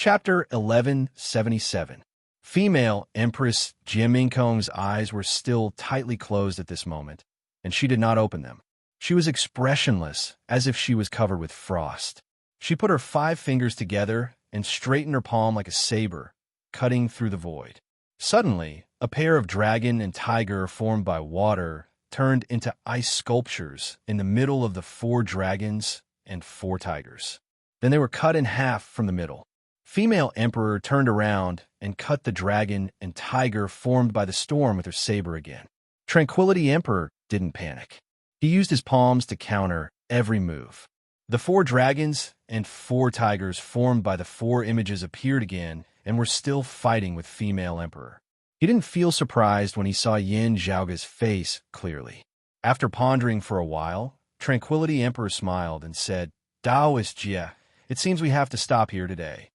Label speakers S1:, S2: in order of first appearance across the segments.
S1: Chapter 1177. Female Empress Jiaminkong's eyes were still tightly closed at this moment, and she did not open them. She was expressionless, as if she was covered with frost. She put her 5 fingers together and straightened her palm like a saber, cutting through the void. Suddenly, a pair of dragon and tiger formed by water turned into ice sculptures in the middle of the 4 dragons and 4 tigers. Then they were cut in half from the middle. Female Emperor turned around and cut the dragon and tiger formed by the storm with her saber again. Tranquility Emperor didn't panic. He used his palms to counter every move. The 4 dragons and 4 tigers formed by the 4 images appeared again and were still fighting with Female Emperor. He didn't feel surprised when he saw Yin Zhaoga's face clearly. After pondering for a while, Tranquility Emperor smiled and said, "Taoist Jie, it seems we have to stop here today."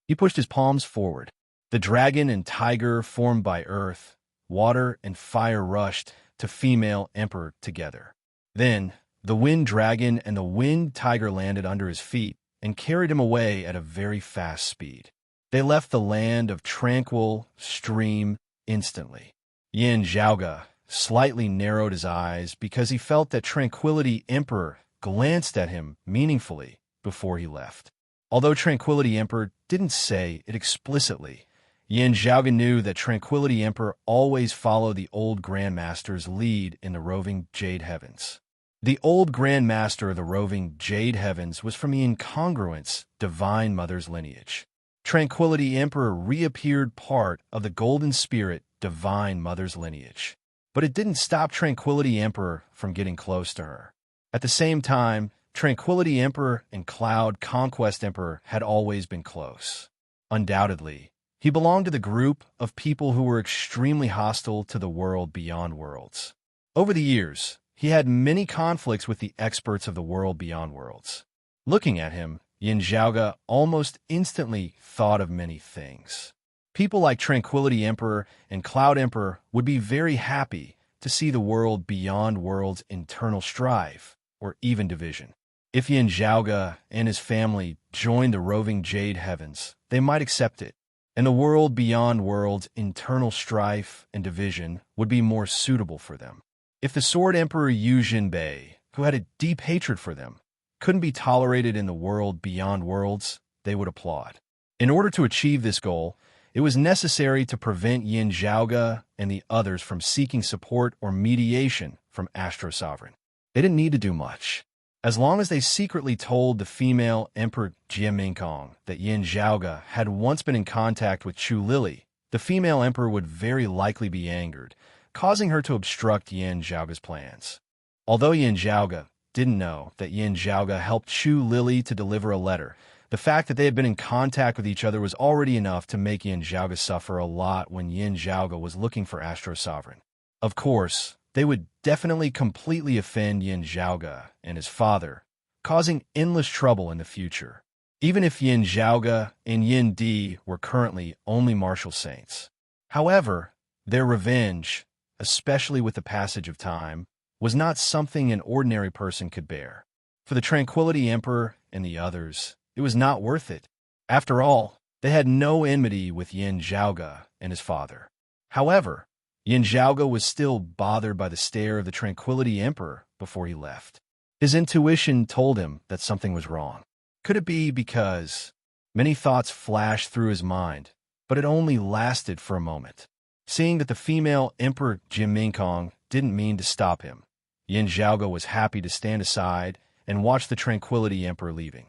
S1: He pushed his palms forward. The dragon and tiger formed by earth, water, and fire rushed to Female Emperor together. Then, the wind dragon and the wind tiger landed under his feet and carried him away at a very fast speed. They left the land of tranquil stream instantly. Yin Zhaoga slightly narrowed his eyes because he felt that Tranquility Emperor glanced at him meaningfully before he left. Although Tranquility Emperor didn't say it explicitly, Yin Zhaoga knew that Tranquility Emperor always followed the old Grandmaster's lead in the roving Jade Heavens. The old Grandmaster of the roving Jade Heavens was from the incongruous Divine Mother's lineage. Tranquility Emperor reappeared part of the Golden Spirit Divine Mother's lineage. But it didn't stop Tranquility Emperor from getting close to her. At the same time, Tranquility Emperor and Cloud Conquest Emperor had always been close. Undoubtedly, he belonged to the group of people who were extremely hostile to the world beyond worlds. Over the years, he had many conflicts with the experts of the world beyond worlds. Looking at him, Yin Zhaoga almost instantly thought of many things. People like Tranquility Emperor and Cloud Emperor would be very happy to see the world beyond worlds' internal strife or even division. If Yin Zhaoga and his family joined the roving Jade Heavens, they might accept it, and the world beyond worlds' internal strife and division would be more suitable for them. If the Sword Emperor Yu Jinbei, who had a deep hatred for them, couldn't be tolerated in the world beyond worlds, they would applaud. In order to achieve this goal, it was necessary to prevent Yin Zhaoga and the others from seeking support or mediation from Astro Sovereign. They didn't need to do much. As long as they secretly told the female Emperor Jiaminkong that Yin Zhaoga had once been in contact with Chu Lily, the female emperor would very likely be angered, causing her to obstruct Yin Zhaoga's plans. Although Yin Zhaoga didn't know that Yin Zhaoga helped Chu Lily to deliver a letter, the fact that they had been in contact with each other was already enough to make Yin Zhaoga suffer a lot when Yin Zhaoga was looking for Astro Sovereign. Of course, they would definitely completely offend Yin Zhaoga and his father, causing endless trouble in the future, even if Yin Zhaoga and Yin Di were currently only martial saints. However, their revenge, especially with the passage of time, was not something an ordinary person could bear. For the Tranquility Emperor and the others, it was not worth it. After all, they had no enmity with Yin Zhaoga and his father. However, Yin Zhaoga was still bothered by the stare of the Tranquility Emperor before he left. His intuition told him that something was wrong. Could it be because... Many thoughts flashed through his mind, but it only lasted for a moment. Seeing that the female Emperor Jiaminkong didn't mean to stop him, Yin Zhaoga was happy to stand aside and watch the Tranquility Emperor leaving.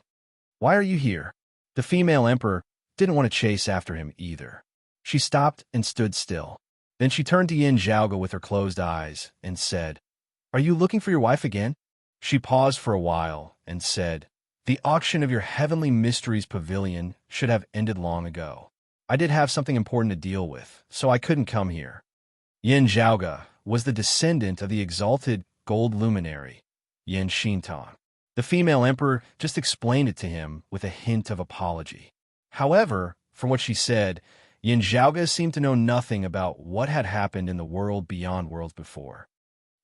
S1: "Why are you here?" The female emperor didn't want to chase after him either. She stopped and stood still. Then she turned to Yin Zhaoga with her closed eyes and said, "Are you looking for your wife again?" She paused for a while and said, "The auction of your Heavenly Mysteries Pavilion should have ended long ago. I did have something important to deal with, so I couldn't come here." Yin Zhaoga was the descendant of the exalted gold luminary, Yin Xintong. The female emperor just explained it to him with a hint of apology. However, from what she said, Yin Zhaoga seemed to know nothing about what had happened in the world beyond worlds before.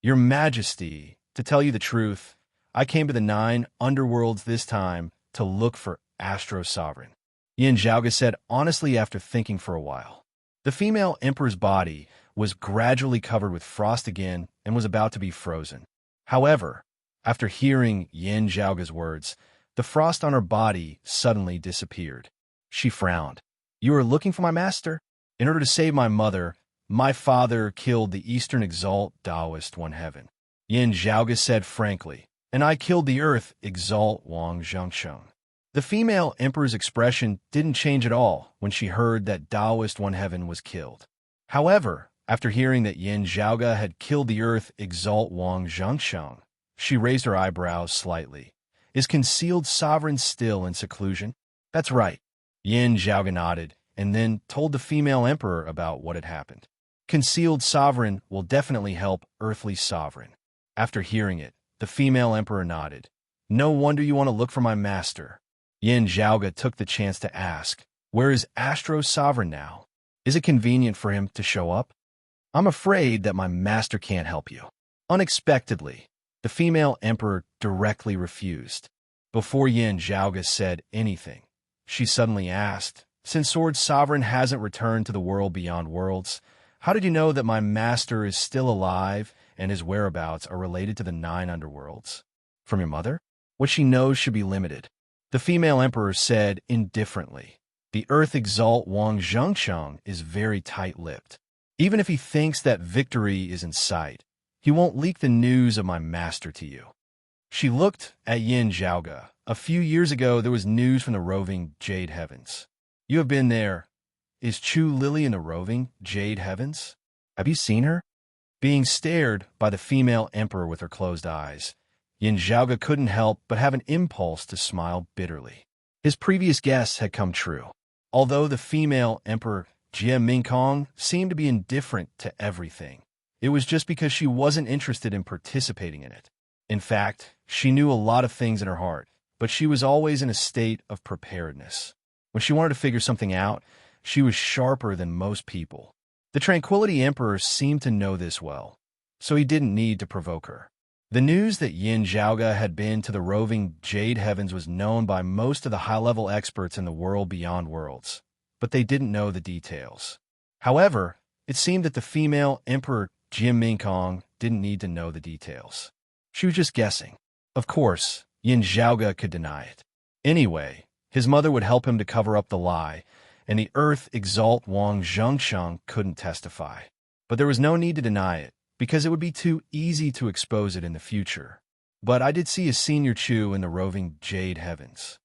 S1: "Your Majesty, to tell you the truth, I came to the 9 underworlds this time to look for Astro Sovereign." Yin Zhaoga said honestly after thinking for a while. The female emperor's body was gradually covered with frost again and was about to be frozen. However, after hearing Yin Zhaoga's words, the frost on her body suddenly disappeared. She frowned. You are looking for my master? In order to save my mother, my father killed the Eastern Exalt Taoist One Heaven. Yin Zhaoga said frankly, and I killed the Earth Exalt Wang Zhengsheng. The female emperor's expression didn't change at all when she heard that Taoist One Heaven was killed. However, after hearing that Yin Zhaoga had killed the Earth Exalt Wang Zhengsheng, she raised her eyebrows slightly. Is concealed sovereign still in seclusion? That's right. Yin Zhaoga nodded, and then told the female emperor about what had happened. Concealed sovereign will definitely help earthly sovereign. After hearing it, the female emperor nodded. No wonder you want to look for my master. Yin Zhaoga took the chance to ask, where is Astro Sovereign now? Is it convenient for him to show up? I'm afraid that my master can't help you. Unexpectedly, the female emperor directly refused. Before Yin Zhaoga said anything, she suddenly asked, since Sword Sovereign hasn't returned to the world beyond worlds, how did you know that my master is still alive and his whereabouts are related to the 9 underworlds? From your mother? What she knows should be limited. The female emperor said indifferently, the Earth Exalt Wang Zhengsheng is very tight-lipped. Even if he thinks that victory is in sight, he won't leak the news of my master to you. She looked at Yin Zhaoga. A few years ago, there was news from the roving Jade Heavens. You have been there. Is Chu Lily in the roving Jade Heavens? Have you seen her? Being stared by the female emperor with her closed eyes, Yin Zhaoga couldn't help but have an impulse to smile bitterly. His previous guess had come true. Although the female emperor Jie Mingkong seemed to be indifferent to everything, it was just because she wasn't interested in participating in it. In fact, she knew a lot of things in her heart, but she was always in a state of preparedness. When she wanted to figure something out, she was sharper than most people. The Tranquility Emperor seemed to know this well, so he didn't need to provoke her. The news that Yin Zhaoga had been to the roving Jade Heavens was known by most of the high-level experts in the world beyond worlds, but they didn't know the details. However, it seemed that the female Emperor Jim Mingkong didn't need to know the details. She was just guessing. Of course, Yin Zhaoga could deny it. Anyway, his mother would help him to cover up the lie, and the Earth Exalt Wang Zhengsheng couldn't testify. But there was no need to deny it, because it would be too easy to expose it in the future. But I did see a senior Chu in the roving Jade Heavens.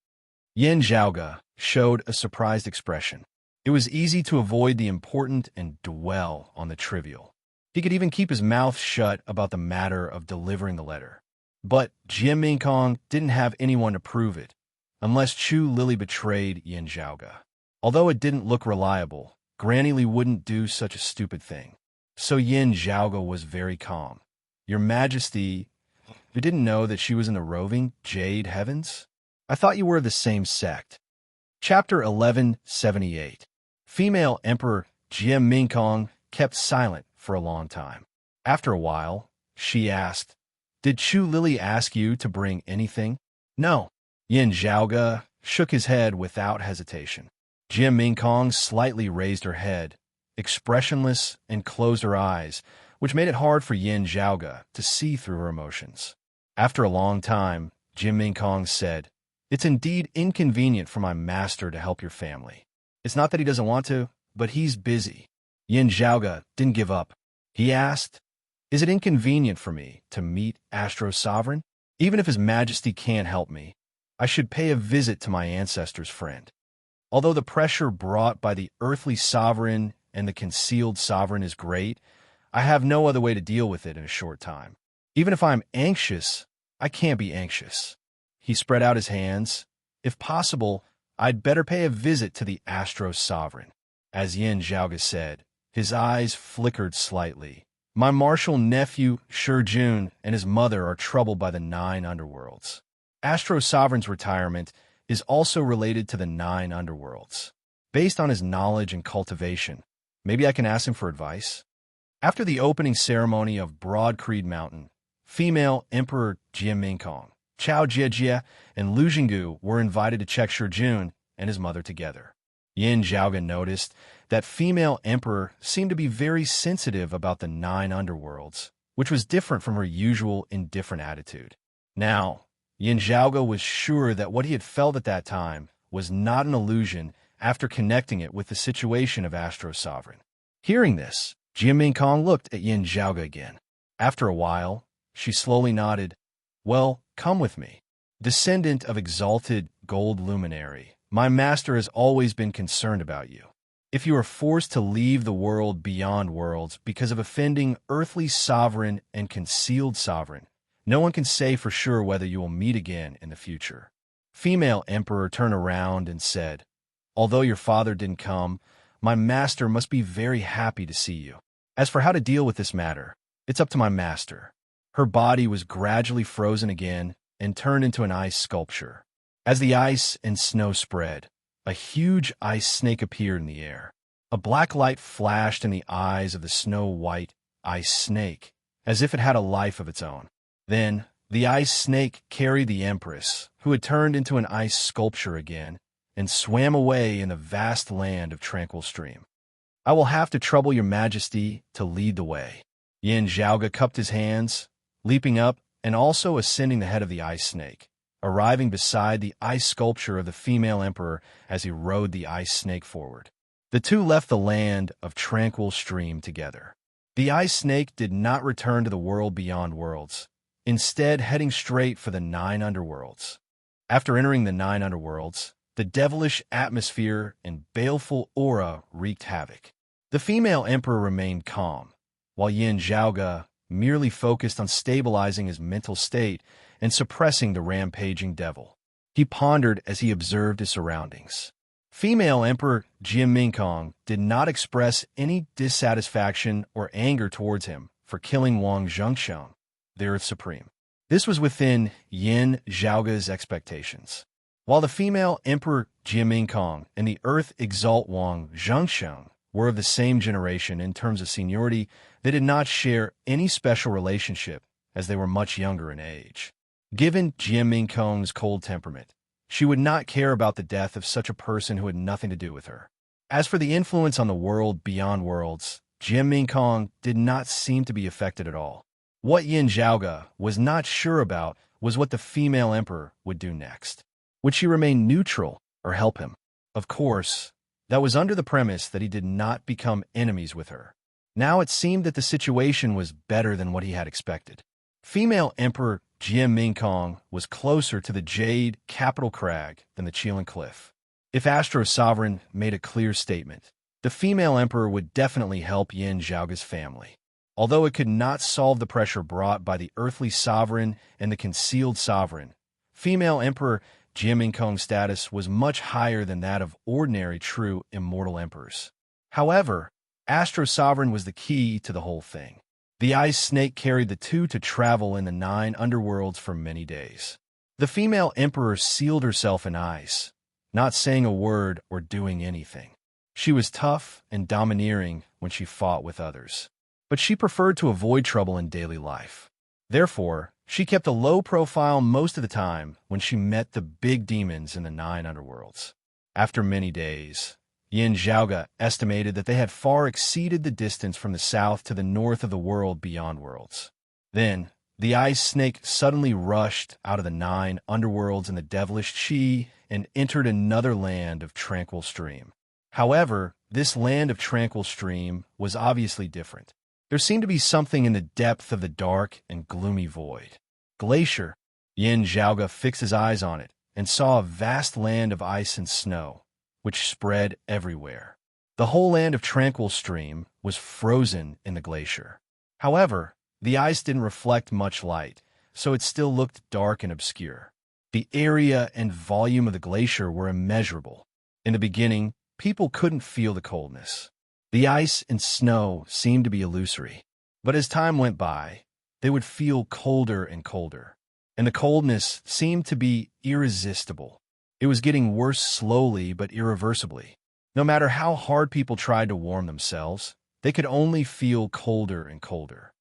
S1: Yin Zhaoga showed a surprised expression. It was easy to avoid the important and dwell on the trivial. He could even keep his mouth shut about the matter of delivering the letter. But Jie Mingkong didn't have anyone to prove it, unless Chu Lily betrayed Yin Zhaoga. Although it didn't look reliable, Granny Li wouldn't do such a stupid thing. So Yin Zhaoga was very calm. Your Majesty, you didn't know that she was in the roving Jade Heavens? I thought you were of the same sect. Chapter 1178. Female Emperor Jie Mingkong kept silent for a long time. After a while, she asked, did Chu Lily ask you to bring anything? No. Yin Zhaoga shook his head without hesitation. Jie Mingkong slightly raised her head, expressionless, and closed her eyes, which made it hard for Yin Zhaoga to see through her emotions. After a long time, Jie Mingkong said, it's indeed inconvenient for my master to help your family. It's not that he doesn't want to, but he's busy. Yin Zhaoga didn't give up. He asked, is it inconvenient for me to meet Astro Sovereign? Even if His Majesty can't help me, I should pay a visit to my ancestor's friend. Although the pressure brought by the earthly sovereign and the concealed sovereign is great, I have no other way to deal with it in a short time. Even if I'm anxious, I can't be anxious. He spread out his hands. If possible, I'd better pay a visit to the Astro Sovereign. As Yin Zhaoga said, his eyes flickered slightly. My martial nephew, Shijun, and his mother are troubled by the 9 underworlds. Astro Sovereign's retirement is also related to the 9 underworlds. Based on his knowledge and cultivation, maybe I can ask him for advice? After the opening ceremony of Broad Creed Mountain, female Emperor Jie Mingkong, Chao Jiejie, and Lu Jinggu were invited to check Shijun and his mother together. Yin Zhaoga noticed that female emperor seemed to be very sensitive about the 9 underworlds, which was different from her usual indifferent attitude. Now, Yin Zhaoga was sure that what he had felt at that time was not an illusion after connecting it with the situation of Astro Sovereign. Hearing this, Jia Mingkong looked at Yin Zhaoga again. After a while, she slowly nodded. "Well, come with me. Descendant of exalted gold luminary, my master has always been concerned about you. If you are forced to leave the world beyond worlds because of offending earthly sovereign and concealed sovereign, no one can say for sure whether you will meet again in the future." Female emperor turned around and said, "Although your father didn't come, my master must be very happy to see you. As for how to deal with this matter, it's up to my master." Her body was gradually frozen again and turned into an ice sculpture. As the ice and snow spread, a huge ice snake appeared in the air. A black light flashed in the eyes of the snow-white ice snake, as if it had a life of its own. Then, the ice snake carried the empress, who had turned into an ice sculpture again, and swam away in the vast land of tranquil stream. "I will have to trouble your majesty to lead the way." Yin Zhaoga cupped his hands, leaping up and also ascending the head of the ice snake, arriving beside the ice sculpture of the female emperor as he rode the ice snake forward. The two left the land of tranquil stream together. The ice snake did not return to the world beyond worlds, instead heading straight for the 9 underworlds. After entering the 9 underworlds, the devilish atmosphere and baleful aura wreaked havoc. The female emperor remained calm, while Yin Zhaoga merely focused on stabilizing his mental state and suppressing the rampaging devil. He pondered as he observed his surroundings. Female Emperor Jia Mingkong did not express any dissatisfaction or anger towards him for killing Wang Zhengsheng, the Earth Supreme. This was within Yin Zhaoga's expectations. While the female Emperor Jia Mingkong and the Earth Exalt Wang Zhengsheng were of the same generation in terms of seniority, they did not share any special relationship as they were much younger in age. Given Jia Mingkong's cold temperament, she would not care about the death of such a person who had nothing to do with her. As for the influence on the world beyond worlds, Jia Mingkong did not seem to be affected at all. What Yin Zhaoga was not sure about was what the female emperor would do next. Would she remain neutral or help him? Of course, that was under the premise that he did not become enemies with her. Now it seemed that the situation was better than what he had expected. Female Emperor Jia Mingkong was closer to the Jade Capital Crag than the Qilin Cliff. If Astro Sovereign made a clear statement, the female emperor would definitely help Yin Zhaoga's family. Although it could not solve the pressure brought by the earthly sovereign and the concealed sovereign, female emperor Jia Mingkong's status was much higher than that of ordinary true immortal emperors. However, Astro Sovereign was the key to the whole thing. The ice snake carried the two to travel in the 9 underworlds for many days. The female emperor sealed herself in ice, not saying a word or doing anything. She was tough and domineering when she fought with others, but she preferred to avoid trouble in daily life. Therefore, she kept a low profile most of the time when she met the big demons in the 9 underworlds. After many days, Yin Zhaoga estimated that they had far exceeded the distance from the south to the north of the world beyond worlds. Then, the ice snake suddenly rushed out of the 9 underworlds in the devilish Qi and entered another land of tranquil stream. However, this land of tranquil stream was obviously different. There seemed to be something in the depth of the dark and gloomy void. Glacier. Yin Zhaoga fixed his eyes on it and saw a vast land of ice and snow, which spread everywhere. The whole land of tranquil stream was frozen in the glacier. However, the ice didn't reflect much light, so it still looked dark and obscure. The area and volume of the glacier were immeasurable. In the beginning, people couldn't feel the coldness. The ice and snow seemed to be illusory, but as time went by, they would feel colder and colder, and the coldness seemed to be irresistible. It was getting worse slowly but irreversibly. No matter how hard people tried to warm themselves, they could only feel colder and colder.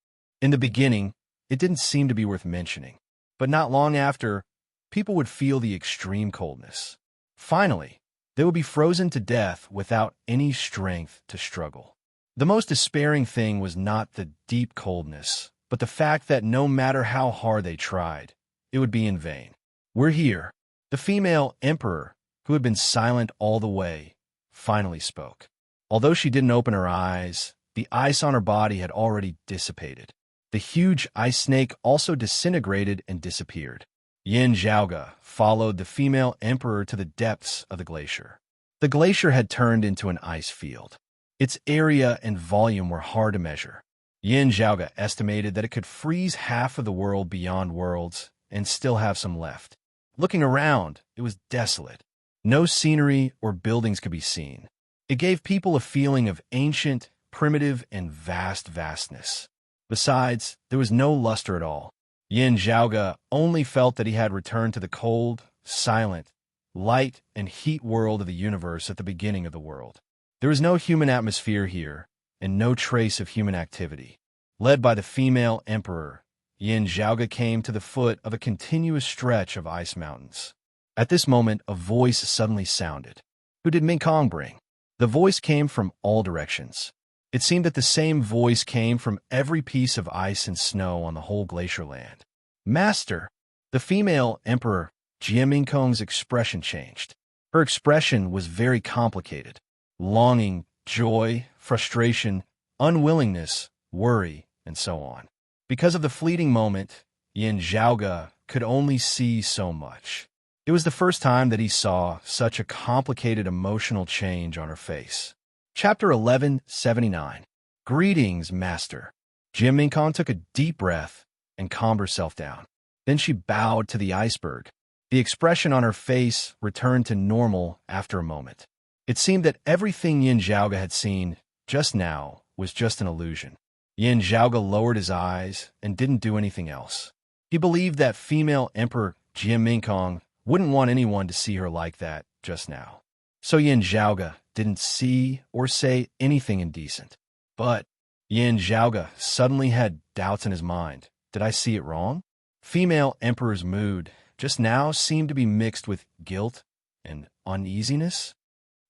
S1: In the beginning, it didn't seem to be worth mentioning, but not long after, people would feel the extreme coldness. Finally, They would be frozen to death without any strength to struggle. The most despairing thing was not the deep coldness, but the fact that no matter how hard they tried, it would be in vain. "We're here." The female emperor, who had been silent all the way, finally spoke. Although she didn't open her eyes, the ice on her body had already dissipated. The huge ice snake also disintegrated and disappeared. Yin Zhaoge followed the female emperor to the depths of the glacier. The glacier had turned into an ice field. Its area and volume were hard to measure. Yin Zhaoge estimated that it could freeze half of the world beyond worlds and still have some left. Looking around, it was desolate. No scenery or buildings could be seen. It gave people a feeling of ancient, primitive, and vastness. Besides, there was no luster at all. Yin Zhaoge only felt that he had returned to the cold, silent, light, and heat world of the universe at the beginning of the world. There was no human atmosphere here, and no trace of human activity. Led by the female emperor, Yin Zhaoge came to the foot of a continuous stretch of ice mountains. At this moment, a voice suddenly sounded. Who did Mingkong bring? The voice came from all directions. It seemed that the same voice came from every piece of ice and snow on the whole glacier land. "Master!" The female emperor, Jie Mingkong's expression changed. Her expression was very complicated. Longing, joy, frustration, unwillingness, worry, and so on. Because of the fleeting moment, Yin Zhaoge could only see so much. It was the first time that he saw such a complicated emotional change on her face. Chapter 1179. Greetings, Master. Jie Mingkong took a deep breath and calmed herself down. Then she bowed to the iceberg. The expression on her face returned to normal after a moment. It seemed that everything Yin Zhaoge had seen just now was just an illusion. Yin Zhaoge lowered his eyes and didn't do anything else. He believed that female Emperor Jie Mingkong wouldn't want anyone to see her like that just now. So Yin Zhaoge didn't see or say anything indecent. But Yin Zhaoge suddenly had doubts in his mind. Did I see it wrong? Female Emperor's mood just now seemed to be mixed with guilt and uneasiness.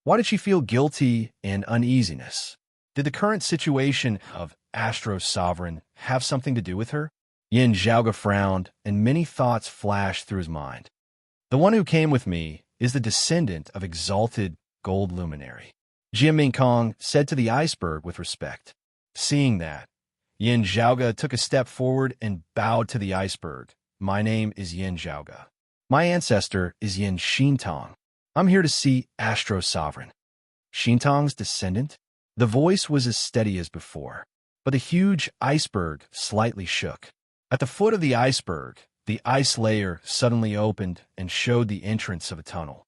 S1: Why did she feel guilty and uneasiness? Did the current situation of Astro Sovereign have something to do with her? Yin Zhaoge frowned, and many thoughts flashed through his mind. The one who came with me is the descendant of exalted gold luminary, Jie Mingkong said to the iceberg with respect. Seeing that, Yin Zhaoge took a step forward and bowed to the iceberg. My name is Yin Zhaoge. My ancestor is Yin Xintong. I'm here to see Astro Sovereign. Xintong's descendant? The voice was as steady as before, but the huge iceberg slightly shook. At the foot of the iceberg, the ice layer suddenly opened and showed the entrance of a tunnel.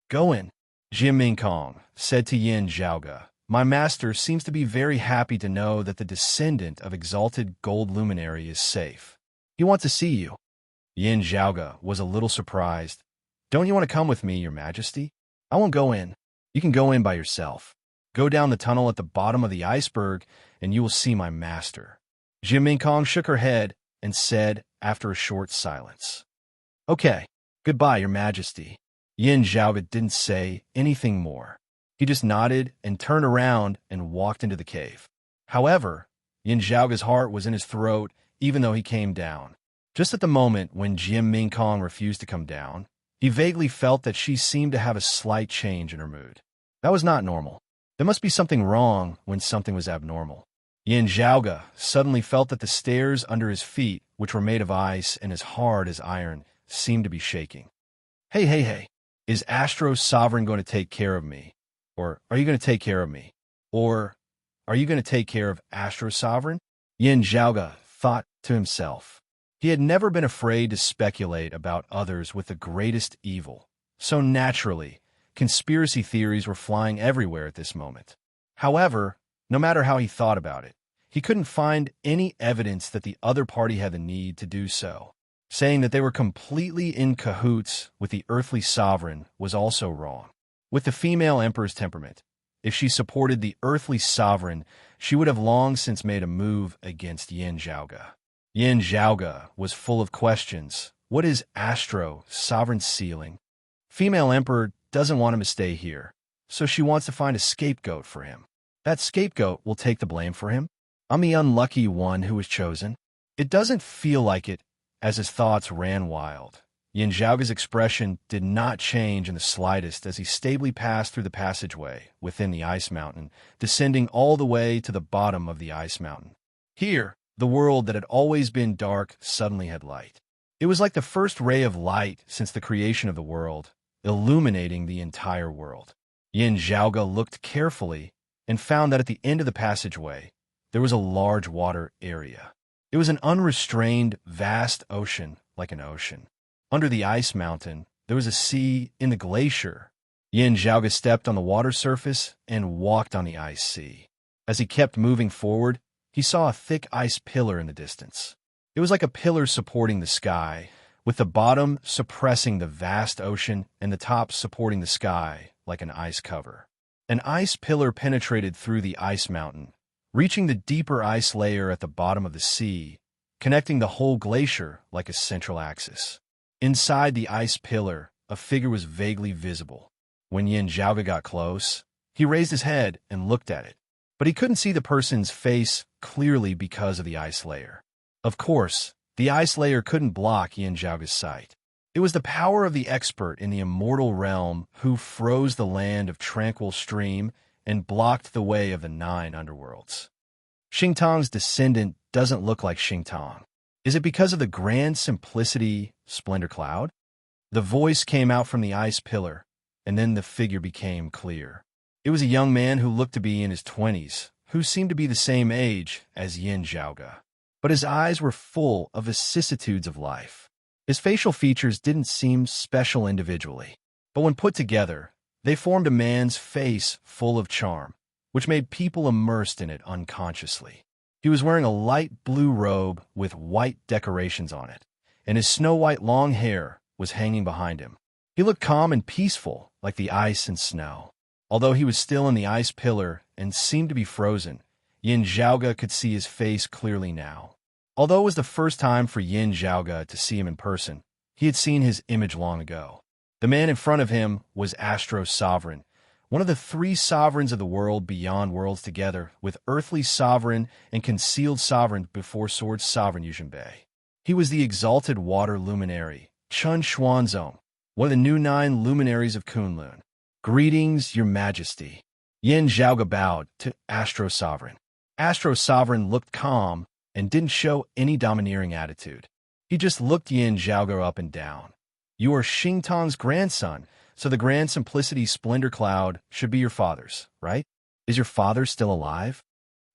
S1: Go in, Jie Mingkong said to Yin Zhaoge. My master seems to be very happy to know that the descendant of exalted gold luminary is safe. He wants to see you. Yin Zhaoge was a little surprised. Don't you want to come with me, Your Majesty? I won't go in. You can go in by yourself. Go down the tunnel at the bottom of the iceberg, and you will see my master. Jie Mingkong shook her head and said after a short silence, Okay, goodbye, Your Majesty. Yin Zhaoge didn't say anything more. He just nodded and turned around and walked into the cave. However, Yin Zhaoge's heart was in his throat even though he came down. Just at the moment when Jie Mingkong refused to come down, he vaguely felt that she seemed to have a slight change in her mood. That was not normal. There must be something wrong when something was abnormal. Yin Zhaoge suddenly felt that the stairs under his feet, which were made of ice and as hard as iron, seemed to be shaking. Hey. Is Astro Sovereign going to take care of me? Or are you going to take care of me? Or are you going to take care of Astro Sovereign? Yin Zhaoge thought to himself. He had never been afraid to speculate about others with the greatest evil. So naturally, conspiracy theories were flying everywhere at this moment. However, no matter how he thought about it, he couldn't find any evidence that the other party had the need to do so. Saying that they were completely in cahoots with the earthly sovereign was also wrong. With the female emperor's temperament, if she supported the earthly sovereign, she would have long since made a move against Yin Zhaoge. Yin Zhaoge was full of questions. What is Astro Sovereign's ceiling? Female Emperor doesn't want him to stay here, so she wants to find a scapegoat for him. That scapegoat will take the blame for him. I'm the unlucky one who was chosen. It doesn't feel like it, as his thoughts ran wild. Yin Zhaoge's expression did not change in the slightest as he stably passed through the passageway within the ice mountain, descending all the way to the bottom of the ice mountain. Here, the world that had always been dark suddenly had light. It was like the first ray of light since the creation of the world, illuminating the entire world. Yin Zhaoge looked carefully and found that at the end of the passageway, there was a large water area. It was an unrestrained, vast ocean, like an ocean. Under the ice mountain, there was a sea in the glacier. Yin Zhaoge stepped on the water surface and walked on the ice sea. As he kept moving forward, he saw a thick ice pillar in the distance. It was like a pillar supporting the sky, with the bottom suppressing the vast ocean and the top supporting the sky like an ice cover. An ice pillar penetrated through the ice mountain, reaching the deeper ice layer at the bottom of the sea, connecting the whole glacier like a central axis. Inside the ice pillar, a figure was vaguely visible. When Yin Zhaoge got close, he raised his head and looked at it, but he couldn't see the person's face clearly because of the ice layer. Of course, the ice layer couldn't block Yin Zhaoge's sight. It was the power of the expert in the immortal realm who froze the land of tranquil stream and blocked the way of the 9 underworlds. Xingtang's descendant doesn't look like Xingtang. Is it because of the grand simplicity, splendor cloud? The voice came out from the ice pillar, and then the figure became clear. It was a young man who looked to be in his 20s, who seemed to be the same age as Yin Zhaoge. But his eyes were full of vicissitudes of life. His facial features didn't seem special individually, but when put together, they formed a man's face full of charm, which made people immersed in it unconsciously. He was wearing a light blue robe with white decorations on it, and his snow-white long hair was hanging behind him. He looked calm and peaceful, like the ice and snow. Although he was still in the ice pillar and seemed to be frozen, Yin Zhaoge could see his face clearly now. Although it was the first time for Yin Zhaoge to see him in person, he had seen his image long ago. The man in front of him was Astro Sovereign, one of the 3 sovereigns of the world beyond worlds together, with earthly sovereign and concealed sovereign before Sword Sovereign Yuzhenbei. He was the exalted water luminary, Chun Xuanzong, one of the new 9 luminaries of Kunlun. Greetings, Your Majesty. Yin Zhaoge bowed to Astro Sovereign. Astro Sovereign looked calm and didn't show any domineering attitude. He just looked Yin Zhaoge up and down. You are Xingtang's grandson, so the grand simplicity splendor cloud should be your father's, right? Is your father still alive?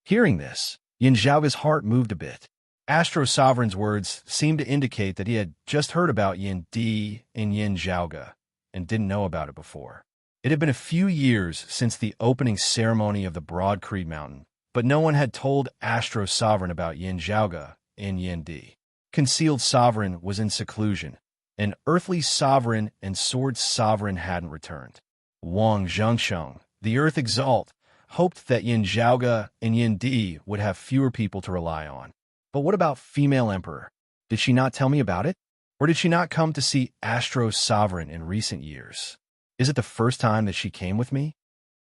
S1: Hearing this, Yin Zhaoge's heart moved a bit. Astro Sovereign's words seemed to indicate that he had just heard about Yin Di and Yin Zhaoge and didn't know about it before. It had been a few years since the opening ceremony of the Broad Creed Mountain, but no one had told Astro Sovereign about Yin Zhaoge and Yin Di. Concealed Sovereign was in seclusion, and Earthly Sovereign and Sword Sovereign hadn't returned. Wang Zhengsheng, the Earth Exalt, hoped that Yin Zhaoge and Yin Di would have fewer people to rely on. But what about Female Emperor? Did she not tell me about it? Or did she not come to see Astro Sovereign in recent years? Is it the first time that she came with me?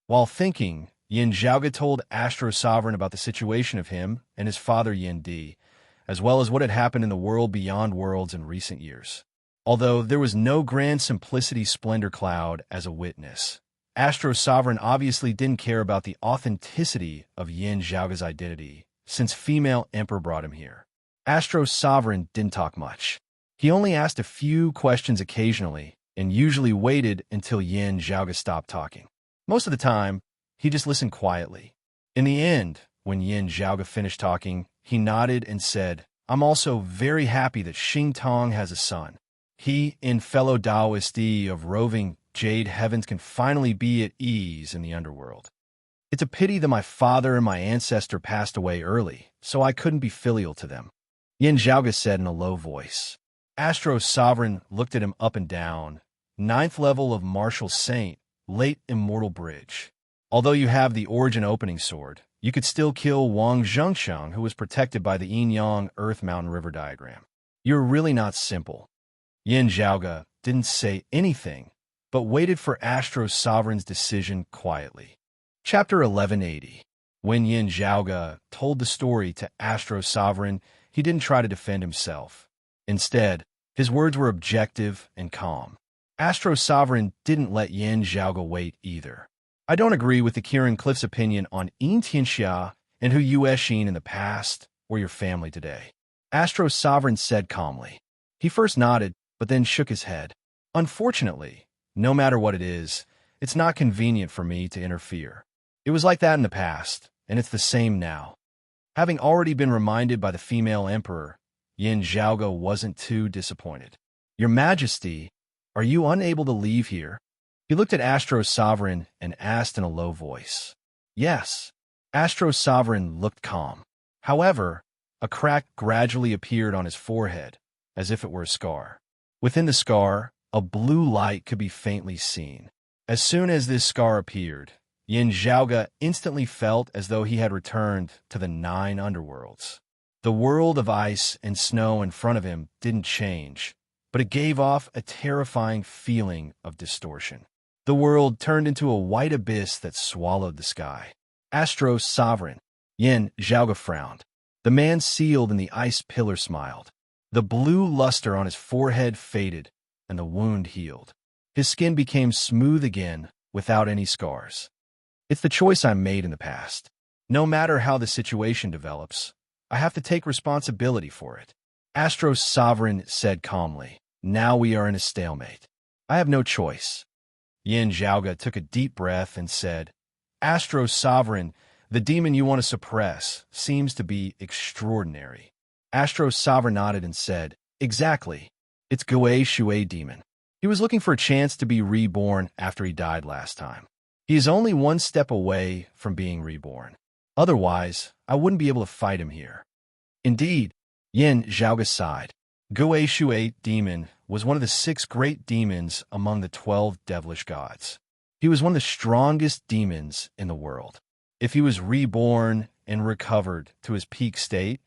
S1: While thinking, Yin Zhaoge told Astro Sovereign about the situation of him and his father Yin Di, as well as what had happened in the world beyond worlds in recent years. Although there was no grand simplicity splendor cloud as a witness, Astro Sovereign obviously didn't care about the authenticity of Yin Zhaoge's identity, since Female Emperor brought him here. Astro Sovereign didn't talk much. He only asked a few questions occasionally, and usually waited until Yin Zhaoge stopped talking. Most of the time, he just listened quietly. In the end, when Yin Zhaoge finished talking, he nodded and said, I'm also very happy that Xingtang has a son. He and fellow Taoist of roving Jade Heavens can finally be at ease in the underworld. It's a pity that my father and my ancestor passed away early, so I couldn't be filial to them. Yin Zhaoge said in a low voice. Astro Sovereign looked at him up and down. 9th level of Martial Saint, late Immortal Bridge. Although you have the Origin Opening Sword, you could still kill Wang Zhengsheng, who was protected by the Yin-Yang Earth Mountain River diagram. You're really not simple. Yin Zhaoge didn't say anything, but waited for Astro's sovereign's decision quietly. Chapter 1180. When Yin Zhaoge told the story to Astro's sovereign, he didn't try to defend himself. Instead, his words were objective and calm. Astro's sovereign didn't let Yin Zhaoge wait either. I don't agree with the Kirin Cliff's opinion on Yin Tianxia and who you Eshin in the past or your family today. Astro's sovereign said calmly. He first nodded, but then shook his head. Unfortunately, no matter what it is, it's not convenient for me to interfere. It was like that in the past, and it's the same now. Having already been reminded by the female emperor, Yin Zhaoge wasn't too disappointed. Your Majesty, are you unable to leave here? He looked at Astro's sovereign and asked in a low voice. Yes. Astro's sovereign looked calm. However, a crack gradually appeared on his forehead, as if it were a scar. Within the scar, a blue light could be faintly seen. As soon as this scar appeared, Yin Zhaoge instantly felt as though he had returned to the 9 underworlds. The world of ice and snow in front of him didn't change, but it gave off a terrifying feeling of distortion. The world turned into a white abyss that swallowed the sky. Astro's sovereign, Yin Zhaoge frowned. The man sealed in the ice pillar smiled. The blue luster on his forehead faded, and the wound healed. His skin became smooth again, without any scars. It's the choice I made in the past. No matter how the situation develops, I have to take responsibility for it. Astro's sovereign said calmly. Now we are in a stalemate. I have no choice. Yin Zhaoge took a deep breath and said, Astro's sovereign, the demon you want to suppress seems to be extraordinary. Astro's sovereign nodded and said, Exactly. It's Gui Shui demon. He was looking for a chance to be reborn after he died last time. He is only one step away from being reborn. Otherwise, I wouldn't be able to fight him here. Indeed, Yin Zhaoge sighed. Gui Shui demon was one of the 6 great demons among the 12 devilish gods. He was one of the strongest demons in the world. If he was reborn and recovered to his peak state,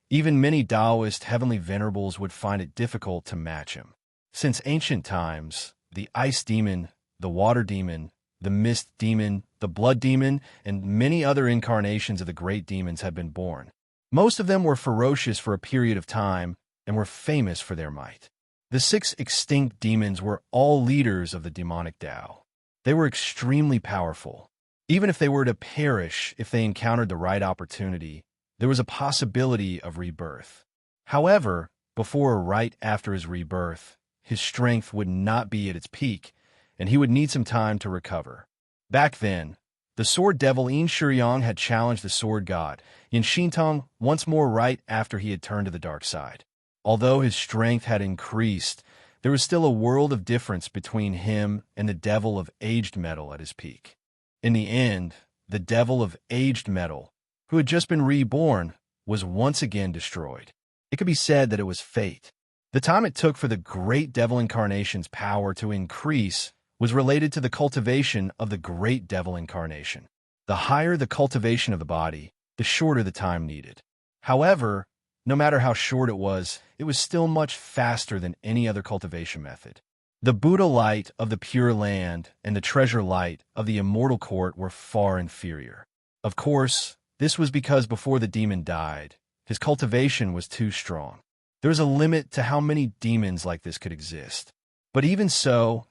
S1: even many Taoist heavenly venerables would find it difficult to match him. Since ancient times, the ice demon, the water demon, the mist demon, the blood demon, and many other incarnations of the great demons have been born. Most of them were ferocious for a period of time and were famous for their might. The 6 extinct demons were all leaders of the demonic Tao. They were extremely powerful. Even if they were to perish if they encountered the right opportunity, there was a possibility of rebirth. However, before or right after his rebirth, his strength would not be at its peak, and he would need some time to recover. Back then, the sword devil Yin Shiyang had challenged the sword god, Yin Xintong, once more right after he had turned to the dark side. Although his strength had increased, there was still a world of difference between him and the devil of aged metal at his peak. In the end, the devil of aged metal, who had just been reborn, was once again destroyed. It could be said that it was fate. The time it took for the great devil incarnation's power to increase was related to the cultivation of the great devil incarnation. The higher the cultivation of the body, the shorter the time needed. However, no matter how short it was still much faster than any other cultivation method. The Buddha light of the Pure Land and the treasure light of the Immortal Court were far inferior. Of course, this was because before the demon died, his cultivation was too strong. There was a limit to how many demons like this could exist. But even so,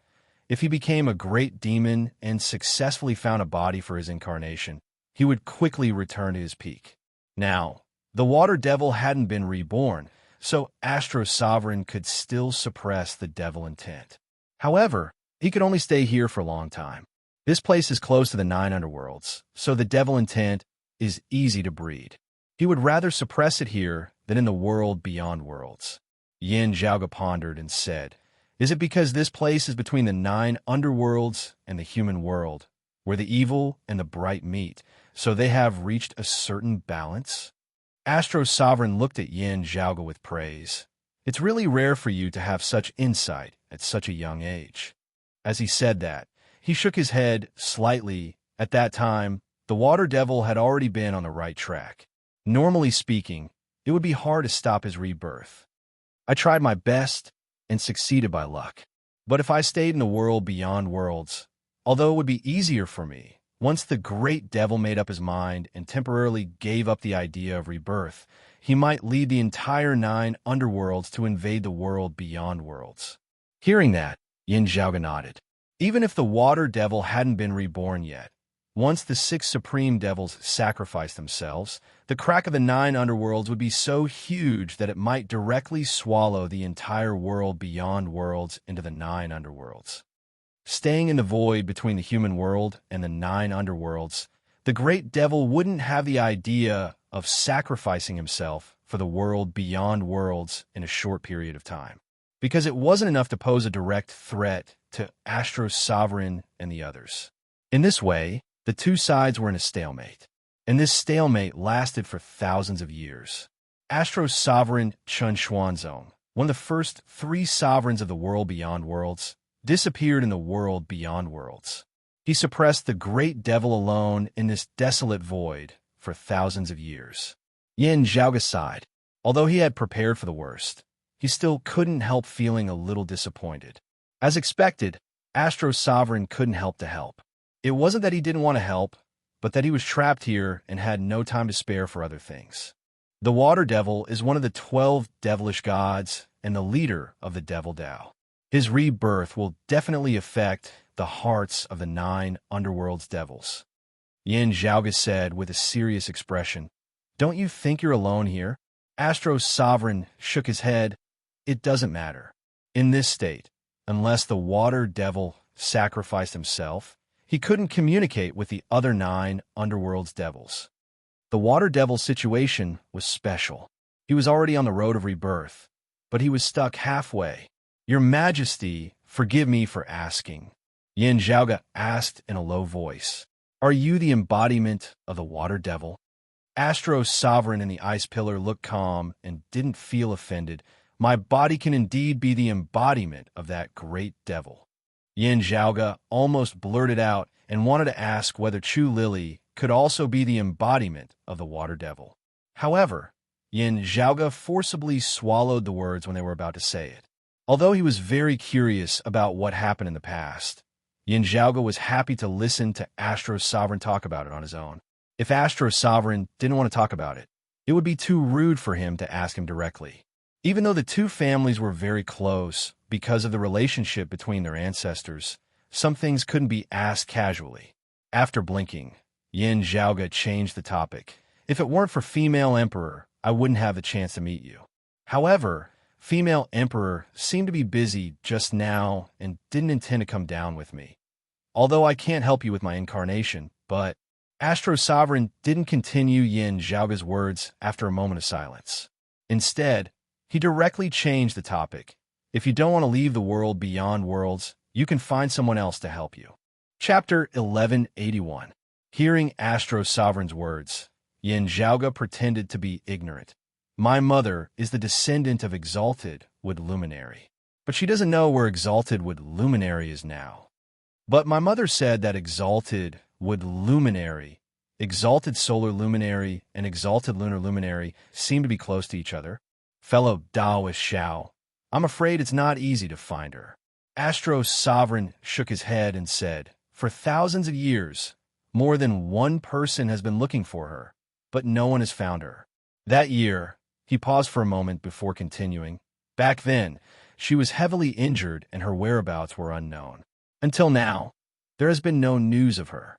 S1: if he became a great demon and successfully found a body for his incarnation, he would quickly return to his peak. Now, the water devil hadn't been reborn, so Astro's sovereign could still suppress the devil intent. However, he could only stay here for a long time. This place is close to the 9 underworlds, so the devil intent is easy to breed. He would rather suppress it here than in the world beyond worlds. Yin Zhaoge pondered and said, Is it because this place is between the 9 underworlds and the human world, where the evil and the bright meet, so they have reached a certain balance? Astro's sovereign looked at Yin Zhaoge with praise. It's really rare for you to have such insight at such a young age. As he said that, he shook his head slightly. At that time, the water devil had already been on the right track. Normally speaking, it would be hard to stop his rebirth. I tried my best and succeeded by luck. But if I stayed in the world beyond worlds, although it would be easier for me, once the great devil made up his mind and temporarily gave up the idea of rebirth, he might lead the entire 9 underworlds to invade the world beyond worlds. Hearing that, Yin Zhaoge nodded. Even if the water devil hadn't been reborn yet, once the 6 supreme devils sacrificed themselves, the crack of the 9 underworlds would be so huge that it might directly swallow the entire world beyond worlds into the 9 underworlds. Staying in the void between the human world and the 9 underworlds, the great devil wouldn't have the idea of sacrificing himself for the world beyond worlds in a short period of time, because it wasn't enough to pose a direct threat to Astro's sovereign and the others. In this way, the 2 sides were in a stalemate, and this stalemate lasted for thousands of years. Astro's sovereign Chun Xuanzong, one of the first 3 sovereigns of the world beyond worlds, disappeared in the world beyond worlds. He suppressed the great devil alone in this desolate void for thousands of years. Yin Zhaoge sighed. Although he had prepared for the worst, he still couldn't help feeling a little disappointed. As expected, Astro's sovereign couldn't help to help. It wasn't that he didn't want to help, but that he was trapped here and had no time to spare for other things. The water devil is one of the 12 devilish gods and the leader of the devil Tao. His rebirth will definitely affect the hearts of the 9 underworld's devils. Yin Zhaoge said with a serious expression, "Don't you think you're alone here?" Astro's sovereign shook his head. "It doesn't matter. In this state, unless the water devil sacrificed himself, he couldn't communicate with the other 9 underworld's devils. The water devil's situation was special. He was already on the road of rebirth, but he was stuck halfway. "Your Majesty, forgive me for asking," Yin Zhaoge asked in a low voice. "Are you the embodiment of the water devil?" Astro's sovereign in the ice pillar looked calm and didn't feel offended. "My body can indeed be the embodiment of that great devil." Yin Zhaoge almost blurted out and wanted to ask whether Chu Lily could also be the embodiment of the water devil. However, Yin Zhaoge forcibly swallowed the words when they were about to say it. Although he was very curious about what happened in the past, Yin Zhaoge was happy to listen to Astro's sovereign talk about it on his own. If Astro's sovereign didn't want to talk about it, it would be too rude for him to ask him directly. Even though the 2 families were very close because of the relationship between their ancestors, some things couldn't be asked casually. After blinking, Yin Zhaoge changed the topic. "If it weren't for female emperor, I wouldn't have the chance to meet you. However, female emperor seemed to be busy just now and didn't intend to come down with me. Although I can't help you with my incarnation, but..." Astro's sovereign didn't continue Yin Zhaoge's words after a moment of silence. Instead, he directly changed the topic. "If you don't want to leave the world beyond worlds, you can find someone else to help you." Chapter 1181. Hearing Astro's sovereign's words, Yin Zhaoge pretended to be ignorant. "My mother is the descendant of Exalted Wood Luminary, but she doesn't know where Exalted Wood Luminary is now." "But my mother said that Exalted Wood Luminary, Exalted Solar Luminary, and Exalted Lunar Luminary seem to be close to each other. Fellow Taoist Xiao, I'm afraid it's not easy to find her." Astro's sovereign shook his head and said, "For thousands of years, more than one person has been looking for her, but no one has found her. That year," he paused for a moment before continuing, "back then, she was heavily injured and her whereabouts were unknown. Until now, there has been no news of her."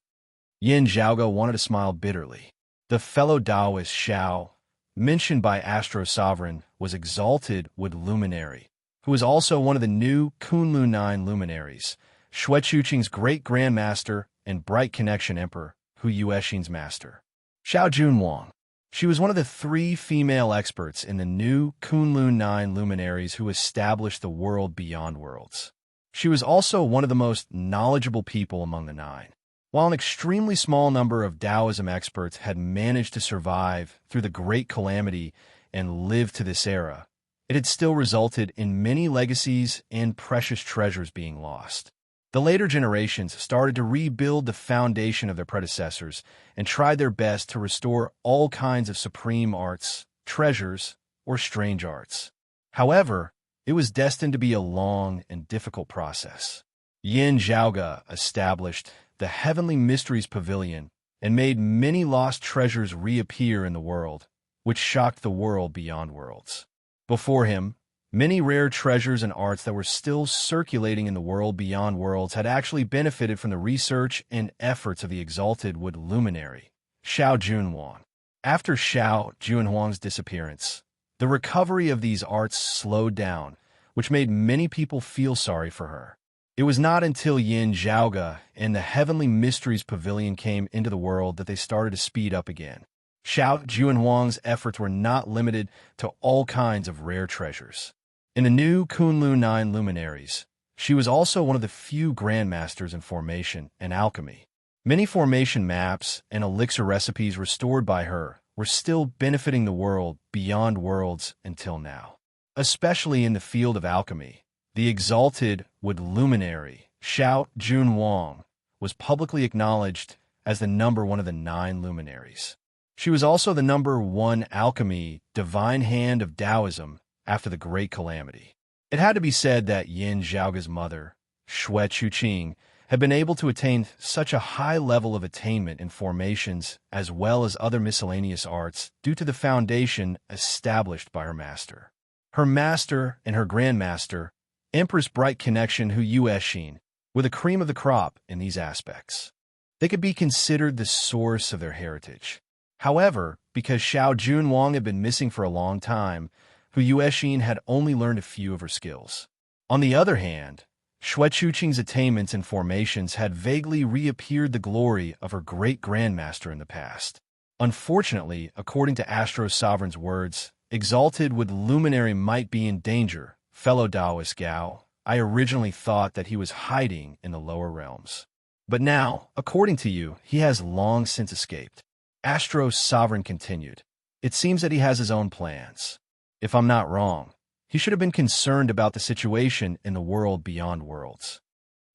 S1: Yin Zhaoge wanted to smile bitterly. The fellow Taoist Xiao, mentioned by Astro's sovereign, was Exalted Wood Luminary, who was also one of the new Kunlun 9 luminaries, Xue Chuqing's great grandmaster and Bright Connection Emperor, Hu Yuexin's master. Xiao Junwang. She was one of the 3 female experts in the new Kunlun 9 luminaries who established the world beyond worlds. She was also one of the most knowledgeable people among the 9. While an extremely small number of Taoism experts had managed to survive through the Great Calamity and live to this era, it had still resulted in many legacies and precious treasures being lost. The later generations started to rebuild the foundation of their predecessors and tried their best to restore all kinds of supreme arts, treasures, or strange arts. However, It was destined to be a long and difficult process. Yin Zhaoge established the Heavenly Mysteries Pavilion and made many lost treasures reappear in the world, which shocked the world beyond worlds. Before him, many rare treasures and arts that were still circulating in the world beyond worlds had actually benefited from the research and efforts of the exalted wood luminary, Xiao Junhuang. After Xiao Junhuang's disappearance, the recovery of these arts slowed down, which made many people feel sorry for her. It was not until Yin Zhaoge and the Heavenly Mysteries Pavilion came into the world that they started to speed up again. Xiao Junhuang's efforts were not limited to all kinds of rare treasures. In the new Kunlun 9 luminaries, she was also one of the few grandmasters in formation and alchemy. Many formation maps and elixir recipes restored by her were still benefiting the world beyond worlds until now. Especially in the field of alchemy, the exalted wood luminary, Xiao Junhuang, was publicly acknowledged as the number one of the 9 luminaries. She was also the number 1 alchemy divine hand of Taoism after the Great Calamity. It had to be said that Yin Zhaoge's mother, Xue Chuqing, had been able to attain such a high level of attainment in formations as well as other miscellaneous arts due to the foundation established by her master. Her master and her grandmaster, Empress Bright Connection Hu Yuexin, were the cream of the crop in these aspects. They could be considered the source of their heritage. However, because Xiao Junhuang had been missing for a long time, Hu Yuexin had only learned a few of her skills. On the other hand, Xue Chuqing's attainments and formations had vaguely reappeared the glory of her great-grandmaster in the past. Unfortunately, according to Astro Sovereign's words, exalted wood luminary might be in danger. Fellow Taoist Gao, I originally thought that he was hiding in the lower realms. But now, according to you, he has long since escaped. Astro Sovereign continued, it seems that he has his own plans. If I'm not wrong, he should have been concerned about the situation in the world beyond worlds.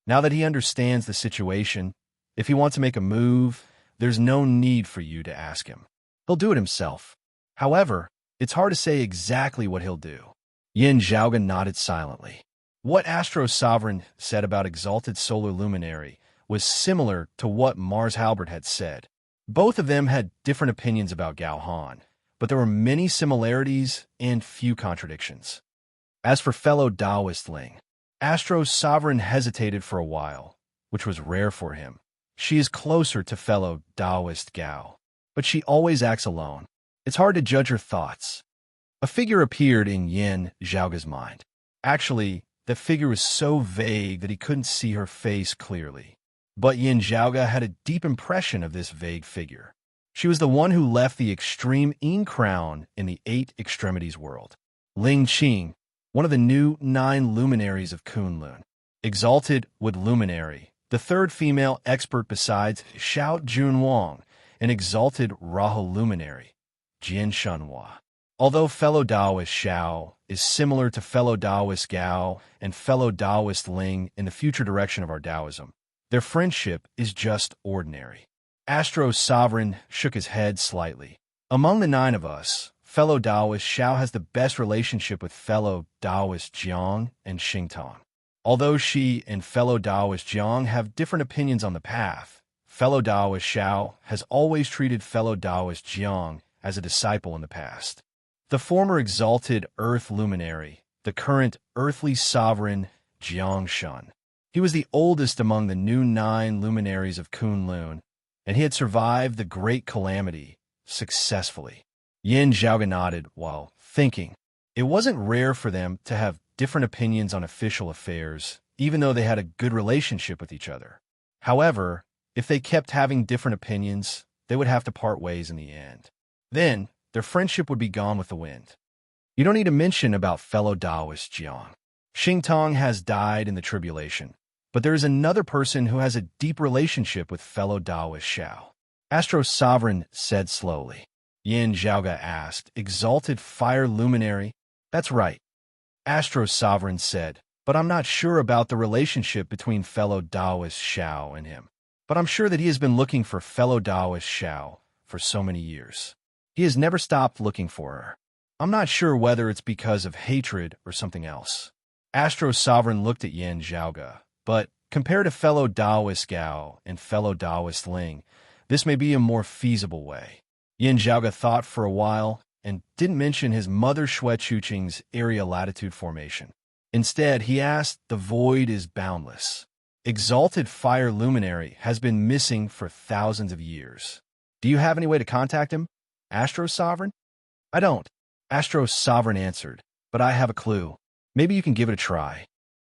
S1: Now that he understands the situation, if he wants to make a move, there's no need for you to ask him. He'll do it himself. However, it's hard to say exactly what he'll do. Yin Zhaoge nodded silently. What Astro Sovereign said about Exalted Solar Luminary was similar to what Mars Halbert had said. Both of them had different opinions about Gao Han, but there were many similarities and few contradictions. As for fellow Taoist Ling, Astro Sovereign hesitated for a while, which was rare for him. She is closer to fellow Taoist Gao, but she always acts alone. It's hard to judge her thoughts. A figure appeared in Yin Zhaoge's mind. Actually, the figure was so vague that he couldn't see her face clearly. But Yin Zhaoge had a deep impression of this vague figure. She was the one who left the extreme Yin crown in the 8 extremities world. Ling Qing, one of the new 9 luminaries of Kunlun. Exalted wood luminary, the 3rd female expert besides Xiao Junhuang, an exalted Rahu luminary, Jin Shunhua. Although fellow Taoist Xiao is similar to fellow Taoist Gao and fellow Taoist Ling in the future direction of our Taoism, their friendship is just ordinary. Astro Sovereign shook his head slightly. Among the 9 of us, fellow Taoist Xiao has the best relationship with fellow Taoist Jiang and Xingtong. Although she and fellow Taoist Jiang have different opinions on the path, fellow Taoist Xiao has always treated fellow Taoist Jiang as a disciple in the past. The former exalted Earth luminary, the current earthly sovereign Jiang Shun. He was the oldest among the new 9 luminaries of Kunlun, and he had survived the Great Calamity successfully. Yin Zhaoge nodded while thinking. It wasn't rare for them to have different opinions on official affairs, even though they had a good relationship with each other. However, if they kept having different opinions, they would have to part ways in the end. Then, their friendship would be gone with the wind. You don't need to mention about fellow Taoist Jiang. Xingtong has died in the tribulation, but there is another person who has a deep relationship with fellow Taoist Xiao. Astro Sovereign said slowly. Yin Zhaoge asked, Exalted Fire Luminary? That's right. Astro Sovereign said, but I'm not sure about the relationship between fellow Taoist Xiao and him. But I'm sure that he has been looking for fellow Taoist Xiao for so many years. He has never stopped looking for her. I'm not sure whether it's because of hatred or something else. Astro Sovereign looked at Yin Zhaoge, but compared to fellow Taoist Gao and fellow Taoist Ling, this may be a more feasible way. Yin Zhaoge thought for a while and didn't mention his mother Xue Chuqing's area latitude formation. Instead, he asked, the void is boundless. Exalted Fire Luminary has been missing for thousands of years. Do you have any way to contact him, Astro Sovereign? I don't, Astro Sovereign answered, but I have a clue. Maybe you can give it a try.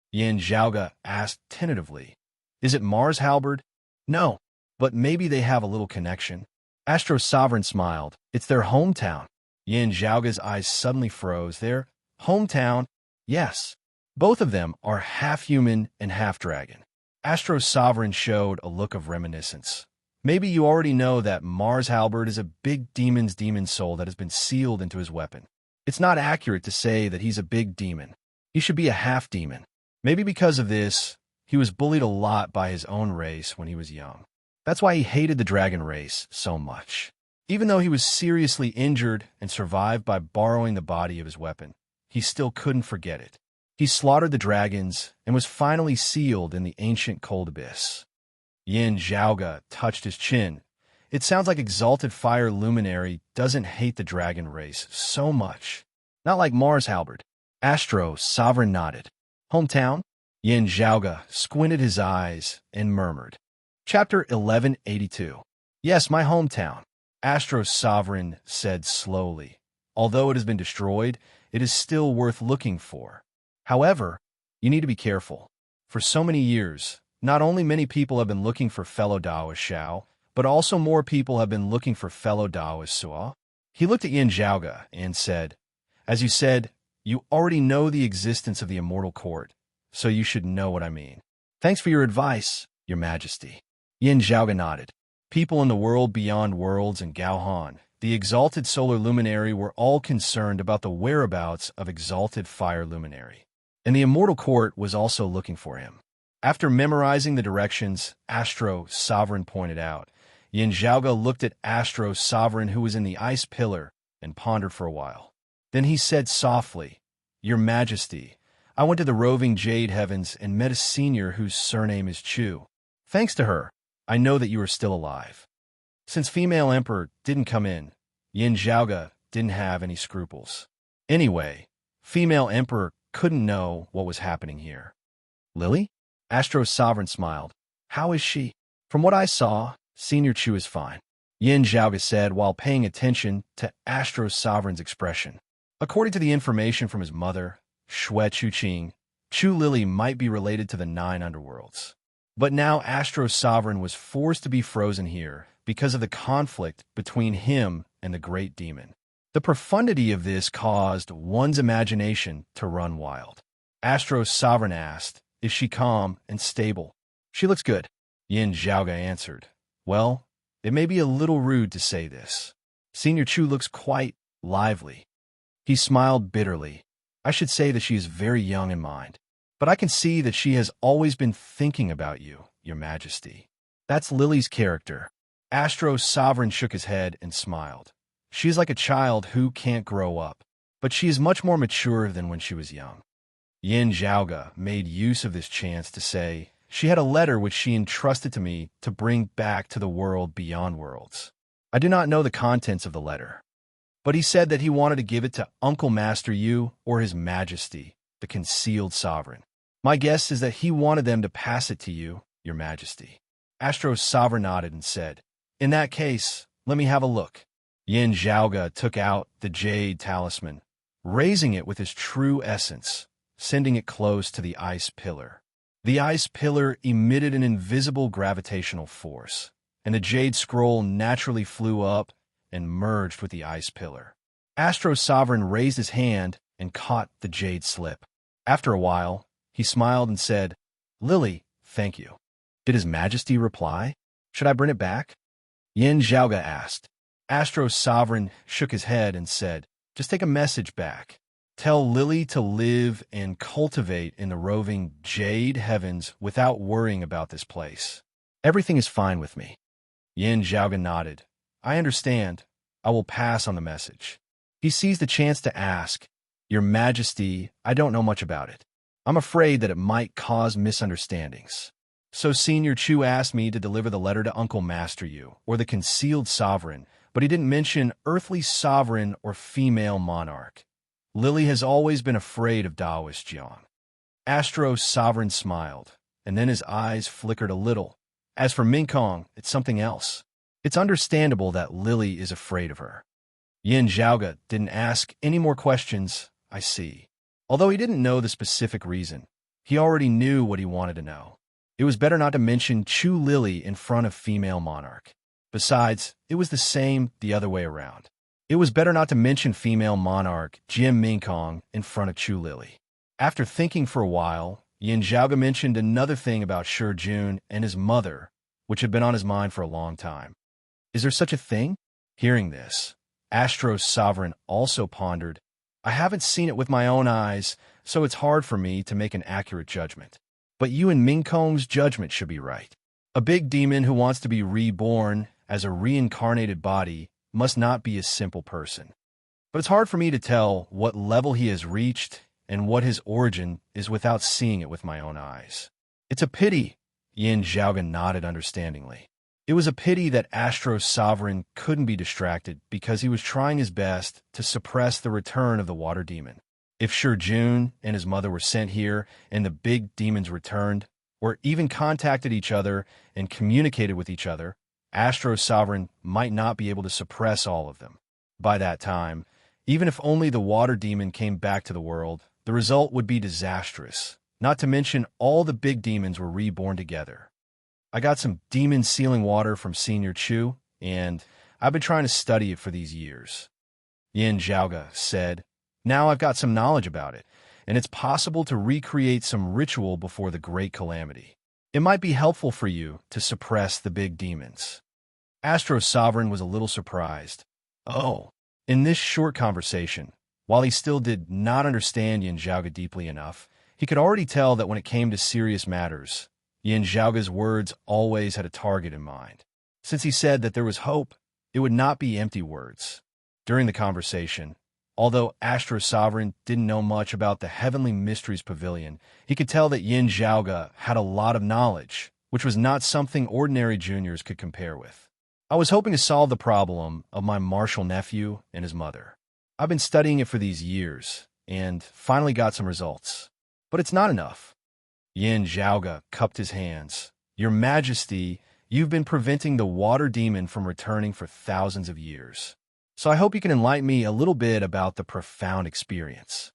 S1: Yin Zhaoge asked tentatively, is it Mars Halberd? No, but maybe they have a little connection. Astro Sovereign smiled. It's their hometown. Yin Zhaoge's eyes suddenly froze. Their hometown? Yes. Both of them are half human and half dragon. Astro Sovereign showed a look of reminiscence. Maybe you already know that Mars Halberd is a big demon's demon soul that has been sealed into his weapon. It's not accurate to say that he's a big demon. He should be a half demon. Maybe because of this, he was bullied a lot by his own race when he was young. That's why he hated the dragon race so much. Even though he was seriously injured and survived by borrowing the body of his weapon, he still couldn't forget it. He slaughtered the dragons and was finally sealed in the ancient cold abyss. Yin Zhaoge touched his chin. It sounds like Exalted Fire Luminary doesn't hate the dragon race so much. Not like Mars Halberd. Astro Sovereign nodded. Hometown? Yin Zhaoge squinted his eyes and murmured. Chapter 1182. Yes, my hometown. Astro Sovereign said slowly. Although it has been destroyed, it is still worth looking for. However, you need to be careful. For so many years, not only many people have been looking for fellow Taoist Shao, but also more people have been looking for fellow Taoist Suo. He looked at Yin Zhaoge and said, as you said, you already know the existence of the Immortal Court, so you should know what I mean. Thanks for your advice, Your Majesty. Yin Zhaoge nodded. People in the world beyond worlds and Gao Han, the Exalted Solar Luminary, were all concerned about the whereabouts of Exalted Fire Luminary. And the Immortal Court was also looking for him. After memorizing the directions Astro Sovereign pointed out, Yin Zhaoge looked at Astro Sovereign, who was in the ice pillar, and pondered for a while. Then he said softly, Your Majesty, I went to the roving Jade Heavens and met a senior whose surname is Chu. Thanks to her, I know that you are still alive. Since Female Emperor didn't come in, Yin Zhaoge didn't have any scruples. Anyway, Female Emperor couldn't know what was happening here. Lily? Astro Sovereign smiled. How is she? From what I saw, Senior Chu is fine, Yin Zhaoge said while paying attention to Astro Sovereign's expression. According to the information from his mother, Xue Chuqing, Chu Lily might be related to the 9 underworlds. But now Astro Sovereign was forced to be frozen here because of the conflict between him and the great demon. The profundity of this caused one's imagination to run wild. Astro Sovereign asked, is she calm and stable? She looks good, Yin Zhaoge answered. Well, it may be a little rude to say this. Senior Chu looks quite lively. He smiled bitterly. I should say that she is very young in mind. But I can see that she has always been thinking about you, Your Majesty. That's Lily's character. Astro Sovereign shook his head and smiled. She is like a child who can't grow up, but she is much more mature than when she was young. Yin Zhaoge made use of this chance to say, she had a letter which she entrusted to me to bring back to the world beyond worlds. I do not know the contents of the letter, but he said that he wanted to give it to Uncle Master Yu or His Majesty, the concealed sovereign. My guess is that he wanted them to pass it to you, Your Majesty. Astro Sovereign nodded and said, in that case, let me have a look. Yin Zhaoge took out the jade talisman, raising it with his true essence, sending it close to the ice pillar. The ice pillar emitted an invisible gravitational force, and the jade scroll naturally flew up and merged with the ice pillar. Astro Sovereign raised his hand and caught the jade slip. After a while, he smiled and said, Lily, thank you. Did His Majesty reply? Should I bring it back? Yin Zhaoge asked. Astro Sovereign shook his head and said, just take a message back. Tell Lily to live and cultivate in the roving Jade Heavens without worrying about this place. Everything is fine with me. Yin Zhaoge nodded. I understand. I will pass on the message. He seized the chance to ask, "Your Majesty, I don't know much about it. I'm afraid that it might cause misunderstandings. So Senior Chu asked me to deliver the letter to Uncle Master Yu, or the concealed sovereign, but he didn't mention earthly sovereign or female monarch. Lily has always been afraid of Taoist Jiang." Astro's sovereign smiled, and then his eyes flickered a little. As for Minkong, it's something else. It's understandable that Lily is afraid of her. Yin Zhaoge didn't ask any more questions, I see. Although he didn't know the specific reason, he already knew what he wanted to know. It was better not to mention Chu Lily in front of female monarch. Besides, it was the same the other way around. It was better not to mention female monarch Jim Minkong in front of Chu Lily. After thinking for a while, Yin Zhaoge mentioned another thing about Shi Jun and his mother, which had been on his mind for a long time. Is there such a thing? Hearing this, Astro's sovereign also pondered, I haven't seen it with my own eyes, so it's hard for me to make an accurate judgment. But you and Minkong's judgment should be right. A big demon who wants to be reborn as a reincarnated body must not be a simple person. But it's hard for me to tell what level he has reached and what his origin is without seeing it with my own eyes. It's a pity, Yin Zhaoge nodded understandingly. It was a pity that Astro's sovereign couldn't be distracted because he was trying his best to suppress the return of the water demon. If Shi Jun and his mother were sent here and the big demons returned, or even contacted each other and communicated with each other, Astro's sovereign might not be able to suppress all of them. By that time, even if only the water demon came back to the world, the result would be disastrous, not to mention all the big demons were reborn together. I got some demon sealing water from Senior Chu, and I've been trying to study it for these years. Yin Zhaoge said, now I've got some knowledge about it, and it's possible to recreate some ritual before the great calamity. It might be helpful for you to suppress the big demons. Astro's sovereign was a little surprised. Oh, in this short conversation, while he still did not understand Yin Zhaoge deeply enough, he could already tell that when it came to serious matters, Yin Zhaoge's words always had a target in mind. Since he said that there was hope, it would not be empty words. During the conversation, although Astro's sovereign didn't know much about the Heavenly Mysteries Pavilion, he could tell that Yin Zhaoge had a lot of knowledge, which was not something ordinary juniors could compare with. I was hoping to solve the problem of my martial nephew and his mother. I've been studying it for these years, and finally got some results. But it's not enough. Yin Zhaoge cupped his hands. Your Majesty, you've been preventing the water demon from returning for thousands of years. So I hope you can enlighten me a little bit about the profound experience.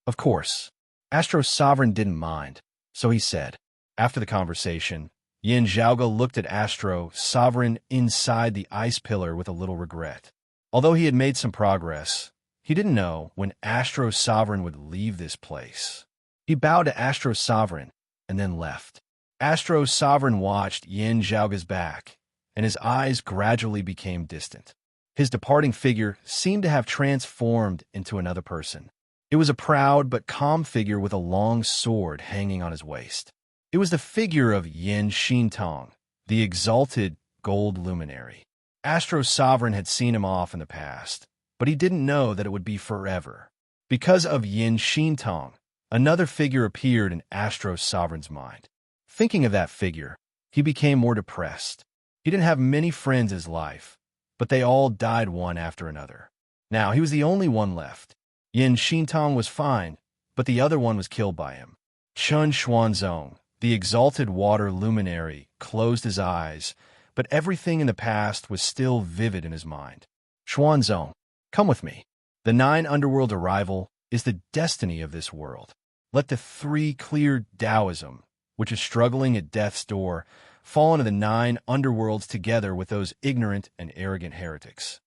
S1: Of course, Astro's sovereign didn't mind, so he said. After the conversation, Yin Zhaoge looked at Astro's sovereign inside the ice pillar with a little regret. Although he had made some progress, he didn't know when Astro's sovereign would leave this place. He bowed to Astro's sovereign and then left. Astro's sovereign watched Yin Zhaoge's back, and his eyes gradually became distant. His departing figure seemed to have transformed into another person. It was a proud but calm figure with a long sword hanging on his waist. It was the figure of Yin Xintong, the exalted gold luminary. Astro's sovereign had seen him off in the past, but he didn't know that it would be forever. Because of Yin Xintong, another figure appeared in Astro's sovereign's mind. Thinking of that figure, he became more depressed. He didn't have many friends in his life, but they all died one after another. Now he was the only one left. Yin Xintong was fine, but the other one was killed by him. Chun Xuanzong, the exalted water luminary, closed his eyes, but everything in the past was still vivid in his mind. Xuanzong, come with me. The 9 underworld arrival is the destiny of this world. Let the 3 clear Taoism, which is struggling at death's door, fall into the 9 underworlds together with those ignorant and arrogant heretics.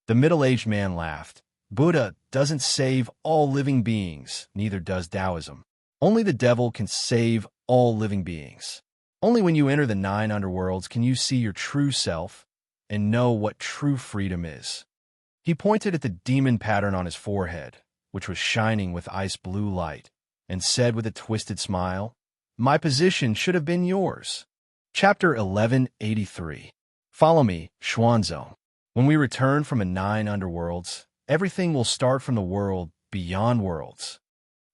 S1: The middle-aged man laughed. Buddha doesn't save all living beings, neither does Taoism. Only the devil can save all living beings. Only when you enter the 9 underworlds can you see your true self and know what true freedom is. He pointed at the demon pattern on his forehead, which was shining with ice blue light, and said with a twisted smile, my position should have been yours. Chapter 1183. Follow me, Xuanzong. When we return from the 9 underworlds, Everything will start from the world beyond worlds.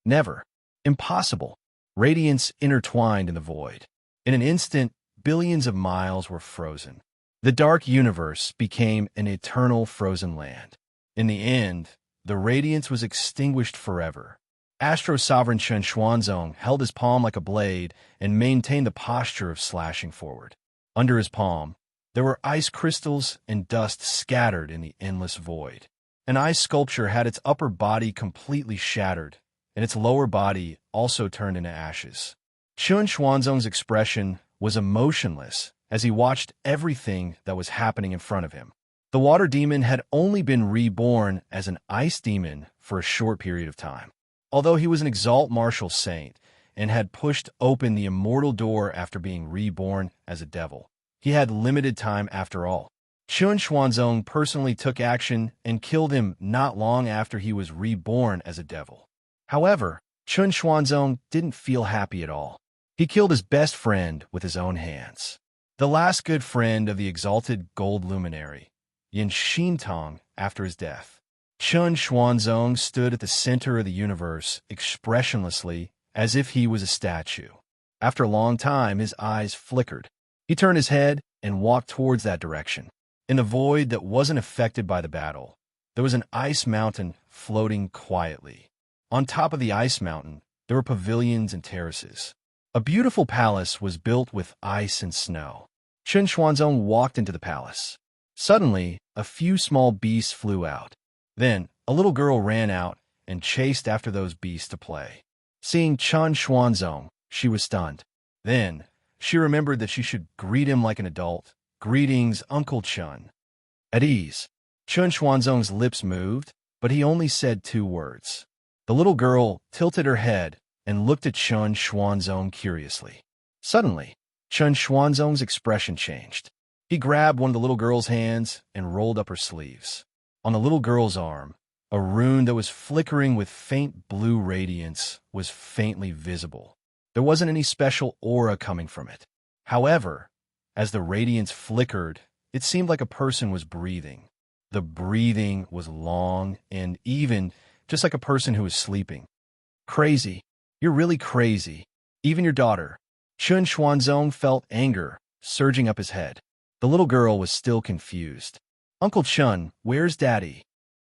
S1: Never. Impossible. Radiance intertwined in the void. In an instant, billions of miles were frozen. The dark universe became an eternal frozen land. In the end, the radiance was extinguished forever. Astro-Sovereign Chen Xuanzong held his palm like a blade and maintained the posture of slashing forward. Under his palm, there were ice crystals and dust scattered in the endless void. An ice sculpture had its upper body completely shattered, and its lower body also turned into ashes. Chen Xuanzong's expression was emotionless as he watched everything that was happening in front of him. The water demon had only been reborn as an ice demon for a short period of time. Although he was an exalt martial saint and had pushed open the immortal door after being reborn as a devil, he had limited time after all. Chen Xuanzong personally took action and killed him not long after he was reborn as a devil. However, Chen Xuanzong didn't feel happy at all. He killed his best friend with his own hands. The last good friend of the exalted gold luminary, Yin Xintong, after his death. Chen Xuanzong stood at the center of the universe expressionlessly as if he was a statue. After a long time, his eyes flickered. He turned his head and walked towards that direction. In the void that wasn't affected by the battle, there was an ice mountain floating quietly. On top of the ice mountain, there were pavilions and terraces. A beautiful palace was built with ice and snow. Chen Xuanzong walked into the palace. Suddenly, a few small beasts flew out. Then, a little girl ran out and chased after those beasts to play. Seeing Chen Xuanzong, she was stunned. Then, she remembered that she should greet him like an adult. "Greetings, Uncle Chen." At ease, Chen Xuanzong's lips moved, but he only said 2 words. The little girl tilted her head and looked at Chen Xuanzong curiously. Suddenly, Chen Xuanzong's expression changed. He grabbed one of the little girl's hands and rolled up her sleeves. On the little girl's arm, a rune that was flickering with faint blue radiance was faintly visible. There wasn't any special aura coming from it. However, as the radiance flickered, it seemed like a person was breathing. The breathing was long and even, just like a person who was sleeping. "Crazy. You're really crazy. Even your daughter." Chen Xuanzong felt anger surging up his head. The little girl was still confused. "Uncle Chen, where's Daddy?"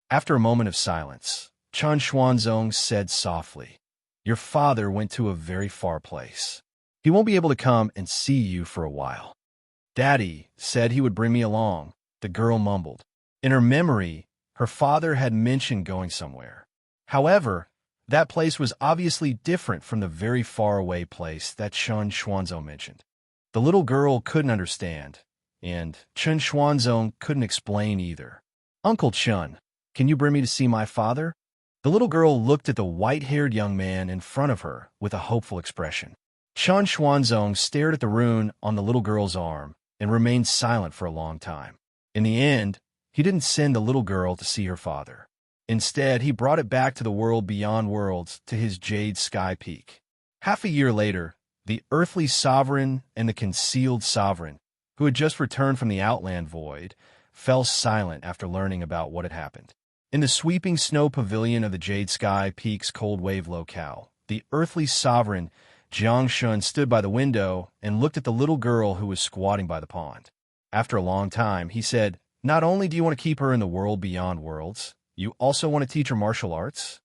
S1: After a moment of silence, Chen Xuanzong said softly, "Your father went to a very far place. He won't be able to come and see you for a while." "Daddy said he would bring me along," the girl mumbled. In her memory, her father had mentioned going somewhere. However, that place was obviously different from the very far-away place that Chen Xuanzong mentioned. The little girl couldn't understand, and Chen Xuanzong couldn't explain either. "Uncle Chen, can you bring me to see my father?" The little girl looked at the white-haired young man in front of her with a hopeful expression. Chen Xuanzong stared at the rune on the little girl's arm and remained silent for a long time. In the end, he didn't send the little girl to see her father. Instead, he brought it back to the world beyond worlds, to his Jade Sky Peak. Half a year later, the earthly sovereign and the concealed sovereign, who had just returned from the Outland Void, fell silent after learning about what had happened. In the sweeping snow pavilion of the Jade Sky Peak's cold wave locale, the earthly sovereign Jiang Shun stood by the window and looked at the little girl who was squatting by the pond. After a long time, he said, "Not only do you want to keep her in the world beyond worlds, you also want to teach her martial arts?"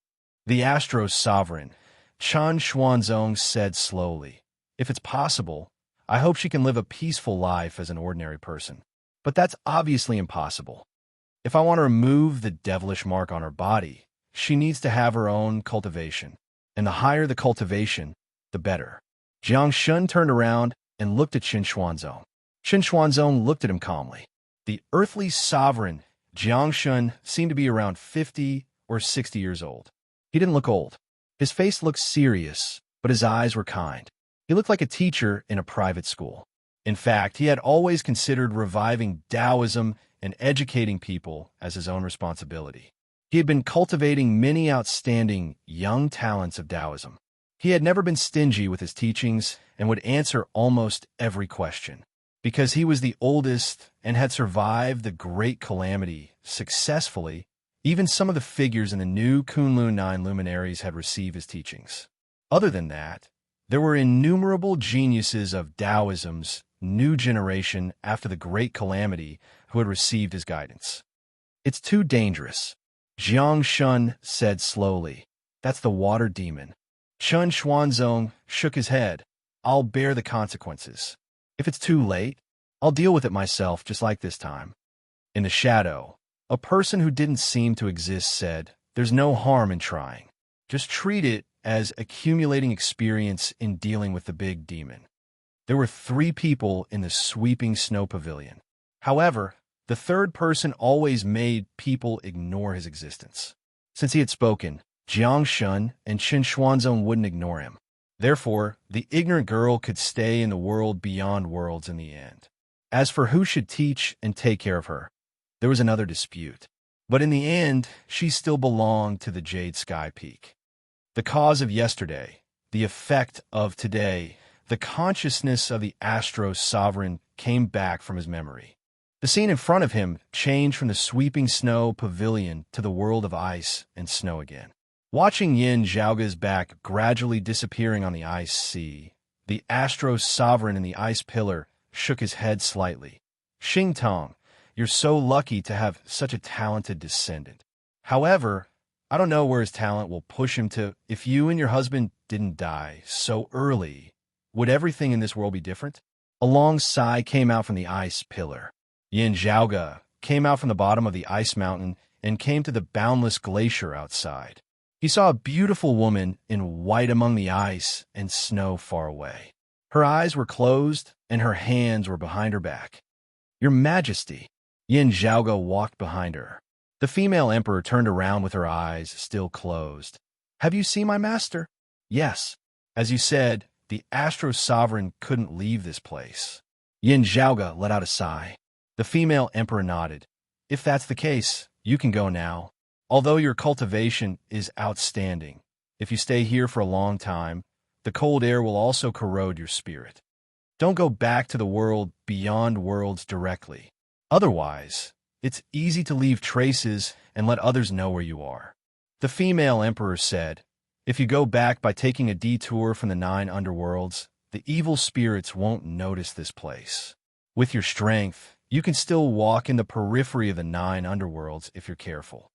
S1: The Astro's sovereign, Chen Xuanzong, said slowly, "If it's possible, I hope she can live a peaceful life as an ordinary person. But that's obviously impossible. If I want to remove the devilish mark on her body, she needs to have her own cultivation. And the higher the cultivation, the better." Jiang Shun turned around and looked at Chen Xuanzong. Chen Xuanzong looked at him calmly. The earthly sovereign, Jiang Shun, seemed to be around 50 or 60 years old. He didn't look old. His face looked serious, but his eyes were kind. He looked like a teacher in a private school. In fact, he had always considered reviving Taoism and educating people as his own responsibility. He had been cultivating many outstanding young talents of Taoism. He had never been stingy with his teachings and would answer almost every question. Because he was the oldest and had survived the great calamity successfully, Even some of the figures in the new Kunlun 9 luminaries had received his teachings. Other than that, there were innumerable geniuses of Taoism's new generation after the Great Calamity who had received his guidance. It's too dangerous, Jiang Shun said slowly. That's the water demon. Chun Xuanzong shook his head. I'll bear the consequences. If it's too late, I'll deal with it myself just like this time. In the shadow, a person who didn't seem to exist said, there's no harm in trying. Just treat it as accumulating experience in dealing with the big demon. There were 3 people in the sweeping snow pavilion. However, the third person always made people ignore his existence. Since he had spoken, Jiang Shun and Qin Xuanzong wouldn't ignore him. Therefore, the ignorant girl could stay in the world beyond worlds in the end. As for who should teach and take care of her, there was another dispute. But in the end, she still belonged to the Jade Sky Peak. The cause of yesterday, the effect of today, the consciousness of the Astro Sovereign came back from his memory. The scene in front of him changed from the sweeping snow pavilion to the world of ice and snow again. Watching Yin Zhaoga's back gradually disappearing on the ice sea, the Astro Sovereign in the ice pillar shook his head slightly. Xingtong, you're so lucky to have such a talented descendant. However, I don't know where his talent will push him to. If you and your husband didn't die so early, would everything in this world be different? A long sigh came out from the ice pillar. Yin Zhaoga came out from the bottom of the ice mountain and came to the boundless glacier outside. He saw a beautiful woman in white among the ice and snow far away. Her eyes were closed and her hands were behind her back. Your Majesty. Yin Zhaoga walked behind her. The female emperor turned around with her eyes still closed. Have you seen my master? Yes. As you said, the Astro Sovereign couldn't leave this place. Yin Zhaoga let out a sigh. The female emperor nodded. If that's the case, you can go now. Although your cultivation is outstanding, if you stay here for a long time, the cold air will also corrode your spirit. Don't go back to the world beyond worlds directly. Otherwise, it's easy to leave traces and let others know where you are. The female emperor said, if you go back by taking a detour from the 9 underworlds, the evil spirits won't notice this place. With your strength, you can still walk in the periphery of the 9 underworlds if you're careful.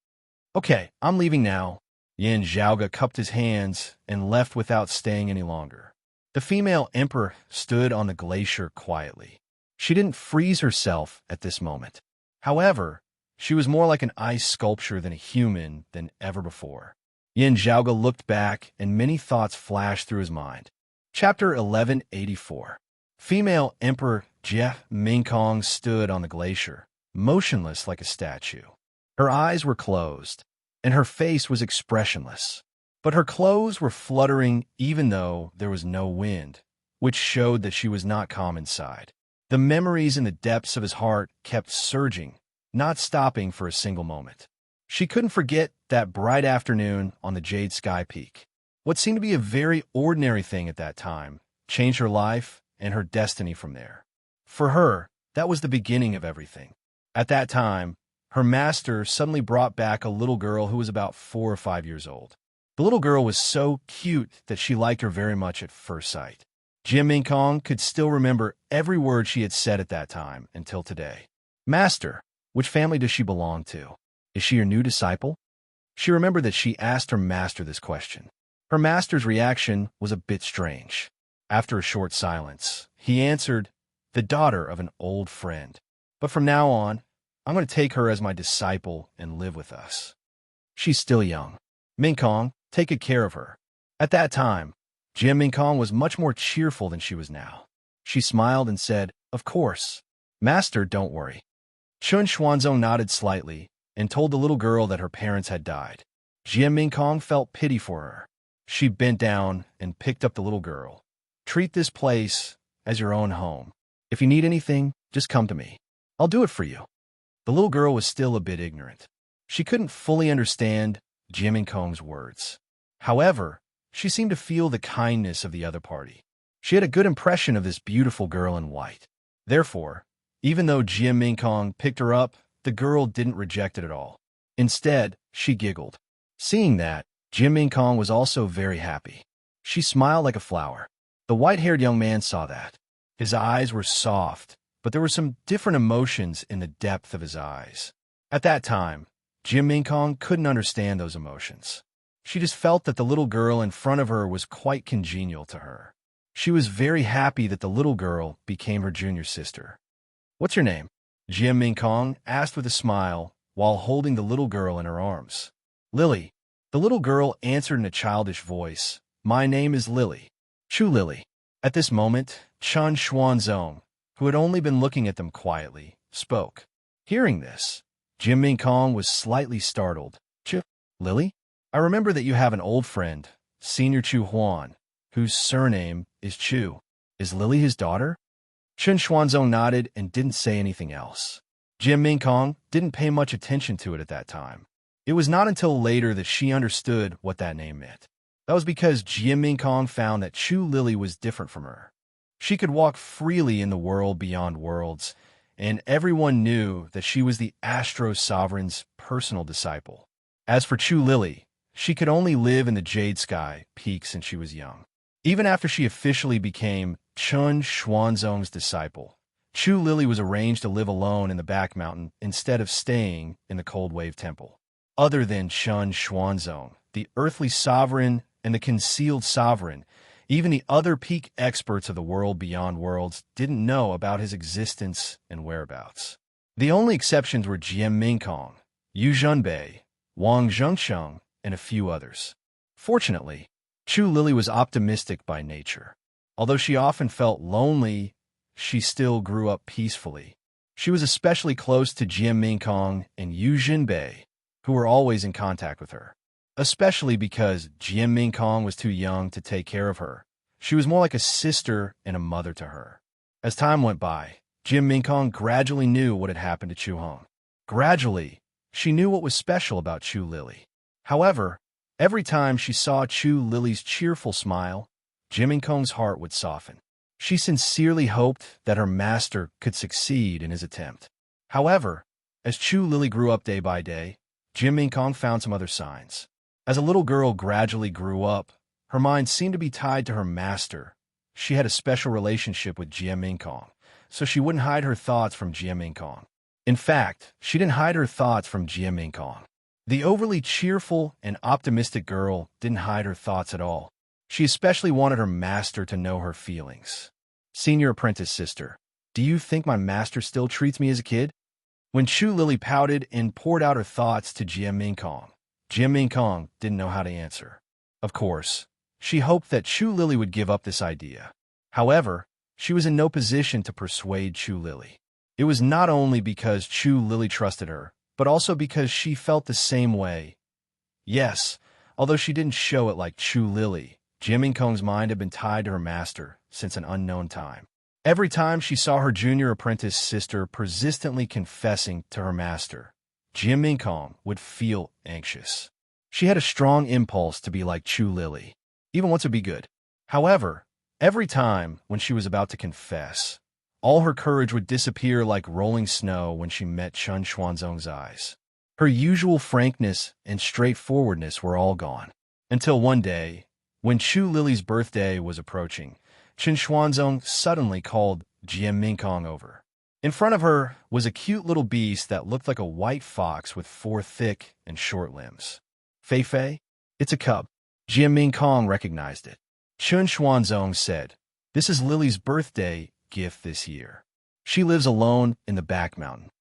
S1: Okay, I'm leaving now. Yin Zhaoga cupped his hands and left without staying any longer. The female emperor stood on the glacier quietly. She didn't freeze herself at this moment. However, she was more like an ice sculpture than a human than ever before. Yin Zhaoga looked back and many thoughts flashed through his mind. Chapter 1184. Female Emperor Jie Mingkong stood on the glacier, motionless like a statue. Her eyes were closed, and her face was expressionless. But her clothes were fluttering even though there was no wind, which showed that she was not calm inside. The memories in the depths of his heart kept surging, not stopping for a single moment. She couldn't forget that bright afternoon on the Jade Sky Peak. What seemed to be a very ordinary thing at that time changed her life and her destiny from there. For her, that was the beginning of everything. At that time, her master suddenly brought back a little girl who was about 4 or 5 years old. The little girl was so cute that she liked her very much at first sight. Jie Mingkong could still remember every word she had said at that time until today. Master, which family does she belong to? Is she your new disciple? She remembered that she asked her master this question. Her master's reaction was a bit strange. After a short silence, he answered, the daughter of an old friend. But from now on, I'm going to take her as my disciple and live with us. She's still young. Mingkong, take good care of her. At that time, Jie Mingkong was much more cheerful than she was now. She smiled and said, of course. Master, don't worry. Chun Xuanzong nodded slightly and told the little girl that her parents had died. Jie Mingkong felt pity for her. She bent down and picked up the little girl. Treat this place as your own home. If you need anything, just come to me. I'll do it for you. The little girl was still a bit ignorant. She couldn't fully understand Jie Mingkong's words. However, she seemed to feel the kindness of the other party. She had a good impression of this beautiful girl in white. Therefore, even though Jie Mingkong picked her up, the girl didn't reject it at all. Instead, she giggled. Seeing that, Jim Ming Kong was also very happy. She smiled like a flower. The white-haired young man saw that. His eyes were soft, but there were some different emotions in the depth of his eyes. At that time, Jim Ming Kong couldn't understand those emotions. She just felt that the little girl in front of her was quite congenial to her. She was very happy that the little girl became her junior sister. "What's your name?" Jim Ming Kong asked with a smile while holding the little girl in her arms. "Lily." The little girl answered in a childish voice, "My name is Lily. Chu Lily." At this moment, Chun Xuanzong, who had only been looking at them quietly, spoke. Hearing this, Jim Ming Kong was slightly startled. "Chu, Lily? I remember that you have an old friend, Senior Chu Huan, whose surname is Chu. Is Lily his daughter?" Chun Xuanzong nodded and didn't say anything else. Jim Ming Kong didn't pay much attention to it at that time. It was not until later that she understood what that name meant. That was because Jim Ming Kong found that Chu Lily was different from her. She could walk freely in the world beyond worlds, and everyone knew that she was the Astro Sovereign's personal disciple. As for Chu Lily, she could only live in the Jade Sky Peak since she was young. Even after she officially became Chun Xuanzong's disciple, Chu Lily was arranged to live alone in the back mountain instead of staying in the Cold Wave Temple. Other than Chun Xuanzong, the earthly sovereign and the concealed sovereign, even the other peak experts of the world beyond worlds didn't know about his existence and whereabouts. The only exceptions were Jim Ming Kong, Yu Zhunbei, Wang Zhengsheng, and a few others. Fortunately, Chu Lily was optimistic by nature. Although she often felt lonely, she still grew up peacefully. She was especially close to Jim Ming Kong and Yu Zhunbei, who were always in contact with her. Especially because Jim Ming Kong was too young to take care of her. She was more like a sister and a mother to her. As time went by, Jim Ming Kong gradually knew what had happened to Chu Hong. Gradually, she knew what was special about Chu Lily. However, every time she saw Chu Lily's cheerful smile, Jim Ming Kong's heart would soften. She sincerely hoped that her master could succeed in his attempt. However, as Chu Lily grew up day by day, Jim Ming Kong found some other signs. As a little girl gradually grew up, her mind seemed to be tied to her master. She had a special relationship with Jim Ming Kong, so she wouldn't hide her thoughts from Jim Ming Kong. In fact, she didn't hide her thoughts from Jim Ming Kong. The overly cheerful and optimistic girl didn't hide her thoughts at all. She especially wanted her master to know her feelings. "Senior apprentice sister, do you think my master still treats me as a kid?" When Chu Lily pouted and poured out her thoughts to Jim Ming Kong didn't know how to answer. Of course, she hoped that Chu Lily would give up this idea. However, she was in no position to persuade Chu Lily. It was not only because Chu Lily trusted her, but also because she felt the same way. Yes, although she didn't show it like Chu Lily, Jim Ming Kong's mind had been tied to her master since an unknown time. Every time she saw her junior apprentice sister persistently confessing to her master, Jim Ming Kong would feel anxious. She had a strong impulse to be like Chu Lily, even once would be good. However, every time when she was about to confess, all her courage would disappear like rolling snow when she met Chun Xuanzong's eyes. Her usual frankness and straightforwardness were all gone. Until one day, when Chu Lily's birthday was approaching, Chun Xuanzong suddenly called Jim Ming Kong over. In front of her was a cute little beast that looked like a white fox with 4 thick and short limbs. "Fei Fei, it's a cub." Jim Ming Kong recognized it. Chun Xuanzong said, "This is Lily's birthday gift this year. She lives alone in the back mountain.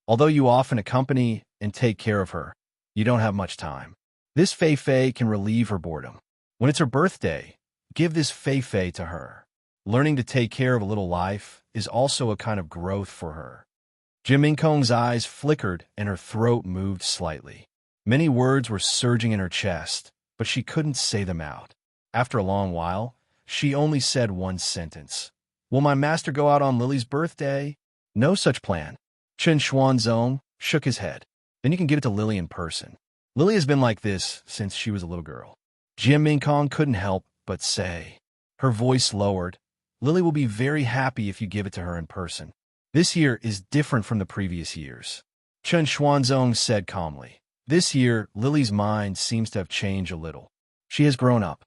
S1: Although you often accompany and take care of her, you don't have much time. This Fei Fei can relieve her boredom. When it's her birthday, give this Fei Fei to her. Learning to take care of a little life is also a kind of growth for her." Jim Ming Kong's eyes flickered and her throat moved slightly. Many words were surging in her chest, but she couldn't say them out. After a long while, she only said one sentence. "Will my master go out on Lily's birthday?" "No such plan." Chun Xuanzong shook his head. "Then you can give it to Lily in person. Lily has been like this since she was a little girl." Jim Ming Kong couldn't help but say. Her voice lowered. "Lily will be very happy if you give it to her in person. This year is different from the previous years." Chun Xuanzong said calmly. This year, Lily's mind seems to have changed a little. She has grown up.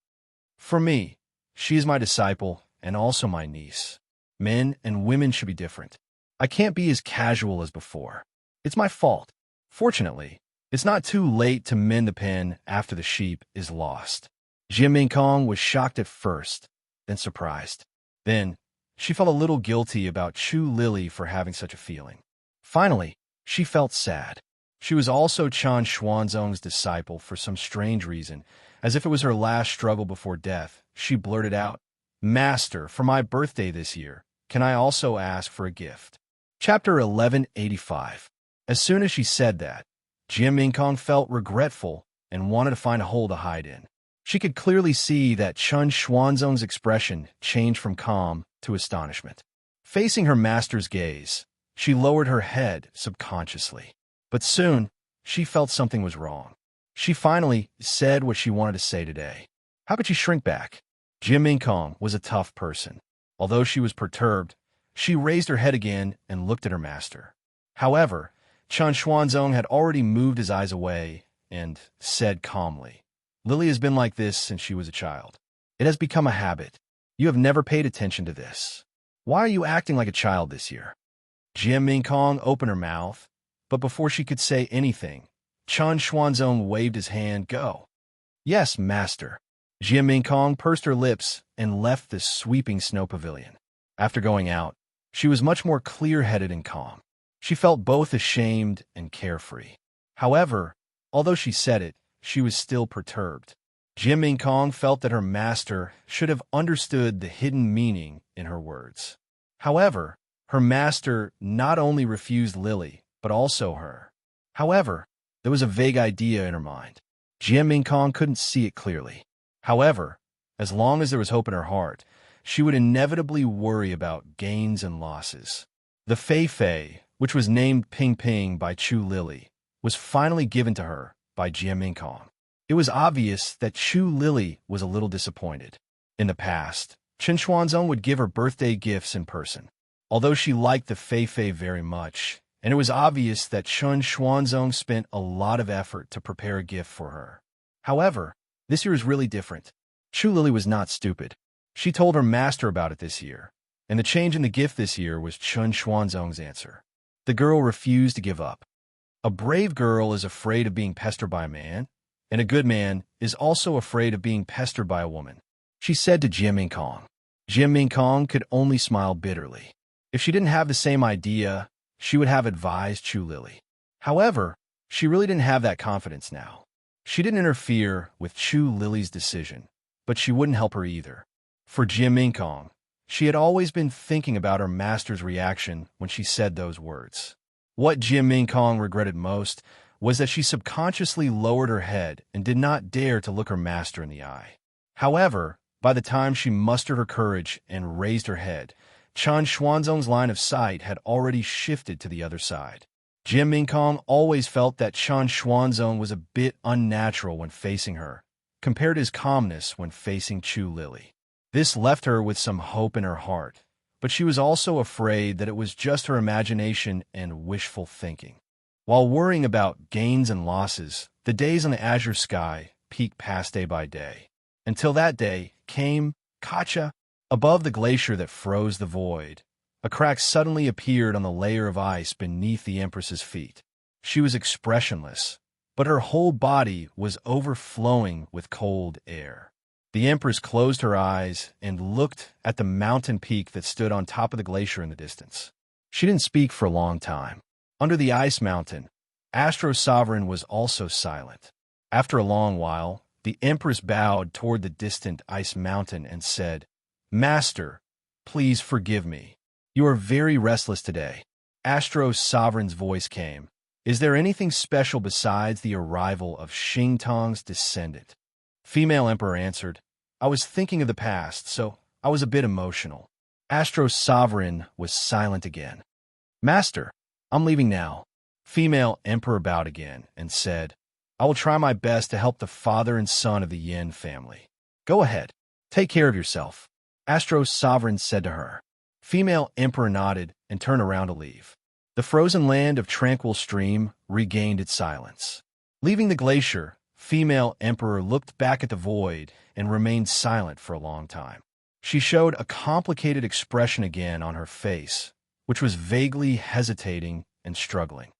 S1: For me, she is my disciple and also my niece. Men and women should be different. I can't be as casual as before. It's my fault. Fortunately, it's not too late to mend the pen after the sheep is lost. Jim Kong was shocked at first, then surprised. Then, she felt a little guilty about Chu Lily for having such a feeling. Finally, she felt sad. She was also Chan Xuanzong's disciple for some strange reason. As if it was her last struggle before death, she blurted out, "Master, for my birthday this year, can I also ask for a gift?" Chapter 1185. As soon as she said that, Jim Kong felt regretful and wanted to find a hole to hide in. She could clearly see that Chun Xuanzong's expression changed from calm to astonishment. Facing her master's gaze, she lowered her head subconsciously. But soon, she felt something was wrong. She finally said what she wanted to say today. "How could you shrink back?" Jim Kong was a tough person. Although she was perturbed, she raised her head again and looked at her master. However, Chan Xuanzong had already moved his eyes away and said calmly, "Lily has been like this since she was a child. It has become a habit. You have never paid attention to this. Why are you acting like a child this year?" Jim Kong opened her mouth, but before she could say anything, Chan Xuanzong waved his hand, "Go." "Yes, master." Jim Kong pursed her lips and left the sweeping snow pavilion. After going out, she was much more clear-headed and calm. She felt both ashamed and carefree. However, although she said it, she was still perturbed. Jim Kong felt that her master should have understood the hidden meaning in her words. However, her master not only refused Lily, but also her. However, there was a vague idea in her mind. Jim Kong couldn't see it clearly. However, as long as there was hope in her heart, she would inevitably worry about gains and losses. The Fei Fei, which was named Ping Ping by Chu Lily, was finally given to her by Jim Kong. It was obvious that Chu Lily was a little disappointed. In the past, Chen Xuanzong would give her birthday gifts in person. Although she liked the Fei Fei very much, and it was obvious that Chen Xuanzong spent a lot of effort to prepare a gift for her. However, this year is really different. Chu Lily was not stupid. She told her master about it this year, and the change in the gift this year was Chen Xuanzong's answer. The girl refused to give up. A brave girl is afraid of being pestered by a man, and a good man is also afraid of being pestered by a woman, she said to Jim Kong. Jim Kong could only smile bitterly. If she didn't have the same idea, she would have advised Chu Lily. However, she really didn't have that confidence now. She didn't interfere with Chu Lily's decision, but she wouldn't help her either. For Jim Kong, she had always been thinking about her master's reaction when she said those words. What Jim Kong regretted most was that she subconsciously lowered her head and did not dare to look her master in the eye. However, by the time she mustered her courage and raised her head, Chan Xuanzong's line of sight had already shifted to the other side. Jim Kong always felt that Chan Xuanzong was a bit unnatural when facing her, compared to his calmness when facing Chu Lily. This left her with some hope in her heart, but she was also afraid that it was just her imagination and wishful thinking. While worrying about gains and losses, the days on the azure sky peaked past day by day. Until that day came, Kacha, above the glacier that froze the void. A crack suddenly appeared on the layer of ice beneath the Empress's feet. She was expressionless, but her whole body was overflowing with cold air. The Empress closed her eyes and looked at the mountain peak that stood on top of the glacier in the distance. She didn't speak for a long time. Under the ice mountain, Astro Sovereign was also silent. After a long while, the Empress bowed toward the distant ice mountain and said, "Master, please forgive me. You are very restless today." Astro Sovereign's voice came. "Is there anything special besides the arrival of Xing Tong's descendant?" Female Emperor answered, "I was thinking of the past, so I was a bit emotional." Astro Sovereign was silent again. "Master, I'm leaving now." Female Emperor bowed again and said, "I will try my best to help the father and son of the Yin family. Go ahead. Take care of yourself." Astro Sovereign said to her. Female Emperor nodded and turned around to leave. The frozen land of Tranquil Stream regained its silence. Leaving the glacier, female emperor looked back at the void and remained silent for a long time. She showed a complicated expression again on her face, which was vaguely hesitating and struggling.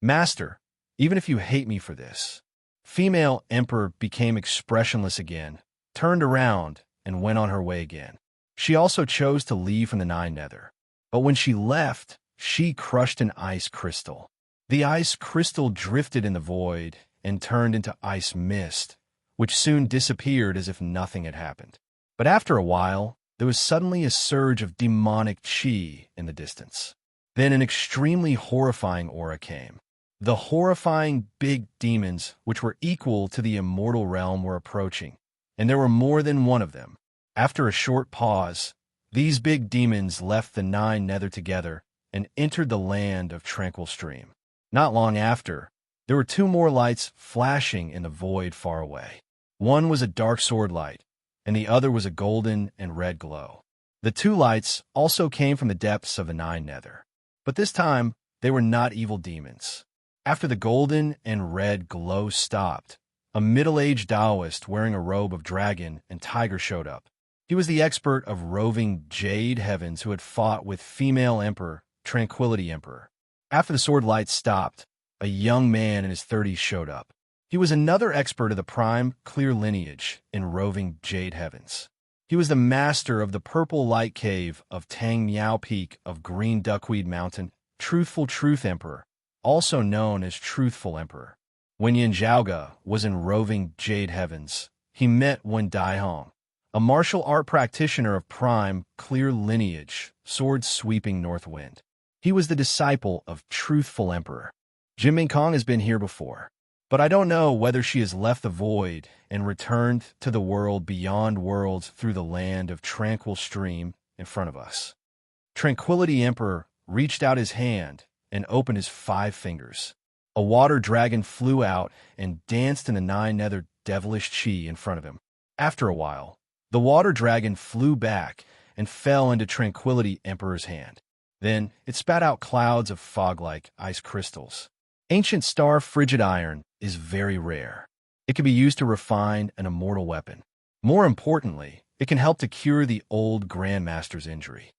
S1: Master, even if you hate me for this. Female emperor became expressionless again, turned around, and went on her way again. She also chose to leave from the Nine Nether. But when she left, she crushed an ice crystal. The ice crystal drifted in the void and turned into ice mist, which soon disappeared as if nothing had happened. But after a while, there was suddenly a surge of demonic chi in the distance. Then an extremely horrifying aura came. The horrifying big demons, which were equal to the immortal realm, were approaching, and there were more than one of them. After a short pause, these big demons left the Nine Nether together and entered the land of Tranquil Stream. Not long after, there were two more lights flashing in the void far away. One was a dark sword light, and the other was a golden and red glow. The two lights also came from the depths of the Nine Nether, but this time they were not evil demons. After the golden and red glow stopped, a middle-aged Taoist wearing a robe of dragon and tiger showed up. He was the expert of roving jade heavens who had fought with female emperor, Tranquility Emperor. After the sword light stopped, a young man in his 30s showed up. He was another expert of the prime, clear lineage in roving jade heavens. He was the master of the purple light cave of Tang Miao Peak of Green Duckweed Mountain, Truthful Truth Emperor, also known as Truthful Emperor. When Yin Zhaoge was in roving jade heavens, he met Wen Daihong, a martial art practitioner of prime, clear lineage, sword-sweeping north wind. He was the disciple of Truthful Emperor. Jin Kong has been here before, but I don't know whether she has left the void and returned to the world beyond worlds through the land of Tranquil Stream in front of us. Tranquility Emperor reached out his hand and opened his 5 fingers. A water dragon flew out and danced in the Nine Nether devilish chi in front of him. After a while, the water dragon flew back and fell into Tranquility Emperor's hand. Then it spat out clouds of fog-like ice crystals. Ancient star frigid iron is very rare. It can be used to refine an immortal weapon. More importantly, it can help to cure the old Grandmaster's injury.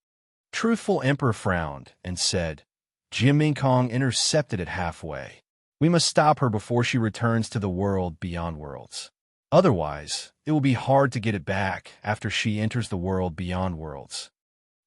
S1: Truthful Emperor frowned and said, Jin Kong intercepted it halfway. We must stop her before she returns to the world beyond worlds. Otherwise, it will be hard to get it back after she enters the world beyond worlds.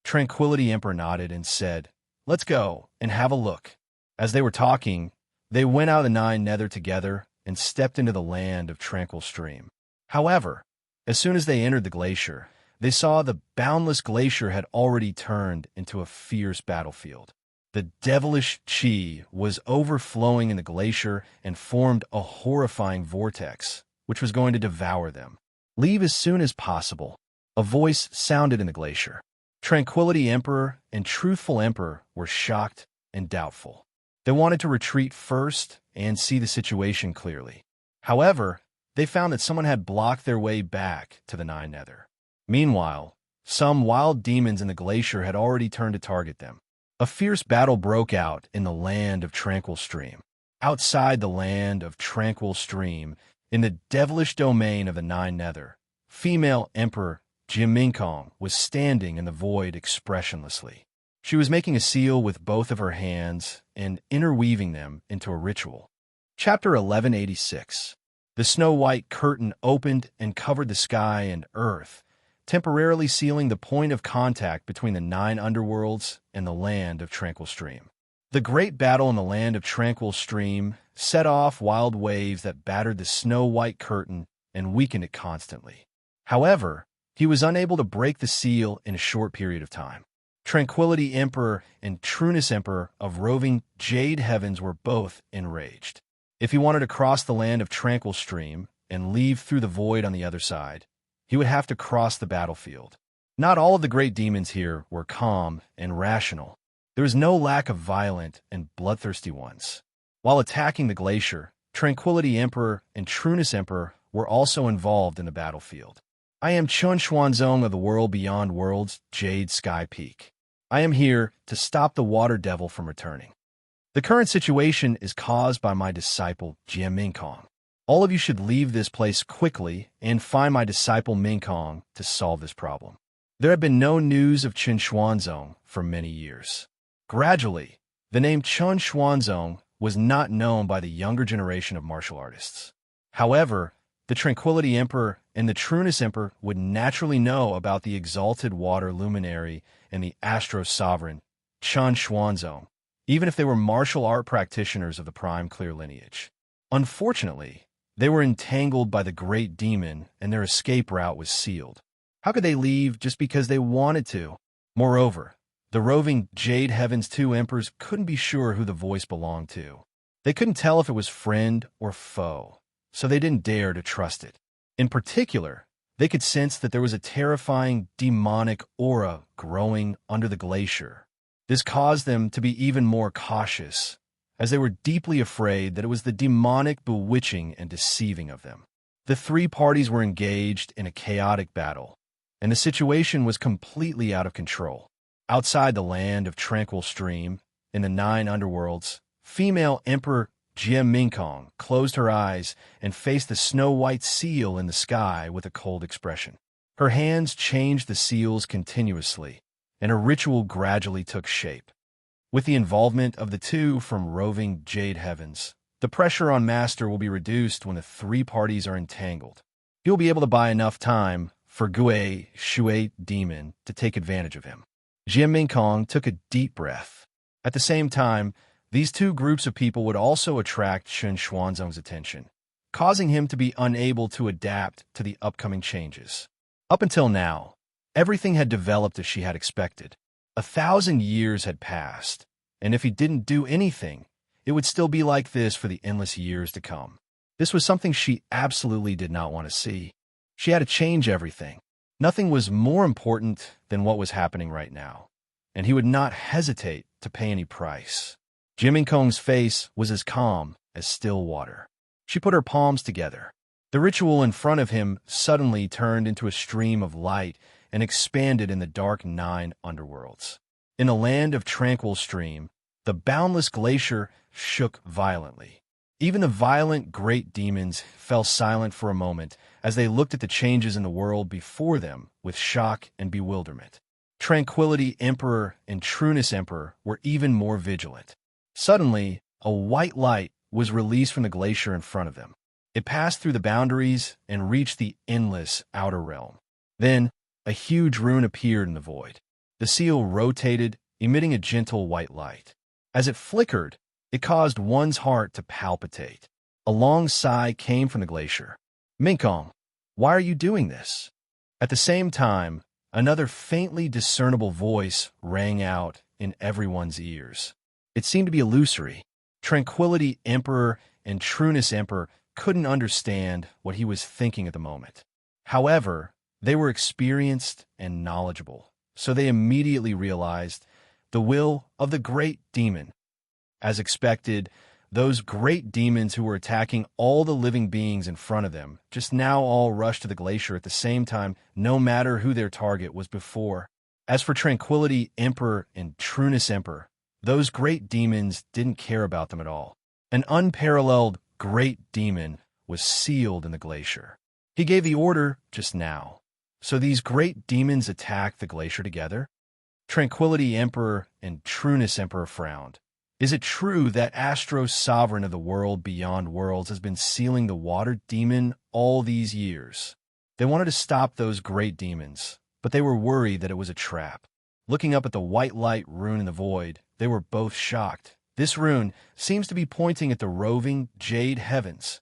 S1: Tranquility Emperor nodded and said, Let's go and have a look. As they were talking, they went out of the Nine Nether together and stepped into the land of Tranquil Stream. However, as soon as they entered the glacier, they saw the boundless glacier had already turned into a fierce battlefield. The devilish chi was overflowing in the glacier and formed a horrifying vortex, which was going to devour them. Leave as soon as possible. A voice sounded in the glacier. Tranquility Emperor and Truthful Emperor were shocked and doubtful. They wanted to retreat first and see the situation clearly. However, they found that someone had blocked their way back to the Nine Nether. Meanwhile, some wild demons in the glacier had already turned to target them. A fierce battle broke out in the land of Tranquil Stream. Outside the land of Tranquil Stream, in the devilish domain of the Nine Nether, female Emperor Jin Kong was standing in the void expressionlessly. She was making a seal with both of her hands and interweaving them into a ritual. Chapter 1186. The snow-white curtain opened and covered the sky and earth, temporarily sealing the point of contact between the 9 underworlds and the land of Tranquil Stream. The great battle in the land of Tranquil Stream set off wild waves that battered the snow-white curtain and weakened it constantly. However, he was unable to break the seal in a short period of time. Tranquility Emperor and Trueness Emperor of roving Jade Heavens were both enraged. If he wanted to cross the land of Tranquil Stream and leave through the void on the other side, he would have to cross the battlefield. Not all of the great demons here were calm and rational. There was no lack of violent and bloodthirsty ones. While attacking the glacier, Tranquility Emperor and Trueness Emperor were also involved in the battlefield. I am Chun Xuanzong of the world beyond worlds, Jade Sky Peak. I am here to stop the water devil from returning. The current situation is caused by my disciple, Jie Mingkong. All of you should leave this place quickly and find my disciple Mingkong to solve this problem. There had been no news of Chen Xuanzong for many years. Gradually, the name Chen Xuanzong was not known by the younger generation of martial artists. However, the Tranquility Emperor and the Trueness Emperor would naturally know about the exalted water luminary and the Astro Sovereign, Chen Xuanzong, even if they were martial art practitioners of the prime clear lineage. Unfortunately, they were entangled by the great demon and their escape route was sealed. How could they leave just because they wanted to? Moreover, the roving Jade Heaven's two emperors couldn't be sure who the voice belonged to. They couldn't tell if it was friend or foe, so they didn't dare to trust it. In particular, they could sense that there was a terrifying demonic aura growing under the glacier. This caused them to be even more cautious, as they were deeply afraid that it was the demonic bewitching and deceiving of them. The three parties were engaged in a chaotic battle, and the situation was completely out of control. Outside the land of Tranquil Stream, in the 9 underworlds, female Emperor Jie Mingkong closed her eyes and faced the snow-white seal in the sky with a cold expression. Her hands changed the seals continuously, and a ritual gradually took shape. With the involvement of the two from roving Jade Heavens, the pressure on Master will be reduced when the three parties are entangled. He'll be able to buy enough time for Gui Shui Demon to take advantage of him. Jie Mingkong took a deep breath. At the same time, these two groups of people would also attract Chen Xuanzong's attention, causing him to be unable to adapt to the upcoming changes. Up until now, everything had developed as she had expected. 1,000 years had passed, and if he didn't do anything, it would still be like this for the endless years to come. This was something she absolutely did not want to see. She had to change everything. Nothing was more important than what was happening right now, and he would not hesitate to pay any price. Jie Mingkong's face was as calm as still water. She put her palms together. The ritual in front of him suddenly turned into a stream of light and expanded in the dark 9 underworlds. In a land of Tranquil Stream, the boundless glacier shook violently. Even the violent great demons fell silent for a moment as they looked at the changes in the world before them with shock and bewilderment. Tranquility Emperor and Trueness Emperor were even more vigilant. Suddenly, a white light was released from the glacier in front of them. It passed through the boundaries and reached the endless outer realm. Then, a huge rune appeared in the void. The seal rotated, emitting a gentle white light. As it flickered, it caused one's heart to palpitate. A long sigh came from the glacier. Mingkong, why are you doing this? At the same time, another faintly discernible voice rang out in everyone's ears. It seemed to be illusory. Tranquility Emperor and Trueness Emperor couldn't understand what he was thinking at the moment. However, they were experienced and knowledgeable, so they immediately realized the will of the great demon. As expected, those great demons who were attacking all the living beings in front of them just now all rushed to the glacier at the same time, no matter who their target was before. As for Tranquility Emperor and Trueness Emperor, those great demons didn't care about them at all. An unparalleled great demon was sealed in the glacier. He gave the order just now. So these great demons attacked the glacier together? Tranquility Emperor and Trueness Emperor frowned. Is it true that Astro Sovereign of the world beyond worlds has been sealing the water demon all these years? They wanted to stop those great demons, but they were worried that it was a trap. Looking up at the white light rune in the void, they were both shocked. This rune seems to be pointing at the roving Jade Heavens.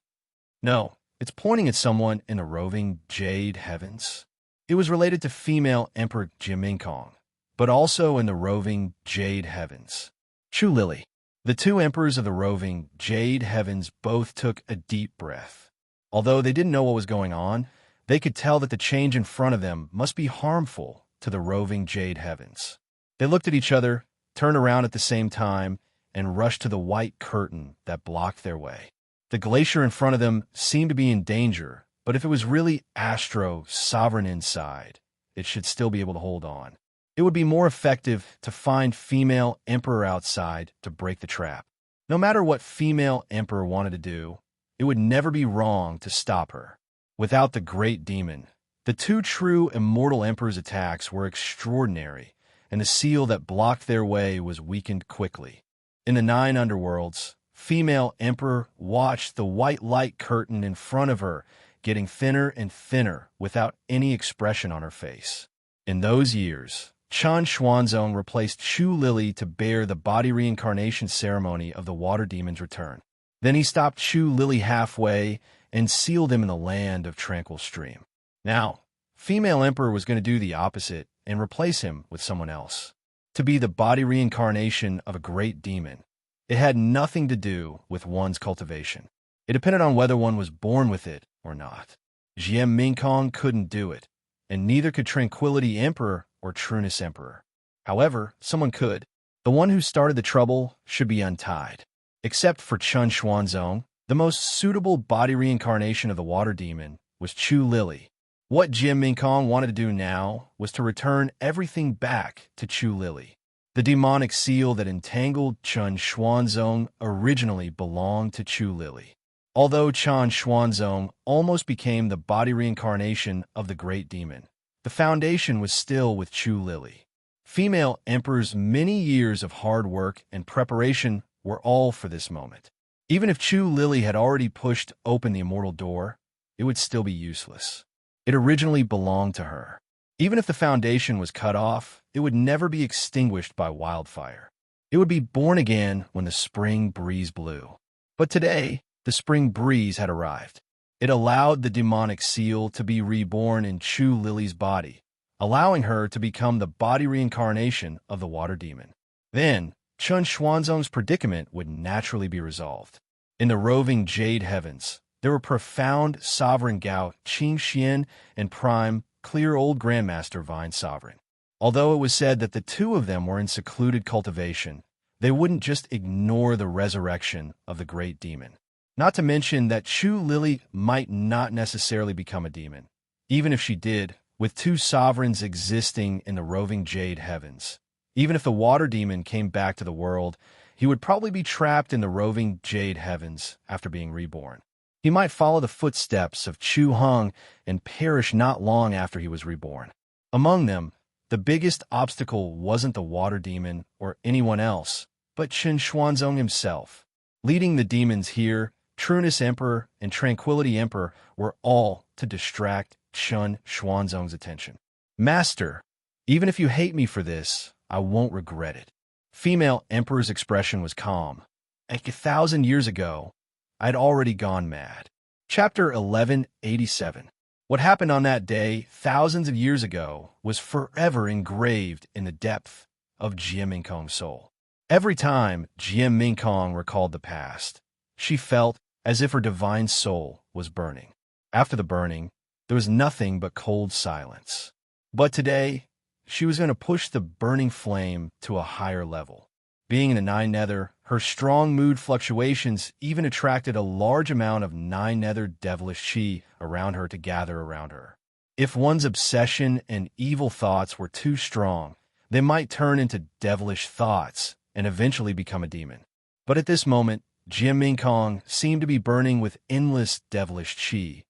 S1: No, it's pointing at someone in the roving Jade Heavens. It was related to female Emperor Jie Mingkong, but also in the roving Jade Heavens. Chu Lily. The two emperors of the roving Jade Heavens both took a deep breath. Although they didn't know what was going on, they could tell that the change in front of them must be harmful to the roving Jade Heavens. They looked at each other, turned around at the same time, and rushed to the white curtain that blocked their way. The glacier in front of them seemed to be in danger, but if it was really Astro Sovereign inside, it should still be able to hold on. It would be more effective to find female Emperor outside to break the trap. No matter what female emperor wanted to do, it would never be wrong to stop her. Without the great demon, the two true immortal emperors' attacks were extraordinary, and the seal that blocked their way was weakened quickly. In the 9 underworlds, female emperor watched the white light curtain in front of her getting thinner and thinner without any expression on her face. In those years, Chen Xuanzong replaced Chu Lily to bear the body reincarnation ceremony of the water demon's return. Then he stopped Chu Lily halfway and sealed him in the land of tranquil stream. Now, female emperor was going to do the opposite and replace him with someone else, to be the body reincarnation of a great demon. It had nothing to do with one's cultivation. It depended on whether one was born with it or not. Jian Mingkong couldn't do it, and neither could Tranquility Emperor or Trueness Emperor. However, someone could. The one who started the trouble should be untied. Except for Chen Xuanzong, the most suitable body reincarnation of the water demon was Chu Lily. What Jian Mingkong wanted to do now was to return everything back to Chu Lily. The demonic seal that entangled Chen Xuanzong originally belonged to Chu Lily. Although Chen Xuanzong almost became the body reincarnation of the great demon, the foundation was still with Chu Lily. Female emperor's many years of hard work and preparation were all for this moment. Even if Chu Lily had already pushed open the immortal door, it would still be useless. It originally belonged to her. Even if the foundation was cut off, it would never be extinguished by wildfire. It would be born again when the spring breeze blew. But today, the spring breeze had arrived. It allowed the demonic seal to be reborn in Chu Lily's body, allowing her to become the body reincarnation of the water demon. Then, Chen Xuanzong's predicament would naturally be resolved. In the roving jade heavens, there were profound Sovereign Gao Qing Xian and prime, clear old Grandmaster Vine Sovereign. Although it was said that the two of them were in secluded cultivation, they wouldn't just ignore the resurrection of the great demon. Not to mention that Chu Lily might not necessarily become a demon. Even if she did, with two sovereigns existing in the roving jade heavens. Even if the water demon came back to the world, he would probably be trapped in the roving jade heavens after being reborn. He might follow the footsteps of Chu Heng and perish not long after he was reborn. Among them, the biggest obstacle wasn't the water demon or anyone else, but Chen Xuanzong himself. Leading the demons here, Trueness Emperor and Tranquility Emperor were all to distract Chen Xuanzong's attention. Master, even if you hate me for this, I won't regret it. Female Emperor's expression was calm. 1,000 years ago, I'd already gone mad. Chapter 1187. What happened on that day, thousands of years ago, was forever engraved in the depth of Jian Mingkong's soul. Every time Jian Mingkong recalled the past, she felt as if her divine soul was burning. After the burning, there was nothing but cold silence. But today, she was going to push the burning flame to a higher level. Being in the Nine Nether, her strong mood fluctuations even attracted a large amount of Nine Nether devilish chi around her to gather around her. If one's obsession and evil thoughts were too strong, they might turn into devilish thoughts and eventually become a demon. But at this moment, Jian Mingkong seemed to be burning with endless devilish chi.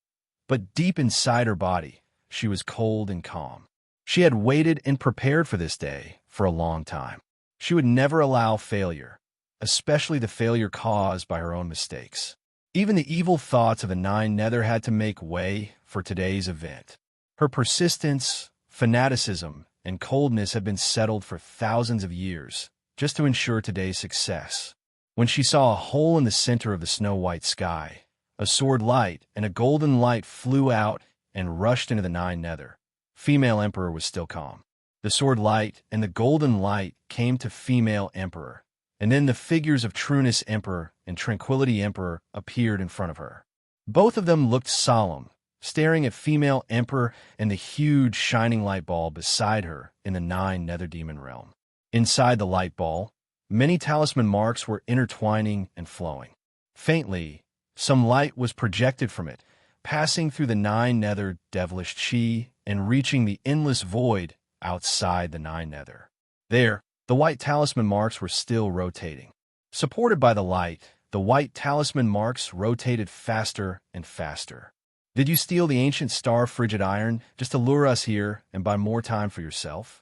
S1: But deep inside her body, she was cold and calm. She had waited and prepared for this day for a long time. She would never allow failure, especially the failure caused by her own mistakes. Even the evil thoughts of the Nine Nether had to make way for today's event. Her persistence, fanaticism, and coldness had been settled for thousands of years, just to ensure today's success. When she saw a hole in the center of the snow-white sky, a sword light and a golden light flew out and rushed into the Nine Nether. Female Emperor was still calm. The sword light and the golden light came to Female Emperor, and then the figures of Trueness Emperor and Tranquility Emperor appeared in front of her. Both of them looked solemn, staring at Female Emperor and the huge shining light ball beside her in the Nine Nether Demon realm. Inside the light ball, many talisman marks were intertwining and flowing. Faintly, some light was projected from it, passing through the Nine Nether devilish chi and reaching the endless void outside the Nine Nether. There, the white talisman marks were still rotating. Supported by the light, the white talisman marks rotated faster and faster. Did you steal the ancient star frigid iron just to lure us here and buy more time for yourself?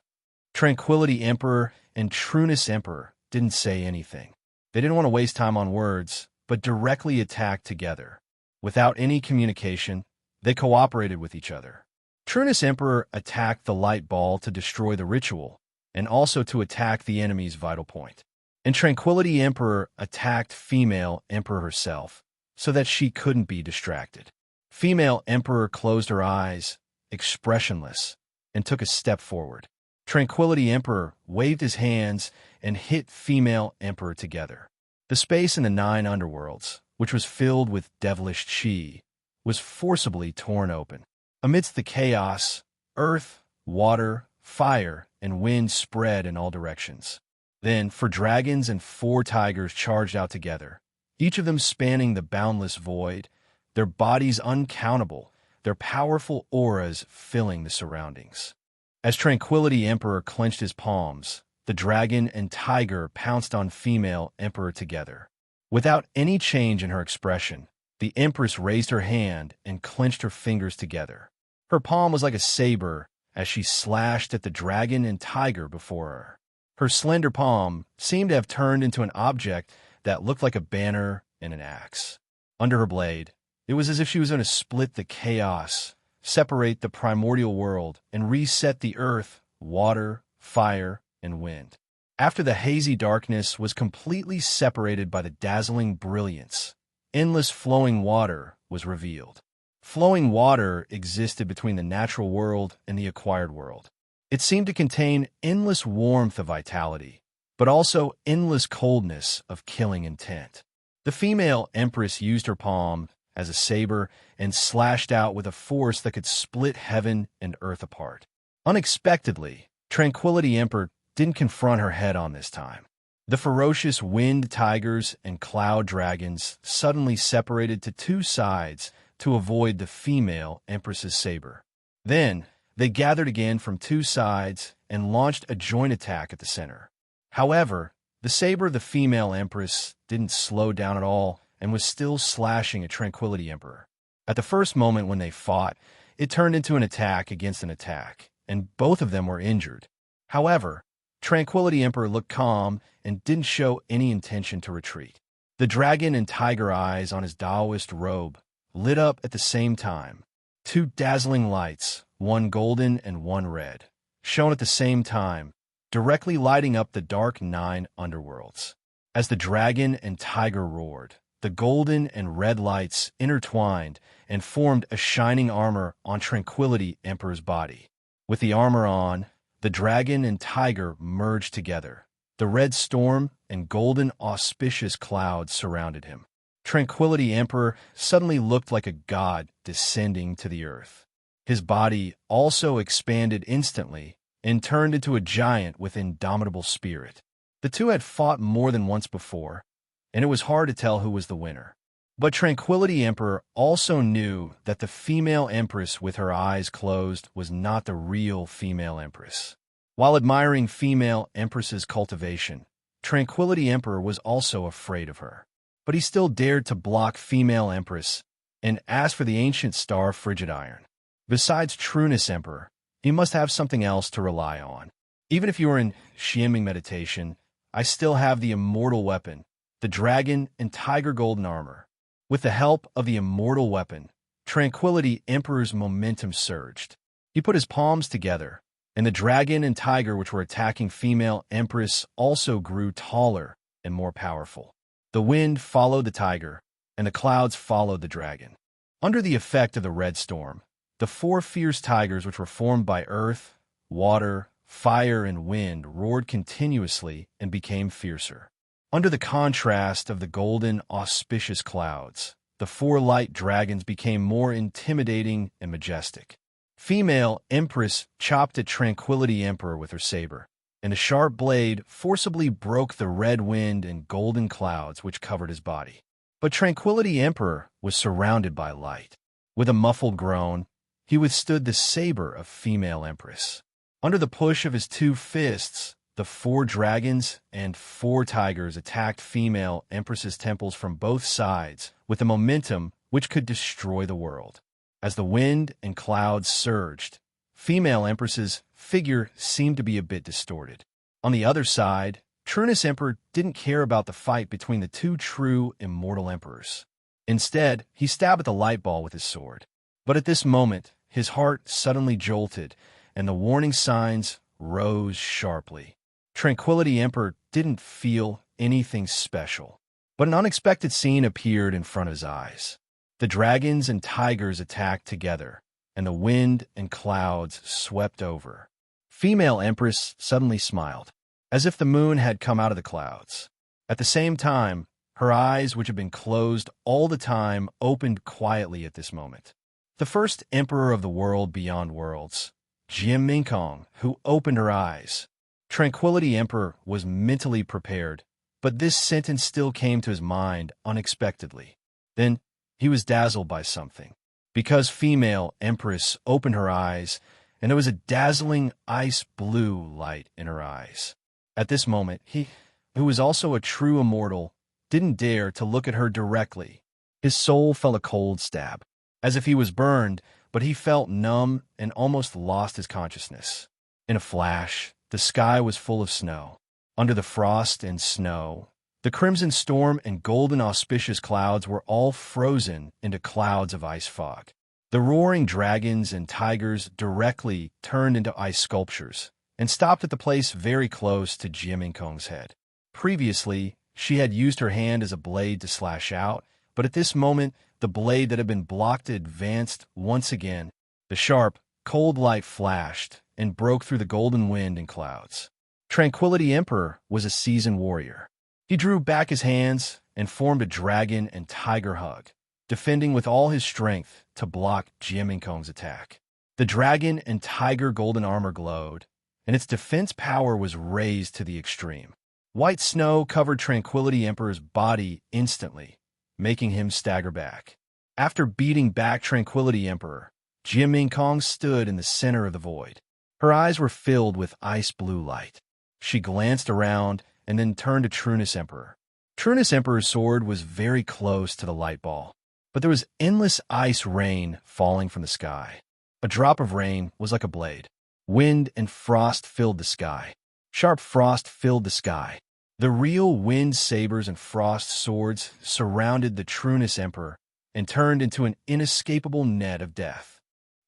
S1: Tranquility Emperor and Trueness Emperor didn't say anything. They didn't want to waste time on words, but directly attacked together. Without any communication, they cooperated with each other. Trueness Emperor attacked the light ball to destroy the ritual, and also to attack the enemy's vital point. And Tranquility Emperor attacked Female Emperor herself, so that she couldn't be distracted. Female Emperor closed her eyes, expressionless, and took a step forward. Tranquility Emperor waved his hands and hit Female Emperor together. The space in the 9 underworlds, which was filled with devilish chi, was forcibly torn open. Amidst the chaos, earth, water, fire, and wind spread in all directions. Then 4 dragons and 4 tigers charged out together, each of them spanning the boundless void, their bodies uncountable, their powerful auras filling the surroundings. As Tranquility Emperor clenched his palms, the dragon and tiger pounced on Female Emperor together. Without any change in her expression, the Empress raised her hand and clenched her fingers together. Her palm was like a saber as she slashed at the dragon and tiger before her. Her slender palm seemed to have turned into an object that looked like a banner and an axe. Under her blade, it was as if she was going to split the chaos, separate the primordial world, and reset the earth, water, fire, and wind. After the hazy darkness was completely separated by the dazzling brilliance, endless flowing water was revealed. Flowing water existed between the natural world and the acquired world. It seemed to contain endless warmth of vitality, but also endless coldness of killing intent. The Female Empress used her palm as a saber and slashed out with a force that could split heaven and earth apart. Unexpectedly, Tranquility Emperor didn't confront her head-on this time. The ferocious wind tigers and cloud dragons suddenly separated to 2 sides to avoid the Female Empress's saber. Then, they gathered again from 2 sides and launched a joint attack at the center. However, the saber of the Female Empress didn't slow down at all and was still slashing at Tranquility Emperor. At the first moment when they fought, it turned into an attack against an attack, and both of them were injured. However, Tranquility Emperor looked calm and didn't show any intention to retreat. The dragon and tiger eyes on his Taoist robe lit up at the same time. 2 dazzling lights, one golden and one red, shone at the same time, directly lighting up the dark 9 underworlds. As the dragon and tiger roared, the golden and red lights intertwined and formed a shining armor on Tranquility Emperor's body. With the armor on, the dragon and tiger merged together. The red storm and golden auspicious clouds surrounded him. Tranquility Emperor suddenly looked like a god descending to the earth. His body also expanded instantly and turned into a giant with indomitable spirit. The 2 had fought more than once before, and it was hard to tell who was the winner. But Tranquility Emperor also knew that the Female Empress with her eyes closed was not the real Female Empress. While admiring Female Empress's cultivation, Tranquility Emperor was also afraid of her. But he still dared to block Female Empress and ask for the ancient star frigid iron. Besides Trueness Emperor, he must have something else to rely on. Even if you are in Xianming meditation, I still have the immortal weapon, the dragon and tiger golden armor. With the help of the immortal weapon, Tranquility Emperor's momentum surged. He put his palms together, and the dragon and tiger which were attacking Female Empress also grew taller and more powerful. The wind followed the tiger, and the clouds followed the dragon. Under the effect of the red storm, the 4 fierce tigers which were formed by earth, water, fire, and wind roared continuously and became fiercer. Under the contrast of the golden, auspicious clouds, the 4 light dragons became more intimidating and majestic. Female Empress chopped at Tranquility Emperor with her saber, and the sharp blade forcibly broke the red wind and golden clouds which covered his body. But Tranquility Emperor was surrounded by light. With a muffled groan, he withstood the saber of Female Empress. Under the push of his 2 fists, the 4 dragons and 4 tigers attacked female Empress's temples from both sides with a momentum which could destroy the world. As the wind and clouds surged, female Empress's figure seemed to be a bit distorted. On the other side, Trunus Emperor didn't care about the fight between the 2 true immortal emperors. Instead, he stabbed at the light ball with his sword. But at this moment, his heart suddenly jolted, and the warning signs rose sharply. Tranquility Emperor didn't feel anything special, but an unexpected scene appeared in front of his eyes. The dragons and tigers attacked together, and the wind and clouds swept over. Female Empress suddenly smiled, as if the moon had come out of the clouds. At the same time, her eyes, which had been closed all the time, opened quietly at this moment. The first emperor of the world beyond worlds, Jim Minkong, who opened her eyes. Tranquility Emperor was mentally prepared, but this sentence still came to his mind unexpectedly. Then he was dazzled by something, because female Empress opened her eyes, and there was a dazzling ice blue light in her eyes. At this moment, he, who was also a true immortal, didn't dare to look at her directly. His soul felt a cold stab, as if he was burned, but he felt numb and almost lost his consciousness. In a flash, the sky was full of snow. Under the frost and snow, the crimson storm and golden auspicious clouds were all frozen into clouds of ice fog. The roaring dragons and tigers directly turned into ice sculptures and stopped at the place very close to Jia Minkong's head. Previously, she had used her hand as a blade to slash out, but at this moment, the blade that had been blocked advanced once again. The sharp, cold light flashed and broke through the golden wind and clouds. Tranquility Emperor was a seasoned warrior. He drew back his hands and formed a dragon and tiger hug, defending with all his strength to block Jia Minkong's attack. The dragon and tiger golden armor glowed, and its defense power was raised to the extreme. White snow covered Tranquility Emperor's body instantly, making him stagger back. After beating back Tranquility Emperor, Jia Minkong stood in the center of the void. Her eyes were filled with ice blue light. She glanced around and then turned to Trunus Emperor. Trunus Emperor's sword was very close to the light ball, but there was endless ice rain falling from the sky. A drop of rain was like a blade. Wind and frost filled the sky. Sharp frost filled the sky. The real wind sabers and frost swords surrounded the Trunus Emperor and turned into an inescapable net of death.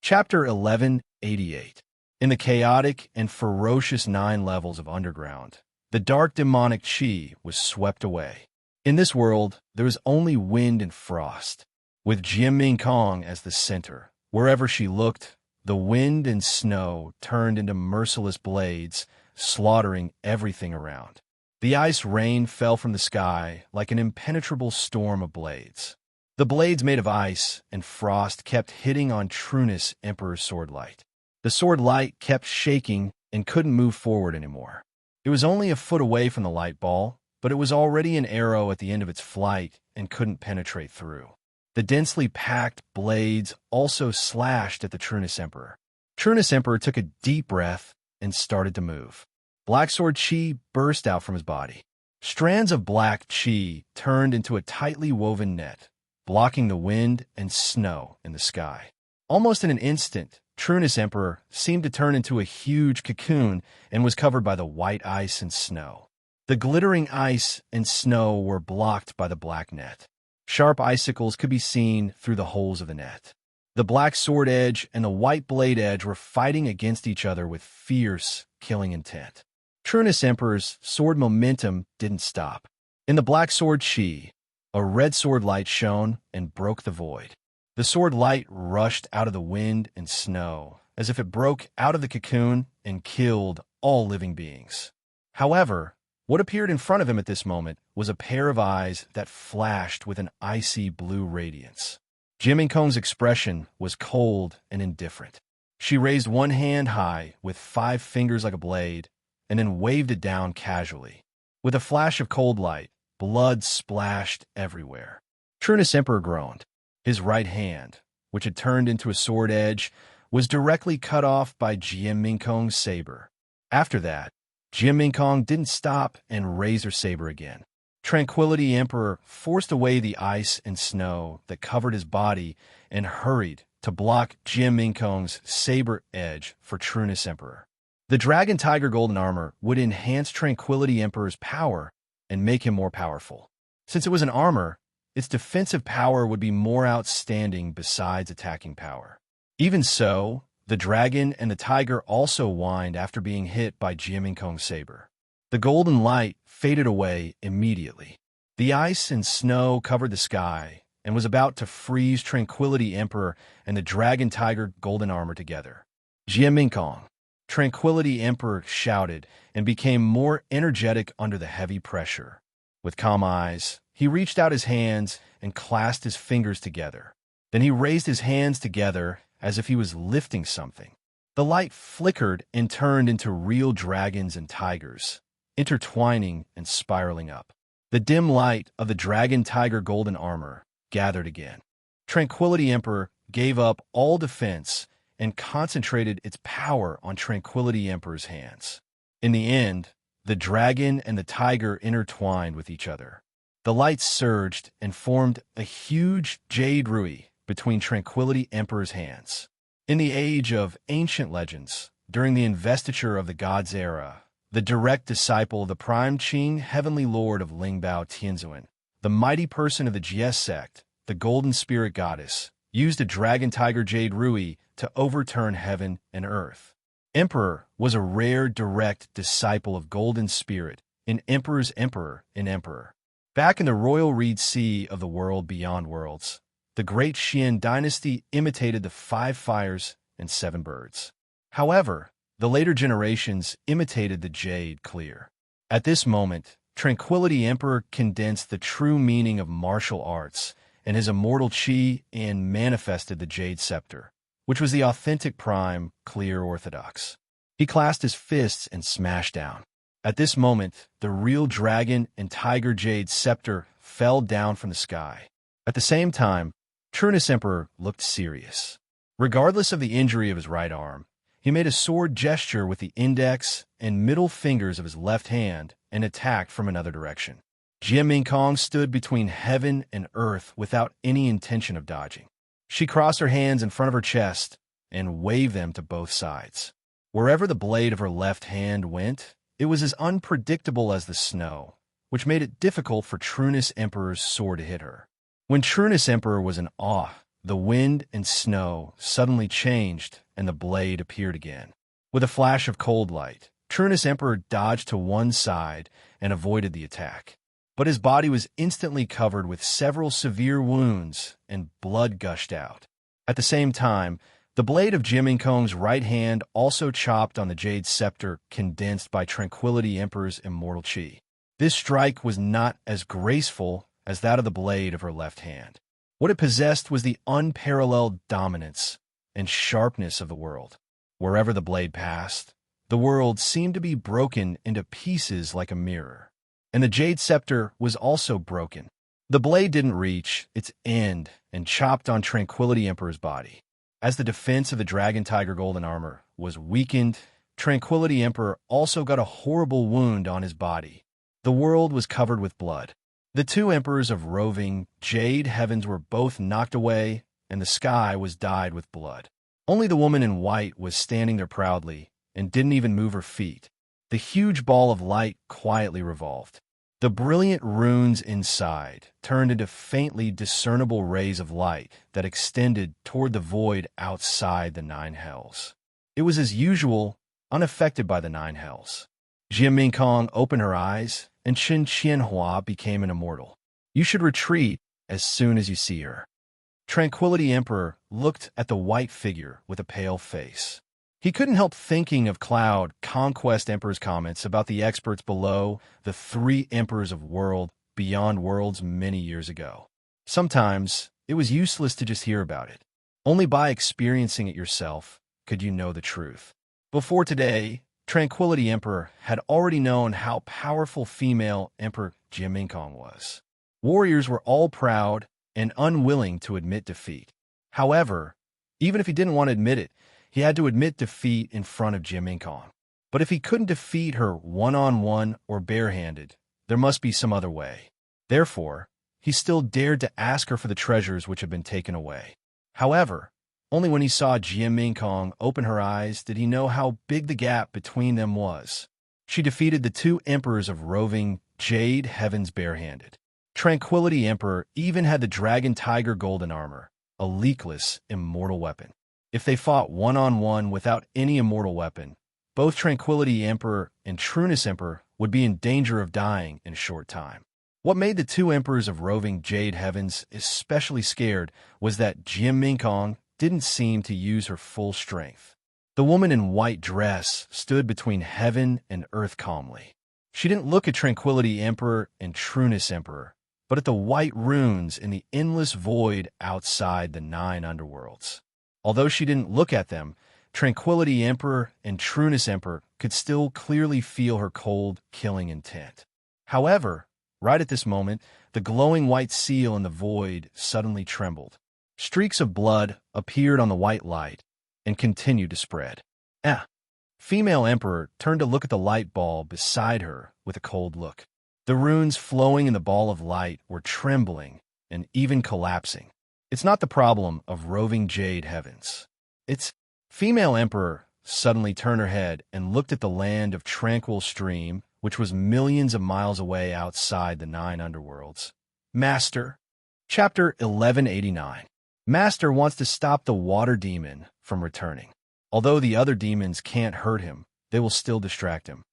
S1: Chapter 1188. In the chaotic and ferocious 9 levels of underground, the dark demonic chi was swept away. In this world, there was only wind and frost, with Jia Minkong as the center. Wherever she looked, the wind and snow turned into merciless blades, slaughtering everything around. The ice rain fell from the sky like an impenetrable storm of blades. The blades made of ice and frost kept hitting on Trunus Emperor's sword light. The sword light kept shaking and couldn't move forward anymore. It was only a foot away from the light ball, but it was already an arrow at the end of its flight and couldn't penetrate through. The densely packed blades also slashed at the Trunus Emperor. Trunus Emperor took a deep breath and started to move. Black sword chi burst out from his body. Strands of black chi turned into a tightly woven net, blocking the wind and snow in the sky. Almost in an instant, Trunus Emperor seemed to turn into a huge cocoon and was covered by the white ice and snow. The glittering ice and snow were blocked by the black net. Sharp icicles could be seen through the holes of the net. The black sword edge and the white blade edge were fighting against each other with fierce, killing intent. Trunus Emperor's sword momentum didn't stop. In the black sword chi, a red sword light shone and broke the void. The sword light rushed out of the wind and snow, as if it broke out of the cocoon and killed all living beings. However, what appeared in front of him at this moment was a pair of eyes that flashed with an icy blue radiance. Jia Minkong's expression was cold and indifferent. She raised one hand high with 5 fingers like a blade, and then waved it down casually. With a flash of cold light, blood splashed everywhere. Trunus Emperor groaned. His right hand, which had turned into a sword edge, was directly cut off by Jia Minkong's saber. After that, Jim Ming Kong didn't stop and raise her saber again. Tranquility Emperor forced away the ice and snow that covered his body and hurried to block Jim Ming Kong's saber edge for Trueness Emperor. The Dragon Tiger Golden Armor would enhance Tranquility Emperor's power and make him more powerful. Since it was an armor, its defensive power would be more outstanding besides attacking power. Even so, the dragon and the tiger also whined after being hit by Jim Ming Kong's saber. The golden light faded away immediately. The ice and snow covered the sky and was about to freeze Tranquility Emperor and the Dragon Tiger Golden Armor together. Jim Ming Kong. Tranquility Emperor shouted and became more energetic under the heavy pressure. With calm eyes, he reached out his hands and clasped his fingers together. Then he raised his hands together as if he was lifting something. The light flickered and turned into real dragons and tigers, intertwining and spiraling up. The dim light of the Dragon Tiger Golden Armor gathered again. Tranquility Emperor gave up all defense and concentrated its power on Tranquility Emperor's hands. In the end, the dragon and the tiger intertwined with each other. The light surged and formed a huge jade rui between Tranquility Emperor's hands. In the age of ancient legends, during the investiture of the God's era, the direct disciple of the Prime Qing Heavenly Lord of Lingbao Tianzuan, the mighty person of the Jie sect, the Golden Spirit Goddess, used a Dragon Tiger Jade Rui to overturn heaven and earth. Emperor was a rare direct disciple of Golden Spirit, an Emperor's Emperor in Emperor. Back in the royal reed sea of the world beyond worlds, the great Xian dynasty imitated the 5 fires and 7 birds. However, the later generations imitated the jade clear. At this moment, Tranquility Emperor condensed the true meaning of martial arts and his immortal chi and manifested the jade scepter, which was the authentic prime, clear orthodox. He clasped his fists and smashed down. At this moment, the real dragon and tiger jade scepter fell down from the sky. At the same time, Trueness Emperor looked serious. Regardless of the injury of his right arm, he made a sword gesture with the index and middle fingers of his left hand and attacked from another direction. Jim Ming Kong stood between heaven and earth without any intention of dodging. She crossed her hands in front of her chest and waved them to both sides. Wherever the blade of her left hand went, it was as unpredictable as the snow, which made it difficult for Trueness Emperor's sword to hit her. When Trueness Emperor was in awe, the wind and snow suddenly changed and the blade appeared again. With a flash of cold light, Trueness Emperor dodged to one side and avoided the attack. But his body was instantly covered with several severe wounds and blood gushed out. At the same time, the blade of Jim Ming Kong's right hand also chopped on the jade scepter condensed by Tranquility Emperor's immortal chi. This strike was not as graceful as that of the blade of her left hand. What it possessed was the unparalleled dominance and sharpness of the world. Wherever the blade passed, the world seemed to be broken into pieces like a mirror. And the jade scepter was also broken. The blade didn't reach its end and chopped on Tranquility Emperor's body. As the defense of the Dragon Tiger Golden Armor was weakened, Tranquility Emperor also got a horrible wound on his body. The world was covered with blood. The 2 emperors of roving jade heavens were both knocked away, and the sky was dyed with blood. Only the woman in white was standing there proudly and didn't even move her feet. The huge ball of light quietly revolved. The brilliant runes inside turned into faintly discernible rays of light that extended toward the void outside the 9 hells. It was as usual, unaffected by the 9 hells. Jim Ming Kong opened her eyes, and Qin Qianhua became an immortal. You should retreat as soon as you see her. Tranquility Emperor looked at the white figure with a pale face. He couldn't help thinking of Cloud Conquest Emperor's comments about the experts below the 3 emperors of world beyond worlds many years ago. Sometimes it was useless to just hear about it. Only by experiencing it yourself could you know the truth. Before today, Tranquility Emperor had already known how powerful female Emperor Jim Ming Kong was. Warriors were all proud and unwilling to admit defeat. However, even if he didn't want to admit it, he had to admit defeat in front of Jim Ming Kong. But if he couldn't defeat her one-on-one or barehanded, there must be some other way. Therefore, he still dared to ask her for the treasures which had been taken away. However, only when he saw Jie Kong open her eyes did he know how big the gap between them was. She defeated the two emperors of roving Jade Heavens barehanded. Tranquility Emperor even had the Dragon Tiger golden armor, a leakless, immortal weapon. If they fought one-on-one without any immortal weapon, both Tranquility Emperor and Trueness Emperor would be in danger of dying in a short time. What made the two emperors of roving Jade Heavens especially scared was that Jie Kong didn't seem to use her full strength. The woman in white dress stood between heaven and earth calmly. She didn't look at Tranquility Emperor and Trueness Emperor, but at the white runes in the endless void outside the 9 underworlds. Although she didn't look at them, Tranquility Emperor and Trueness Emperor could still clearly feel her cold, killing intent. However, right at this moment, the glowing white seal in the void suddenly trembled. Streaks of blood appeared on the white light and continued to spread. Female Emperor turned to look at the light ball beside her with a cold look. The runes flowing in the ball of light were trembling and even collapsing. It's not the problem of roving Jade Heavens. It's Female Emperor suddenly turned her head and looked at the land of tranquil stream, which was millions of miles away outside the 9 underworlds. Master. Chapter 1189. Master wants to stop the water demon from returning. Although the other demons can't hurt him, they will still distract him.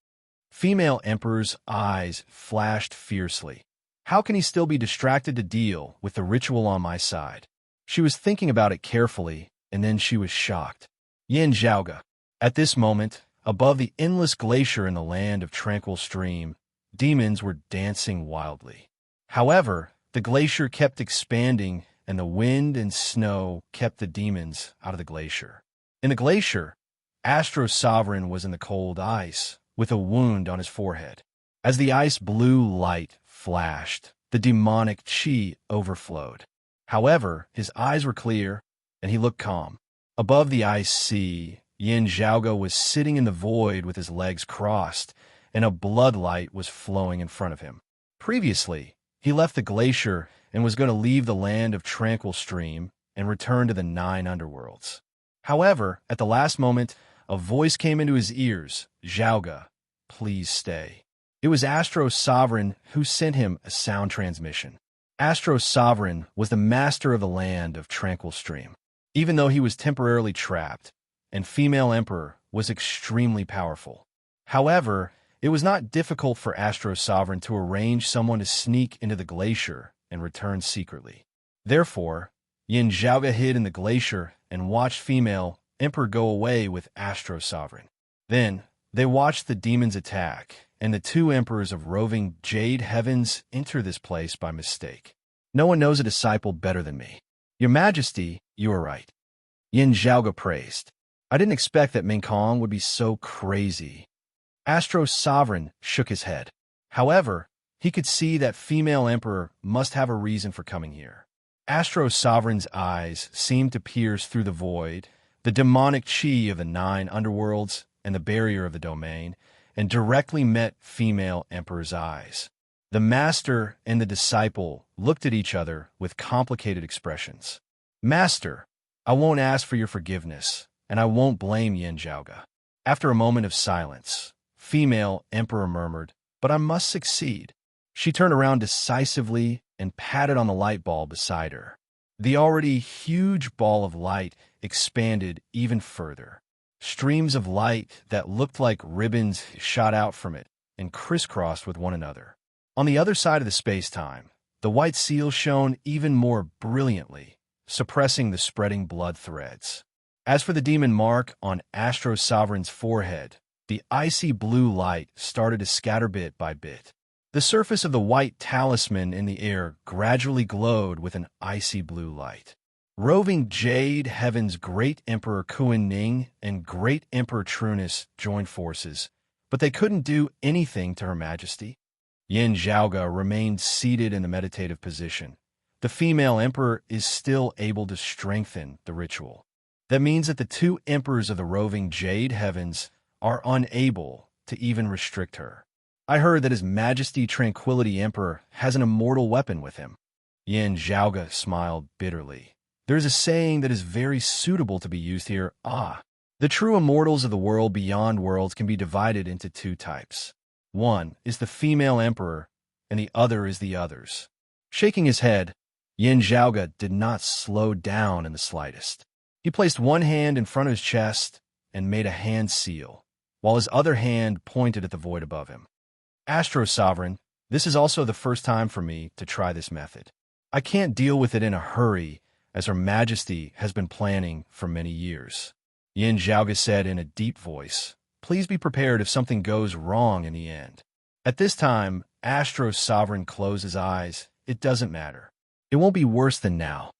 S1: Female Emperor's eyes flashed fiercely. How can he still be distracted to deal with the ritual on my side? She was thinking about it carefully, and then she was shocked. Yin Zhaoga. At this moment, above the endless glacier in the land of tranquil stream, demons were dancing wildly. However, the glacier kept expanding, and the wind and snow kept the demons out of the glacier. In the glacier, Astro Sovereign was in the cold ice, with a wound on his forehead. As the ice blue light flashed, the demonic chi overflowed. However, his eyes were clear, and he looked calm. Above the ice sea, Yin Zhaoga was sitting in the void with his legs crossed, and a blood light was flowing in front of him. Previously, he left the glacier and was going to leave the land of tranquil stream and return to the 9 underworlds. However, at the last moment, a voice came into his ears. Zhaoga, please stay. It was Astro Sovereign who sent him a sound transmission. Astro Sovereign was the master of the land of tranquil stream. Even though he was temporarily trapped, and Female Emperor was extremely powerful. However, it was not difficult for Astro Sovereign to arrange someone to sneak into the glacier and return secretly. Therefore, Yin Zhaoga hid in the glacier and watched Female Emperor go away with Astro Sovereign. Then, they watched the demons attack, and the two emperors of roving Jade Heavens enter this place by mistake. No one knows a disciple better than me. Your Majesty, you are right. Yin Zhaoga praised. I didn't expect that Ming Kong would be so crazy. Astro Sovereign shook his head. However, he could see that Female Emperor must have a reason for coming here. Astro Sovereign's eyes seemed to pierce through the void, the demonic chi of the 9 underworlds and the barrier of the domain, and directly met Female Emperor's eyes. The master and the disciple looked at each other with complicated expressions. Master, I won't ask for your forgiveness, and I won't blame Yin Zhaoga. After a moment of silence, Female Emperor murmured, but I must succeed. She turned around decisively and patted on the light ball beside her. The already huge ball of light expanded even further. Streams of light that looked like ribbons shot out from it and crisscrossed with one another. On the other side of the space-time, the white seal shone even more brilliantly, suppressing the spreading blood threads. As for the demon mark on Astro Sovereign's forehead, the icy blue light started to scatter bit by bit. The surface of the white talisman in the air gradually glowed with an icy blue light. Roving Jade Heaven's Great Emperor Kuan Ning and Great Emperor Trueness joined forces, but they couldn't do anything to Her Majesty. Yin Zhaoga remained seated in the meditative position. The Female Emperor is still able to strengthen the ritual. That means that the two emperors of the roving Jade Heavens are unable to even restrict her. I heard that His Majesty Tranquility Emperor has an immortal weapon with him. Yin Zhaoge smiled bitterly. There is a saying that is very suitable to be used here. The true immortals of the world beyond worlds can be divided into two types. One is the female emperor, and the other is the others. Shaking his head, Yin Zhaoge did not slow down in the slightest. He placed one hand in front of his chest and made a hand seal, while his other hand pointed at the void above him. Astro Sovereign, this is also the first time for me to try this method. I can't deal with it in a hurry, as Her Majesty has been planning for many years. Yin Zhaoge said in a deep voice, "Please be prepared if something goes wrong in the end." At this time, Astro Sovereign closed his eyes. It doesn't matter. It won't be worse than now.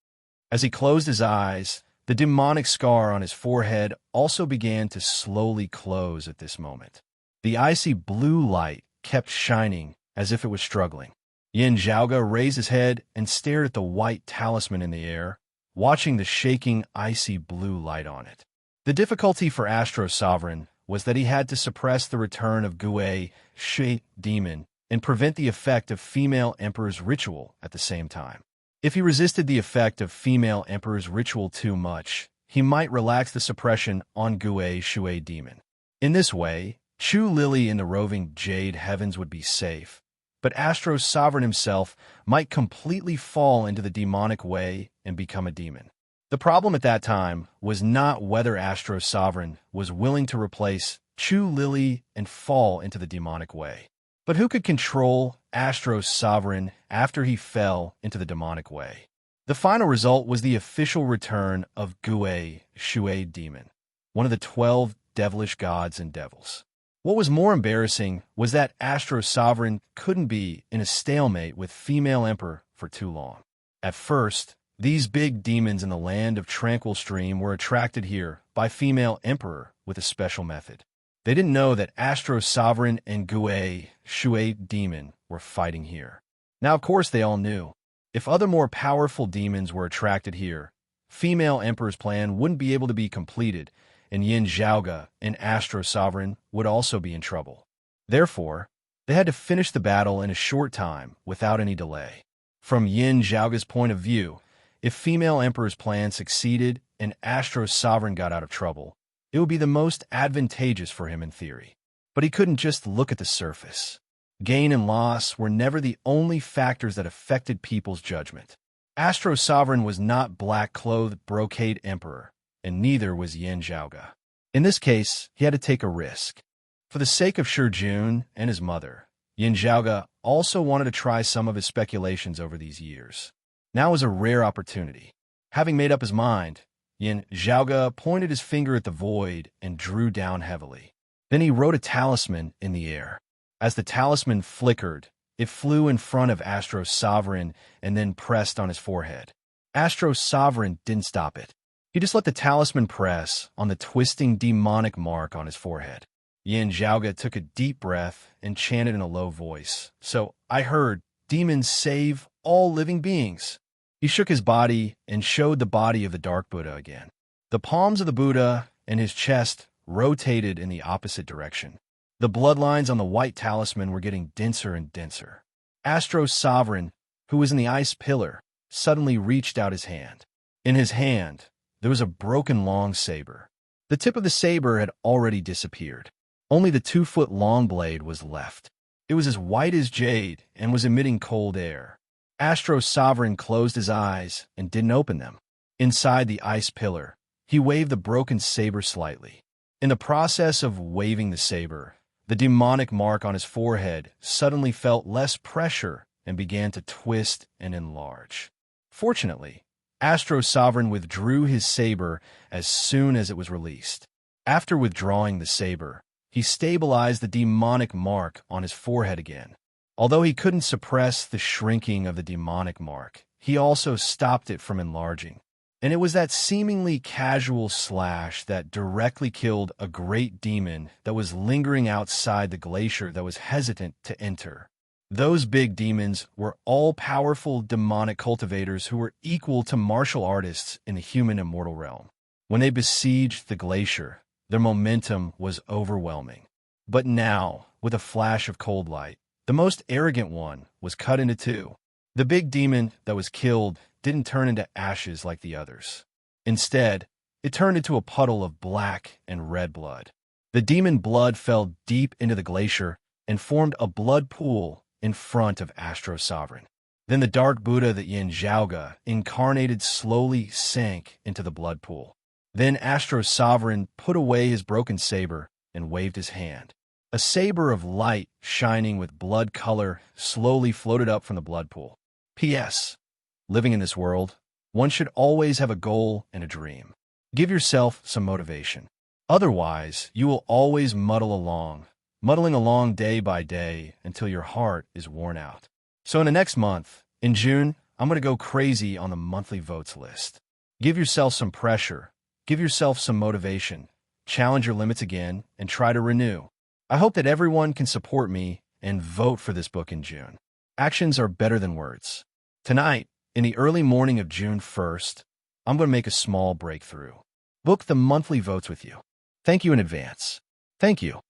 S1: As he closed his eyes, the demonic scar on his forehead also began to slowly close at this moment. The icy blue light kept shining as if it was struggling. Yin Zhaoge raised his head and stared at the white talisman in the air, watching the shaking icy blue light on it. The difficulty for Astro Sovereign was that he had to suppress the return of Gui Shi demon and prevent the effect of female emperor's ritual at the same time. If he resisted the effect of female emperor's ritual too much, he might relax the suppression on Gui Shui demon. In this way, Chu Lily in the roving jade heavens would be safe, but Astro Sovereign himself might completely fall into the demonic way and become a demon. The problem at that time was not whether Astro Sovereign was willing to replace Chu Lily and fall into the demonic way, but who could control Astro Sovereign after he fell into the demonic way. The final result was the official return of Gui Shui demon, one of the 12 devilish gods and devils. What was more embarrassing was that Astro Sovereign couldn't be in a stalemate with female emperor for too long. At first, these big demons in the land of Tranquil Stream were attracted here by female emperor with a special method. They didn't know that Astro Sovereign and Gui Shui demon were fighting here. Now, of course, they all knew. If other more powerful demons were attracted here, female emperor's plan wouldn't be able to be completed, and Yin Zhaoge and Astro Sovereign would also be in trouble. Therefore, they had to finish the battle in a short time without any delay. From Yin Zhaoge's point of view, if female emperor's plan succeeded and Astro Sovereign got out of trouble, it would be the most advantageous for him in theory. But he couldn't just look at the surface. Gain and loss were never the only factors that affected people's judgment. Astro Sovereign was not black-clothed brocade emperor, and neither was Yin Zhaoge. In this case, he had to take a risk. For the sake of Shi Jun and his mother, Yin Zhaoge also wanted to try some of his speculations over these years. Now was a rare opportunity. Having made up his mind, Yin Zhaoge pointed his finger at the void and drew down heavily. Then he wrote a talisman in the air. As the talisman flickered, it flew in front of Astro Sovereign and then pressed on his forehead. Astro Sovereign didn't stop it. He just let the talisman press on the twisting demonic mark on his forehead. Yin Zhaoge took a deep breath and chanted in a low voice. "So I heard, demons save all living beings." He shook his body and showed the body of the Dark Buddha again. The palms of the Buddha and his chest rotated in the opposite direction. The bloodlines on the white talisman were getting denser and denser. Astro Sovereign, who was in the ice pillar, suddenly reached out his hand. In his hand, there was a broken long saber. The tip of the saber had already disappeared. Only the 2-foot-long blade was left. It was as white as jade and was emitting cold air. Astro Sovereign closed his eyes and didn't open them. Inside the ice pillar, he waved the broken saber slightly. In the process of waving the saber, the demonic mark on his forehead suddenly felt less pressure and began to twist and enlarge. Fortunately, Astro Sovereign withdrew his saber as soon as it was released. After withdrawing the saber, he stabilized the demonic mark on his forehead again. Although he couldn't suppress the shrinking of the demonic mark, he also stopped it from enlarging. And it was that seemingly casual slash that directly killed a great demon that was lingering outside the glacier that was hesitant to enter. Those big demons were all-powerful demonic cultivators who were equal to martial artists in the human immortal realm. When they besieged the glacier, Their momentum was overwhelming. But now, with a flash of cold light, the most arrogant one was cut into two. The big demon that was killed didn't turn into ashes like the others. Instead, it turned into a puddle of black and red blood. The demon blood fell deep into the glacier and formed a blood pool in front of Astro Sovereign. Then the dark Buddha that Yin Zhaoge incarnated slowly sank into the blood pool. Then Astro Sovereign put away his broken saber and waved his hand. A saber of light shining with blood color slowly floated up from the blood pool. P.S. Living in this world, one should always have a goal and a dream. Give yourself some motivation. Otherwise, you will always muddling along day by day until your heart is worn out. So in the next month, in June, I'm going to go crazy on the monthly votes list. Give yourself some pressure. Give yourself some motivation. Challenge your limits again and try to renew. I hope that everyone can support me and vote for this book in June. Actions are better than words. Tonight, in the early morning of June 1st, I'm going to make a small breakthrough. Book the monthly votes with you. Thank you in advance. Thank you.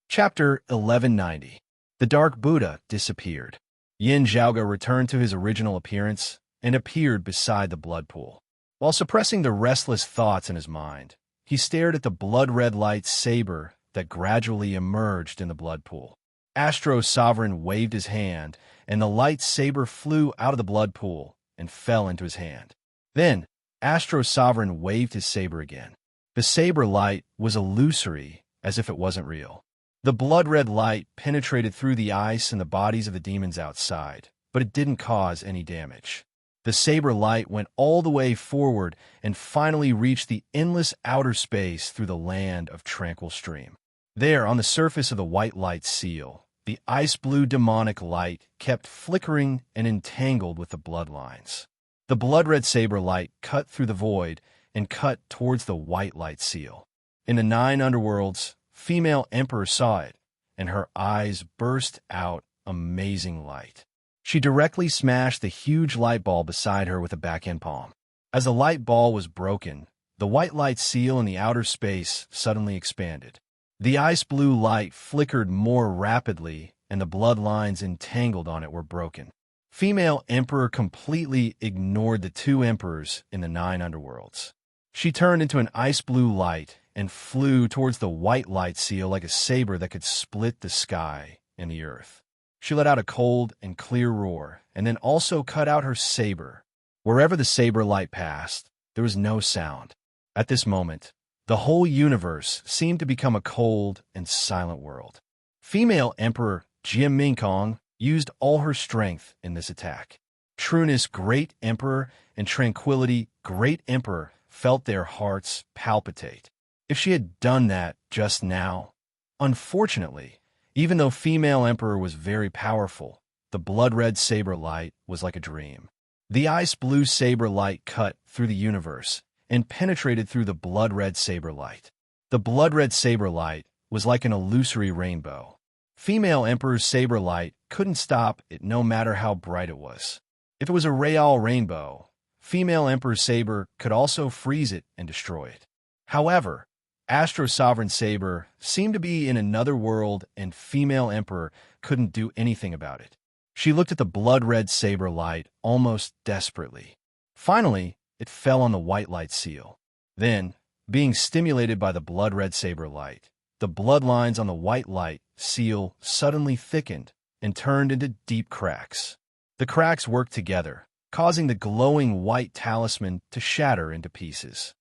S1: Chapter 1190. The Dark Buddha disappeared. Yin Zhaoge returned to his original appearance and appeared beside the blood pool. While suppressing the restless thoughts in his mind, he stared at the blood-red light saber that gradually emerged in the blood pool. Astro Sovereign waved his hand, and the light saber flew out of the blood pool and fell into his hand. Then, Astro Sovereign waved his saber again. The saber light was illusory, as if it wasn't real. The blood-red light penetrated through the ice and the bodies of the demons outside, but it didn't cause any damage. The saber light went all the way forward and finally reached the endless outer space through the land of Tranquil Stream. There, on the surface of the white light seal, the ice-blue demonic light kept flickering and entangled with the bloodlines. The blood-red saber light cut through the void and cut towards the white light seal. In the 9 underworlds, female emperor saw it, and her eyes burst out amazing light. She directly smashed the huge light ball beside her with a backhand palm. As the light ball was broken, the white light seal in the outer space suddenly expanded. The ice-blue light flickered more rapidly, and the bloodlines entangled on it were broken. Female emperor completely ignored the 2 emperors in the 9 underworlds. She turned into an ice-blue light and flew towards the white light seal like a saber that could split the sky and the earth. She let out a cold and clear roar, and then also cut out her saber. Wherever the saber light passed, there was no sound. At this moment, the whole universe seemed to become a cold and silent world. Female Emperor Jim Minkong used all her strength in this attack. Trueness, Great Emperor, and Tranquility, Great Emperor, felt their hearts palpitate. If she had done that just now, unfortunately, even though female emperor was very powerful, the blood-red saber light was like a dream. The ice-blue saber light cut through the universe and penetrated through the blood-red saber light. The blood-red saber light was like an illusory rainbow. Female emperor's saber light couldn't stop it no matter how bright it was. If it was a real rainbow, female emperor's saber could also freeze it and destroy it. However, Astro Sovereign Saber seemed to be in another world, and female emperor couldn't do anything about it. She looked at the blood-red saber light almost desperately. Finally, it fell on the white light seal. Then, being stimulated by the blood-red saber light, the bloodlines on the white light seal suddenly thickened and turned into deep cracks. The cracks worked together, causing the glowing white talisman to shatter into pieces.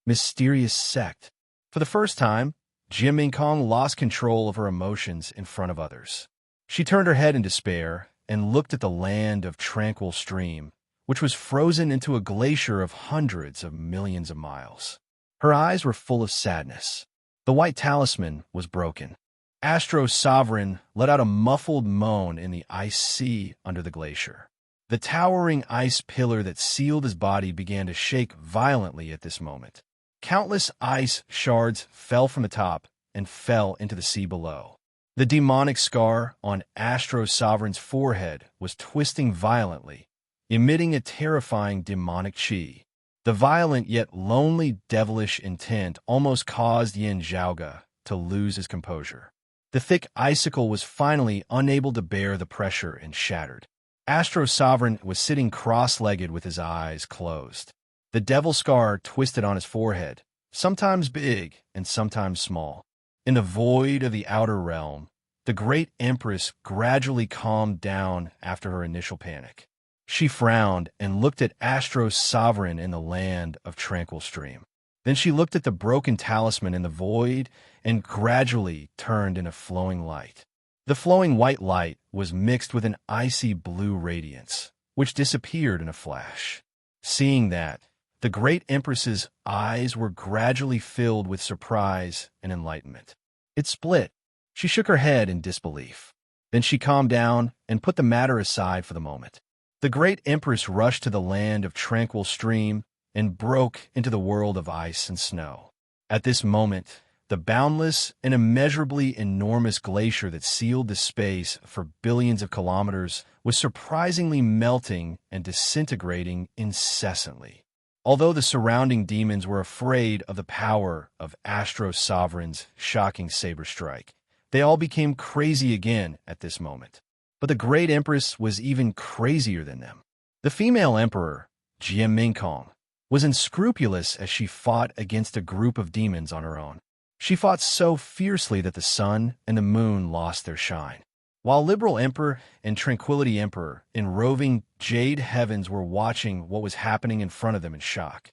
S1: Mysterious sect. For the first time, Jim Minkong lost control of her emotions in front of others. She turned her head in despair and looked at the land of Tranquil Stream, which was frozen into a glacier of hundreds of millions of miles. Her eyes were full of sadness. The white talisman was broken. Astro Sovereign let out a muffled moan in the ice sea under the glacier. The towering ice pillar that sealed his body began to shake violently at this moment. Countless ice shards fell from the top and fell into the sea below. The demonic scar on Astro Sovereign's forehead was twisting violently, emitting a terrifying demonic chi. The violent yet lonely devilish intent almost caused Yin Zhaoge to lose his composure. The thick icicle was finally unable to bear the pressure and shattered. Astro Sovereign was sitting cross-legged with his eyes closed. The devil scar twisted on his forehead, sometimes big and sometimes small. In the void of the outer realm, the great empress gradually calmed down after her initial panic. She frowned and looked at Astro's sovereign in the land of tranquil stream. Then she looked at the broken talisman in the void and gradually turned into flowing light. The flowing white light was mixed with an icy blue radiance, which disappeared in a flash. Seeing that, the great empress's eyes were gradually filled with surprise and enlightenment. It split. She shook her head in disbelief. Then she calmed down and put the matter aside for the moment. The great empress rushed to the land of tranquil stream and broke into the world of ice and snow. At this moment, the boundless and immeasurably enormous glacier that sealed the space for billions of kilometers was surprisingly melting and disintegrating incessantly. Although the surrounding demons were afraid of the power of Astro Sovereign's shocking saber strike, they all became crazy again at this moment. But the great empress was even crazier than them. The female emperor, Jiaminkong, was unscrupulous as she fought against a group of demons on her own. She fought so fiercely that the sun and the moon lost their shine. While Liberal Emperor and Tranquility Emperor in roving Jade Heavens were watching what was happening in front of them in shock.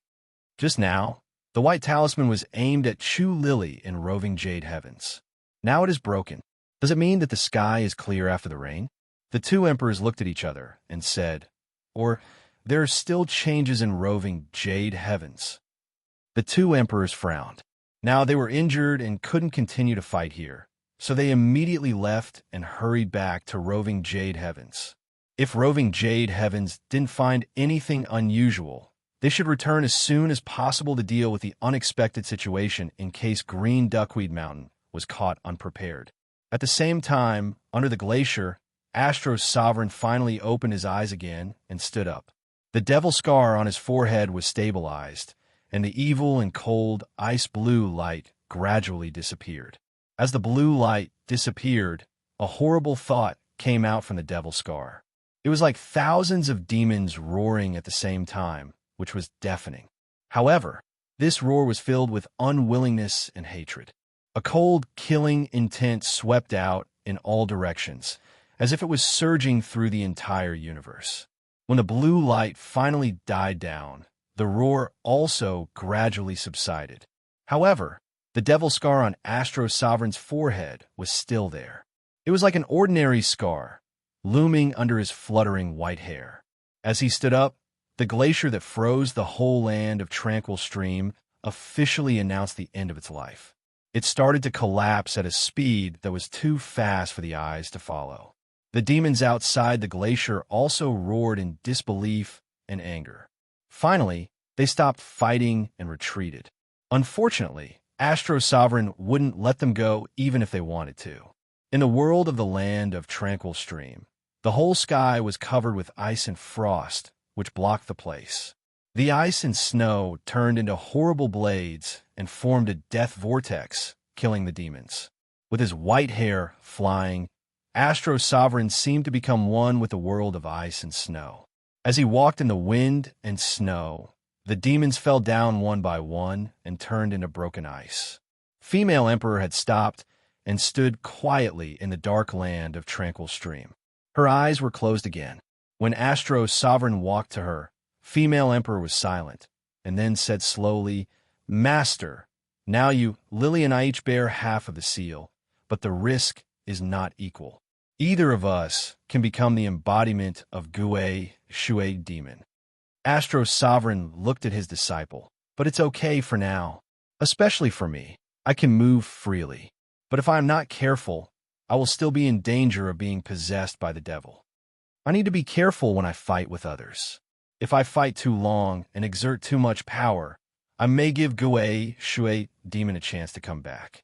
S1: Just now, the white talisman was aimed at Chu Lily in roving Jade Heavens. Now it is broken. Does it mean that the sky is clear after the rain? The two emperors looked at each other and said, or, there are still changes in roving Jade Heavens. The two emperors frowned. Now they were injured and couldn't continue to fight here, so they immediately left and hurried back to roving Jade Heavens. If roving Jade Heavens didn't find anything unusual, they should return as soon as possible to deal with the unexpected situation in case Green Duckweed Mountain was caught unprepared. At the same time, under the glacier, Astro's sovereign finally opened his eyes again and stood up. The devil scar on his forehead was stabilized, and the evil and cold ice-blue light gradually disappeared. As the blue light disappeared, a horrible thought came out from the devil scar. It was like thousands of demons roaring at the same time, which was deafening. However, this roar was filled with unwillingness and hatred. A cold, killing intent swept out in all directions, as if it was surging through the entire universe. When the blue light finally died down, the roar also gradually subsided. However, the devil scar on Astro Sovereign's forehead was still there. It was like an ordinary scar, looming under his fluttering white hair. As he stood up, the glacier that froze the whole land of Tranquil Stream officially announced the end of its life. It started to collapse at a speed that was too fast for the eyes to follow. The demons outside the glacier also roared in disbelief and anger. Finally, they stopped fighting and retreated. Unfortunately, Astro Sovereign wouldn't let them go even if they wanted to. In the world of the land of Tranquil Stream, the whole sky was covered with ice and frost, which blocked the place. The ice and snow turned into horrible blades and formed a death vortex, killing the demons. With his white hair flying, Astro Sovereign seemed to become one with the world of ice and snow. As he walked in the wind and snow, the demons fell down one by one and turned into broken ice. Female Emperor had stopped and stood quietly in the dark land of Tranquil Stream. Her eyes were closed again. When Astro Sovereign walked to her, Female Emperor was silent, and then said slowly, "Master, now you, Lily and I each bear half of the seal, but the risk is not equal. Either of us can become the embodiment of Gue Shui demon." Astro Sovereign looked at his disciple. "But it's okay for now, especially for me. I can move freely. But if I am not careful, I will still be in danger of being possessed by the devil. I need to be careful when I fight with others. If I fight too long and exert too much power, I may give Gue Shui demon a chance to come back.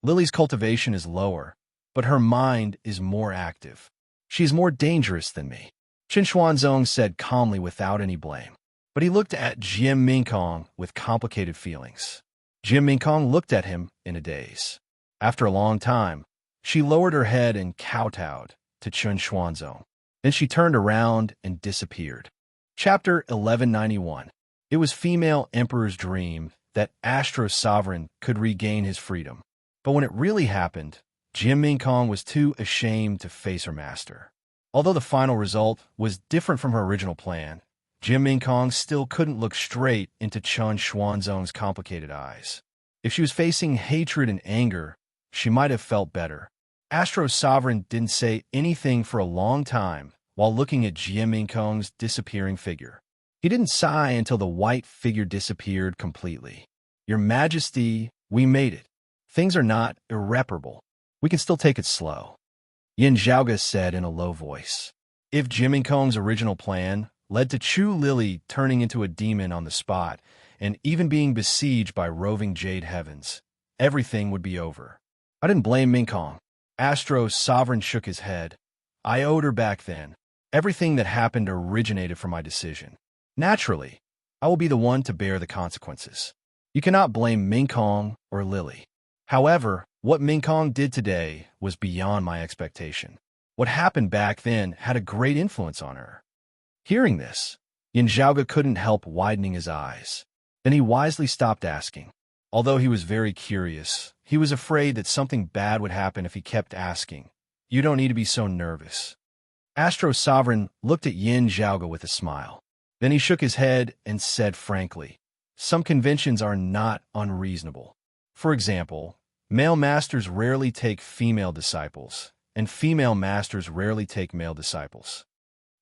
S1: Lily's cultivation is lower, but her mind is more active. She is more dangerous than me," Qin Xuanzong said calmly without any blame. But he looked at Jim Minkong with complicated feelings. Jim Minkong looked at him in a daze. After a long time, she lowered her head and kowtowed to Chun Xuanzong. Then she turned around and disappeared. Chapter 1191. It was female emperor's dream that Astro Sovereign could regain his freedom. But when it really happened, Jim Minkong was too ashamed to face her master. Although the final result was different from her original plan, Jim Minkong still couldn't look straight into Chun Xuanzong's complicated eyes. If she was facing hatred and anger, she might have felt better. Astro Sovereign didn't say anything for a long time while looking at Jim Minkong's disappearing figure. He didn't sigh until the white figure disappeared completely. Your Majesty, we made it. Things are not irreparable. We can still take it slow, Yin Zhaoge said in a low voice. If Jim Minkong's original plan led to Chu Lily turning into a demon on the spot and even being besieged by roving jade heavens, everything would be over. I didn't blame Minkong. Astro Sovereign shook his head. I owed her back then. Everything that happened originated from my decision. Naturally, I will be the one to bear the consequences. You cannot blame Minkong or Lily. However, what Minkong did today was beyond my expectation. What happened back then had a great influence on her. Hearing this, Yin Zhaoge couldn't help widening his eyes. Then he wisely stopped asking. Although he was very curious, he was afraid that something bad would happen if he kept asking. You don't need to be so nervous. Astro Sovereign looked at Yin Zhaoge with a smile. Then he shook his head and said frankly, some conventions are not unreasonable. For example, male masters rarely take female disciples, and female masters rarely take male disciples.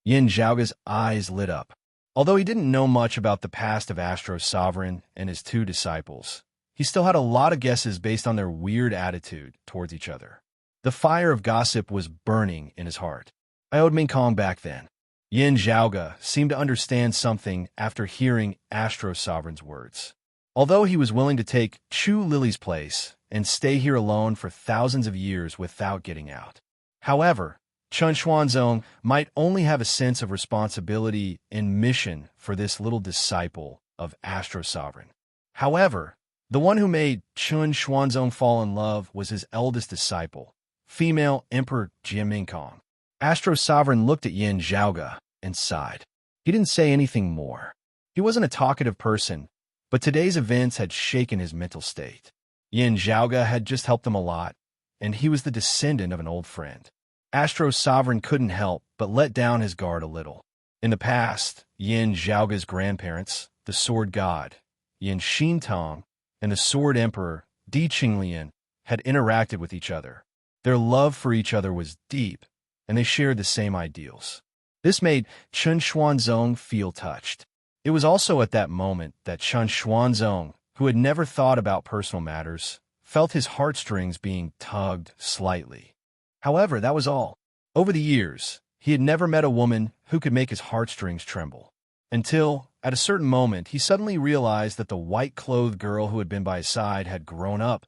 S1: Yin Zhaoge's eyes lit up. Although he didn't know much about the past of Astro Sovereign and his two disciples, he still had a lot of guesses based on their weird attitude towards each other. The fire of gossip was burning in his heart. I owed Minkong back then. Yin Zhaoge seemed to understand something after hearing Astro Sovereign's words. Although he was willing to take Chu Lily's place and stay here alone for thousands of years without getting out. However, Chun Xuanzong might only have a sense of responsibility and mission for this little disciple of Astro Sovereign. However, the one who made Chun Xuanzong fall in love was his eldest disciple, female Emperor Jim Minkong. Astro Sovereign looked at Yin Zhaoge and sighed. He didn't say anything more. He wasn't a talkative person, but today's events had shaken his mental state. Yin Zhaoge had just helped him a lot, and he was the descendant of an old friend. Astro Sovereign couldn't help but let down his guard a little. In the past, Yin Zhaoge's grandparents, the Sword God, Yin Xintong, and the Sword Emperor, Di Qinglian, had interacted with each other. Their love for each other was deep, and they shared the same ideals. This made Chun Xuanzong feel touched. It was also at that moment that Chun Xuanzong, who had never thought about personal matters, felt his heartstrings being tugged slightly. However, that was all. Over the years, he had never met a woman who could make his heartstrings tremble. Until, at a certain moment, he suddenly realized that the white-clothed girl who had been by his side had grown up.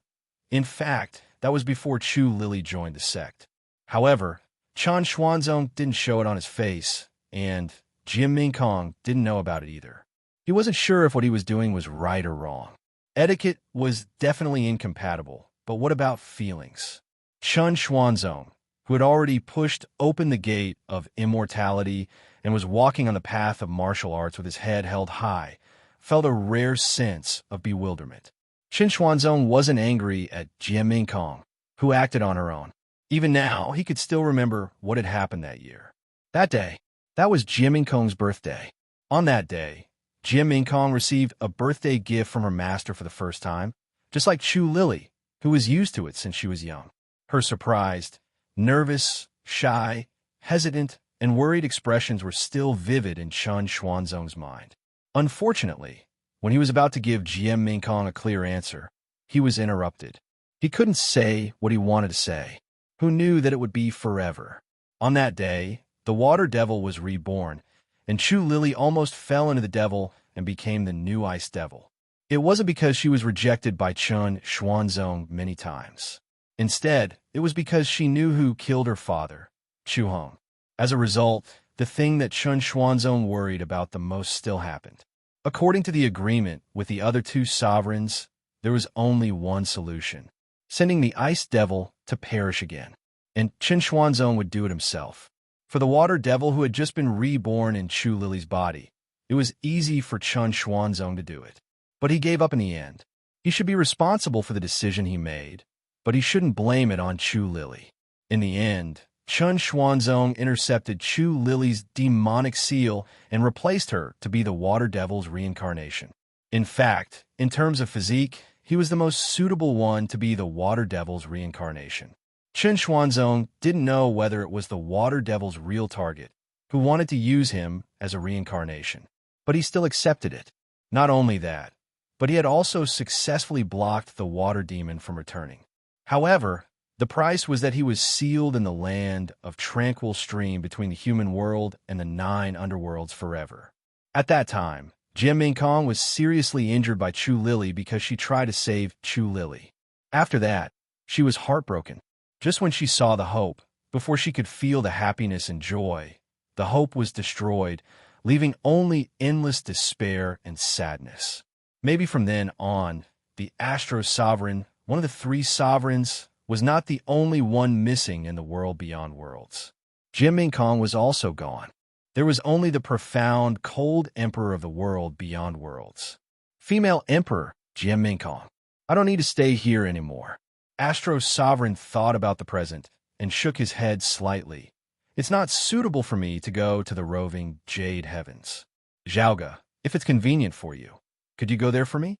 S1: In fact, that was before Chu Lily joined the sect. However, Chun Xuanzong didn't show it on his face, and Jim Minkong didn't know about it either. He wasn't sure if what he was doing was right or wrong. Etiquette was definitely incompatible, but what about feelings? Chun Xuanzong, who had already pushed open the gate of immortality and was walking on the path of martial arts with his head held high, felt a rare sense of bewilderment. Chun Xuanzong wasn't angry at Jim Minkong, who acted on her own. Even now, he could still remember what had happened that year. That day, that was Jim Minkong's birthday. On that day, Jim Minkong received a birthday gift from her master for the first time, just like Chu Lily, who was used to it since she was young. Her surprised, nervous, shy, hesitant, and worried expressions were still vivid in Chun Xuanzong's mind. Unfortunately, when he was about to give Jim Minkong a clear answer, he was interrupted. He couldn't say what he wanted to say. Who knew that it would be forever? On that day, the water devil was reborn, and Chu Lily almost fell into the devil and became the new ice devil. It wasn't because she was rejected by Chun Xuanzong many times. Instead, it was because she knew who killed her father, Chu Hong. As a result, the thing that Chun Xuanzong worried about the most still happened. According to the agreement with the other two sovereigns, there was only one solution: sending the Ice Devil to perish again. And Chen Xuanzong would do it himself. For the Water Devil who had just been reborn in Chu Lily's body, it was easy for Chen Xuanzong to do it. But he gave up in the end. He should be responsible for the decision he made, but he shouldn't blame it on Chu Lily. In the end, Chen Xuanzong intercepted Chu Lily's demonic seal and replaced her to be the Water Devil's reincarnation. In fact, in terms of physique, he was the most suitable one to be the Water Devil's reincarnation. Chen Xuanzong didn't know whether it was the Water Devil's real target, who wanted to use him as a reincarnation, but he still accepted it. Not only that, but he had also successfully blocked the Water Demon from returning. However, the price was that he was sealed in the land of tranquil stream between the human world and the 9 underworlds forever. At that time, Jim Minkong was seriously injured by Chu Lily because she tried to save Chu Lily. After that, she was heartbroken. Just when she saw the hope, before she could feel the happiness and joy, the hope was destroyed, leaving only endless despair and sadness. Maybe from then on, the Astro Sovereign, one of the 3 sovereigns, was not the only one missing in the world beyond worlds. Jim Minkong was also gone. There was only the profound, cold emperor of the world beyond worlds. Female Emperor, Jim Minkong. I don't need to stay here anymore. Astro Sovereign thought about the present and shook his head slightly. It's not suitable for me to go to the roving Jade Heavens. Zhaoga, if it's convenient for you, could you go there for me?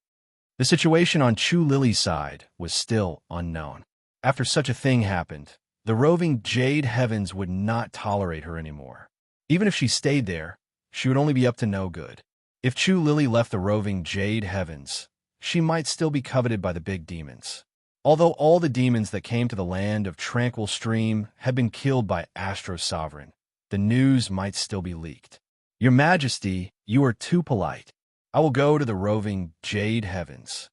S1: The situation on Chu Lily's side was still unknown. After such a thing happened, the roving Jade Heavens would not tolerate her anymore. Even if she stayed there, she would only be up to no good. If Chu Lily left the roving Jade Heavens, she might still be coveted by the big demons. Although all the demons that came to the land of Tranquil Stream had been killed by Astro Sovereign, the news might still be leaked. Your Majesty, you are too polite. I will go to the roving Jade Heavens.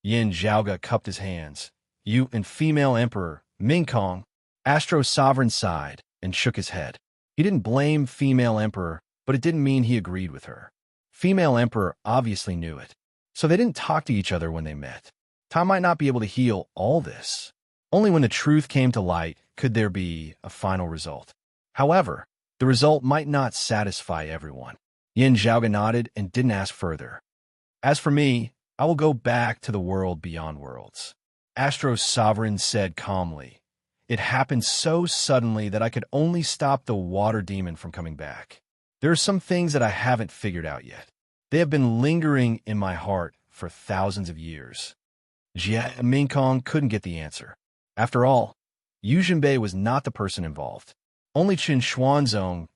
S1: Yin Zhaoga cupped his hands. You and female Emperor, Minkong. Astro Sovereign sighed and shook his head. He didn't blame female Emperor, but it didn't mean he agreed with her. Female Emperor obviously knew it, so they didn't talk to each other when they met. Time might not be able to heal all this. Only when the truth came to light could there be a final result. However, the result might not satisfy everyone. Yin Zhaoga nodded and didn't ask further. As for me, I will go back to the world beyond worlds. Astro Sovereign said calmly. It happened so suddenly that I could only stop the Water Demon from coming back. There are some things that I haven't figured out yet. They have been lingering in my heart for thousands of years. Jia and Minkong couldn't get the answer. After all, Yu Jinbei was not the person involved. Only Chen Xuanzong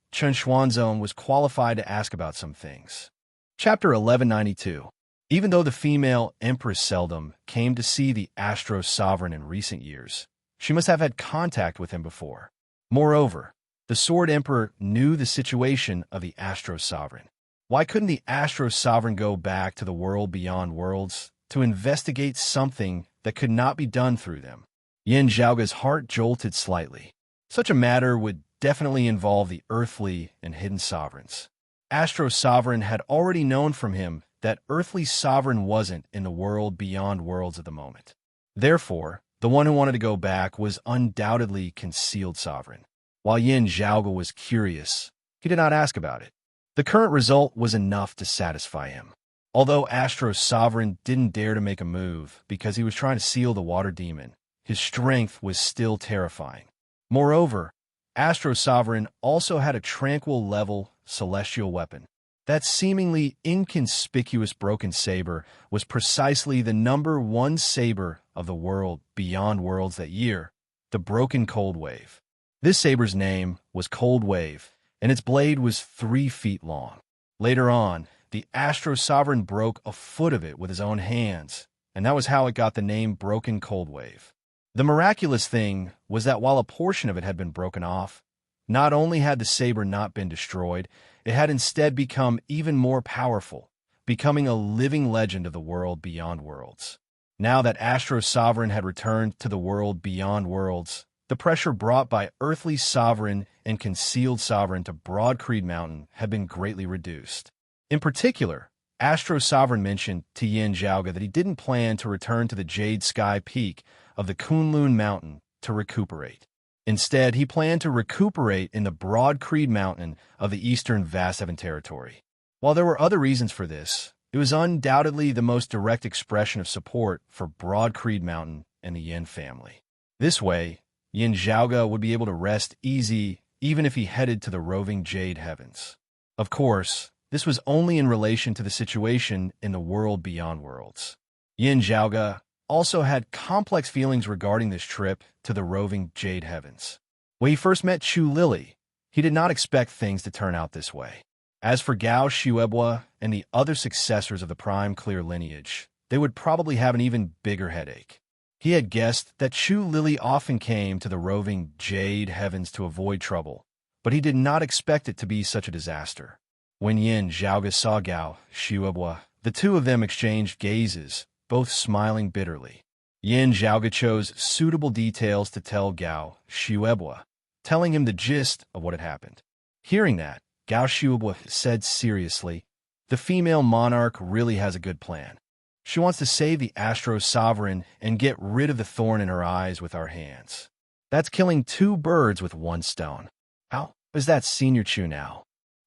S1: was qualified to ask about some things. Chapter 1192. Even though the female Empress seldom came to see the Astro Sovereign in recent years, she must have had contact with him before. Moreover, the Sword Emperor knew the situation of the Astro Sovereign. Why couldn't the Astro Sovereign go back to the world beyond worlds to investigate something that could not be done through them? Yin Zhaoga's heart jolted slightly. Such a matter would definitely involve the earthly and hidden sovereigns. Astro Sovereign had already known from him that earthly sovereign wasn't in the world beyond worlds at the moment. Therefore, the one who wanted to go back was undoubtedly concealed sovereign. While Yin Zhaoga was curious, he did not ask about it. The current result was enough to satisfy him. Although Astro Sovereign didn't dare to make a move because he was trying to seal the Water Demon, his strength was still terrifying. Moreover, Astro Sovereign also had a tranquil level celestial weapon. That seemingly inconspicuous broken saber was precisely the number 1 saber of the world beyond worlds that year, the Broken Cold Wave. This saber's name was Cold Wave, and its blade was 3 feet long. Later on, the Astro Sovereign broke a foot of it with his own hands, and that was how it got the name Broken Cold Wave. The miraculous thing was that while a portion of it had been broken off, not only had the saber not been destroyed, it had instead become even more powerful, becoming a living legend of the world beyond worlds. Now that Astro Sovereign had returned to the world beyond worlds, the pressure brought by earthly sovereign and concealed sovereign to Broad Creed Mountain had been greatly reduced. In particular, Astro Sovereign mentioned to Yin Zhaoga that he didn't plan to return to the Jade Sky Peak of the Kunlun Mountain to recuperate. Instead, he planned to recuperate in the Broad Creed Mountain of the eastern Vasavin territory. While there were other reasons for this, it was undoubtedly the most direct expression of support for Broad Creed Mountain and the Yin family. This way, Yin Zhaoga would be able to rest easy even if he headed to the roving Jade Heavens. Of course, this was only in relation to the situation in the world beyond worlds. Yin Zhaoga also had complex feelings regarding this trip to the roving Jade Heavens. When he first met Chu Lily, he did not expect things to turn out this way. As for Gao Xuebua and the other successors of the Prime Clear lineage, they would probably have an even bigger headache. He had guessed that Chu Lily often came to the roving Jade Heavens to avoid trouble, but he did not expect it to be such a disaster. When Yin Zhaoga saw Gao Xuebua, the two of them exchanged gazes, both smiling bitterly. Yin Zhaoga chose suitable details to tell Gao Xuebua, telling him the gist of what had happened. Hearing that, Gao Xuebua said seriously, "The female monarch really has a good plan. She wants to save the Astro Sovereign and get rid of the thorn in her eyes with our hands. That's killing two birds with one stone. How is that, Senior Chu now?"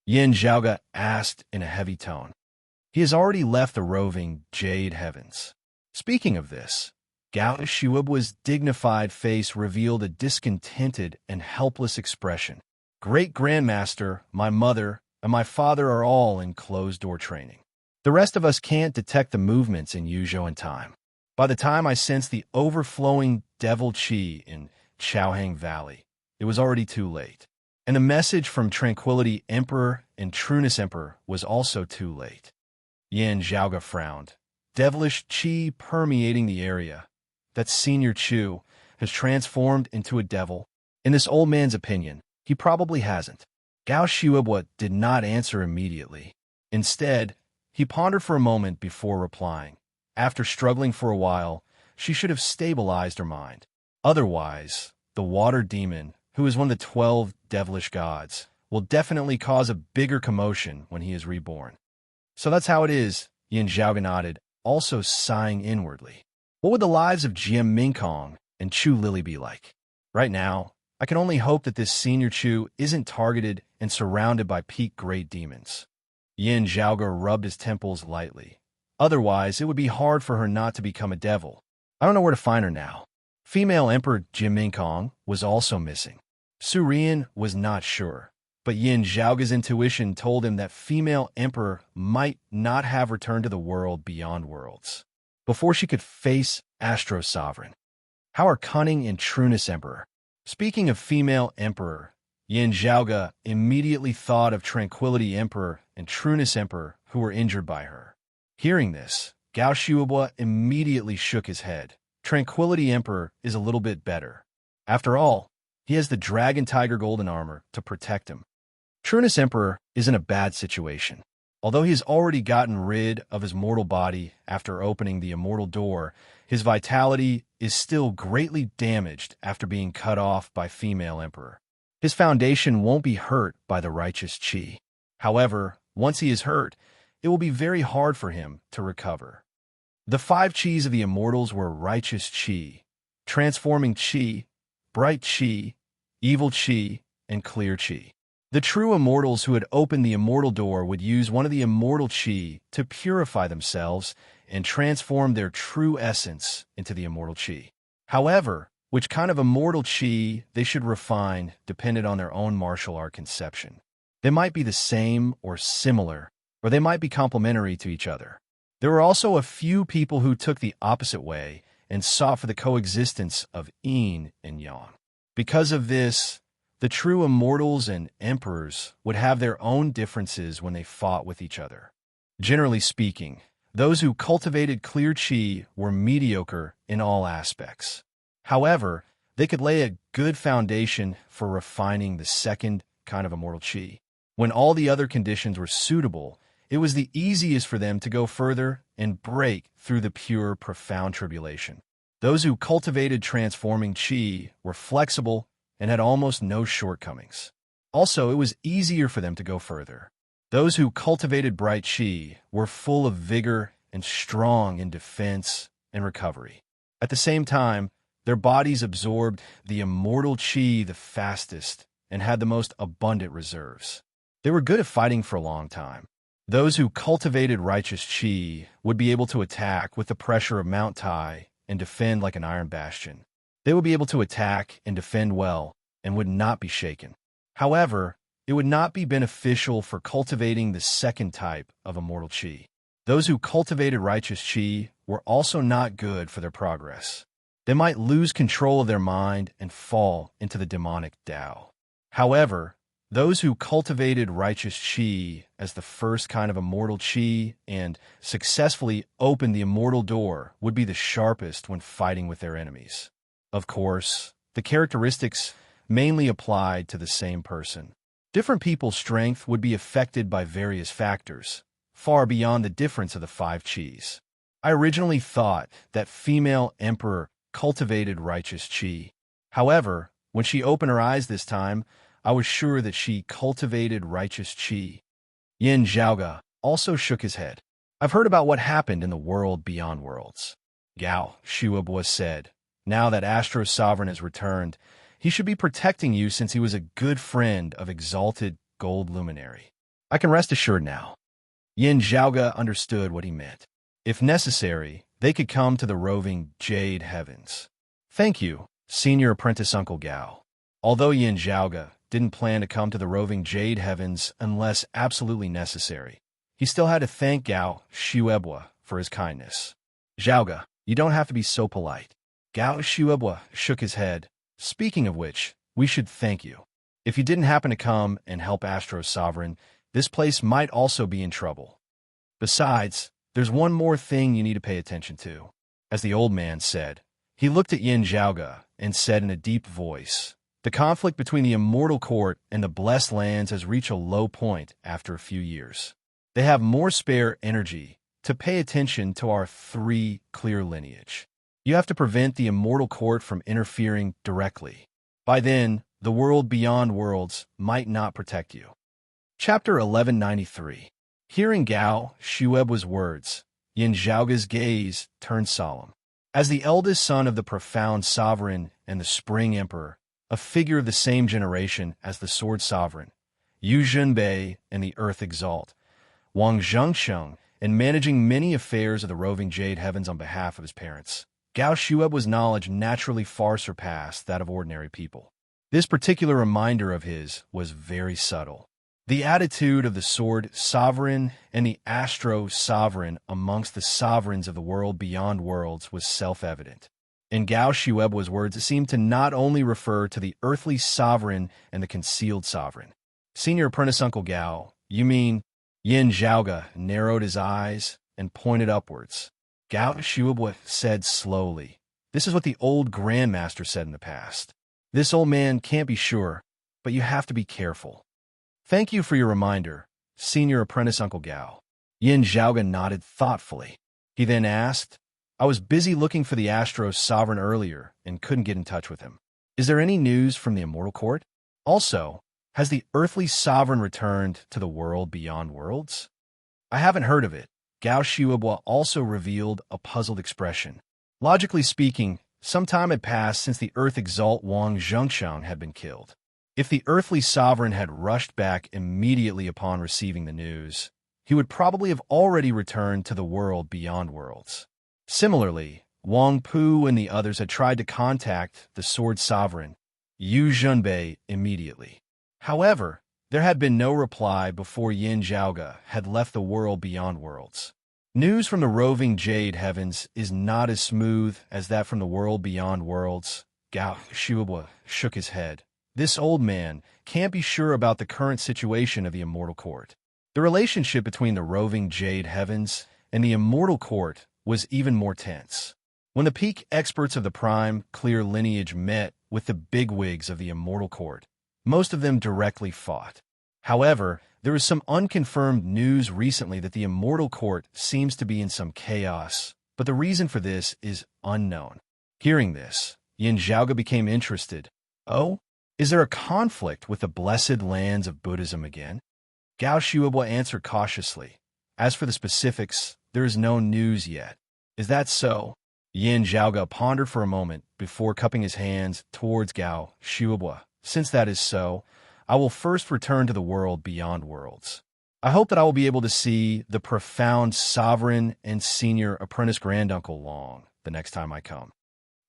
S1: Yin Zhaoga asked in a heavy tone. He has already left the roving Jade Heavens. Speaking of this, Gao Xuebua's dignified face revealed a discontented and helpless expression. "Great Grandmaster, my mother, and my father are all in closed-door training. The rest of us can't detect the movements in Yuzhou in time. By the time I sensed the overflowing devil qi in Chaohang Valley, it was already too late. And the message from Tranquility Emperor and Trueness Emperor was also too late." Yin Zhaoga frowned. Devilish qi permeating the area. That Senior Chu has transformed into a devil. In this old man's opinion, he probably hasn't. Gao Xuebua did not answer immediately. Instead, he pondered for a moment before replying. After struggling for a while, she should have stabilized her mind. Otherwise, the water demon, who is one of the 12 devilish gods, will definitely cause a bigger commotion when he is reborn. "So that's how it is," Yin Zhaoga nodded, also sighing inwardly. "What would the lives of Jian Mingkong and Chu Lily be like? Right now, I can only hope that this Senior Chu isn't targeted and surrounded by peak great demons." Yin Zhaoga rubbed his temples lightly. "Otherwise, it would be hard for her not to become a devil. I don't know where to find her now." Female Emperor Jian Mingkong was also missing. Serene was not sure, but Yin Zhaoga's intuition told him that female Emperor might not have returned to the world beyond worlds before she could face Astro Sovereign. How are Cunning and Trueness Emperor? Speaking of female Emperor, Yin Zhaoga immediately thought of Tranquility Emperor and Trueness Emperor who were injured by her. Hearing this, Gao Xuebua immediately shook his head. Tranquility Emperor is a little bit better. After all, he has the Dragon Tiger Golden Armor to protect him. Trueness Emperor is in a bad situation. Although he has already gotten rid of his mortal body after opening the immortal door, his vitality is still greatly damaged after being cut off by female Emperor. His foundation won't be hurt by the righteous qi. However, once he is hurt, it will be very hard for him to recover. The 5 qis of the immortals were righteous qi, transforming qi, bright qi, evil qi, and clear qi. The true immortals who had opened the immortal door would use one of the immortal qi to purify themselves and transform their true essence into the immortal qi. However, which kind of immortal qi they should refine depended on their own martial art conception. They might be the same or similar, or they might be complementary to each other. There were also a few people who took the opposite way and sought for the coexistence of yin and yang. Because of this, the true immortals and emperors would have their own differences when they fought with each other. Generally speaking, those who cultivated clear qi were mediocre in all aspects. However, they could lay a good foundation for refining the second kind of immortal qi. When all the other conditions were suitable, it was the easiest for them to go further and break through the pure, profound tribulation. Those who cultivated transforming qi were flexible and had almost no shortcomings. Also, it was easier for them to go further. Those who cultivated bright qi were full of vigor and strong in defense and recovery. At the same time, their bodies absorbed the immortal qi the fastest and had the most abundant reserves. They were good at fighting for a long time. Those who cultivated righteous qi would be able to attack with the pressure of Mount Tai and defend like an iron bastion. They would be able to attack and defend well and would not be shaken. However, it would not be beneficial for cultivating the second type of immortal qi. Those who cultivated righteous qi were also not good for their progress. They might lose control of their mind and fall into the demonic Tao. However, those who cultivated righteous qi as the first kind of immortal qi and successfully opened the immortal door would be the sharpest when fighting with their enemies. Of course, the characteristics mainly applied to the same person. Different people's strength would be affected by various factors, far beyond the difference of the 5 qis. I originally thought that female emperor cultivated righteous qi. However, when she opened her eyes this time, I was sure that she cultivated righteous qi. Yin Zhaoge also shook his head. I've heard about what happened in the world beyond worlds. Gao Shuibo said, now that Astro Sovereign has returned, he should be protecting you since he was a good friend of exalted gold luminary. I can rest assured now. Yin Zhaoge understood what he meant. If necessary, they could come to the roving Jade Heavens. Thank you, Senior Apprentice Uncle Gao. Although Yin Zhaoge didn't plan to come to the roving Jade Heavens unless absolutely necessary, he still had to thank Gao Shuibo for his kindness. Zhaoge, you don't have to be so polite. Gao Shuibo shook his head. Speaking of which, we should thank you. If you didn't happen to come and help Astro Sovereign, this place might also be in trouble. Besides, there's one more thing you need to pay attention to. As the old man said, he looked at Yin Zhaoge and said in a deep voice, the conflict between the Immortal Court and the Blessed Lands has reached a low point after a few years. They have more spare energy to pay attention to our 3 clear lineage. You have to prevent the Immortal Court from interfering directly. By then, the world beyond worlds might not protect you. Chapter 1193. Hearing Gao Shuibo's words, Yin Zhaoge's gaze turned solemn. As the eldest son of the profound sovereign and the spring emperor, a figure of the same generation as the sword sovereign, Yu Zhenbei and the earth exalt, Wang Zhengsheng, and managing many affairs of the roving Jade Heavens on behalf of his parents, Gao Shuibo's knowledge naturally far surpassed that of ordinary people. This particular reminder of his was very subtle. The attitude of the sword sovereign and the astro sovereign amongst the sovereigns of the world beyond worlds was self-evident. In Gao Shuibo's words, it seemed to not only refer to the earthly sovereign and the concealed sovereign. Senior Apprentice Uncle Gao, you mean? Yin Zhaoge narrowed his eyes and pointed upwards. Gao Shuibo said slowly, this is what the old Grandmaster said in the past. This old man can't be sure, but you have to be careful. Thank you for your reminder, Senior Apprentice Uncle Gao. Yin Zhaoge nodded thoughtfully. He then asked, I was busy looking for the Astro Sovereign earlier and couldn't get in touch with him. Is there any news from the Immortal Court? Also, has the earthly sovereign returned to the world beyond worlds? I haven't heard of it. Gao Shuibo also revealed a puzzled expression. Logically speaking, some time had passed since the Earth Exalt Wang Zhengsheng had been killed. If the earthly sovereign had rushed back immediately upon receiving the news, he would probably have already returned to the world beyond worlds. Similarly, Wang Pu and the others had tried to contact the sword sovereign, Yu Zhenbei, immediately. However, there had been no reply before Yin Zhaoge had left the world beyond worlds. News from the roving Jade Heavens is not as smooth as that from the world beyond worlds. Gao Shuibo shook his head. This old man can't be sure about the current situation of the Immortal Court. The relationship between the roving Jade Heavens and the Immortal Court was even more tense. When the peak experts of the prime clear lineage met with the bigwigs of the Immortal Court, most of them directly fought. However, there is some unconfirmed news recently that the Immortal Court seems to be in some chaos, but the reason for this is unknown. Hearing this, Yin Zhaoge became interested. Oh? Is there a conflict with the blessed lands of Buddhism again? Gao Shuibo answered cautiously. As for the specifics, there is no news yet. Is that so? Yin Zhaoge pondered for a moment before cupping his hands towards Gao Shuibo. Since that is so, I will first return to the world beyond worlds. I hope that I will be able to see the profound sovereign and senior apprentice granduncle Long the next time I come.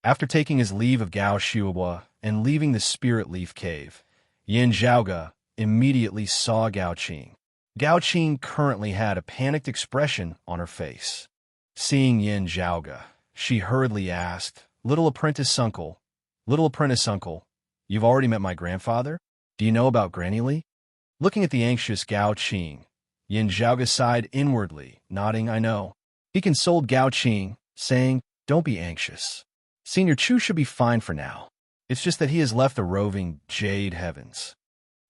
S1: After taking his leave of Gao Shuibo and leaving the Spirit Leaf Cave, Yin Zhaoge immediately saw Gao Qing. Gao Qing currently had a panicked expression on her face. Seeing Yin Zhaoge, she hurriedly asked, little apprentice uncle, you've already met my grandfather? Do you know about Granny Li? Looking at the anxious Gao Qing, Yin Zhaoge sighed inwardly, nodding, I know. He consoled Gao Qing, saying, don't be anxious. Senior Chu should be fine for now. It's just that he has left the roving Jade Heavens.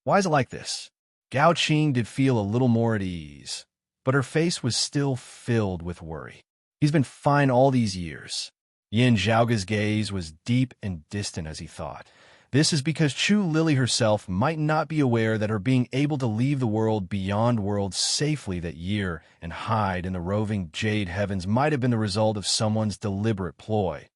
S1: Why is it like this? Gao Qing did feel a little more at ease, but her face was still filled with worry. He's been fine all these years. Yin Zhaoge's gaze was deep and distant as he thought. This is because Chu Lily herself might not be aware that her being able to leave the world beyond worlds safely that year and hide in the roving Jade Heavens might have been the result of someone's deliberate ploy.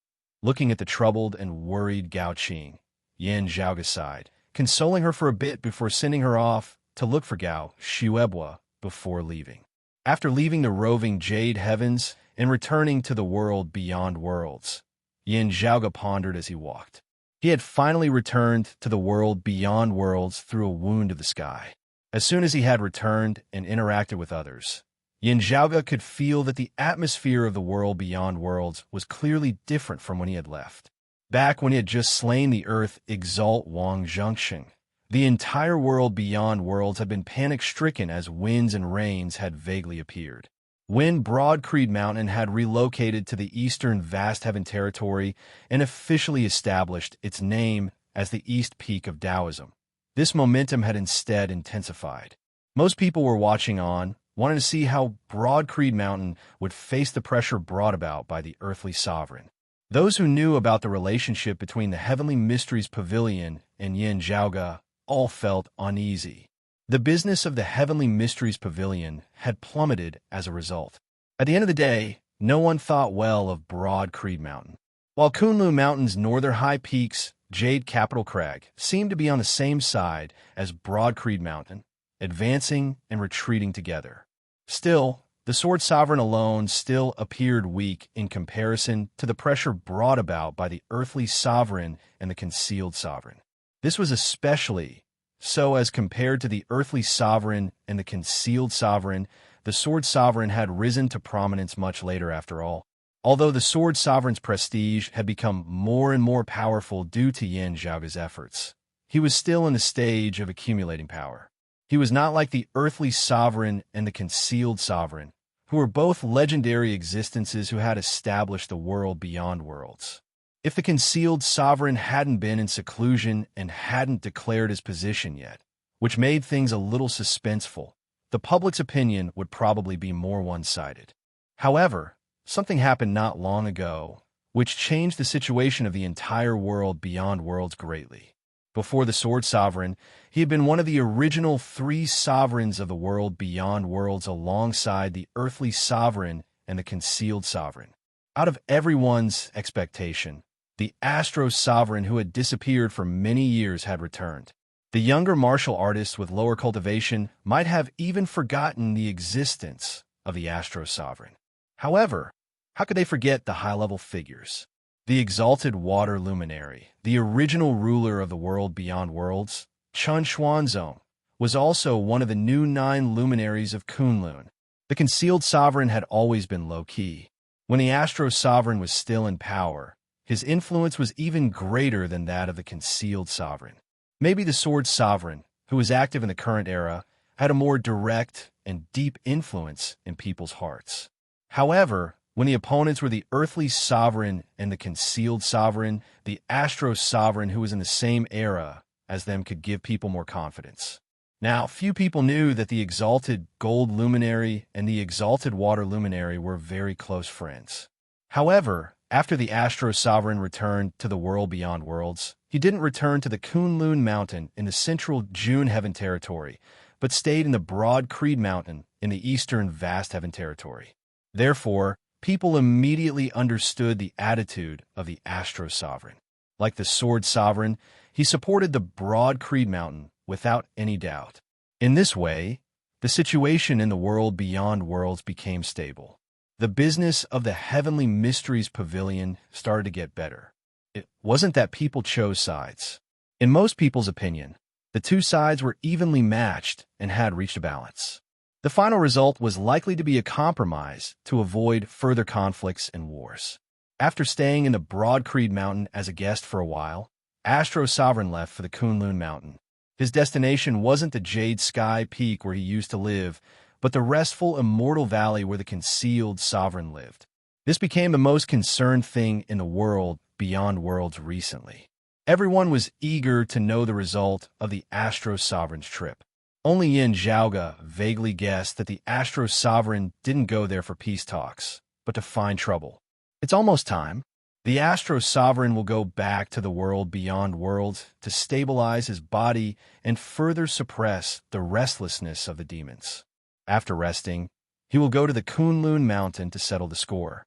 S1: Looking at the troubled and worried Gao Qing, Yin Zhaoge sighed, consoling her for a bit before sending her off to look for Gao Shuibo before leaving. After leaving the roving Jade Heavens and returning to the world beyond worlds, Yin Zhaoge pondered as he walked. He had finally returned to the world beyond worlds through a wound of the sky. As soon as he had returned and interacted with others, Yin Zhaoge could feel that the atmosphere of the world beyond worlds was clearly different from when he had left. Back when he had just slain the Earth Exalt Wang Zhengxing, the entire world beyond worlds had been panic-stricken as winds and rains had vaguely appeared. When Broad Creed Mountain had relocated to the eastern Vast Heaven territory and officially established its name as the East Peak of Taoism, this momentum had instead intensified. Most people were watching on, wanting to see how Broad Creed Mountain would face the pressure brought about by the earthly sovereign. Those who knew about the relationship between the Heavenly Mysteries Pavilion and Yin Zhaoge all felt uneasy. The business of the Heavenly Mysteries Pavilion had plummeted as a result. At the end of the day, no one thought well of Broad Creed Mountain. While Kunlun Mountain's northern high peaks, Jade Capital Crag, seemed to be on the same side as Broad Creed Mountain, advancing and retreating together. Still, the Sword Sovereign alone still appeared weak in comparison to the pressure brought about by the earthly sovereign and the concealed sovereign. This was especially so as compared to the earthly sovereign and the concealed sovereign, the Sword Sovereign had risen to prominence much later after all. Although the Sword Sovereign's prestige had become more and more powerful due to Yin Zhaoge's efforts, he was still in the stage of accumulating power. He was not like the earthly sovereign and the concealed sovereign, who were both legendary existences who had established the world beyond worlds. If the concealed sovereign hadn't been in seclusion and hadn't declared his position yet, which made things a little suspenseful, the public's opinion would probably be more one-sided. However, something happened not long ago, which changed the situation of the entire world beyond worlds greatly. Before the Sword Sovereign, he had been one of the original 3 sovereigns of the world beyond worlds alongside the earthly sovereign and the concealed sovereign. Out of everyone's expectation, the Astro Sovereign who had disappeared for many years had returned. The younger martial artists with lower cultivation might have even forgotten the existence of the Astro Sovereign. However, how could they forget the high-level figures? The exalted water luminary, the original ruler of the world beyond worlds, Chun Xuanzong, was also one of the new 9 luminaries of Kunlun. The concealed sovereign had always been low-key. When the Astro Sovereign was still in power, his influence was even greater than that of the concealed sovereign. Maybe the Sword Sovereign, who was active in the current era, had a more direct and deep influence in people's hearts. However, when the opponents were the earthly sovereign and the concealed sovereign, the Astro Sovereign who was in the same era as them could give people more confidence. Now, few people knew that the exalted gold luminary and the exalted water luminary were very close friends. However, after the Astro Sovereign returned to the world beyond worlds, he didn't return to the Kunlun Mountain in the central June Heaven territory, but stayed in the broad Creed Mountain in the eastern vast heaven territory. Therefore, people immediately understood the attitude of the Astro Sovereign. Like the Sword Sovereign, he supported the broad Creed Mountain without any doubt. In this way, the situation in the world beyond worlds became stable. The business of the Heavenly Mysteries Pavilion started to get better. It wasn't that people chose sides. In most people's opinion, the two sides were evenly matched and had reached a balance. The final result was likely to be a compromise to avoid further conflicts and wars. After staying in the broad Creed Mountain as a guest for a while, Astro Sovereign left for the Kunlun Mountain. His destination wasn't the Jade Sky Peak where he used to live, but the restful, immortal valley where the concealed sovereign lived. This became the most concerned thing in the world beyond worlds recently. Everyone was eager to know the result of the Astro Sovereign's trip. Only Yin Zhaoge vaguely guessed that the Astro Sovereign didn't go there for peace talks, but to find trouble. It's almost time. The Astro Sovereign will go back to the world beyond worlds to stabilize his body and further suppress the restlessness of the demons. After resting, he will go to the Kunlun Mountain to settle the score.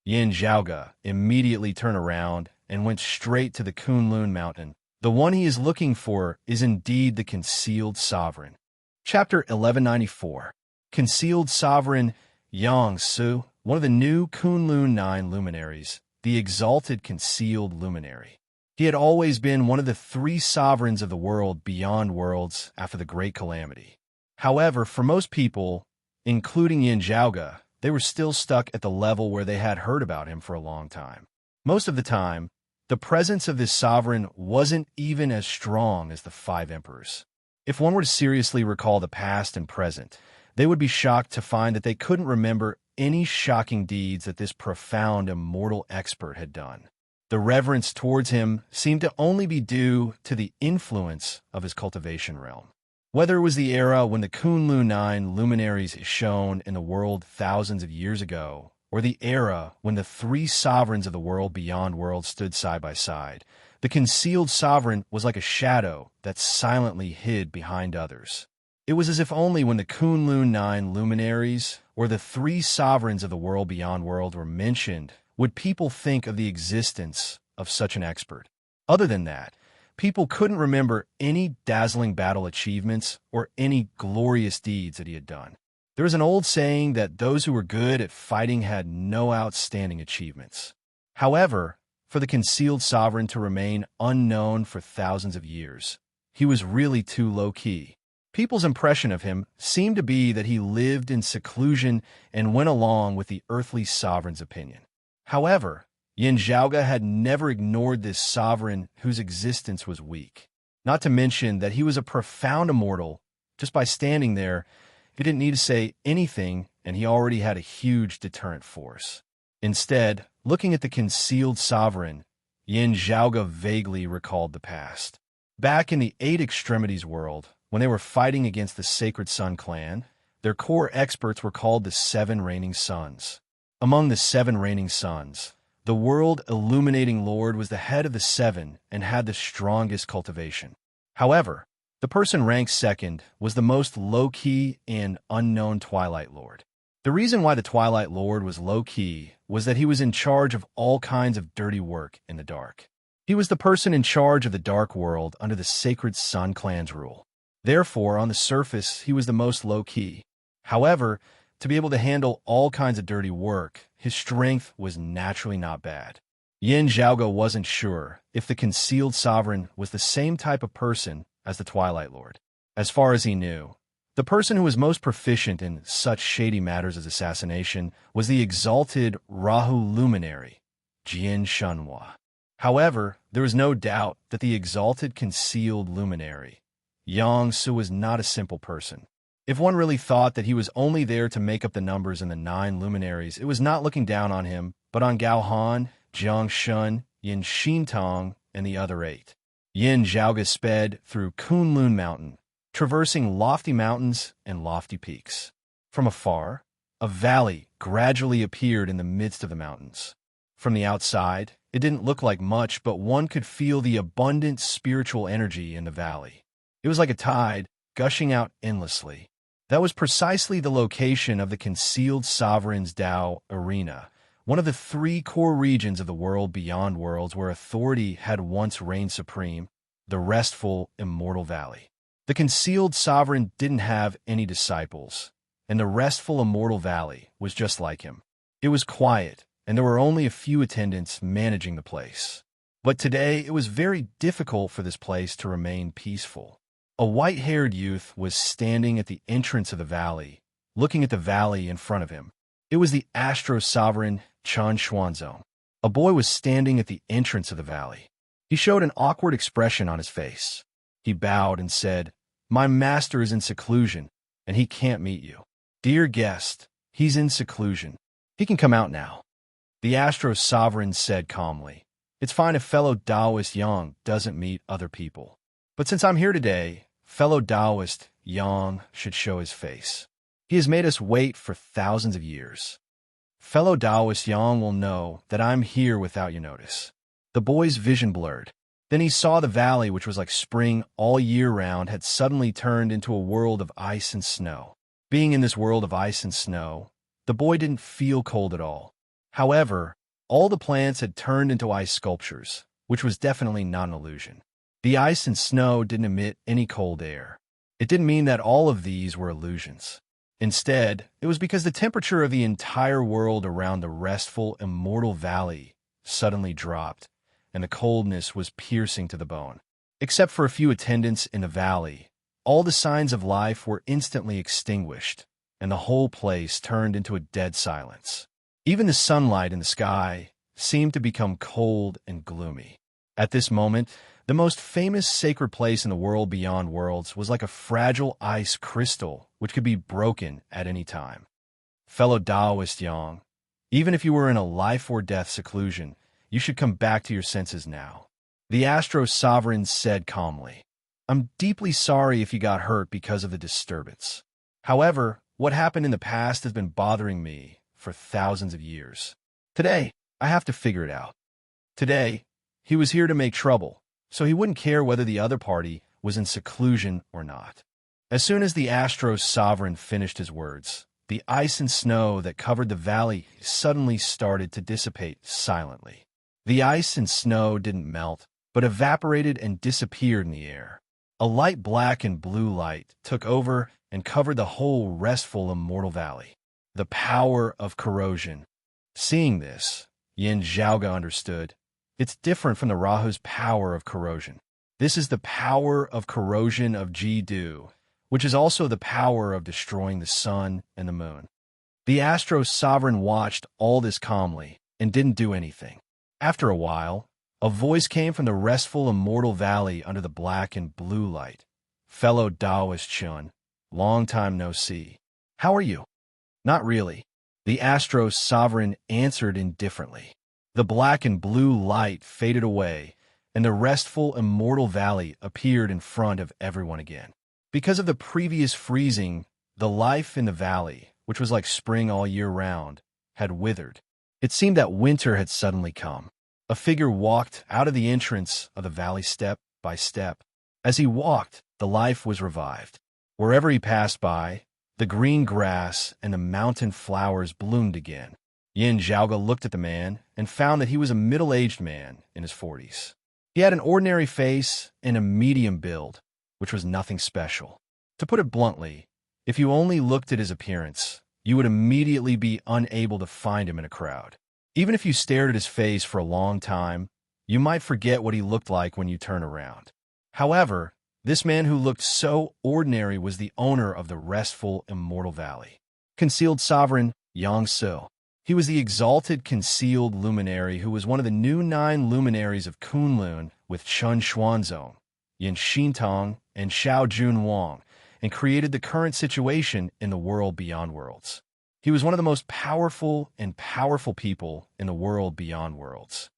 S1: Yin Zhaoge immediately turned around and went straight to the Kunlun Mountain. The one he is looking for is indeed the Concealed Sovereign. Chapter 1194. Concealed Sovereign Yang Su, one of the new Kunlun 9 luminaries, the exalted Concealed Luminary. He had always been one of the 3 sovereigns of the world beyond worlds after the Great Calamity. However, for most people, including Yin Zhaoge, they were still stuck at the level where they had heard about him for a long time. Most of the time, the presence of this sovereign wasn't even as strong as the 5 emperors. If one were to seriously recall the past and present, they would be shocked to find that they couldn't remember any shocking deeds that this profound immortal expert had done. The reverence towards him seemed to only be due to the influence of his cultivation realm. Whether it was the era when the Kunlun 9 luminaries shone in the world thousands of years ago, or the era when the 3 sovereigns of the world beyond worlds stood side by side, the Concealed Sovereign was like a shadow that silently hid behind others. It was as if only when the Kunlun 9 luminaries or the 3 sovereigns of the world beyond world were mentioned would people think of the existence of such an expert. Other than that, people couldn't remember any dazzling battle achievements or any glorious deeds that he had done. There was an old saying that those who were good at fighting had no outstanding achievements. However, for the Concealed Sovereign to remain unknown for thousands of years, he was really too low-key. People's impression of him seemed to be that he lived in seclusion and went along with the earthly sovereign's opinion. However, Yin Zhaoge had never ignored this sovereign whose existence was weak. Not to mention that he was a profound immortal. Just by standing there, he didn't need to say anything, and he already had a huge deterrent force. Instead, looking at the Concealed Sovereign, Yin Zhaoge vaguely recalled the past. Back in the 8 Extremities world, when they were fighting against the Sacred Sun clan, their core experts were called the 7 Reigning Suns. Among the 7 Reigning Suns, the world illuminating Lord was the head of the 7 and had the strongest cultivation. However, the person ranked second was the most low-key and unknown Twilight Lord. The reason why the Twilight Lord was low-key was that he was in charge of all kinds of dirty work in the dark. He was the person in charge of the dark world under the Sacred Sun clan's rule. Therefore, on the surface, he was the most low-key. However, to be able to handle all kinds of dirty work, his strength was naturally not bad. Yin Zhaoge wasn't sure if the Concealed Sovereign was the same type of person as the Twilight Lord. As far as he knew, the person who was most proficient in such shady matters as assassination was the exalted Rahu luminary, Jian Shunhua. However, there was no doubt that the exalted Concealed Luminary, Yang Su, was not a simple person. If one really thought that he was only there to make up the numbers in the 9 luminaries, it was not looking down on him, but on Gao Han, Jiang Shun, Yin Xintong, and the other 8. Yin Zhaoge sped through Kunlun Mountain, traversing lofty mountains and lofty peaks. From afar, a valley gradually appeared in the midst of the mountains. From the outside, it didn't look like much, but one could feel the abundant spiritual energy in the valley. It was like a tide gushing out endlessly. That was precisely the location of the concealed sovereign's Tao arena, one of the three core regions of the world beyond worlds where authority had once reigned supreme, the restful, immortal valley. The concealed sovereign didn't have any disciples, and the restful, immortal valley was just like him. It was quiet, and there were only a few attendants managing the place. But today it was very difficult for this place to remain peaceful. A white-haired youth was standing at the entrance of the valley, looking at the valley in front of him. It was the astro-sovereign Chen Xuanzong. A boy was standing at the entrance of the valley. He showed an awkward expression on his face. He bowed and said, "My master is in seclusion, and he can't meet you. Dear guest, he's in seclusion. He can come out now." The astro-sovereign said calmly, "It's fine if fellow Taoist Yang doesn't meet other people. But since I'm here today, fellow Taoist Yang should show his face. He has made us wait for thousands of years. Fellow Taoist Yang will know that I'm here without your notice." The boy's vision blurred. Then he saw the valley, which was like spring all year round, had suddenly turned into a world of ice and snow. Being in this world of ice and snow, the boy didn't feel cold at all. However, all the plants had turned into ice sculptures, which was definitely not an illusion. The ice and snow didn't emit any cold air. It didn't mean that all of these were illusions. Instead, it was because the temperature of the entire world around the restful, immortal valley suddenly dropped, and the coldness was piercing to the bone. Except for a few attendants in the valley, all the signs of life were instantly extinguished, and the whole place turned into a dead silence. Even the sunlight in the sky seemed to become cold and gloomy. At this moment, the most famous sacred place in the world beyond worlds was like a fragile ice crystal which could be broken at any time. Fellow Taoist Yang, even if you were in a life-or-death seclusion, you should come back to your senses now. The astro-sovereign said calmly, "I'm deeply sorry if you got hurt because of the disturbance. However, what happened in the past has been bothering me for thousands of years. Today, I have to figure it out. Today, he was here to make trouble, so he wouldn't care whether the other party was in seclusion or not." As soon as the astro-sovereign finished his words, the ice and snow that covered the valley suddenly started to dissipate silently. The ice and snow didn't melt, but evaporated and disappeared in the air. A light black and blue light took over and covered the whole restful, immortal valley. The power of corrosion. Seeing this, Yin Zhaoga understood. It's different from the Rahu's power of corrosion. This is the power of corrosion of Ji-Du, which is also the power of destroying the sun and the moon. The astro-sovereign watched all this calmly and didn't do anything. After a while, a voice came from the restful, immortal valley under the black and blue light. "Fellow Taoist Chun, long time no see. How are you?" "Not really," the astro-sovereign answered indifferently. The black and blue light faded away, and the restful, immortal valley appeared in front of everyone again. Because of the previous freezing, the life in the valley, which was like spring all year round, had withered. It seemed that winter had suddenly come. A figure walked out of the entrance of the valley step by step. As he walked, the life was revived. Wherever he passed by, the green grass and the mountain flowers bloomed again. Yin Zhaoga looked at the man and found that he was a middle-aged man in his 40s. He had an ordinary face and a medium build, which was nothing special. To put it bluntly, if you only looked at his appearance, you would immediately be unable to find him in a crowd. Even if you stared at his face for a long time, you might forget what he looked like when you turn around. However, this man who looked so ordinary was the owner of the restful, immortal valley. Concealed Sovereign Yang Sil. He was the exalted concealed luminary who was one of the new 9 luminaries of Kunlun with Chen Xuanzong, Yin Xintong, and Xiao Jun Wang, and created the current situation in the world beyond worlds. He was one of the most powerful people in the world beyond worlds.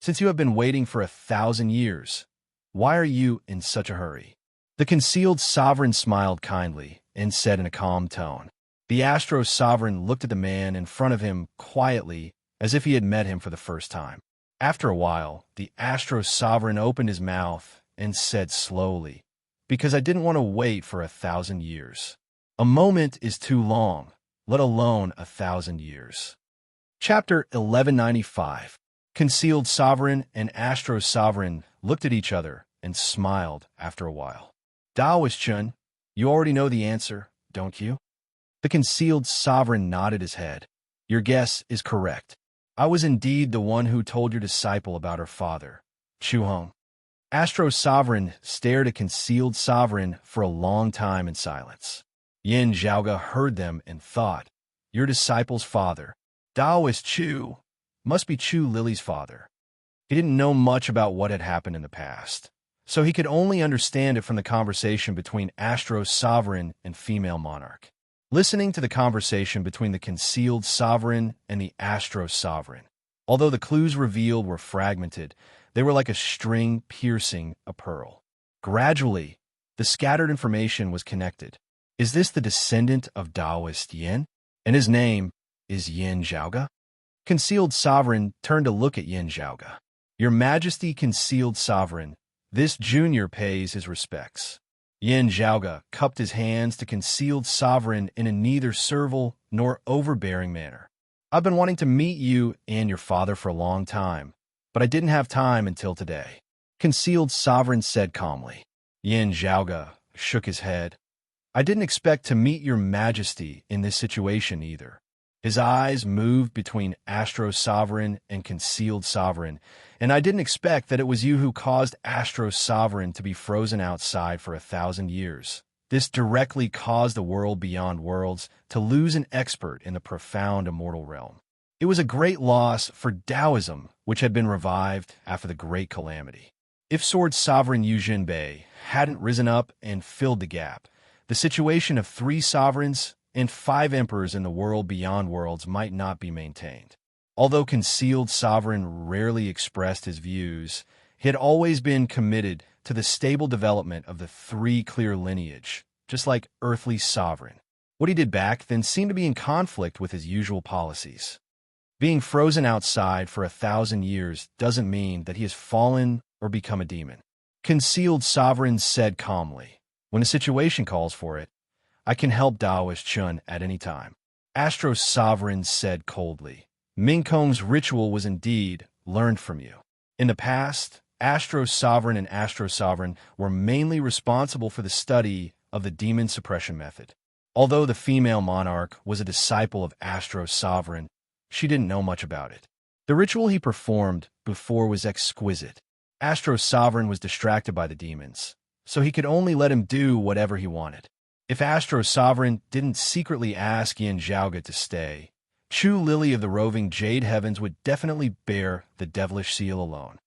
S1: Since you have been waiting for 1,000 years, why are you in such a hurry? The concealed sovereign smiled kindly and said in a calm tone. The astro-sovereign looked at the man in front of him quietly as if he had met him for the first time. After a while, the astro-sovereign opened his mouth and said slowly, because I didn't want to wait for 1,000 years. A moment is too long, let alone 1,000 years. Chapter 1195. Concealed Sovereign and Astro Sovereign looked at each other and smiled after a while. Daoist-chun, you already know the answer, don't you? The Concealed Sovereign nodded his head. Your guess is correct. I was indeed the one who told your disciple about her father, Chu Hong. Astro Sovereign stared at Concealed Sovereign for a long time in silence. Yin Zhaoge heard them and thought, your disciple's father, Daoist Chu, must be Chu Lily's father. He didn't know much about what had happened in the past, so he could only understand it from the conversation between Astro Sovereign and female monarch. Listening to the conversation between the Concealed Sovereign and the Astro Sovereign, although the clues revealed were fragmented, they were like a string piercing a pearl. Gradually, the scattered information was connected. Is this the descendant of Daoist Yin? And his name is Yin Zhaoge? Concealed Sovereign turned to look at Yin Zhaoge. Your Majesty, Concealed Sovereign, this junior pays his respects. Yin Zhaoge cupped his hands to Concealed Sovereign in a neither servile nor overbearing manner. I've been wanting to meet you and your father for a long time, but I didn't have time until today. Concealed Sovereign said calmly. Yin Zhaoge shook his head. I didn't expect to meet your Majesty in this situation either. His eyes moved between Astro Sovereign and Concealed Sovereign, and I didn't expect that it was you who caused Astro Sovereign to be frozen outside for 1,000 years. This directly caused the world beyond worlds to lose an expert in the profound immortal realm. It was a great loss for Taoism, which had been revived after the Great Calamity. If Sword Sovereign Yu Jinbei hadn't risen up and filled the gap, the situation of 3 sovereigns and 5 emperors in the world beyond worlds might not be maintained. Although Concealed Sovereign rarely expressed his views, he had always been committed to the stable development of the 3 clear lineage, just like earthly sovereign. What he did back then seemed to be in conflict with his usual policies. Being frozen outside for 1,000 years doesn't mean that he has fallen or become a demon. Concealed Sovereign said calmly, when a situation calls for it, I can help Daoist-chun at any time. Astro Sovereign said coldly, Mingkong's ritual was indeed learned from you. In the past, Astro Sovereign and Astro Sovereign were mainly responsible for the study of the demon suppression method. Although the female monarch was a disciple of Astro Sovereign, she didn't know much about it. The ritual he performed before was exquisite. Astro Sovereign was distracted by the demons, so he could only let him do whatever he wanted. If Astro Sovereign didn't secretly ask Yin Zhaoge to stay, Chu Lily of the roving Jade Heavens would definitely bear the devilish seal alone.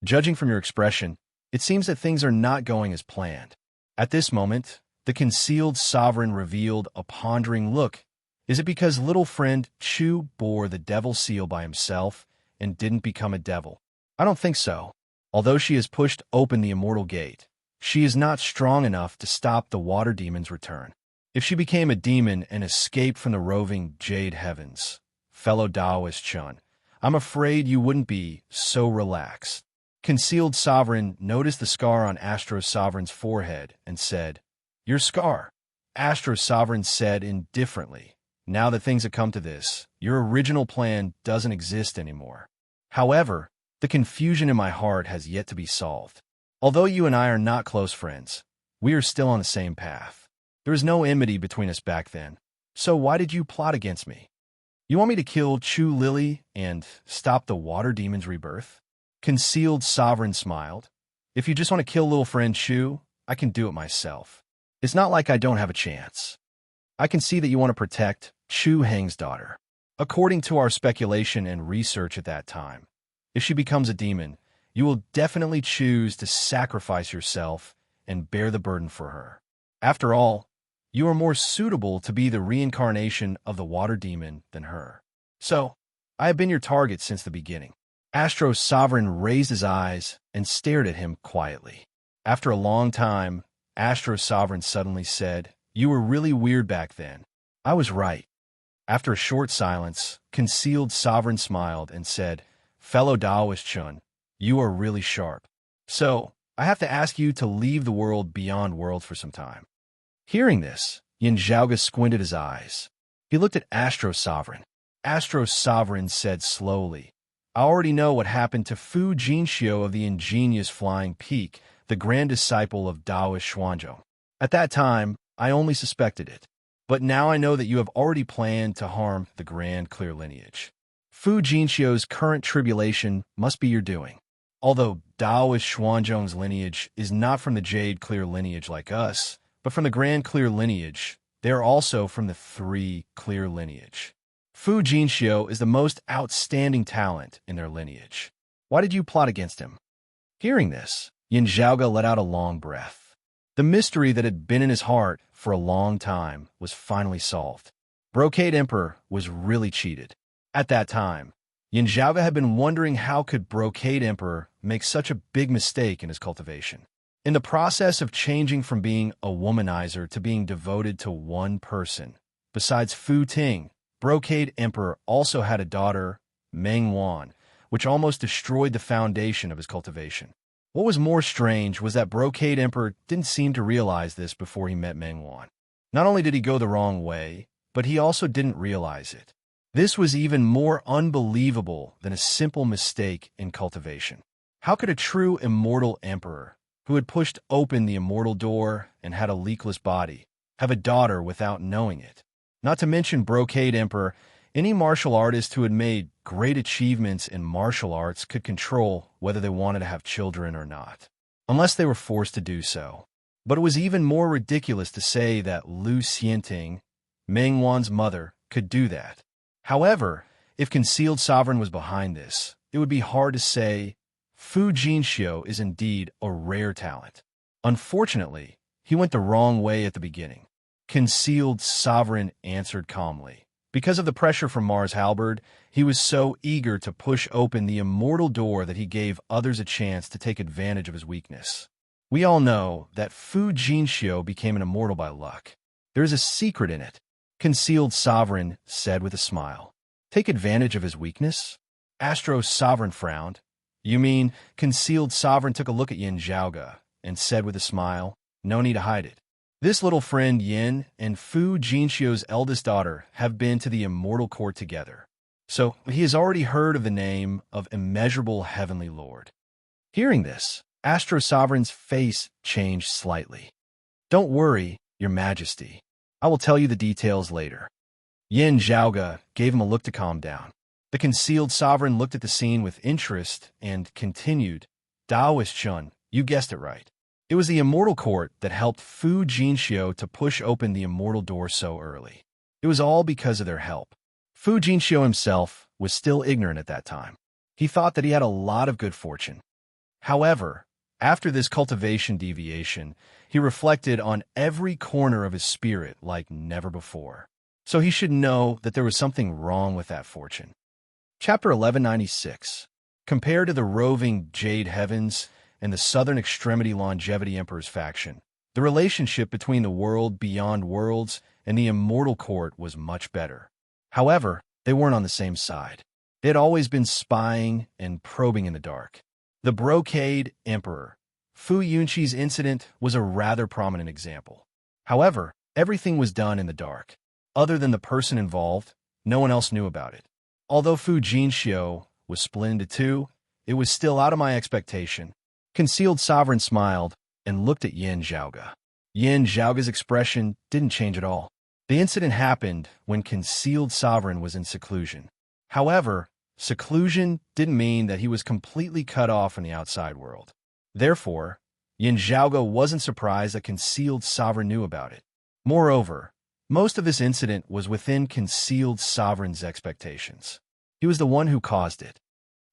S1: Judging from your expression, it seems that things are not going as planned. At this moment, the Concealed Sovereign revealed a pondering look. Is it because little friend Chu bore the devil seal by himself and didn't become a devil? I don't think so. Although she has pushed open the immortal gate, she is not strong enough to stop the water demon's return. If she became a demon and escaped from the roving Jade Heavens, fellow Daoist-chun, I'm afraid you wouldn't be so relaxed. Concealed Sovereign noticed the scar on Astro Sovereign's forehead and said, Your scar. Astro Sovereign said indifferently, Now that things have come to this, your original plan doesn't exist anymore. However, the confusion in my heart has yet to be solved. Although you and I are not close friends, we are still on the same path. There was no enmity between us back then. So why did you plot against me? You want me to kill Chu Lily and stop the water demon's rebirth? Concealed Sovereign smiled. If you just want to kill little friend Chu, I can do it myself. It's not like I don't have a chance. I can see that you want to protect Chu Heng's daughter. According to our speculation and research at that time, if she becomes a demon, you will definitely choose to sacrifice yourself and bear the burden for her. After all, you are more suitable to be the reincarnation of the water demon than her. So, I have been your target since the beginning. Astro Sovereign raised his eyes and stared at him quietly. After a long time, Astro Sovereign suddenly said, You were really weird back then. I was right. After a short silence, Concealed Sovereign smiled and said, Fellow Daoist-chun, you are really sharp. So, I have to ask you to leave the world beyond world for some time." Hearing this, Yin Zhaoga squinted his eyes. He looked at Astro Sovereign. Astro Sovereign said slowly, "I already know what happened to Fu Jinxiu of the ingenious Flying Peak, the grand disciple of Taoist Xuanzhou. At that time, I only suspected it. But now I know that you have already planned to harm the grand clear lineage. Fu Jinxiu's current tribulation must be your doing. Although Taoist Xuanzhou's lineage is not from the Jade Clear lineage like us, but from the Grand Clear lineage, they are also from the Three Clear lineage. Fu Jinxiu is the most outstanding talent in their lineage. Why did you plot against him?" Hearing this, Yin Zhaoga let out a long breath. The mystery that had been in his heart for a long time was finally solved. Brocade Emperor was really cheated. At that time, Yin Zhaoga had been wondering how could Brocade Emperor make such a big mistake in his cultivation. In the process of changing from being a womanizer to being devoted to one person, besides Fu Ting, Brocade Emperor also had a daughter, Meng Wan, which almost destroyed the foundation of his cultivation. What was more strange was that Brocade Emperor didn't seem to realize this before he met Meng Wan. Not only did he go the wrong way, but he also didn't realize it. This was even more unbelievable than a simple mistake in cultivation. How could a true immortal emperor, who had pushed open the immortal door and had a leakless body, have a daughter without knowing it? Not to mention Brocade Emperor, any martial artist who had made great achievements in martial arts could control whether they wanted to have children or not, unless they were forced to do so. But it was even more ridiculous to say that Lu Xianting, Meng Wan's mother, could do that. However, if Concealed Sovereign was behind this, it would be hard to say Fu Jinxiu is indeed a rare talent. Unfortunately, he went the wrong way at the beginning. Concealed Sovereign answered calmly. Because of the pressure from Mars Halberd, he was so eager to push open the immortal door that he gave others a chance to take advantage of his weakness. We all know that Fu Jinxiu became an immortal by luck. There is a secret in it, Concealed Sovereign said with a smile. Take advantage of his weakness? Astro Sovereign frowned. You mean Concealed Sovereign took a look at Yin Zhaoga and said with a smile, no need to hide it. This little friend Yin and Fu Jinxiu's eldest daughter have been to the immortal court together. So he has already heard of the name of immeasurable heavenly lord. Hearing this, Astro Sovereign's face changed slightly. Don't worry, your majesty. I will tell you the details later. Yin Zhaoga gave him a look to calm down. The Concealed Sovereign looked at the scene with interest and continued, Taoist Chun, you guessed it right. It was the immortal court that helped Fu Jinxiu to push open the immortal door so early. It was all because of their help. Fu Jinxiu himself was still ignorant at that time. He thought that he had a lot of good fortune. However, after this cultivation deviation, he reflected on every corner of his spirit like never before. So he should know that there was something wrong with that fortune. Chapter 1196. Compared to the roving Jade Heavens and the Southern Extremity Longevity Emperor's faction, the relationship between the world beyond worlds and the immortal court was much better. However, they weren't on the same side. They had always been spying and probing in the dark. The Brocade Emperor, Fu Yunqi's incident, was a rather prominent example. However, everything was done in the dark. Other than the person involved, no one else knew about it. Although Fu Jinxiu was split into two, it was still out of my expectation. Concealed Sovereign smiled and looked at Yin Zhaoga. Yin Zhaoga's expression didn't change at all. The incident happened when Concealed Sovereign was in seclusion. However, seclusion didn't mean that he was completely cut off from the outside world. Therefore, Yin Zhaoga wasn't surprised that Concealed Sovereign knew about it. Moreover, most of this incident was within Concealed Sovereign's expectations. He was the one who caused it.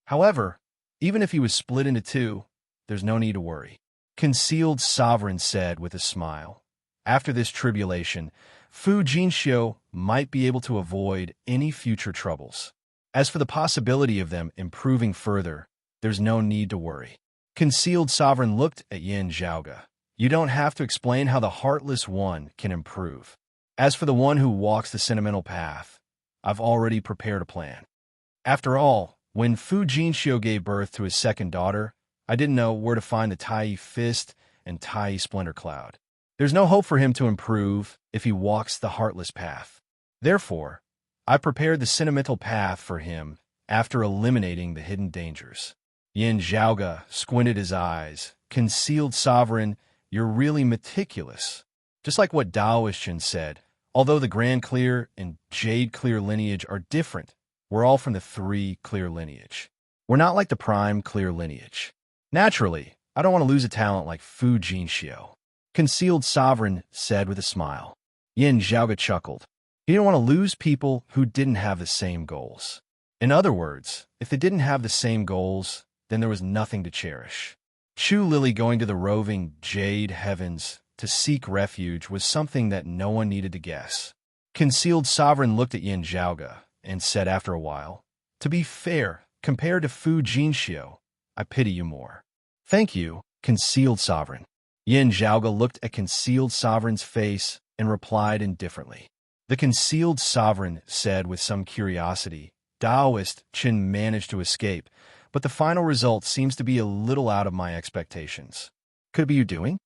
S1: However, even if he was split into two, there's no need to worry. Concealed Sovereign said with a smile. After this tribulation, Fu Jinxiu might be able to avoid any future troubles. As for the possibility of them improving further, there's no need to worry. Concealed Sovereign looked at Yin Zhaoga. You don't have to explain how the Heartless One can improve. As for the one who walks the sentimental path, I've already prepared a plan. After all, when Fu Jinxiu gave birth to his second daughter, I didn't know where to find the Tai Fist and Tai Splendor Cloud. There's no hope for him to improve if he walks the heartless path. Therefore, I prepared the sentimental path for him after eliminating the hidden dangers. Yin Zhaoge squinted his eyes. Concealed sovereign, you're really meticulous. Just like what Daoist Chen said, although the Grand Clear and Jade Clear lineage are different, we're all from the 3 Clear lineage. We're not like the Prime Clear lineage. Naturally, I don't want to lose a talent like Fu Jinxiu. Concealed sovereign said with a smile. Yin Zhaoge chuckled. He didn't want to lose people who didn't have the same goals. In other words, if they didn't have the same goals, then there was nothing to cherish. Chu Lily going to the roving Jade Heavens to seek refuge was something that no one needed to guess. Concealed sovereign looked at Yin Zhaoge and said after a while, to be fair, compared to Fu Jinxiu, I pity you more. Thank you, Concealed Sovereign. Yin Zhaoge looked at Concealed Sovereign's face and replied indifferently. The Concealed Sovereign said with some curiosity, Daoist Chen managed to escape, but the final result seems to be a little out of my expectations. Could it be you doing?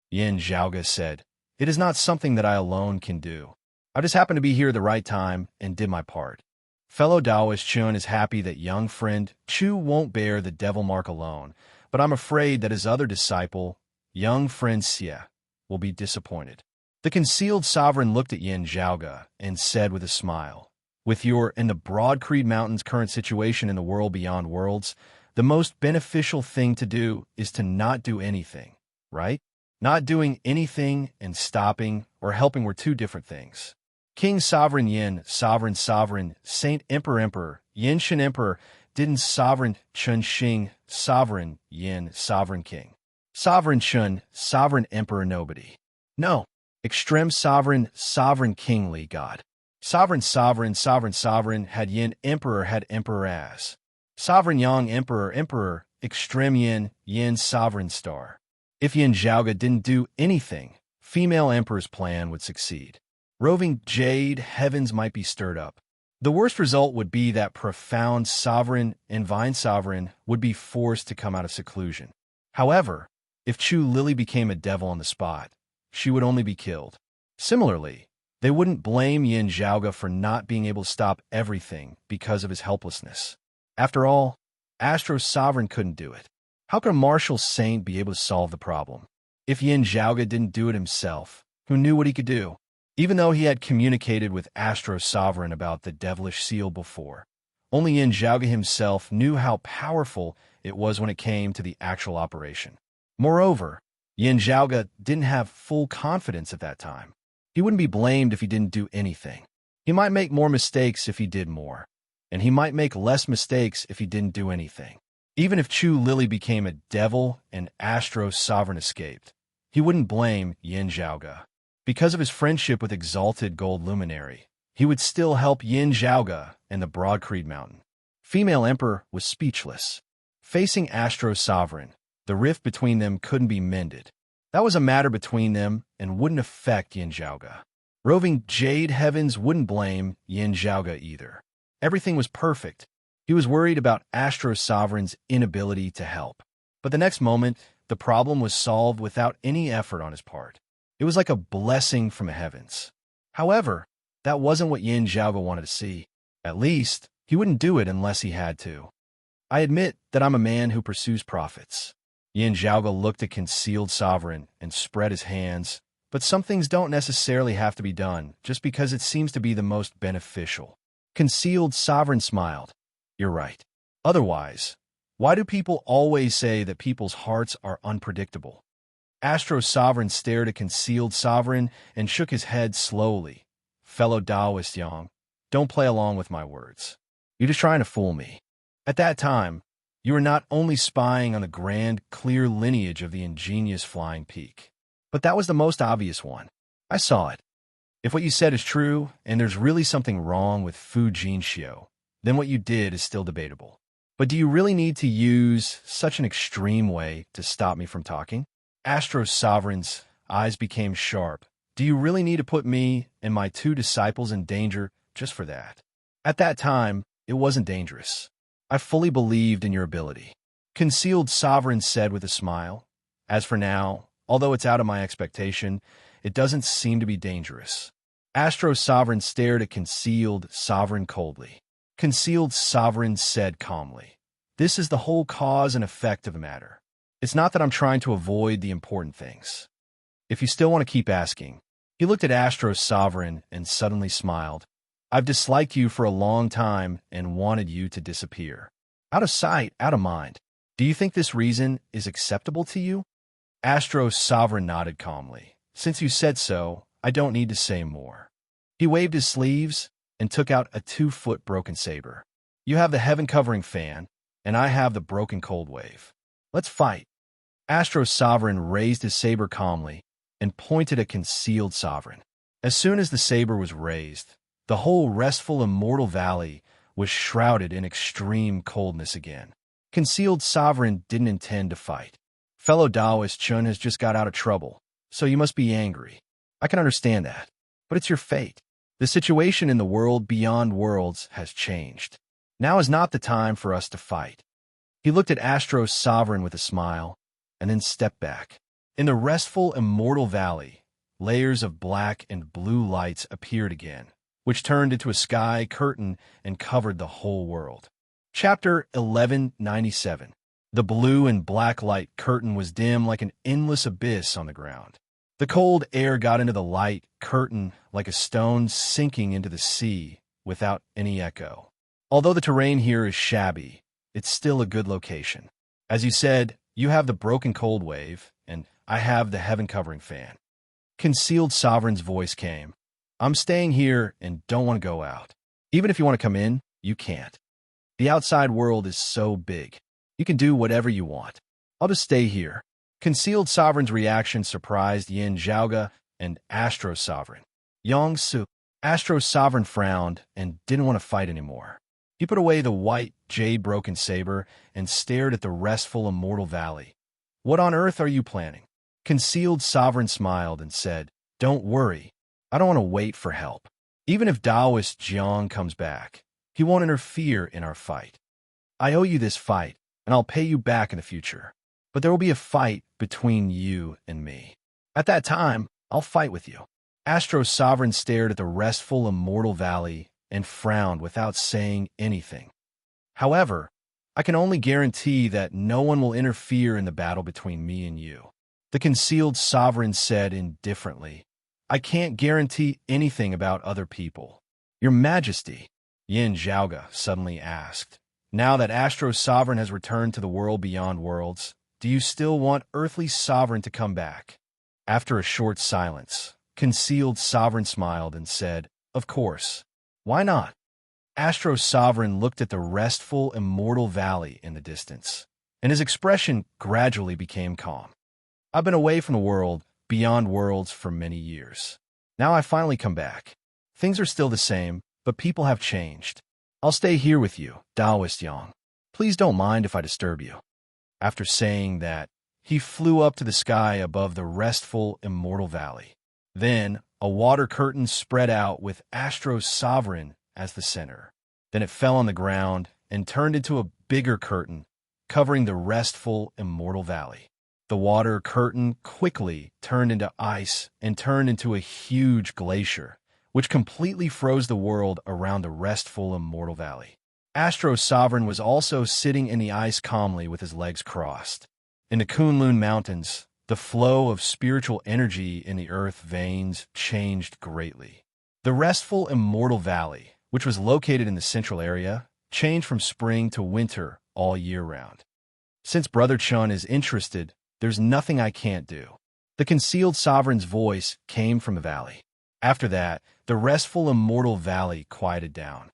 S1: Yin Zhaoge said, it is not something that I alone can do. I just happened to be here at the right time and did my part. Fellow Daoist Chun is happy that young friend Chu won't bear the devil mark alone, but I'm afraid that his other disciple, young friend Xie, will be disappointed. The Concealed Sovereign looked at Yin Zhaoge and said with a smile, with your and the Broad Creed Mountain's current situation in the world beyond worlds, the most beneficial thing to do is to not do anything, right? Not doing anything and stopping or helping were two different things. King Sovereign Yin, Sovereign Sovereign, Saint Emperor Emperor, Yin Shen Emperor, Didn't Sovereign Chun Xing, Sovereign Yin, Sovereign King. Sovereign Chun, Sovereign Emperor Nobody. No. Extreme Sovereign, Sovereign Kingly God. Sovereign Sovereign, Sovereign Sovereign, had Yin Emperor, had Emperor as. Sovereign Yang Emperor, Emperor, Extreme Yin, Yin Sovereign Star. If Yin Zhaoge didn't do anything, Female Emperor's plan would succeed. Roving Jade Heavens might be stirred up. The worst result would be that profound Sovereign and Vine Sovereign would be forced to come out of seclusion. However, if Chu Lily became a devil on the spot, she would only be killed. Similarly, they wouldn't blame Yin Zhaoge for not being able to stop everything because of his helplessness. After all, Astro Sovereign couldn't do it. How could a martial saint be able to solve the problem? If Yin Zhaoge didn't do it himself, who knew what he could do? Even though he had communicated with Astro Sovereign about the devilish seal before, only Yin Zhaoge himself knew how powerful it was when it came to the actual operation. Moreover, Yin Zhaoge didn't have full confidence at that time. He wouldn't be blamed if he didn't do anything. He might make more mistakes if he did more, and he might make less mistakes if he didn't do anything. Even if Chu Lily became a devil and Astro Sovereign escaped, he wouldn't blame Yin Zhaoge. Because of his friendship with Exalted Gold Luminary, he would still help Yin Zhaoge and the Broad Creed Mountain. Female Emperor was speechless. Facing Astro Sovereign, the rift between them couldn't be mended. That was a matter between them and wouldn't affect Yin Zhaoge. Roving Jade Heavens wouldn't blame Yin Zhaoge either. Everything was perfect. He was worried about Astro Sovereign's inability to help. But the next moment, the problem was solved without any effort on his part. It was like a blessing from the heavens. However, that wasn't what Yin Zhaoge wanted to see. At least, he wouldn't do it unless he had to. I admit that I'm a man who pursues profits. Yin Zhaoge looked at Concealed Sovereign and spread his hands, but some things don't necessarily have to be done just because it seems to be the most beneficial. Concealed Sovereign smiled. You're right. Otherwise, why do people always say that people's hearts are unpredictable? Astro Sovereign stared at Concealed Sovereign and shook his head slowly. Fellow Daoist Yang, don't play along with my words. You're just trying to fool me. At that time, you were not only spying on the grand, clear lineage of the ingenious Flying Peak, but that was the most obvious one. I saw it. If what you said is true, and there's really something wrong with Fu Jinxiu, then what you did is still debatable. But do you really need to use such an extreme way to stop me from talking? Astro Sovereign's eyes became sharp. Do you really need to put me and my 2 disciples in danger just for that? At that time, it wasn't dangerous. I fully believed in your ability. Concealed Sovereign said with a smile. As for now, although it's out of my expectation, it doesn't seem to be dangerous. Astro Sovereign stared at Concealed Sovereign coldly. Concealed Sovereign said calmly, "This is the whole cause and effect of the matter. It's not that I'm trying to avoid the important things. If you still want to keep asking." He looked at Astro Sovereign and suddenly smiled. "I've disliked you for a long time and wanted you to disappear. Out of sight, out of mind. Do you think this reason is acceptable to you?" Astro Sovereign nodded calmly. "Since you said so, I don't need to say more." He waved his sleeves and took out a 2-foot broken saber. "You have the heaven-covering fan, and I have the broken cold wave. Let's fight." Astro Sovereign raised his saber calmly and pointed at Concealed Sovereign. As soon as the saber was raised, the whole restful immortal valley was shrouded in extreme coldness again. Concealed Sovereign didn't intend to fight. "Fellow Taoist Chun has just got out of trouble, so you must be angry. I can understand that, but it's your fate. The situation in the world beyond worlds has changed. Now is not the time for us to fight." He looked at Astro Sovereign with a smile, and then stepped back. In the restful immortal valley, layers of black and blue lights appeared again, which turned into a sky curtain and covered the whole world. Chapter 1197. The blue and black light curtain was dim like an endless abyss on the ground. The cold air got into the light curtain like a stone sinking into the sea without any echo. Although the terrain here is shabby, it's still a good location. As you said, you have the broken cold wave, and I have the heaven-covering fan. Concealed Sovereign's voice came. "I'm staying here and don't want to go out. Even if you want to come in, you can't. The outside world is so big. You can do whatever you want. I'll just stay here." Concealed Sovereign's reaction surprised Yin Zhaoga and Astro Sovereign. Yang Su. Astro Sovereign frowned and didn't want to fight anymore. He put away the white, jade-broken saber and stared at the restful immortal valley. "What on earth are you planning?" Concealed Sovereign smiled and said, "Don't worry. I don't want to wait for help. Even if Taoist Jiang comes back, he won't interfere in our fight. I owe you this fight, and I'll pay you back in the future. But there will be a fight between you and me. At that time, I'll fight with you." Astro Sovereign stared at the restful immortal valley and frowned without saying anything. "However, I can only guarantee that no one will interfere in the battle between me and you." The Concealed Sovereign said indifferently, "I can't guarantee anything about other people." "Your Majesty," Yin Zhaoga suddenly asked, "now that Astro Sovereign has returned to the world beyond worlds, do you still want Earthly Sovereign to come back?" After a short silence, Concealed Sovereign smiled and said, "Of course. Why not?" Astro Sovereign looked at the restful immortal valley in the distance, and his expression gradually became calm. "I've been away from the world beyond worlds for many years. Now I finally come back. Things are still the same, but people have changed. I'll stay here with you, Taoist Yang. Please don't mind if I disturb you." After saying that, he flew up to the sky above the restful immortal valley. Then, a water curtain spread out with Astro Sovereign as the center. Then it fell on the ground and turned into a bigger curtain, covering the restful immortal valley. The water curtain quickly turned into ice and turned into a huge glacier, which completely froze the world around the restful immortal valley. Astro Sovereign was also sitting in the ice calmly with his legs crossed. In the Kunlun Mountains, the flow of spiritual energy in the earth veins changed greatly. The restful immortal valley, which was located in the central area, changed from spring to winter all year round. "Since Brother Chun is interested, there's nothing I can't do." The Concealed Sovereign's voice came from the valley. After that, the restful immortal valley quieted down.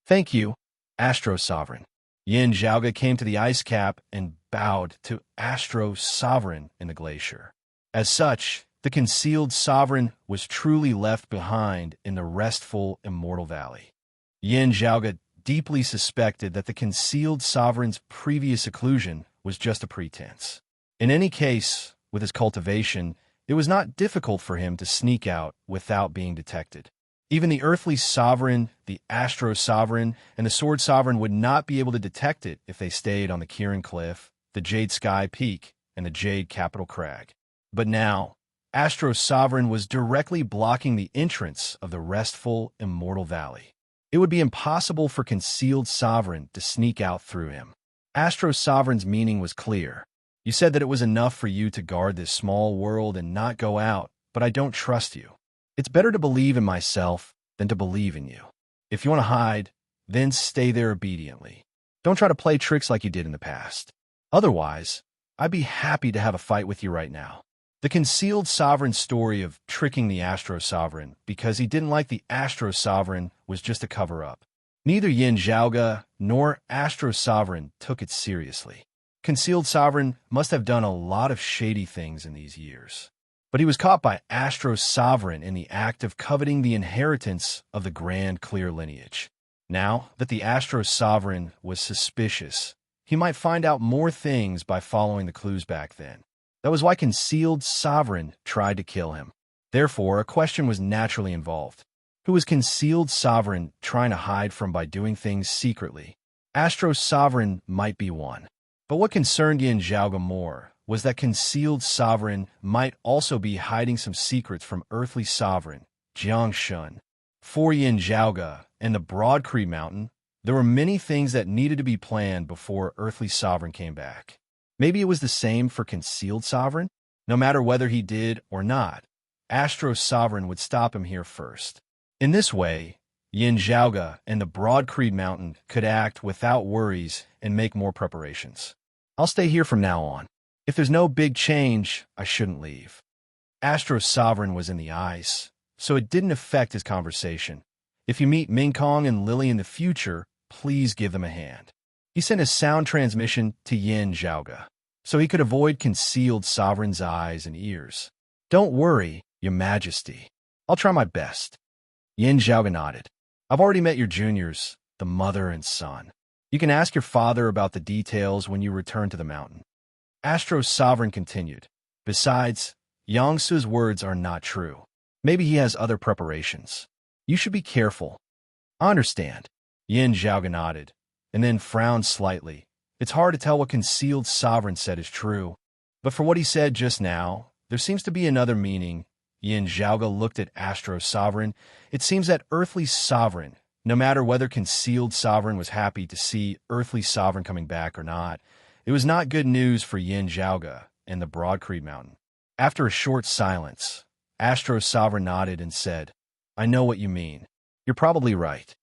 S1: "Thank you, Astro Sovereign." Yin Zhaoga came to the ice cap and bowed to Astro Sovereign in the glacier. As such, the Concealed Sovereign was truly left behind in the restful immortal valley. Yin Zhaoga deeply suspected that the Concealed Sovereign's previous seclusion was just a pretense. In any case, with his cultivation, it was not difficult for him to sneak out without being detected. Even the Earthly Sovereign, the Astro Sovereign, and the Sword Sovereign would not be able to detect it if they stayed on the Kirin Cliff the Jade Sky Peak, and the Jade Capital Crag. But now, Astro Sovereign was directly blocking the entrance of the restful, immortal valley. It would be impossible for Concealed Sovereign to sneak out through him. Astro Sovereign's meaning was clear. You said that it was enough for you to guard this small world and not go out, but I don't trust you. It's better to believe in myself than to believe in you. If you want to hide, then stay there obediently. Don't try to play tricks like you did in the past. Otherwise, I'd be happy to have a fight with you right now. The Concealed Sovereign's story of tricking the Astro Sovereign because he didn't like the Astro Sovereign was just a cover-up. Neither Yin Zhaoge nor Astro Sovereign took it seriously. Concealed Sovereign must have done a lot of shady things in these years. But he was caught by Astro Sovereign in the act of coveting the inheritance of the Grand Clear lineage. Now that the Astro Sovereign was suspicious, he might find out more things by following the clues back then. That was why Concealed Sovereign tried to kill him. Therefore, a question was naturally involved. Who was Concealed Sovereign trying to hide from by doing things secretly? Astro Sovereign might be one. But what concerned Yin Zhaoge more was that Concealed Sovereign might also be hiding some secrets from Earthly Sovereign, Jiang Shun. For Yin Zhaoge and the Broad Cree Mountain, there were many things that needed to be planned before Earthly Sovereign came back. Maybe it was the same for Concealed Sovereign? No matter whether he did or not, Astro Sovereign would stop him here first. In this way, Yin Zhaoge and the Broad Cree Mountain could act without worries and make more preparations. I'll stay here from now on. If there's no big change, I shouldn't leave. Astro Sovereign was in the ice, so it didn't affect his conversation. If you meet Mingkong and Lily in the future, please give them a hand. He sent a sound transmission to Yin Zhaoge, so he could avoid Concealed Sovereign's eyes and ears. Don't worry, Your Majesty. I'll try my best. Yin Zhaoge nodded. I've already met your juniors, the mother and son. You can ask your father about the details when you return to the mountain. Astro Sovereign continued. Besides, Yangsu's words are not true. Maybe he has other preparations. You should be careful. I understand. Yin Zhaoge nodded, and then frowned slightly. It's hard to tell what Concealed Sovereign said is true. But for what he said just now, there seems to be another meaning. Yin Zhaoge looked at Astro Sovereign. It seems that Earthly Sovereign, no matter whether Concealed Sovereign was happy to see Earthly Sovereign coming back or not, it was not good news for Yin Zhaoge and the Broad Cree Mountain. After a short silence, Astro Sovereign nodded and said, I know what you mean. You're probably right.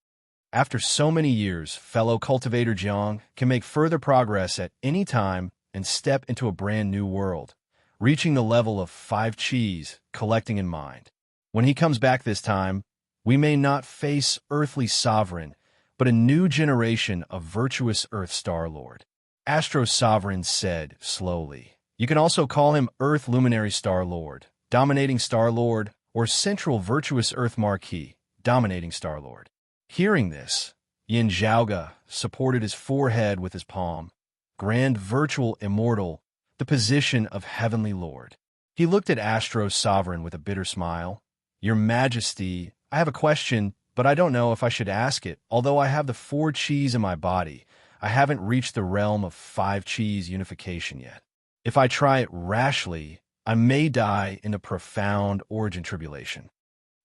S1: After so many years, fellow cultivator Jiang can make further progress at any time and step into a brand new world, reaching the level of 5 Qis, collecting in mind. When he comes back this time, we may not face Earthly Sovereign, but a new generation of virtuous Earth Star Lord. Astro Sovereign said slowly. You can also call him Earth Luminary Star Lord, Dominating Star Lord, or Central Virtuous Earth Marquis, Dominating Star Lord. Hearing this, Yin Zhaoge supported his forehead with his palm. Grand Virtual Immortal, the position of Heavenly Lord. He looked at Astro Sovereign with a bitter smile. Your Majesty, I have a question, but I don't know if I should ask it. Although I have the 4 Qis in my body, I haven't reached the realm of 5 Qis unification yet. If I try it rashly, I may die in a profound origin tribulation.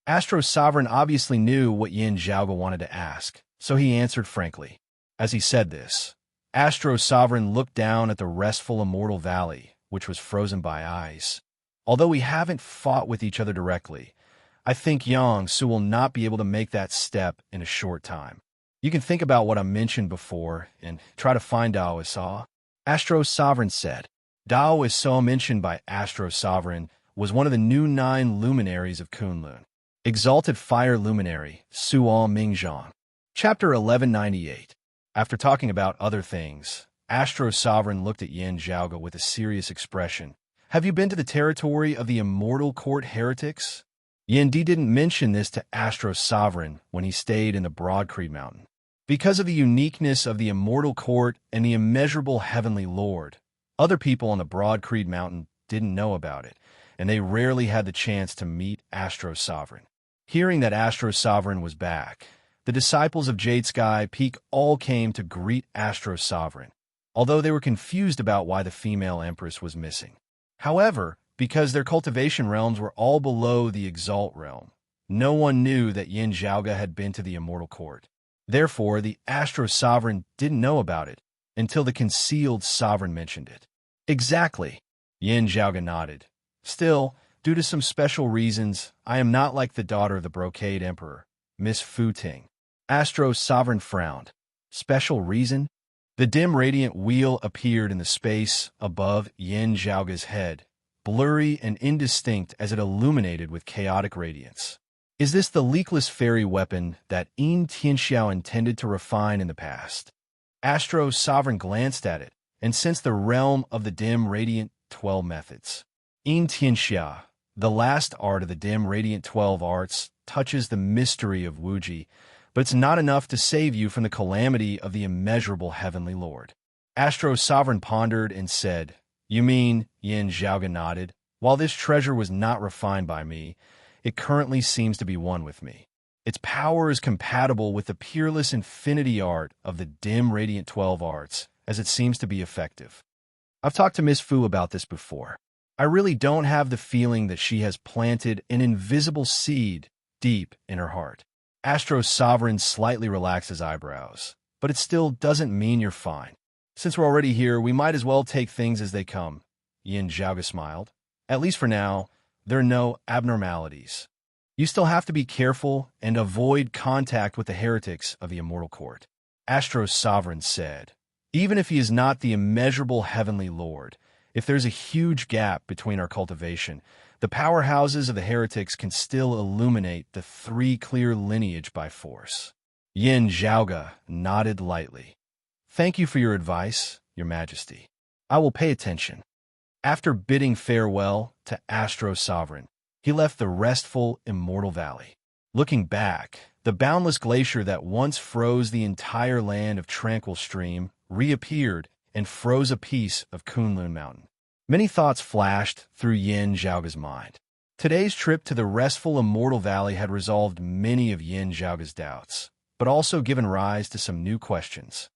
S1: Astro Sovereign obviously knew what Yin Zhaoge wanted to ask, so he answered frankly. As he said this, Astro Sovereign looked down at the restful immortal valley, which was frozen by ice. Although we haven't fought with each other directly, I think Yangsu will not be able to make that step in a short time. You can think about what I mentioned before and try to find Dao Isa. Astro Sovereign said. Dao Isa mentioned by Astro Sovereign was one of the new 9 luminaries of Kunlun. Exalted Fire Luminary, Sual Mingzhang. Chapter 1198. After talking about other things, Astro Sovereign looked at Yin Zhaoge with a serious expression. Have you been to the territory of the Immortal Court Heretics? Yin Di didn't mention this to Astro Sovereign when he stayed in the Broad Cree Mountain. Because of the uniqueness of the Immortal Court and the immeasurable Heavenly Lord, other people on the Broad Cree Mountain didn't know about it, and they rarely had the chance to meet Astro Sovereign. Hearing that Astro Sovereign was back, the disciples of Jade Sky Peak all came to greet Astro Sovereign. although they were confused about why the female empress was missing. However, because their cultivation realms were all below the exalt realm, no one knew that Yin Zhaoge had been to the immortal court. Therefore, the Astro Sovereign didn't know about it until the concealed sovereign mentioned it. Exactly, Yin Zhaoge nodded. Still, due to some special reasons, I am not like the daughter of the Brocade Emperor, Miss Fu Ting. Astro Sovereign frowned. Special reason? The dim radiant wheel appeared in the space above Yin Zhaoge's head, blurry and indistinct as it illuminated with chaotic radiance. Is this the leakless fairy weapon that Yin Tianxiao intended to refine in the past? Astro Sovereign glanced at it and sensed the realm of the dim radiant 12 methods. Yin Tianxia, the last art of the dim radiant 12 arts, touches the mystery of Wuji, but it's not enough to save you from the calamity of the immeasurable heavenly lord. Astro Sovereign pondered and said, You mean, Yin Zhaoge nodded, while this treasure was not refined by me, it currently seems to be one with me. Its power is compatible with the peerless infinity art of the dim radiant 12 arts, as it seems to be effective. I've talked to Miss Fu about this before. I really don't have the feeling that she has planted an invisible seed deep in her heart. Astro Sovereign slightly relaxed his eyebrows, but it still doesn't mean you're fine. Since we're already here, we might as well take things as they come. Yin Zhaoge smiled. At least for now, there are no abnormalities. You still have to be careful and avoid contact with the heretics of the immortal court. Astro Sovereign said, Even if he is not the immeasurable heavenly lord, if there's a huge gap between our cultivation, the powerhouses of the heretics can still illuminate the three clear lineage by force. Yin Zhaoge nodded lightly. Thank you for your advice, Your Majesty. I will pay attention. After bidding farewell to Astro Sovereign, he left the restful, immortal valley. Looking back, the boundless glacier that once froze the entire land of Tranquil Stream reappeared and froze a piece of Kunlun Mountain. Many thoughts flashed through Yin Zhaoge's mind. Today's trip to the restful immortal valley had resolved many of Yin Zhaoge's doubts, but also given rise to some new questions.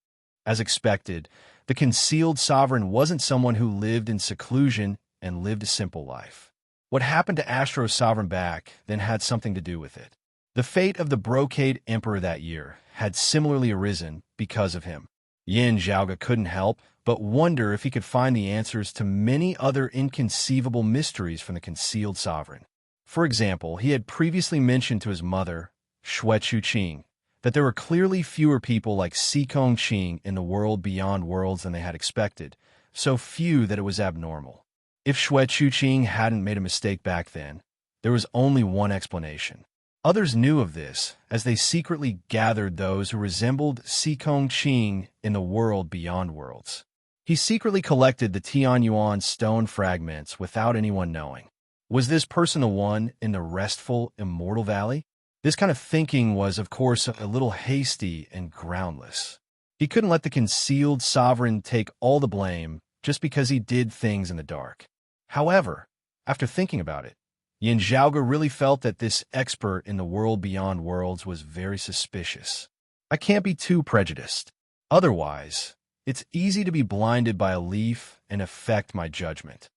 S1: As expected, the concealed sovereign wasn't someone who lived in seclusion and lived a simple life. What happened to Astro Sovereign back then had something to do with it. The fate of the Brocade Emperor that year had similarly arisen because of him. Yin Zhaoge couldn't help but wonder if he could find the answers to many other inconceivable mysteries from the concealed sovereign. For example, he had previously mentioned to his mother, Xue Chuqing, that there were clearly fewer people like Xikong Qing in the world beyond worlds than they had expected, so few that it was abnormal. If Xue Chuqing hadn't made a mistake back then, there was only one explanation. Others knew of this, as they secretly gathered those who resembled Xikong Qing in the world beyond worlds. He secretly collected the Tianyuan stone fragments without anyone knowing. Was this person the one in the restful, immortal valley? This kind of thinking was, of course, a little hasty and groundless. He couldn't let the concealed sovereign take all the blame just because he did things in the dark. However, after thinking about it, Yin Zhaoge really felt that this expert in the world beyond worlds was very suspicious. I can't be too prejudiced. Otherwise, it's easy to be blinded by a leaf and affect my judgment.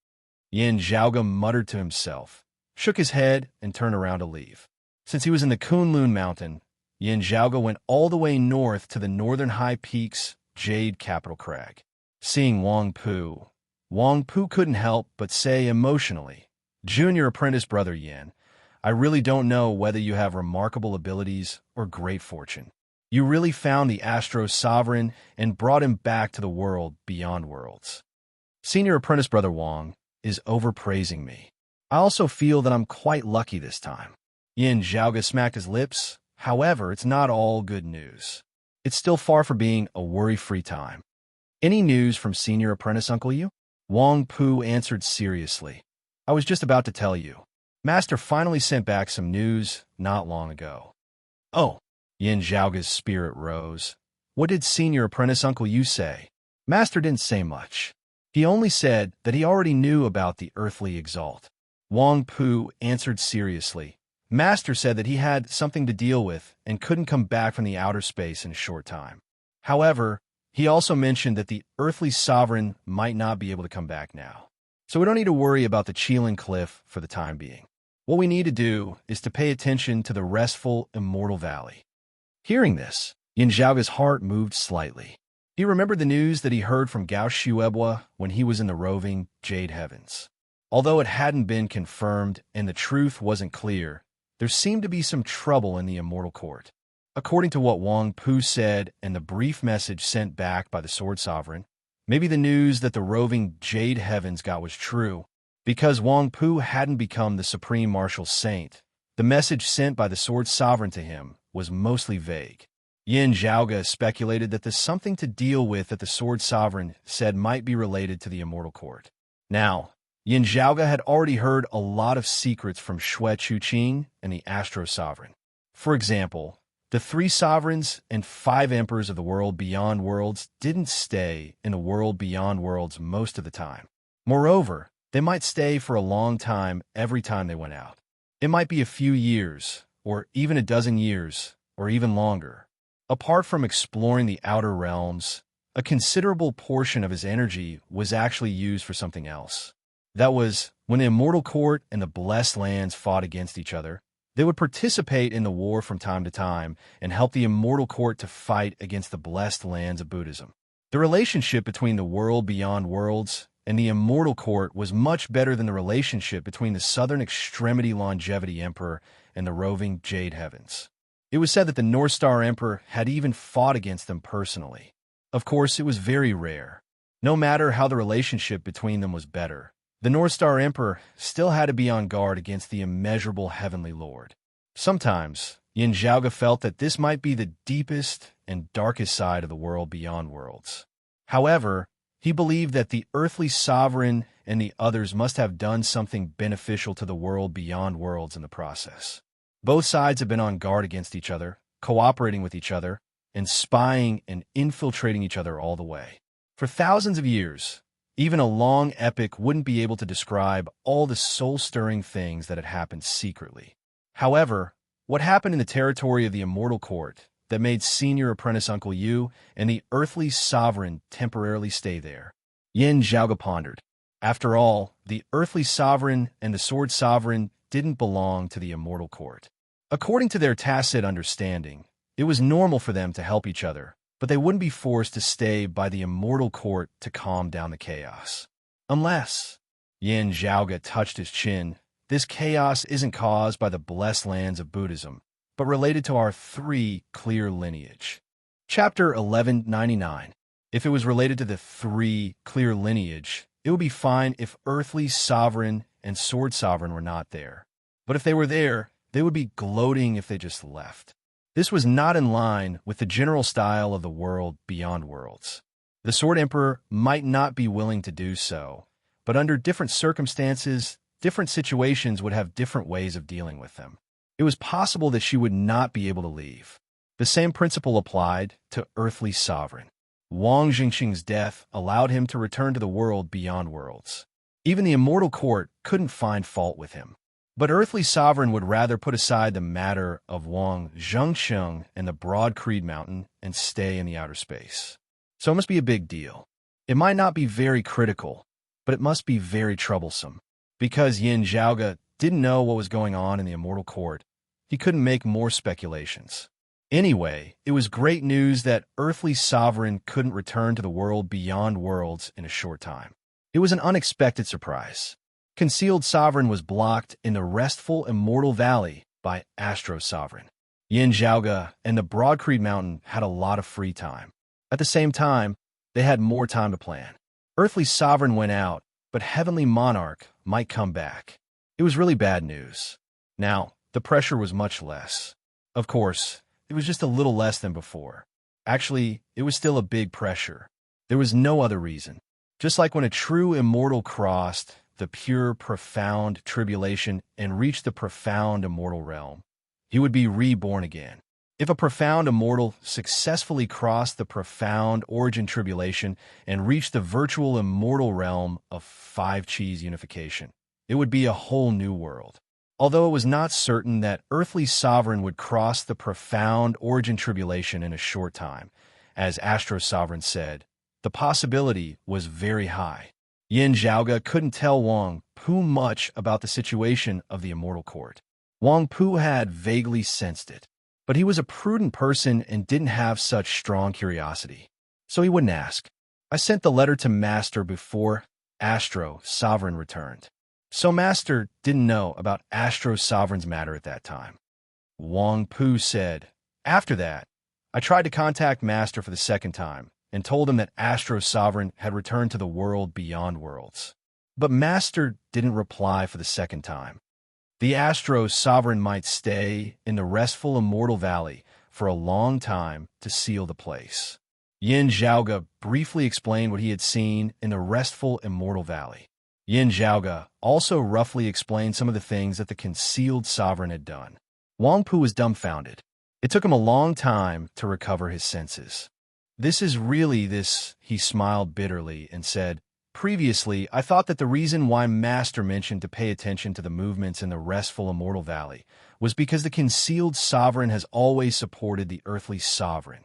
S1: Yin Zhaoge muttered to himself, shook his head, and turned around to leave. Since he was in the Kunlun Mountain, Yin Zhaoge went all the way north to the northern high peaks, Jade Capital Crag. Seeing Wang Pu couldn't help but say emotionally, Junior apprentice brother Yin, I really don't know whether you have remarkable abilities or great fortune. You really found the Astro Sovereign and brought him back to the world beyond worlds. Senior apprentice brother Wang is overpraising me. I also feel that I'm quite lucky this time. Yin Zhaoge smacked his lips. However, it's not all good news. It's still far from being a worry-free time. Any news from Senior Apprentice Uncle Yu? Wang Pu answered seriously. I was just about to tell you. Master finally sent back some news not long ago. Oh, Yin Zhaoge's spirit rose. What did Senior Apprentice Uncle Yu say? Master didn't say much. He only said that he already knew about the earthly exalt. Wang Pu answered seriously. Master said that he had something to deal with and couldn't come back from the outer space in a short time. However, He also mentioned that the earthly sovereign might not be able to come back now. So we don't need to worry about the Qilin Cliff for the time being. What we need to do is to pay attention to the restful, immortal valley. Hearing this, Yin Zhaoge's heart moved slightly. He remembered the news that he heard from Gao Shuebua when he was in the roving Jade Heavens. Although it hadn't been confirmed and the truth wasn't clear, there seemed to be some trouble in the immortal court. According to what Wang Pu said and the brief message sent back by the Sword Sovereign, maybe the news that the roving Jade Heavens got was true. Because Wang Pu hadn't become the Supreme Martial Saint, the message sent by the Sword Sovereign to him was mostly vague. Yin Zhaoge speculated that the something to deal with that the Sword Sovereign said might be related to the immortal court. Now, Yin Zhaoge had already heard a lot of secrets from Xue Chuqing and the Astro Sovereign. For example, the 3 sovereigns and 5 emperors of the world beyond worlds didn't stay in the world beyond worlds most of the time. Moreover, they might stay for a long time every time they went out. It might be a few years, or even a dozen years, or even longer. Apart from exploring the outer realms, a considerable portion of his energy was actually used for something else. That was, when the Immortal Court and the Blessed Lands fought against each other, they would participate in the war from time to time and help the Immortal Court to fight against the Blessed Lands of Buddhism. The relationship between the world beyond worlds and the Immortal Court was much better than the relationship between the Southern Extremity Longevity Emperor and the roving Jade Heavens. It was said that the North Star Emperor had even fought against them personally. Of course, it was very rare. No matter how the relationship between them was better, the North Star Emperor still had to be on guard against the immeasurable Heavenly Lord. Sometimes, Yin Zhaoge felt that this might be the deepest and darkest side of the world beyond worlds. However, he believed that the earthly sovereign and the others must have done something beneficial to the world beyond worlds in the process. Both sides have been on guard against each other, cooperating with each other, and spying and infiltrating each other all the way. For thousands of years, even a long epic wouldn't be able to describe all the soul-stirring things that had happened secretly. However, what happened in the territory of the Immortal Court that made Senior Apprentice Uncle Yu and the earthly sovereign temporarily stay there? Yin Zhaoge pondered. After all, the earthly sovereign and the Sword Sovereign didn't belong to the Immortal Court. According to their tacit understanding, it was normal for them to help each other, but they wouldn't be forced to stay by the Immortal Court to calm down the chaos. Unless, Yin Zhaoge touched his chin, this chaos isn't caused by the Blessed Lands of Buddhism, but related to our 3 clear lineage. Chapter 1199. If it was related to the 3 clear lineage, it would be fine if earthly sovereign and Sword Sovereign were not there. But if they were there, they would be gloating if they just left. This was not in line with the general style of the world beyond worlds. The Sword Emperor might not be willing to do so, but under different circumstances, different situations would have different ways of dealing with them. It was possible that she would not be able to leave. The same principle applied to earthly sovereign. Wang Jingxing's death allowed him to return to the world beyond worlds. Even the Immortal Court couldn't find fault with him. But earthly sovereign would rather put aside the matter of Wang Zhengsheng and the Broad Creed Mountain and stay in the outer space. So it must be a big deal. It might not be very critical, but it must be very troublesome. Because Yin Zhaoge didn't know what was going on in the Immortal Court, he couldn't make more speculations. Anyway, it was great news that earthly sovereign couldn't return to the world beyond worlds in a short time. It was an unexpected surprise. Concealed Sovereign was blocked in the restful Immortal Valley by Astro Sovereign. Yin Zhaoge and the Broad Creed Mountain had a lot of free time. At the same time, they had more time to plan. Earthly Sovereign went out, but Heavenly Monarch might come back. It was really bad news. Now, the pressure was much less. Of course, it was just a little less than before. Actually, it was still a big pressure. There was no other reason. Just like when a true immortal crossed the pure, profound tribulation and reached the profound immortal realm, he would be reborn again. If a profound immortal successfully crossed the profound origin tribulation and reached the virtual immortal realm of 5-cheese unification, it would be a whole new world. Although it was not certain that earthly sovereign would cross the profound origin tribulation in a short time, as Astro Sovereign said. The possibility was very high. Yin Zhaoge couldn't tell Wang Pu much about the situation of the Immortal Court. Wang Pu had vaguely sensed it, but he was a prudent person and didn't have such strong curiosity, so he wouldn't ask. I sent the letter to Master before Astro Sovereign returned. So Master didn't know about Astro Sovereign's matter at that time. Wang Pu said, after that, I tried to contact Master for the second time and told him that Astro Sovereign had returned to the world beyond worlds. But Master didn't reply for the second time. The Astro Sovereign might stay in the restful Immortal Valley for a long time to seal the place. Yin Zhaoge briefly explained what he had seen in the restful Immortal Valley. Yin Zhaoge also roughly explained some of the things that the concealed sovereign had done. Wang Pu was dumbfounded. It took him a long time to recover his senses. This is really this, he smiled bitterly and said, previously, I thought that the reason why Master mentioned to pay attention to the movements in the restful Immortal Valley was because the concealed sovereign has always supported the earthly sovereign.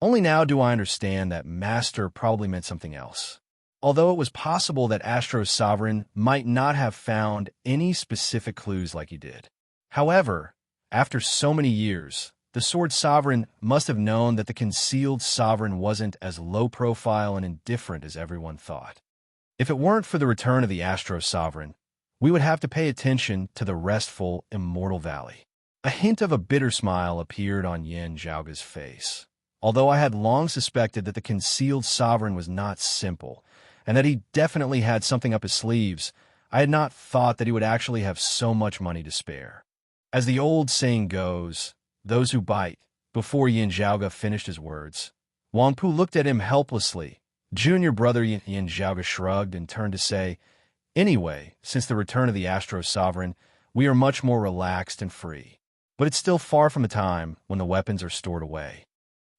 S1: Only now do I understand that Master probably meant something else. Although it was possible that Astro's sovereign might not have found any specific clues like he did. However, after so many years, the Sword Sovereign must have known that the concealed sovereign wasn't as low profile and indifferent as everyone thought. If it weren't for the return of the Astro Sovereign, we would have to pay attention to the restful Immortal Valley. A hint of a bitter smile appeared on Yin Zhaoge's face. Although I had long suspected that the concealed sovereign was not simple, and that he definitely had something up his sleeves, I had not thought that he would actually have so much money to spare. As the old saying goes, those who bite. Before Yin Zhaoge finished his words, Wang Pu looked at him helplessly. Junior brother Yin Zhaoge shrugged and turned to say, anyway, since the return of the Astro Sovereign, we are much more relaxed and free. But it's still far from the time when the weapons are stored away.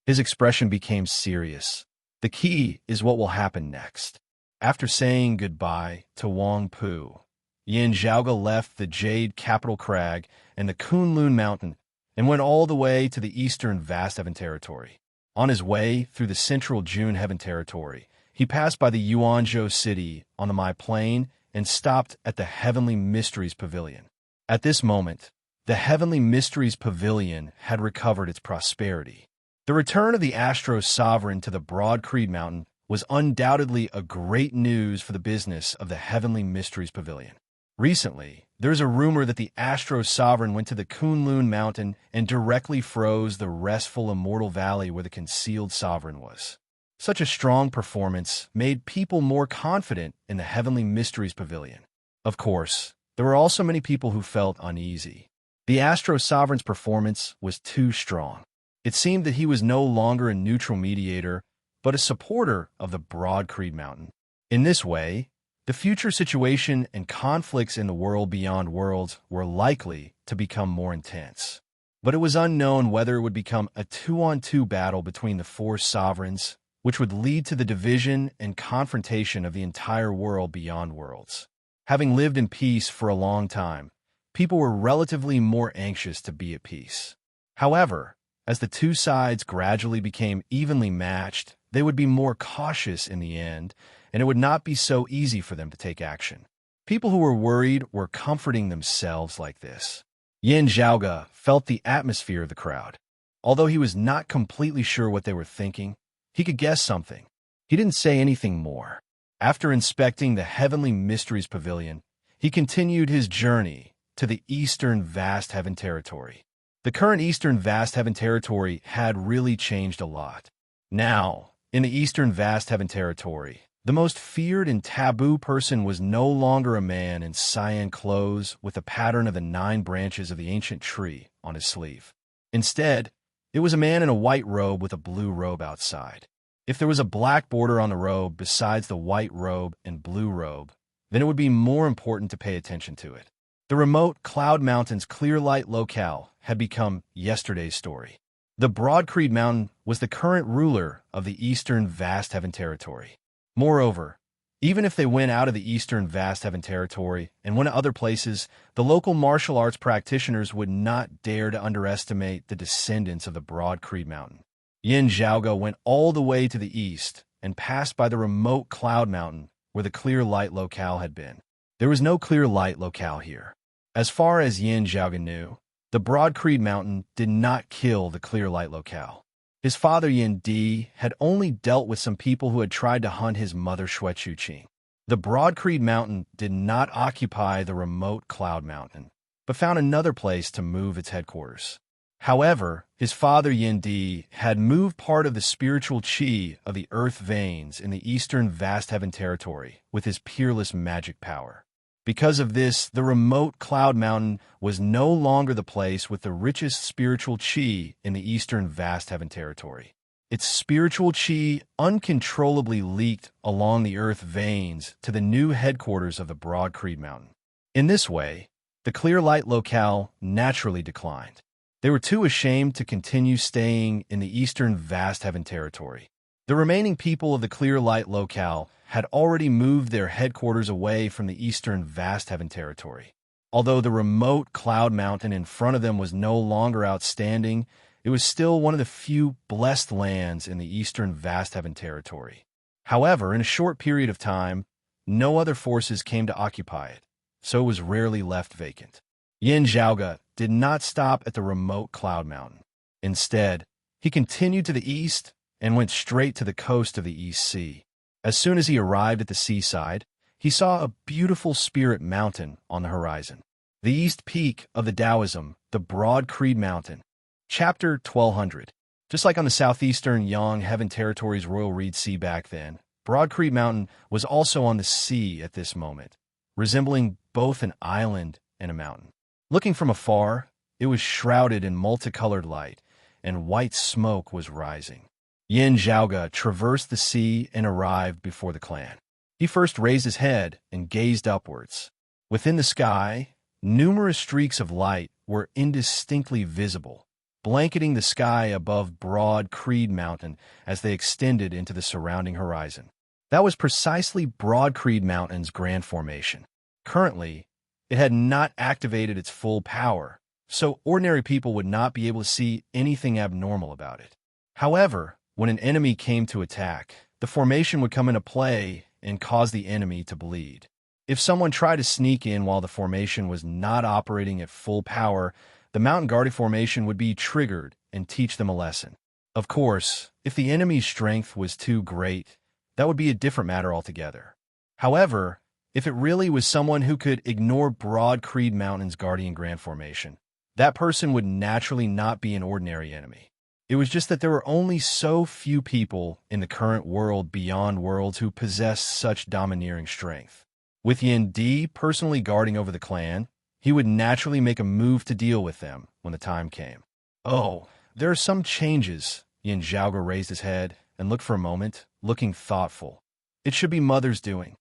S1: His expression became serious. The key is what will happen next. After saying goodbye to Wang Pu, Yin Zhaoge left the Jade Capital Crag and the Kunlun Mountain and went all the way to the eastern Vast Heaven Territory. On his way through the central June Heaven Territory, he passed by the Yuanzhou city on the Mai Plain and stopped at the Heavenly Mysteries Pavilion. At this moment, the Heavenly Mysteries Pavilion had recovered its prosperity. The return of the Astro Sovereign to the Broad Creed Mountain was undoubtedly a great news for the business of the Heavenly Mysteries Pavilion. Recently, there's a rumor that the Astro Sovereign went to the Kunlun Mountain and directly froze the restful Immortal Valley where the concealed sovereign was. Such a strong performance made people more confident in the Heavenly Mysteries Pavilion. Of course, there were also many people who felt uneasy. The Astro Sovereign's performance was too strong. It seemed that he was no longer a neutral mediator, but a supporter of the Broad Creed Mountain. In this way, the future situation and conflicts in the world beyond worlds were likely to become more intense. But it was unknown whether it would become a 2-on-2 battle between the four sovereigns, which would lead to the division and confrontation of the entire world beyond worlds. Having lived in peace for a long time, people were relatively more anxious to be at peace. However, as the two sides gradually became evenly matched, they would be more cautious in the end, and it would not be so easy for them to take action. People who were worried were comforting themselves like this. Yin Zhaoge felt the atmosphere of the crowd. Although he was not completely sure what they were thinking, he could guess something. He didn't say anything more. After inspecting the Heavenly Mysteries Pavilion, he continued his journey to the Eastern Vast Heaven Territory. The current Eastern Vast Heaven Territory had really changed a lot. Now, in the Eastern Vast Heaven Territory, the most feared and taboo person was no longer a man in cyan clothes with a pattern of the 9 branches of the ancient tree on his sleeve. Instead, it was a man in a white robe with a blue robe outside. If there was a black border on the robe besides the white robe and blue robe, then it would be more important to pay attention to it. The remote Cloud Mountain's clear light locale had become yesterday's story. The Broad Creed Mountain was the current ruler of the Eastern Vast Heaven Territory. Moreover, even if they went out of the Eastern Vast Heaven Territory and went to other places, the local martial arts practitioners would not dare to underestimate the descendants of the Broad Creed Mountain. Yin Zhaoge went all the way to the east and passed by the remote cloud mountain where the clear light locale had been. There was no clear light locale here. As far as Yin Zhaoge knew, the Broad Creed Mountain did not kill the clear light locale. His father Yin Di had only dealt with some people who had tried to hunt his mother Xue Chuqing. The Broad Creed Mountain did not occupy the remote cloud mountain, but found another place to move its headquarters. However, his father Yin Di had moved part of the spiritual qi of the earth veins in the eastern vast heaven territory with his peerless magic power. Because of this, the remote cloud mountain was no longer the place with the richest spiritual qi in the eastern vast heaven territory. Its spiritual qi uncontrollably leaked along the earth veins to the new headquarters of the Broad Creed Mountain. In this way, the clear light locale naturally declined. They were too ashamed to continue staying in the eastern vast heaven territory. The remaining people of the clear light locale had already moved their headquarters away from the eastern vast heaven territory. Although the remote cloud mountain in front of them was no longer outstanding, it was still one of the few blessed lands in the eastern vast heaven territory. However, in a short period of time, no other forces came to occupy it, so it was rarely left vacant. Yin Zhaoge did not stop at the remote cloud mountain. Instead, he continued to the east and went straight to the coast of the East Sea. As soon as he arrived at the seaside, he saw a beautiful spirit mountain on the horizon. The east peak of the Taoism, the Broad Creed Mountain. Chapter 1200. Just like on the southeastern Yang Heaven Territory's Royal Reed Sea back then, Broad Creed Mountain was also on the sea at this moment, resembling both an island and a mountain. Looking from afar, it was shrouded in multicolored light, and white smoke was rising. Yin Zhaoge traversed the sea and arrived before the clan. He first raised his head and gazed upwards. Within the sky, numerous streaks of light were indistinctly visible, blanketing the sky above Broad Creed Mountain as they extended into the surrounding horizon. That was precisely Broad Creed Mountain's grand formation. Currently, it had not activated its full power, so ordinary people would not be able to see anything abnormal about it. However, when an enemy came to attack, the formation would come into play and cause the enemy to bleed. If someone tried to sneak in while the formation was not operating at full power, the mountain guarding formation would be triggered and teach them a lesson. Of course, if the enemy's strength was too great, that would be a different matter altogether. However, if it really was someone who could ignore Broad Creed Mountain's guardian grand formation, that person would naturally not be an ordinary enemy. It was just that there were only so few people in the current world beyond worlds who possessed such domineering strength. With Yin Di personally guarding over the clan, he would naturally make a move to deal with them when the time came. Oh, there are some changes. Yin Zhaoge raised his head and looked for a moment, looking thoughtful. It should be Mother's doing.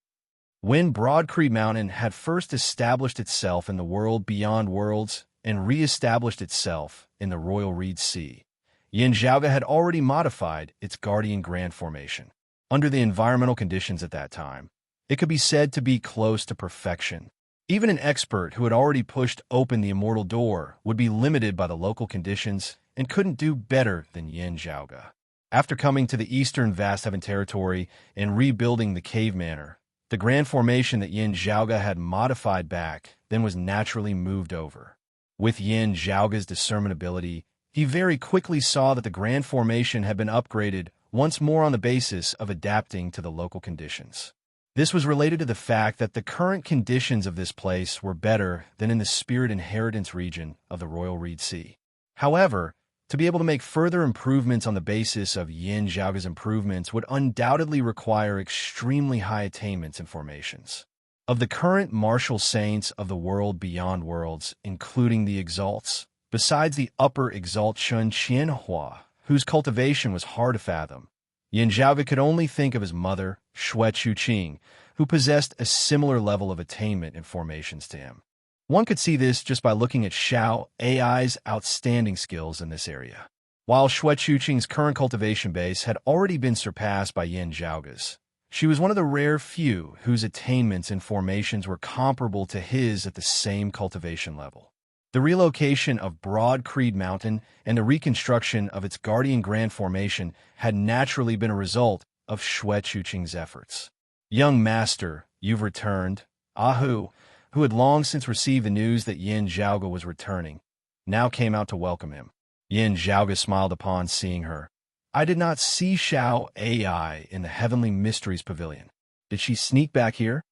S1: When Broad Creed Mountain had first established itself in the world beyond worlds and re-established itself in the Royal Reed Sea, Yin Zhaoge had already modified its guardian grand formation. Under the environmental conditions at that time, it could be said to be close to perfection. Even an expert who had already pushed open the immortal door would be limited by the local conditions and couldn't do better than Yin Zhaoge. After coming to the eastern vast heaven territory and rebuilding the cave manor, the grand formation that Yin Zhaoge had modified back then was naturally moved over. With Yin Zhaoge's discernment ability, he very quickly saw that the grand formation had been upgraded once more on the basis of adapting to the local conditions. This was related to the fact that the current conditions of this place were better than in the spirit inheritance region of the Royal Reed Sea. However, to be able to make further improvements on the basis of Yin Zhaoge's improvements would undoubtedly require extremely high attainments and formations. Of the current martial saints of the world beyond worlds, including the Exalts, besides the upper Exalt Shun Qianhua, whose cultivation was hard to fathom, Yin Zhaoge could only think of his mother, Xue Chuqing, who possessed a similar level of attainment and formations to him. One could see this just by looking at Xiao AI's outstanding skills in this area. While Xue Chuqing's current cultivation base had already been surpassed by Yin Zhaoge's, she was one of the rare few whose attainments and formations were comparable to his at the same cultivation level. The relocation of Broad Creed Mountain and the reconstruction of its Guardian Grand Formation had naturally been a result of Xue Chuqing's efforts. Young master, you've returned. Ahu, who had long since received the news that Yin Zhaoge was returning, now came out to welcome him. Yin Zhaoge smiled upon seeing her. I did not see Xiao Ai in the Heavenly Mysteries Pavilion. Did she sneak back here?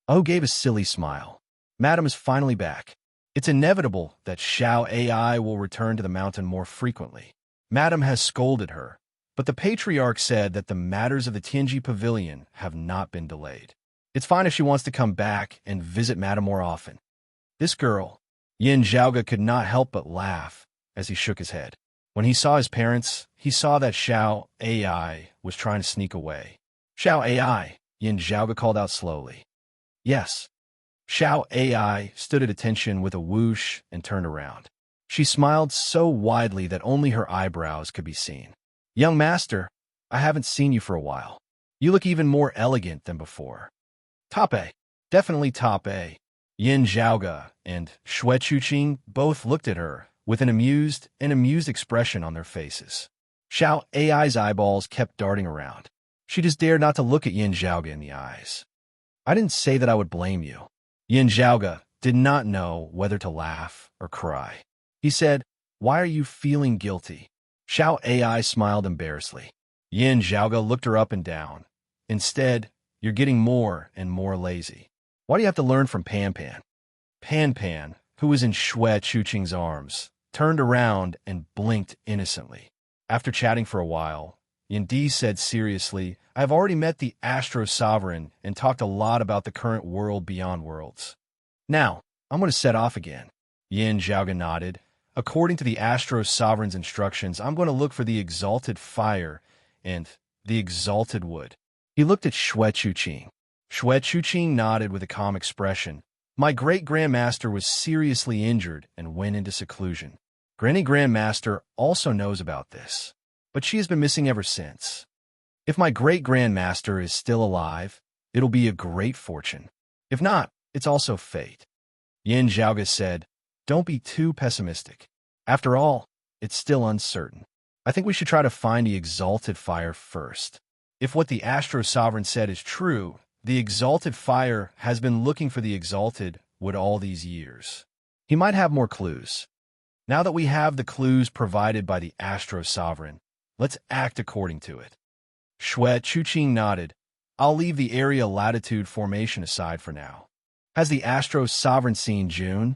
S1: Oh gave a silly smile. Madam is finally back. It's inevitable that Xiao Ai will return to the mountain more frequently. Madam has scolded her, but the patriarch said that the matters of the Tianji Pavilion have not been delayed. It's fine if she wants to come back and visit Madam more often. This girl, Yin Zhaoge could not help but laugh as he shook his head. When he saw his parents, he saw that Xiao Ai was trying to sneak away. Xiao Ai, Yin Zhaoge called out slowly. Yes. Xiao Ai stood at attention with a whoosh and turned around. She smiled so widely that only her eyebrows could be seen. Young master, I haven't seen you for a while. You look even more elegant than before. Top A. Definitely top A. Yin Zhaoge and Xue Chuqing both looked at her with an amused expression on their faces. Xiao Ai's eyeballs kept darting around. She just dared not to look at Yin Zhaoge in the eyes. I didn't say that I would blame you. Yin Zhaoge did not know whether to laugh or cry. He said, Why are you feeling guilty? Xiao Ai smiled embarrassedly. Yin Zhaoge looked her up and down. Instead, you're getting more and more lazy. Why do you have to learn from Pan Pan? Pan Pan, who was in Xue Chuqing's arms, turned around and blinked innocently. After chatting for a while, Yin Di said seriously, I have already met the Astro Sovereign and talked a lot about the current world beyond worlds. Now, I'm going to set off again. Yin Zhaoge nodded. According to the Astro Sovereign's instructions, I'm going to look for the exalted fire and the exalted wood. He looked at Xue Chuqing. Xue Chuqing nodded with a calm expression. My great-grandmaster was seriously injured and went into seclusion. Granny Grandmaster also knows about this, but she has been missing ever since. If my great-grandmaster is still alive, it'll be a great fortune. If not, it's also fate. Yin Zhaoge said, Don't be too pessimistic. After all, it's still uncertain. I think we should try to find the exalted fire first. If what the Astro Sovereign said is true, the exalted fire has been looking for the exalted wood all these years. He might have more clues. Now that we have the clues provided by the Astro Sovereign, let's act according to it. Xue Chuqing nodded. I'll leave the area latitude formation aside for now. Has the Astro Sovereign seen June?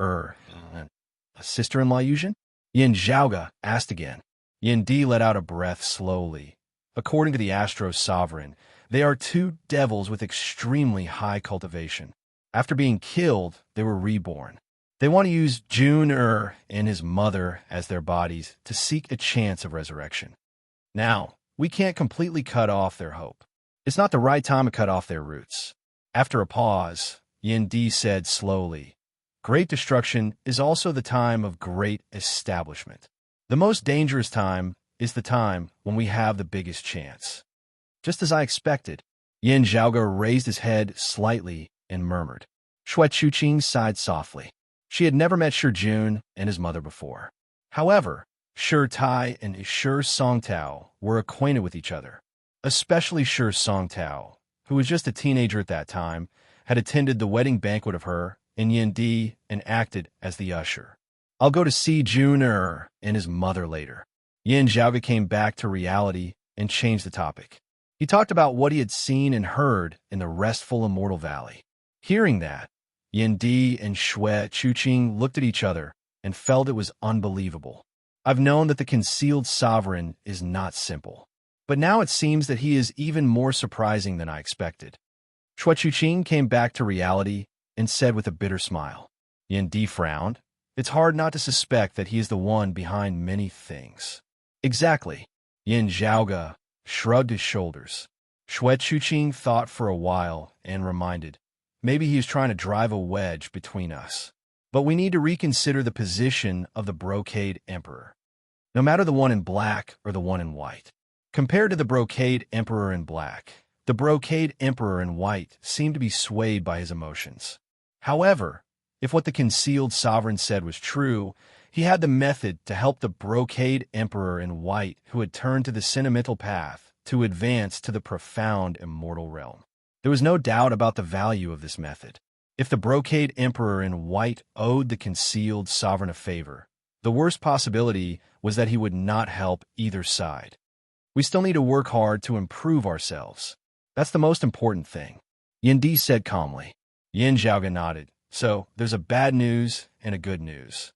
S1: A sister-in-law Yuzhen? Yin Zhaoge asked again. Yin Di let out a breath slowly. According to the Astro Sovereign, they are two devils with extremely high cultivation. After being killed, they were reborn. They want to use June and his mother as their bodies to seek a chance of resurrection. Now, we can't completely cut off their hope. It's not the right time to cut off their roots. After a pause, Yin Di said slowly, Great destruction is also the time of great establishment. The most dangerous time is the time when we have the biggest chance. Just as I expected, Yin Zhaoge raised his head slightly and murmured. Xue Chuqing sighed softly. She had never met Shi Jun and his mother before. However, Shi Tai and Shi Songtao were acquainted with each other. Especially Shi Songtao, who was just a teenager at that time, had attended the wedding banquet of her and Yin Di and acted as the usher. I'll go to see Jun and his mother later. Yin Zhaoge came back to reality and changed the topic. He talked about what he had seen and heard in the restful Immortal Valley. Hearing that, Yin Di and Xue Chuqing looked at each other and felt it was unbelievable. I've known that the concealed sovereign is not simple, but now it seems that he is even more surprising than I expected. Xue Chuqing came back to reality and said with a bitter smile. Yin Di frowned. It's hard not to suspect that he is the one behind many things. Exactly. Yin Zhaoge shrugged his shoulders. Xue Chuqing thought for a while and reminded, maybe he is trying to drive a wedge between us. But we need to reconsider the position of the Brocade Emperor. No matter the one in black or the one in white. Compared to the Brocade Emperor in black, the Brocade Emperor in white seemed to be swayed by his emotions. However, If what the concealed sovereign said was true, he had the method to help the brocade emperor in white who had turned to the sentimental path to advance to the profound immortal realm. There was no doubt about the value of this method. If the brocade emperor in white owed the concealed sovereign a favor, the worst possibility was that he would not help either side. We still need to work hard to improve ourselves. That's the most important thing, Yendi said calmly. Yin Zhaoga nodded. So, there's a bad news and a good news.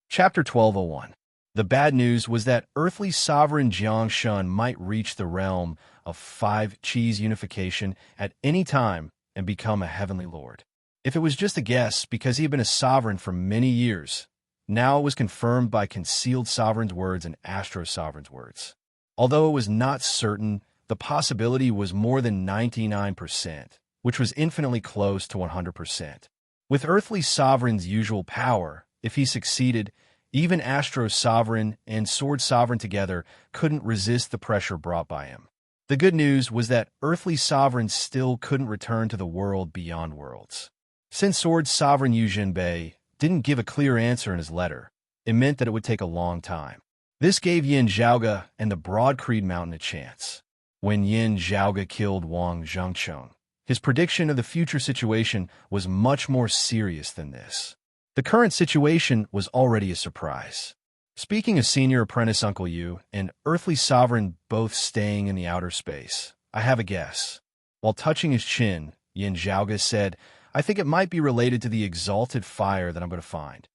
S1: Chapter 1201. The bad news was that earthly sovereign Jiang Shun might reach the realm of five Qis unification at any time and become a heavenly lord. If it was just a guess because he had been a sovereign for many years, now it was confirmed by concealed sovereign's words and astro sovereign's words. Although it was not certain, the possibility was more than 99%, which was infinitely close to 100%. With earthly sovereign's usual power, if he succeeded, even astro sovereign and sword sovereign together couldn't resist the pressure brought by him. The good news was that earthly sovereign still couldn't return to the world beyond worlds. Since sword sovereign Yu Jinbei didn't give a clear answer in his letter, it meant that it would take a long time. This gave Yin Zhaoga and the Broad Creed Mountain a chance. When Yin Zhaoga killed Wang Zhengchong, his prediction of the future situation was much more serious than this. The current situation was already a surprise. Speaking of senior apprentice Uncle Yu and earthly sovereign both staying in the outer space, I have a guess. While touching his chin, Yin Zhaoga said, I think it might be related to the exalted fire that I'm going to find.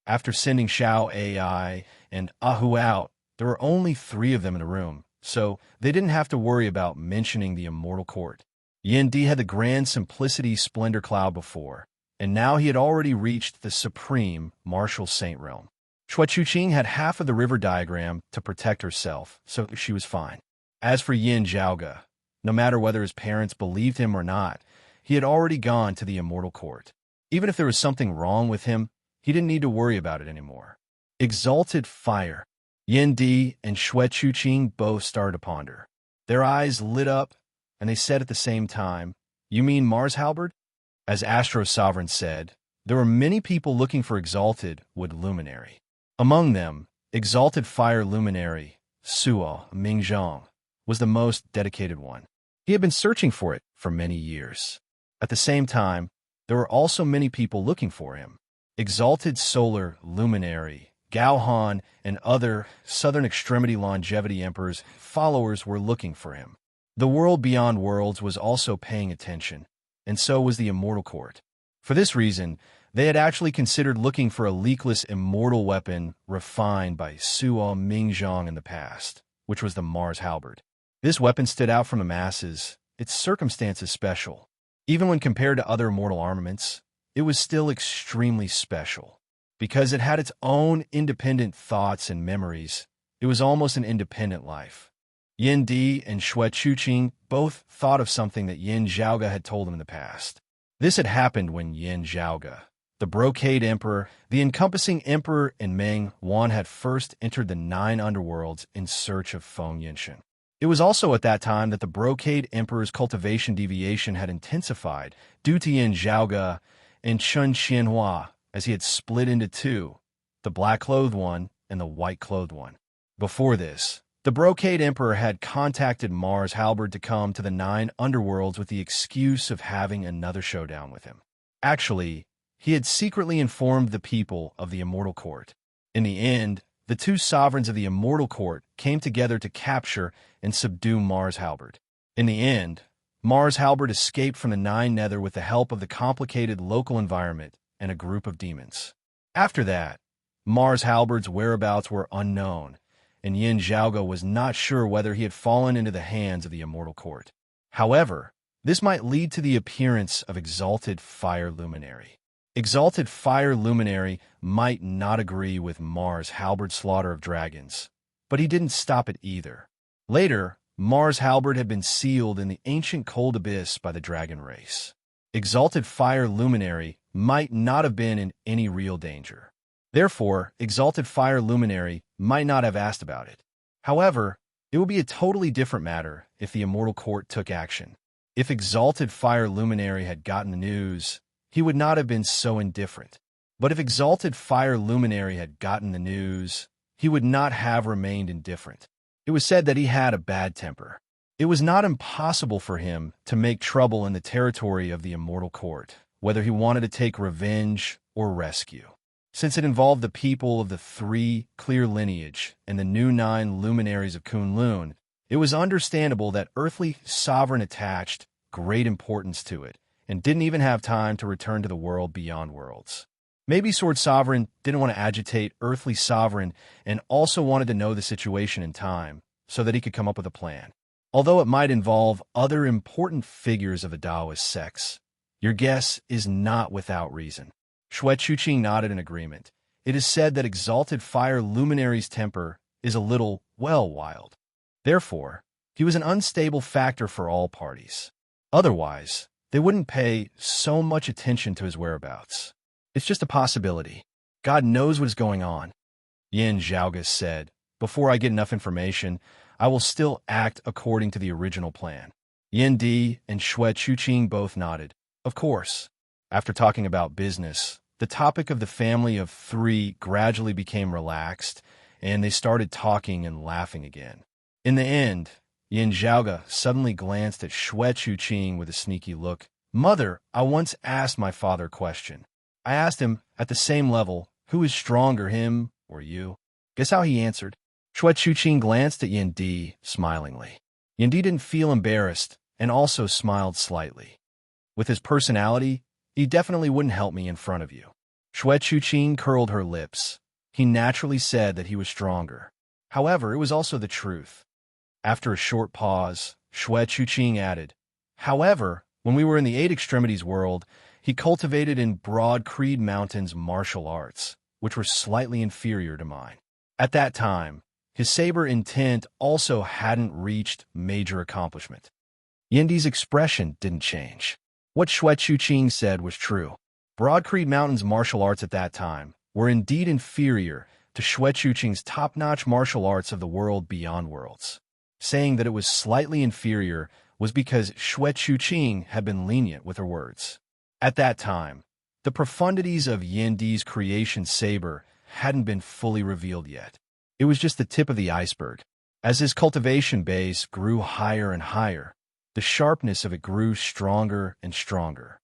S1: After sending Xiao AI and Ahu out, there were only 3 of them in the room, so they didn't have to worry about mentioning the immortal court. Yin Di had the grand simplicity splendor cloud before, and now he had already reached the supreme martial saint realm. Shui Chuqing had half of the river diagram to protect herself, so she was fine. As for Yin Zhaoga, no matter whether his parents believed him or not, he had already gone to the immortal court. Even if there was something wrong with him, he didn't need to worry about it anymore. Exalted fire. Yin Di and Shui Chuqing both started to ponder. Their eyes lit up, and they said at the same time, You mean Mars Halberd? As Astro Sovereign said, there were many people looking for Exalted Wood Luminary. Among them, Exalted Fire Luminary, Suo Mingzhong, was the most dedicated one. He had been searching for it for many years. At the same time, there were also many people looking for him. Exalted Solar Luminary, Gao Han, and other Southern Extremity Longevity Emperor's followers were looking for him. The world beyond worlds was also paying attention, and so was the Immortal Court. For this reason, they had actually considered looking for a leakless immortal weapon refined by Suo Mingzhong in the past, which was the Mars Halberd. This weapon stood out from the masses, its circumstances special. Even when compared to other immortal armaments, it was still extremely special. Because it had its own independent thoughts and memories, it was almost an independent life. Yin Di and Shui Chuqing both thought of something that Yin Zhaoga had told them in the past. This had happened when Yin Zhaoga, the Brocade Emperor, the encompassing Emperor, and Meng Wan had first entered the 9 underworlds in search of Feng Yinshen. It was also at that time that the Brocade Emperor's cultivation deviation had intensified due to Yin Zhaoga and Chun Qianhua, as he had split into 2, the black-clothed one and the white-clothed one. Before this, the Brocade Emperor had contacted Mars Halberd to come to the 9 underworlds with the excuse of having another showdown with him. Actually, he had secretly informed the people of the Immortal Court. In the end, the 2 sovereigns of the Immortal Court came together to capture and subdue Mars Halberd. In the end, Mars Halberd escaped from the 9 Nether with the help of the complicated local environment and a group of demons. After that, Mars Halberd's whereabouts were unknown, and Yin Zhaoga was not sure whether he had fallen into the hands of the Immortal Court. However, this might lead to the appearance of Exalted Fire Luminary. Exalted Fire Luminary might not agree with Mars Halberd's slaughter of dragons, but he didn't stop it either. Later, Mars Halberd had been sealed in the ancient cold abyss by the dragon race. Exalted Fire Luminary might not have been in any real danger. Therefore, Exalted Fire Luminary might not have asked about it. However, it would be a totally different matter if the Immortal Court took action. If Exalted Fire Luminary had gotten the news, he would not have been so indifferent. But if Exalted Fire Luminary had gotten the news, he would not have remained indifferent. It was said that he had a bad temper. It was not impossible for him to make trouble in the territory of the Immortal Court, whether he wanted to take revenge or rescue. Since it involved the people of the 3 clear lineage and the new 9 luminaries of Kunlun, it was understandable that earthly sovereign attached great importance to it and didn't even have time to return to the world beyond worlds. Maybe Sword Sovereign didn't want to agitate earthly sovereign and also wanted to know the situation in time so that he could come up with a plan. Although it might involve other important figures of the Taoist sects, your guess is not without reason. Xue Chuqing nodded in agreement. It is said that Exalted Fire Luminary's temper is a little, well, wild. Therefore, he was an unstable factor for all parties. Otherwise, they wouldn't pay so much attention to his whereabouts. It's just a possibility. God knows what is going on. Yin Zhaoga said, before I get enough information, I will still act according to the original plan. Yin Di and Xue Chuqing both nodded. Of course. After talking about business, the topic of the family of 3 gradually became relaxed, and they started talking and laughing again. In the end, Yin Zhaoga suddenly glanced at Xue Chuqing with a sneaky look. Mother, I once asked my father a question. I asked him, at the same level, who is stronger, him or you? Guess how he answered? Xue Chuqing glanced at Yin Di smilingly. Yin Di didn't feel embarrassed and also smiled slightly. With his personality, he definitely wouldn't help me in front of you. Xue Chuqing curled her lips. He naturally said that he was stronger. However, it was also the truth. After a short pause, Xue Chuqing added, however, when we were in the 8 Extremities world, he cultivated in Broad Creed Mountains martial arts, which were slightly inferior to mine. At that time, his saber intent also hadn't reached major accomplishment. Yindi's expression didn't change. What Xue Chuqing said was true. Broad Creed Mountains martial arts at that time were indeed inferior to Xue Chuqing's top-notch martial arts of the world beyond worlds. Saying that it was slightly inferior was because Xue Chuqing had been lenient with her words. At that time, the profundities of Yindi's creation saber hadn't been fully revealed yet. It was just the tip of the iceberg. As his cultivation base grew higher and higher, the sharpness of it grew stronger and stronger.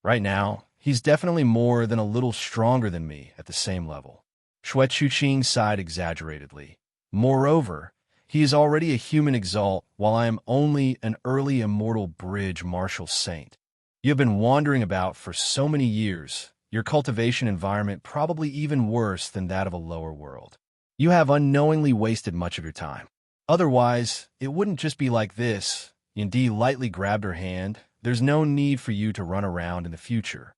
S1: Right now, he's definitely more than a little stronger than me at the same level. Xue Chuqing sighed exaggeratedly. Moreover, he is already a human exalt, while I am only an early immortal bridge martial saint. You have been wandering about for so many years, your cultivation environment probably even worse than that of a lower world. You have unknowingly wasted much of your time. Otherwise, it wouldn't just be like this. Yindi lightly grabbed her hand. There's no need for you to run around in the future.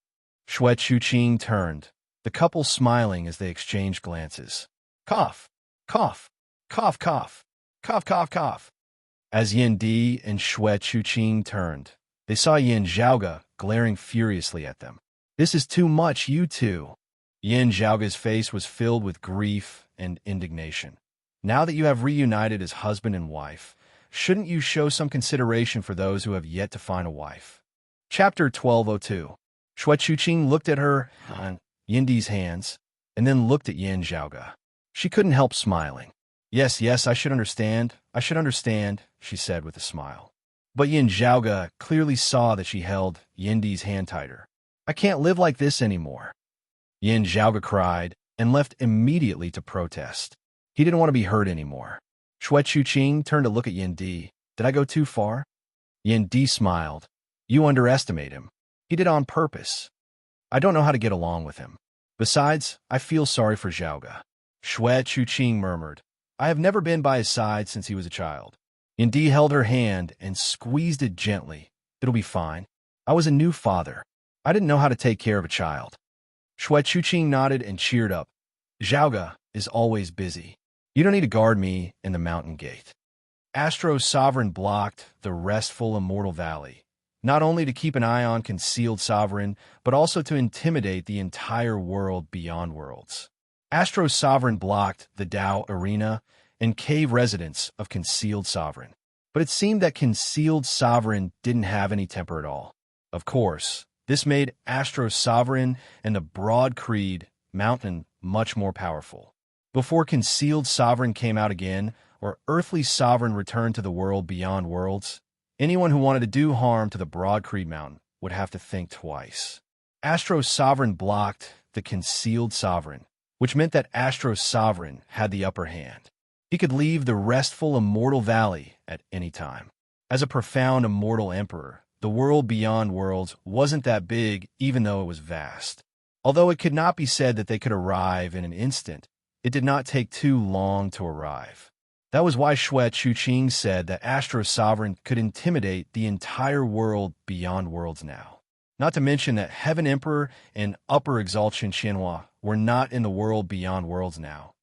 S1: Xue Chuqing turned, the couple smiling as they exchanged glances. Cough, cough, cough, cough, cough, cough, cough. As Yindi and Xue Chuqing turned, they saw Yin Zhaoga glaring furiously at them. This is too much, you two. Yin Zhaoga's face was filled with grief and indignation. Now that you have reunited as husband and wife, shouldn't you show some consideration for those who have yet to find a wife? Chapter 1202. Xue Chuqing looked at her on Yindi's hands, and then looked at Yin Zhaoga. She couldn't help smiling. Yes, I should understand, she said with a smile. But Yin Zhaoga clearly saw that she held Yindi's hand tighter. I can't live like this anymore. Yin Zhaoga cried and left immediately to protest. He didn't want to be hurt anymore. Xue Chuqing turned to look at Yindi. Did I go too far? Yindi smiled. You underestimate him. He did on purpose. I don't know how to get along with him. Besides, I feel sorry for Zhaoga. Xue Chuqing murmured. I have never been by his side since he was a child. Yindi held her hand and squeezed it gently. It'll be fine. I was a new father. I didn't know how to take care of a child. Xue Chuqing nodded and cheered up. Zhaoga is always busy. You don't need to guard me in the mountain gate. Astro's sovereign blocked the restful immortal valley, not only to keep an eye on concealed sovereign, but also to intimidate the entire world beyond worlds. Astro's sovereign blocked the Dao arena and cave residence of concealed sovereign. But it seemed that concealed sovereign didn't have any temper at all. Of course, This made Astro Sovereign and the Broad Creed Mountain much more powerful. Before Concealed Sovereign came out again, or Earthly Sovereign returned to the world beyond worlds, anyone who wanted to do harm to the Broad Creed Mountain would have to think twice. Astro Sovereign blocked the Concealed Sovereign, which meant that Astro Sovereign had the upper hand. He could leave the restful immortal valley at any time. As a profound immortal emperor, the world beyond worlds wasn't that big, even though it was vast. Although it could not be said that they could arrive in an instant, it did not take too long to arrive. That was why Xue Chuqing said that Astro Sovereign could intimidate the entire world beyond worlds now. Not to mention that Heaven Emperor and Upper Exaltation Xianhua were not in the world beyond worlds now.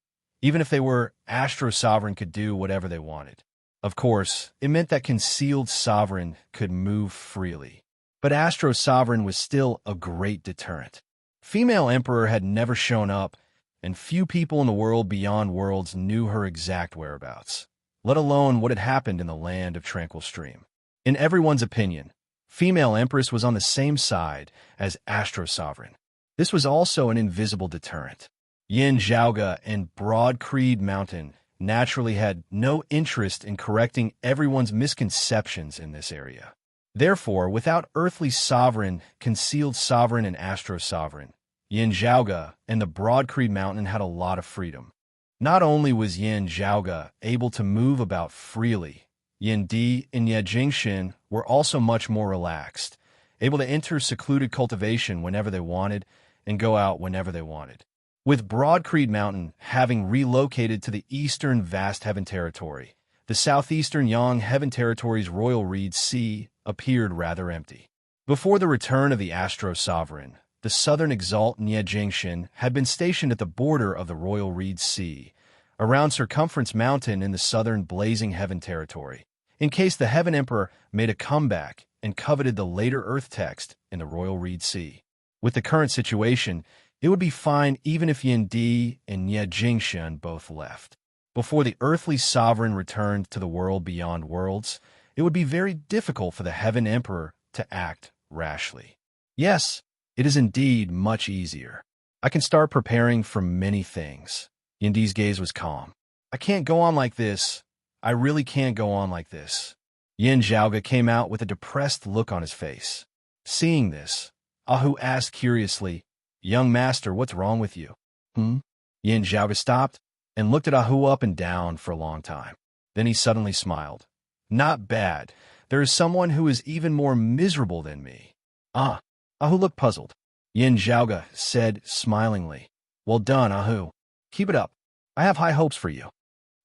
S1: Even if they were, Astro Sovereign could do whatever they wanted. Of course, it meant that Concealed Sovereign could move freely. But Astro Sovereign was still a great deterrent. Female Emperor had never shown up, and few people in the world beyond worlds knew her exact whereabouts, let alone what had happened in the land of Tranquil Stream. In everyone's opinion, Female Empress was on the same side as Astro Sovereign. This was also an invisible deterrent. Yin Zhaoge and Broad Creed Mountain naturally had no interest in correcting everyone's misconceptions in this area. Therefore, without Earthly Sovereign, Concealed Sovereign, and Astro Sovereign, Yin Zhaoge and the Broad Creed Mountain had a lot of freedom. Not only was Yin Zhaoge able to move about freely, Yin Di and Ye Jingshin were also much more relaxed, able to enter secluded cultivation whenever they wanted and go out whenever they wanted. With Broad Creed Mountain having relocated to the eastern Vast Heaven Territory, the southeastern Yang Heaven Territory's Royal Reed Sea appeared rather empty. Before the return of the Astro Sovereign, the southern Exalt Nye Jingshin had been stationed at the border of the Royal Reed Sea, around Circumference Mountain in the southern Blazing Heaven Territory, in case the Heaven Emperor made a comeback and coveted the later Earth text in the Royal Reed Sea. With the current situation, it would be fine even if Yin Di and Nye Jingshin both left. Before the Earthly Sovereign returned to the world beyond worlds, it would be very difficult for the Heaven Emperor to act rashly. Yes, it is indeed much easier. I can start preparing for many things. Yin Di's gaze was calm. I can't go on like this. I really can't go on like this. Yin Zhaoge came out with a depressed look on his face. Seeing this, Ahu asked curiously, "Young master, what's wrong with you?" Yin Zhaoge stopped and looked at Ahu up and down for a long time. Then he suddenly smiled. "Not bad. There is someone who is even more miserable than me." Ahu looked puzzled. Yin Zhaoge said smilingly, "Well done, Ahu. Keep it up. I have high hopes for you."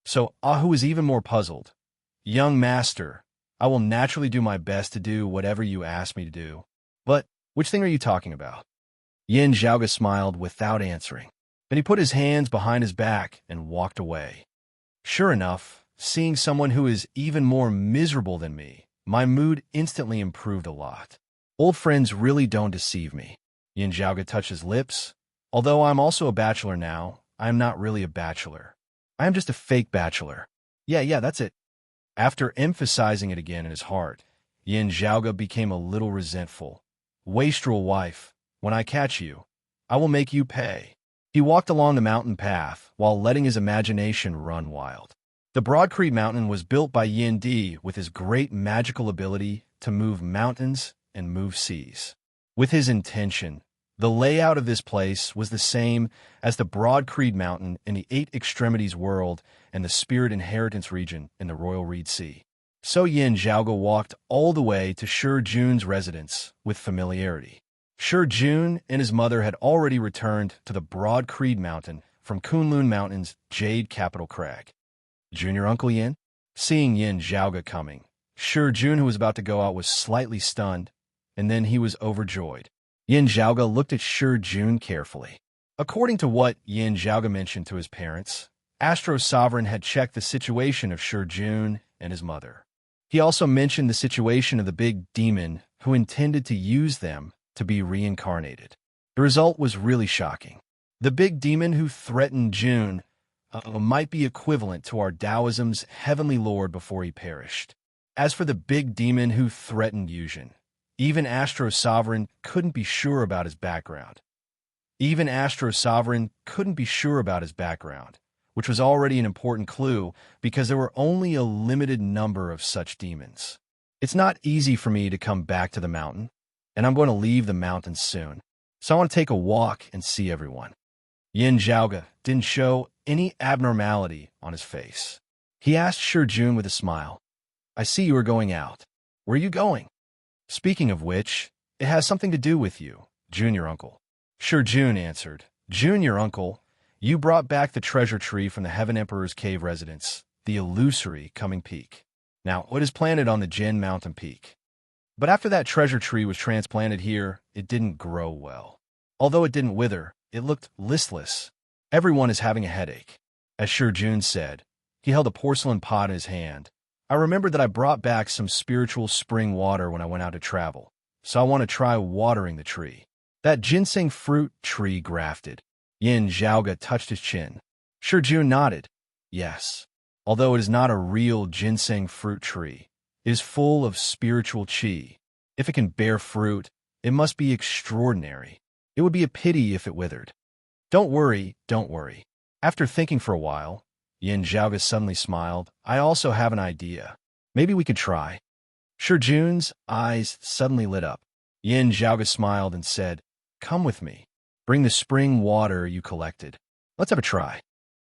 S1: So Ahu is even more puzzled. "Young master, I will naturally do my best to do whatever you ask me to do. But which thing are you talking about?" Yin Zhaoge smiled without answering. Then he put his hands behind his back and walked away. Sure enough, seeing someone who is even more miserable than me, my mood instantly improved a lot. Old friends really don't deceive me. Yin Zhaoge touched his lips. Although I'm also a bachelor now, I am not really a bachelor. I am just a fake bachelor. Yeah, that's it. After emphasizing it again in his heart, Yin Zhaoge became a little resentful. "Wastrel wife, when I catch you, I will make you pay." He walked along the mountain path while letting his imagination run wild. The Broad Creed Mountain was built by Yin Di with his great magical ability to move mountains and move seas. With his intention, the layout of this place was the same as the Broad Creed Mountain in the Eight Extremities world and the Spirit Inheritance region in the Royal Reed Sea. So Yin Zhaoge walked all the way to Shi Jun's residence with familiarity. Shi Jun and his mother had already returned to the Broad Creed Mountain from Kunlun Mountain's Jade Capital Crag. "Junior Uncle Yin?" Seeing Yin Zhaoge coming, Shi Jun, who was about to go out, was slightly stunned, and then he was overjoyed. Yin Zhaoge looked at Shi Jun carefully. According to what Yin Zhaoge mentioned to his parents, Astro Sovereign had checked the situation of Shi Jun and his mother. He also mentioned the situation of the big demon who intended to use them to be reincarnated. The result was really shocking. The big demon who threatened Jun might be equivalent to our Taoism's heavenly lord before he perished. As for the big demon who threatened Yuzhen, Even Astro Sovereign couldn't be sure about his background. Even Astro Sovereign couldn't be sure about his background, which was already an important clue because there were only a limited number of such demons. It's not easy for me to come back to the mountain, and I'm going to leave the mountain soon. So I want to take a walk and see everyone. Yin Zhaoge didn't show any abnormality on his face. He asked Shijun with a smile, I see you are going out. Where are you going? Speaking of which, it has something to do with you, Junior Uncle. Shijun answered, Junior Uncle, you brought back the treasure tree from the Heaven Emperor's cave residence, the illusory coming peak. Now, it is planted on the Jin Mountain Peak. But after that treasure tree was transplanted here, it didn't grow well. Although it didn't wither, it looked listless. Everyone is having a headache. As Shijun said, he held a porcelain pot in his hand. I remembered that I brought back some spiritual spring water when I went out to travel, so I want to try watering the tree. That ginseng fruit tree grafted. Yin Zhaoge touched his chin. Shijun nodded. Yes. Although it is not a real ginseng fruit tree, it is full of spiritual qi. If it can bear fruit, it must be extraordinary. It would be a pity if it withered. Don't worry, don't worry. After thinking for a while, Yin Zhaoge suddenly smiled. I also have an idea. Maybe we could try. Shijun's eyes suddenly lit up. Yin Zhaoge smiled and said, Come with me. Bring the spring water you collected. Let's have a try.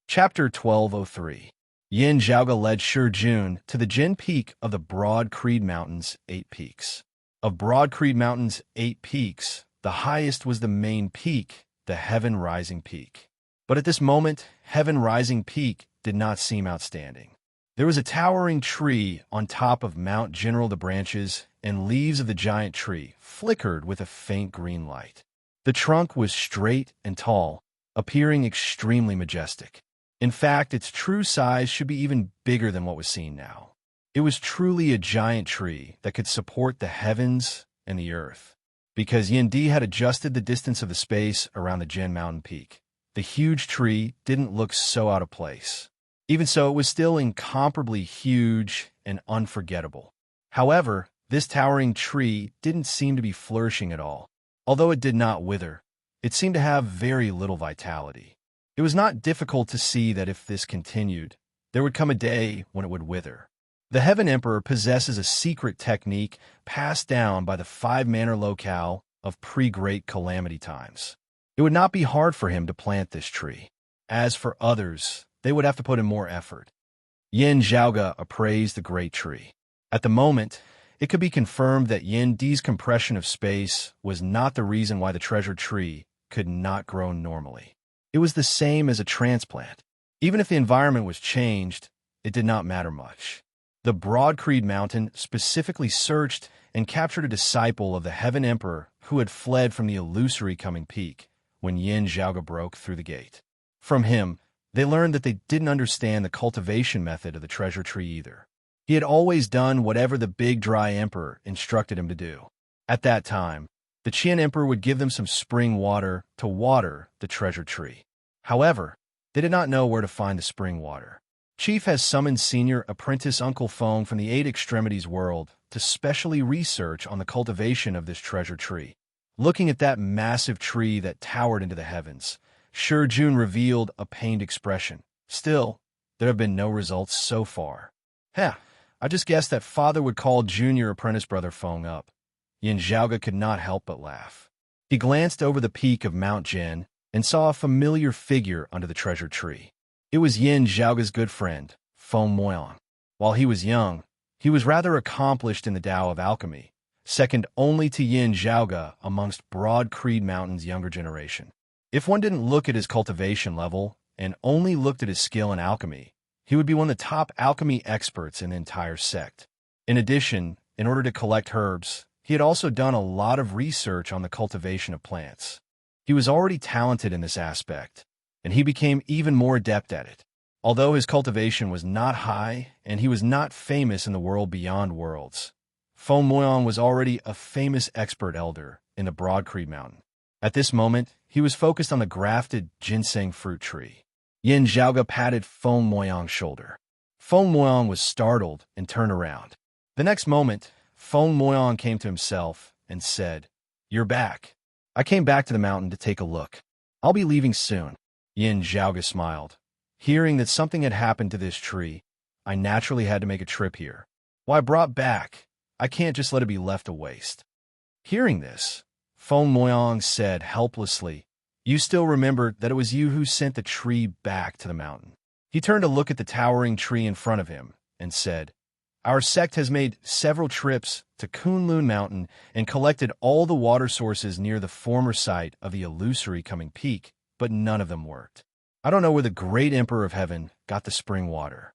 S1: Chapter 1203. Yin Zhaoge led Shijun to the Jin Peak of the Broad Creed Mountains' 8 peaks. Of Broad Creed Mountain's 8 peaks, the highest was the main peak, the Heaven Rising Peak. But at this moment, Heaven Rising Peak did not seem outstanding. There was a towering tree on top of Mount General. The branches and leaves of the giant tree flickered with a faint green light. The trunk was straight and tall, appearing extremely majestic. In fact, its true size should be even bigger than what was seen now. It was truly a giant tree that could support the heavens and the earth. Because Yin Di had adjusted the distance of the space around the Jin Mountain Peak, the huge tree didn't look so out of place. Even so, it was still incomparably huge and unforgettable. However, this towering tree didn't seem to be flourishing at all. Although it did not wither, it seemed to have very little vitality. It was not difficult to see that if this continued, there would come a day when it would wither. The Heaven Emperor possesses a secret technique passed down by the 5 manor locale of pre-Great Calamity times. It would not be hard for him to plant this tree. As for others, they would have to put in more effort. Yin Zhaoge appraised the great tree. At the moment, it could be confirmed that Yin Di's compression of space was not the reason why the treasure tree could not grow normally. It was the same as a transplant. Even if the environment was changed, it did not matter much. The Broad Creed Mountain specifically searched and captured a disciple of the Heaven Emperor who had fled from the illusory coming peak when Yin Zhaoge broke through the gate. From him, they learned that they didn't understand the cultivation method of the treasure tree either. He had always done whatever the Big Dry Emperor instructed him to do. At that time, the Qian Emperor would give them some spring water to water the treasure tree. However, they did not know where to find the spring water. Chief has summoned Senior Apprentice Uncle Feng from the 8 Extremities world to specially research on the cultivation of this treasure tree. Looking at that massive tree that towered into the heavens, Shijun revealed a pained expression. Still, there have been no results so far. I just guessed that father would call Junior Apprentice Brother Feng up. Yin Zhaoge could not help but laugh. He glanced over the peak of Mount Jin and saw a familiar figure under the treasure tree. It was Yin Zhaoge's good friend, Feng Moyang. While he was young, he was rather accomplished in the Tao of alchemy, second only to Yin Zhaoge amongst Broad Creed Mountain's younger generation. If one didn't look at his cultivation level and only looked at his skill in alchemy, he would be one of the top alchemy experts in the entire sect. In addition, in order to collect herbs, he had also done a lot of research on the cultivation of plants. He was already talented in this aspect, and he became even more adept at it. Although his cultivation was not high and he was not famous in the world beyond worlds, Feng Moyang was already a famous expert elder in the Broad Creed Mountain. At this moment, he was focused on the grafted ginseng fruit tree. Yin Zhaoge patted Feng Moyang's shoulder. Feng Moyang was startled and turned around. The next moment, Feng Moyang came to himself and said, "You're back. I came back to the mountain to take a look. I'll be leaving soon." Yin Zhaoge smiled. Hearing that something had happened to this tree, I naturally had to make a trip here. Why brought back? I can't just let it be left to waste. Hearing this, Feng Moyang said helplessly, "You still remember that it was you who sent the tree back to the mountain." He turned to look at the towering tree in front of him and said, "Our sect has made several trips to Kunlun Mountain and collected all the water sources near the former site of the illusory coming peak, but none of them worked. I don't know where the great Emperor of Heaven got the spring water.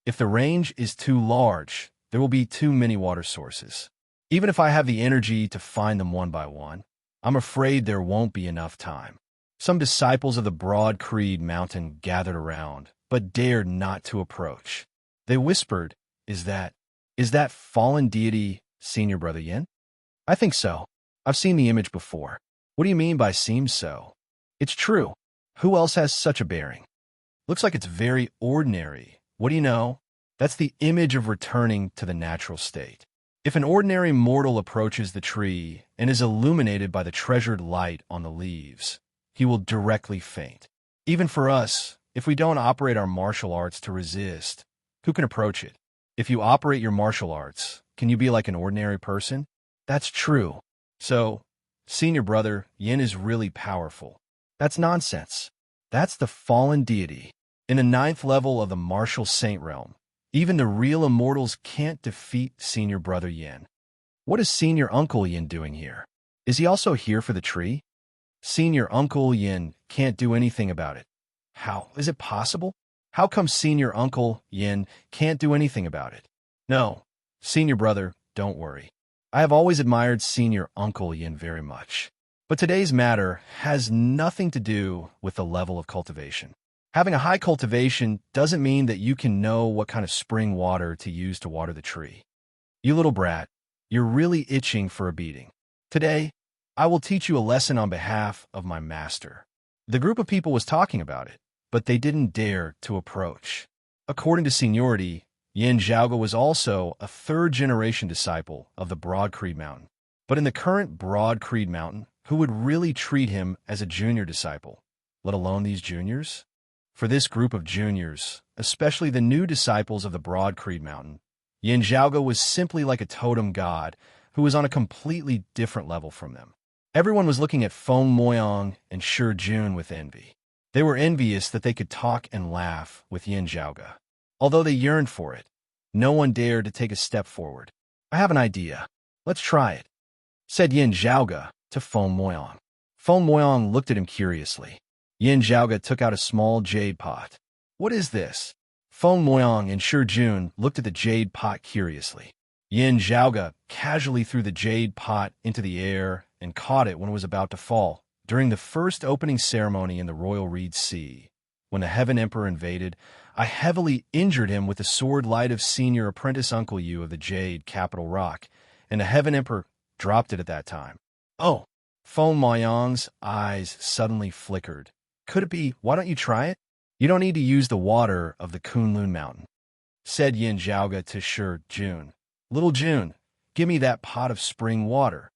S1: If the range is too large, there will be too many water sources. Even if I have the energy to find them one by one, I'm afraid there won't be enough time." Some disciples of the Broad Creed Mountain gathered around, but dared not to approach. They whispered, Is that fallen deity Senior Brother Yin?" "I think so. I've seen the image before." "What do you mean by seems so?" "It's true. Who else has such a bearing?" "Looks like it's very ordinary. What do you know? That's the image of returning to the natural state. If an ordinary mortal approaches the tree and is illuminated by the treasured light on the leaves, he will directly faint. Even for us, if we don't operate our martial arts to resist, who can approach it? If you operate your martial arts, can you be like an ordinary person?" "That's true. So, Senior Brother Yin is really powerful." "That's nonsense. That's the fallen deity. In the 9th level of the martial saint realm, even the real immortals can't defeat Senior Brother Yin." "What is Senior Uncle Yin doing here? Is he also here for the tree?" "Senior Uncle Yin can't do anything about it." "How is it possible? How come Senior Uncle Yin can't do anything about it?" "No, Senior Brother, don't worry. I have always admired Senior Uncle Yin very much. But today's matter has nothing to do with the level of cultivation. Having a high cultivation doesn't mean that you can know what kind of spring water to use to water the tree. You little brat, you're really itching for a beating. Today, I will teach you a lesson on behalf of my master." The group of people was talking about it, but they didn't dare to approach. According to seniority, Yin Zhaoge was also a third-generation disciple of the Broad Creed Mountain. But in the current Broad Creed Mountain, who would really treat him as a junior disciple, let alone these juniors? For this group of juniors, especially the new disciples of the Broad Creed Mountain, Yin Zhaoge was simply like a totem god who was on a completely different level from them. Everyone was looking at Feng Moyang and Shi Jun with envy. They were envious that they could talk and laugh with Yin Zhaoge. Although they yearned for it, no one dared to take a step forward. "I have an idea. Let's try it," said Yin Zhaoge to Feng Moyang. Feng Moyang looked at him curiously. Yin Zhaoge took out a small jade pot. "What is this?" Feng Moyang and Shi Jun looked at the jade pot curiously. Yin Zhaoge casually threw the jade pot into the air and caught it when it was about to fall. During the first opening ceremony in the Royal Reed Sea, when the Heaven Emperor invaded, I heavily injured him with the sword light of Senior Apprentice Uncle Yu of the Jade Capital Rock, and the Heaven Emperor dropped it at that time. "Oh!" Feng Moyang's eyes suddenly flickered. "Could it be, why don't you try it? You don't need to use the water of the Kunlun Mountain," said Yin Zhaoge to Shi Jun. "Little Jun, give me that pot of spring water."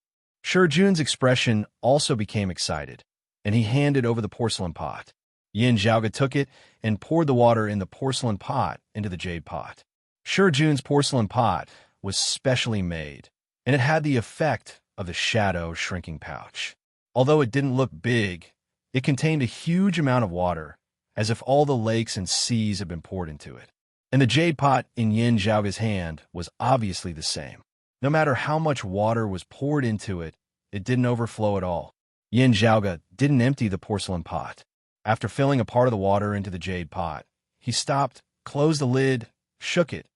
S1: Shi Jun's expression also became excited, and he handed over the porcelain pot. Yin Zhaoge took it and poured the water in the porcelain pot into the jade pot. Shi Jun's porcelain pot was specially made, and it had the effect of the shadow shrinking pouch. Although it didn't look big, it contained a huge amount of water, as if all the lakes and seas had been poured into it. And the jade pot in Yin Zhaoge's hand was obviously the same. No matter how much water was poured into it, it didn't overflow at all. Yin Zhaoge didn't empty the porcelain pot. After filling a part of the water into the jade pot, he stopped, closed the lid, shook it,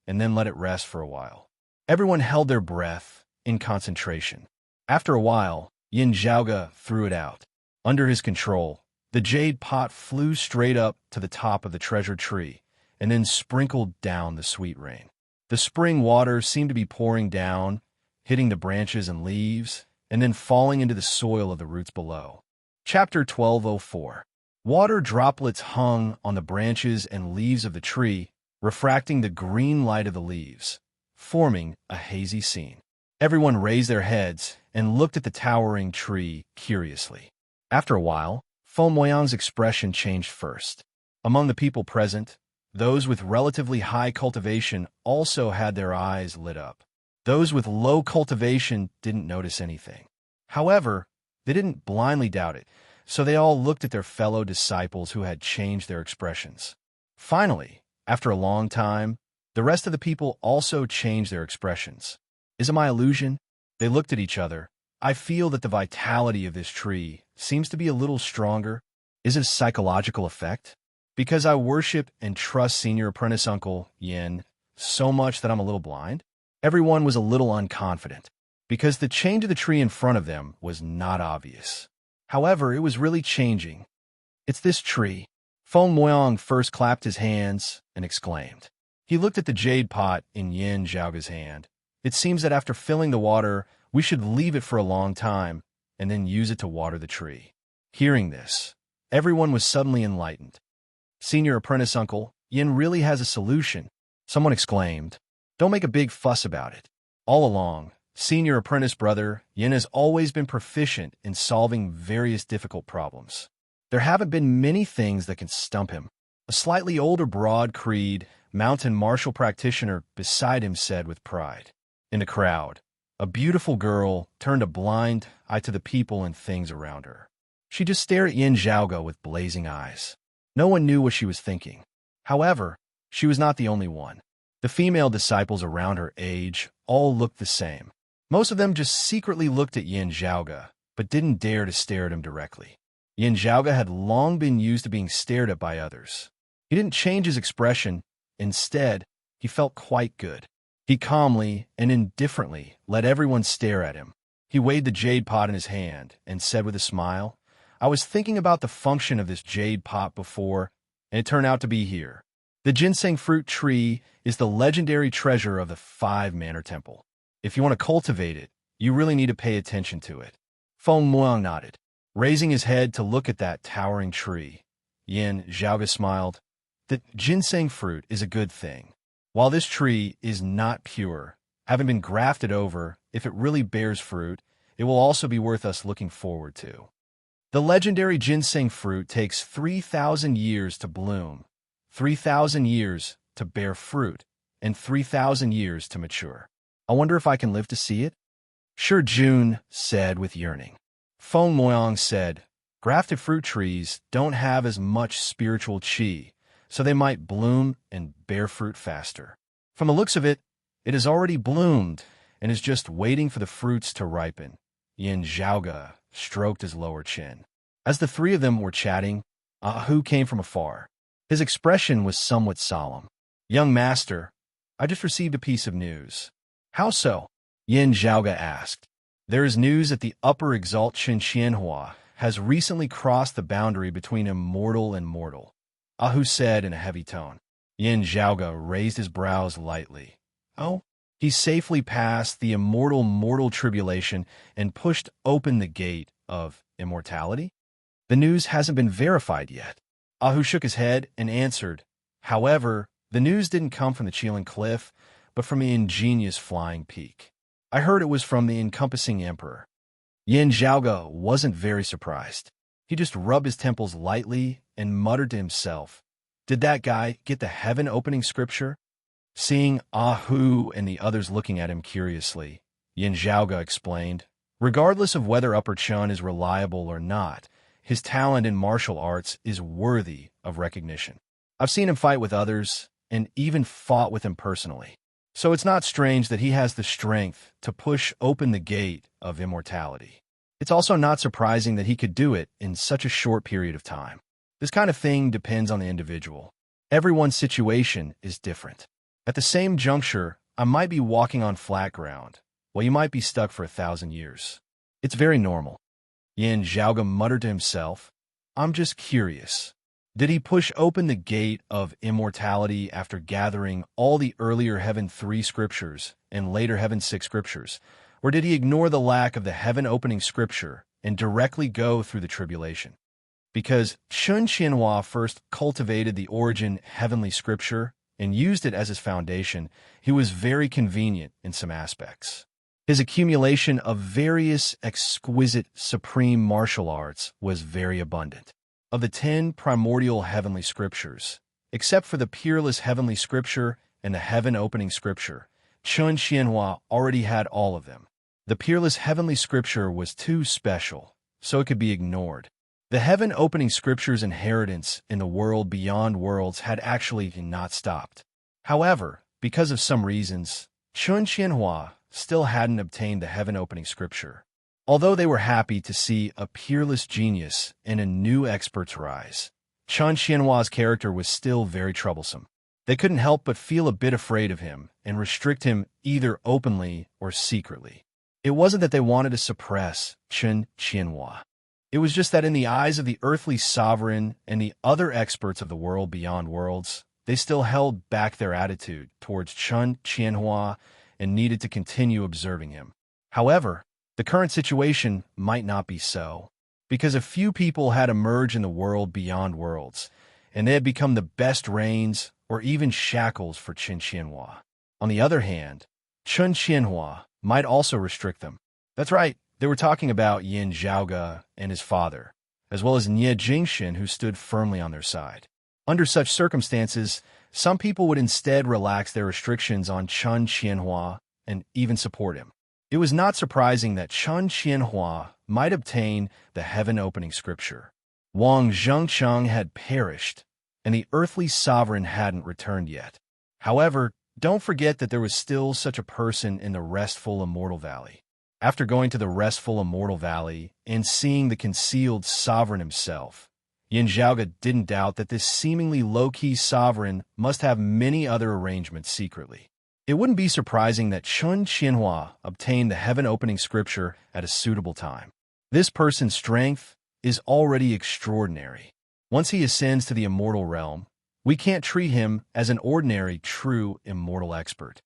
S1: and then let it rest for a while. Everyone held their breath in concentration. After a while, Yin Zhaoge threw it out. Under his control, the jade pot flew straight up to the top of the treasure tree and then sprinkled down the sweet rain. The spring water seemed to be pouring down, hitting the branches and leaves, and then falling into the soil of the roots below. Chapter 1204. Water droplets hung on the branches and leaves of the tree, refracting the green light of the leaves, forming a hazy scene. Everyone raised their heads and looked at the towering tree curiously. After a while, Feng Moyang's expression changed first. Among the people present, those with relatively high cultivation also had their eyes lit up. Those with low cultivation didn't notice anything. However, they didn't blindly doubt it, so they all looked at their fellow disciples who had changed their expressions. Finally, after a long time, the rest of the people also changed their expressions. Is it my illusion? They looked at each other. I feel that the vitality of this tree seems to be a little stronger. Is it a psychological effect? Because I worship and trust Senior Apprentice Uncle Yin so much that I'm a little blind? Everyone was a little unconfident, because the change of the tree in front of them was not obvious. However, it was really changing. It's this tree. Feng Moyang first clapped his hands and exclaimed. He looked at the jade pot in Yin Zhaoga's hand. It seems that after filling the water, we should leave it for a long time and then use it to water the tree. Hearing this, everyone was suddenly enlightened. Senior Apprentice Uncle Yin really has a solution, someone exclaimed. Don't make a big fuss about it. All along, Senior Apprentice Brother Yin has always been proficient in solving various difficult problems. There haven't been many things that can stump him. A slightly older broad-creed, mountain martial practitioner beside him said with pride. In the crowd, a beautiful girl turned a blind eye to the people and things around her. She just stared at Yin Zhaoga with blazing eyes. No one knew what she was thinking. However, she was not the only one. The female disciples around her age all looked the same. Most of them just secretly looked at Yin Zhaoga, but didn't dare to stare at him directly. Yin Zhaoga had long been used to being stared at by others. He didn't change his expression. Instead, he felt quite good. He calmly and indifferently let everyone stare at him. He weighed the jade pot in his hand and said with a smile, I was thinking about the function of this jade pot before, and it turned out to be here. The ginseng fruit tree is the legendary treasure of the Five Manor Temple. If you want to cultivate it, you really need to pay attention to it. Feng Moyang nodded, raising his head to look at that towering tree. Yin Zhaoga smiled. The ginseng fruit is a good thing. While this tree is not pure, having been grafted over, if it really bears fruit, it will also be worth us looking forward to. The legendary ginseng fruit takes 3,000 years to bloom, 3,000 years to bear fruit, and 3,000 years to mature. I wonder if I can live to see it? Sure, June said with yearning. Feng Moyang said, grafted fruit trees don't have as much spiritual qi, so they might bloom and bear fruit faster. From the looks of it, it has already bloomed and is just waiting for the fruits to ripen. Yin Zhaoga stroked his lower chin. As the three of them were chatting, Ahu came from afar. His expression was somewhat solemn. Young master, I just received a piece of news. How so? Yin Zhaoga asked. There is news that the upper exalt Qin Qianhua has recently crossed the boundary between immortal and mortal. Ahu said in a heavy tone. Yin Zhaoga raised his brows lightly. Oh? He safely passed the immortal mortal tribulation and pushed open the gate of immortality? The news hasn't been verified yet. Ahu shook his head and answered. However, the news didn't come from the Qilin Cliff, but from the ingenious flying peak. I heard it was from the encompassing emperor. Yin Zhaoga wasn't very surprised. He just rubbed his temples lightly and muttered to himself, did that guy get the heaven-opening scripture? Seeing Ahu and the others looking at him curiously, Yin Zhaoga explained, regardless of whether Upper Chun is reliable or not, his talent in martial arts is worthy of recognition. I've seen him fight with others and even fought with him personally. So it's not strange that he has the strength to push open the gate of immortality. It's also not surprising that he could do it in such a short period of time. This kind of thing depends on the individual. Everyone's situation is different. At the same juncture, I might be walking on flat ground, while you might be stuck for 1,000 years. It's very normal. Yin Zhaoga muttered to himself, I'm just curious. Did he push open the gate of immortality after gathering all the earlier Heaven 3 scriptures and later Heaven 6 scriptures, or did he ignore the lack of the heaven-opening scripture and directly go through the tribulation? Because Qin Qianhua first cultivated the origin heavenly scripture and used it as his foundation, he was very convenient in some aspects. His accumulation of various exquisite supreme martial arts was very abundant. Of the 10 primordial heavenly scriptures, except for the peerless heavenly scripture and the heaven-opening scripture, Chun Xianhua already had all of them. The peerless heavenly scripture was too special, so it could be ignored. The heaven-opening scripture's inheritance in the world beyond worlds had actually not stopped. However, because of some reasons, Chun Xianhua still hadn't obtained the heaven-opening scripture. Although they were happy to see a peerless genius and a new expert's rise, Chun Xianhua's character was still very troublesome. They couldn't help but feel a bit afraid of him and restrict him either openly or secretly. It wasn't that they wanted to suppress Chun Xianhua. It was just that in the eyes of the earthly sovereign and the other experts of the world beyond worlds, they still held back their attitude towards Chun Xianhua and needed to continue observing him. However, the current situation might not be so, because a few people had emerged in the world beyond worlds, and they had become the best reins or even shackles for Chun Xianhua. On the other hand, Chun Xianhua might also restrict them. That's right, they were talking about Yin Zhaoge and his father, as well as Nie Jingxin, who stood firmly on their side. Under such circumstances, some people would instead relax their restrictions on Chun Xianhua and even support him. It was not surprising that Chun Xianhua might obtain the heaven-opening scripture. Wang Zhengcheng had perished, and the earthly sovereign hadn't returned yet. However, don't forget that there was still such a person in the restful Immortal Valley. After going to the restful Immortal Valley and seeing the concealed sovereign himself, Yin Zhaoge didn't doubt that this seemingly low-key sovereign must have many other arrangements secretly. It wouldn't be surprising that Chun Xianhua obtained the heaven-opening scripture at a suitable time. This person's strength is already extraordinary. Once he ascends to the immortal realm, we can't treat him as an ordinary, true, immortal expert.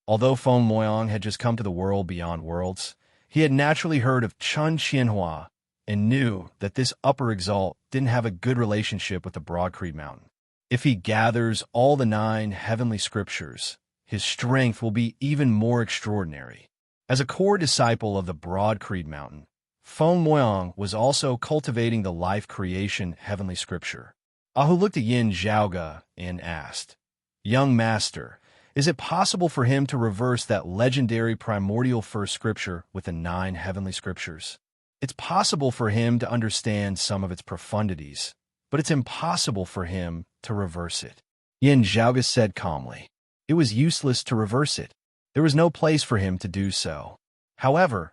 S1: Although Feng Moyang had just come to the world beyond worlds, he had naturally heard of Chun Xianhua and knew that this upper exalt didn't have a good relationship with the Broad Creed Mountain. If he gathers all the 9 heavenly scriptures, his strength will be even more extraordinary. As a core disciple of the Broad Creed Mountain, Feng Moyang was also cultivating the life creation heavenly scripture. Ahu looked at Yin Zhaoge and asked, "Young master, is it possible for him to reverse that legendary primordial first scripture with the 9 heavenly scriptures? It's possible for him to understand some of its profundities, but it's impossible for him to reverse it." Yin Zhaoge said calmly. It was useless to reverse it. There was no place for him to do so. However,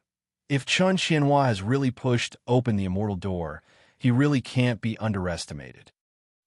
S1: if Chun Xianhua has really pushed open the immortal door, he really can't be underestimated.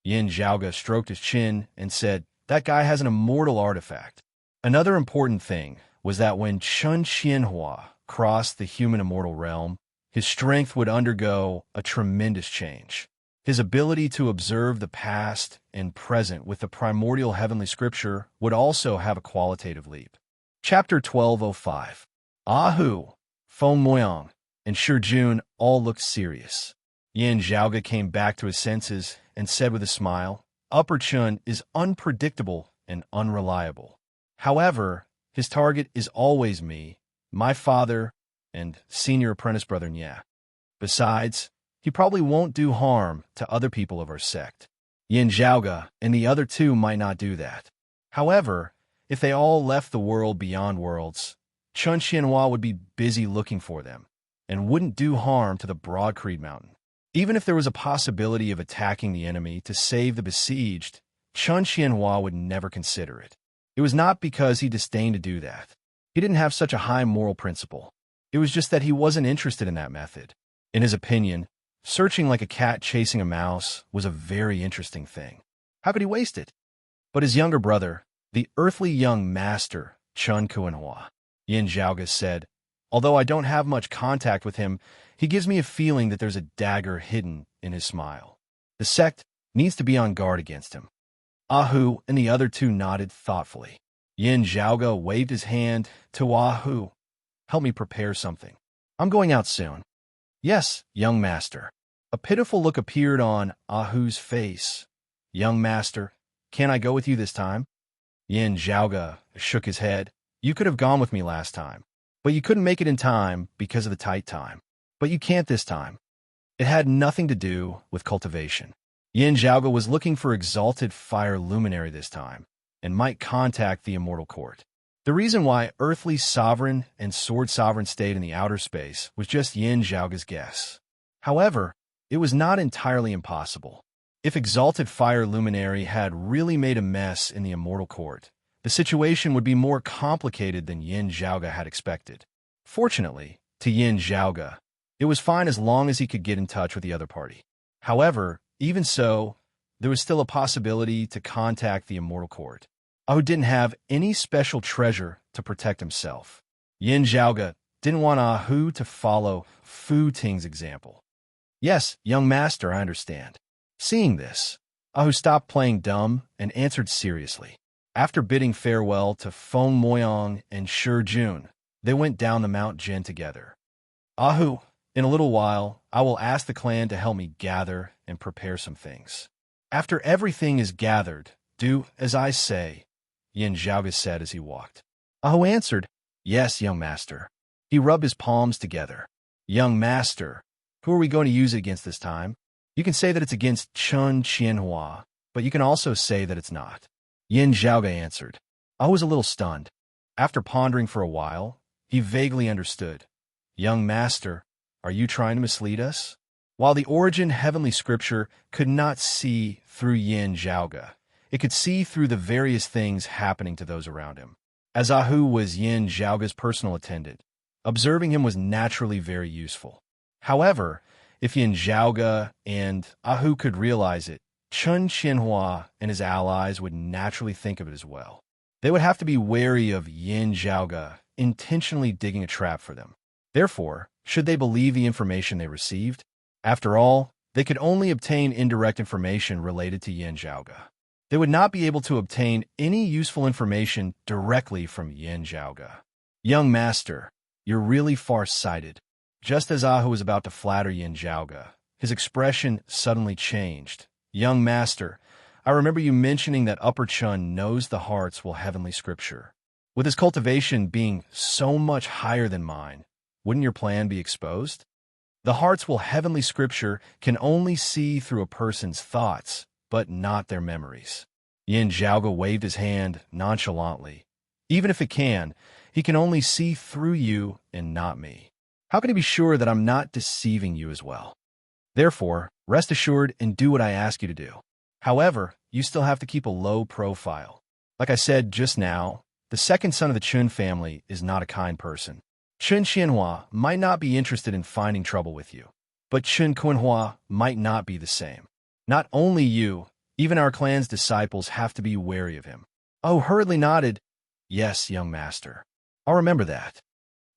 S1: Yin Zhaoge stroked his chin and said, "That guy has an immortal artifact." Another important thing was that when Chun Xianhua crossed the human immortal realm, his strength would undergo a tremendous change. His ability to observe the past and present with the primordial heavenly scripture would also have a qualitative leap. Chapter 1205. Ahu, Feng Moyang, and Shijun all looked serious. Yin Zhaoge came back to his senses and said with a smile, "Upper Chun is unpredictable and unreliable. However, his target is always me, my father, and senior apprentice brother Nya. Besides, he probably won't do harm to other people of our sect. Yin Zhaoge and the other 2 might not do that. However, if they all left the world beyond worlds, Chun Xianhua would be busy looking for them and wouldn't do harm to the Broad Creed Mountain. Even if there was a possibility of attacking the enemy to save the besieged, Chun Xianhua would never consider it. It was not because he disdained to do that. He didn't have such a high moral principle. It was just that he wasn't interested in that method. In his opinion, searching like a cat chasing a mouse was a very interesting thing. How could he waste it? But his younger brother, the earthly young master, Chun Xianhua, Yin Zhaoge said, "Although I don't have much contact with him, he gives me a feeling that there's a dagger hidden in his smile. The sect needs to be on guard against him." Ahu and the other 2 nodded thoughtfully. Yin Zhaoge waved his hand to Ahu. "Help me prepare something. I'm going out soon." "Yes, young master." A pitiful look appeared on Ahu's face. "Young master, can I go with you this time?" Yin Zhaoge shook his head. "You could have gone with me last time. but you couldn't make it in time because of the tight time. But you can't this time. It had nothing to do with cultivation. Yin Zhaoge was looking for exalted fire luminary this time, and might contact the immortal court. The reason why earthly sovereign and sword sovereign stayed in the outer space was just Yin Zhaoge's guess. However, it was not entirely impossible. If exalted fire luminary had really made a mess in the immortal court, the situation would be more complicated than Yin Zhaoge had expected. Fortunately, to Yin Zhaoge, it was fine as long as he could get in touch with the other party. However, even so, there was still a possibility to contact the immortal court. Ahu didn't have any special treasure to protect himself. Yin Zhaoge didn't want Ahu to follow Fu Ting's example. Yes, young master, I understand. Seeing this, Ahu stopped playing dumb and answered seriously. After bidding farewell to Feng Moyang and Shi Jun, they went down the Mount Jin together. Ahu, in a little while, I will ask the clan to help me gather and prepare some things. After everything is gathered, do as I say, Yin Zhaoge said as he walked. Ahu answered, yes, young master. He rubbed his palms together. Young master, who are we going to use it against this time? You can say that it's against Chun Qianhua, but you can also say that it's not. Yin Zhaoge answered. Ahu was a little stunned. After pondering for a while, he vaguely understood. Young master, are you trying to mislead us? While the origin heavenly scripture could not see through Yin Zhaoge, it could see through the various things happening to those around him. As Ahu was Yin Zhaoge's personal attendant, observing him was naturally very useful. However, if Yin Zhaoge and Ahu could realize it, Chun Qianhua and his allies would naturally think of it as well. They would have to be wary of Yin Zhaoge intentionally digging a trap for them. Therefore, should they believe the information they received? After all, they could only obtain indirect information related to Yin Zhaoge. They would not be able to obtain any useful information directly from Yin Zhaoge. Young master, you're really far-sighted. Just as Ahu was about to flatter Yin Zhaoge, his expression suddenly changed. Young master, I remember you mentioning that Upper Chun knows the hearts will heavenly scripture. With his cultivation being so much higher than mine, wouldn't your plan be exposed? The hearts will heavenly scripture can only see through a person's thoughts, but not their memories. Yin Zhaoge waved his hand nonchalantly. Even if it can, he can only see through you and not me. How can he be sure that I'm not deceiving you as well? Therefore, rest assured and do what I ask you to do. However, you still have to keep a low profile. Like I said just now, the second son of the Chun family is not a kind person. Chun Qianhua might not be interested in finding trouble with you, but Chun Kunhua might not be the same. Not only you, even our clan's disciples have to be wary of him. Oh, hurriedly nodded. Yes, young master. I'll remember that.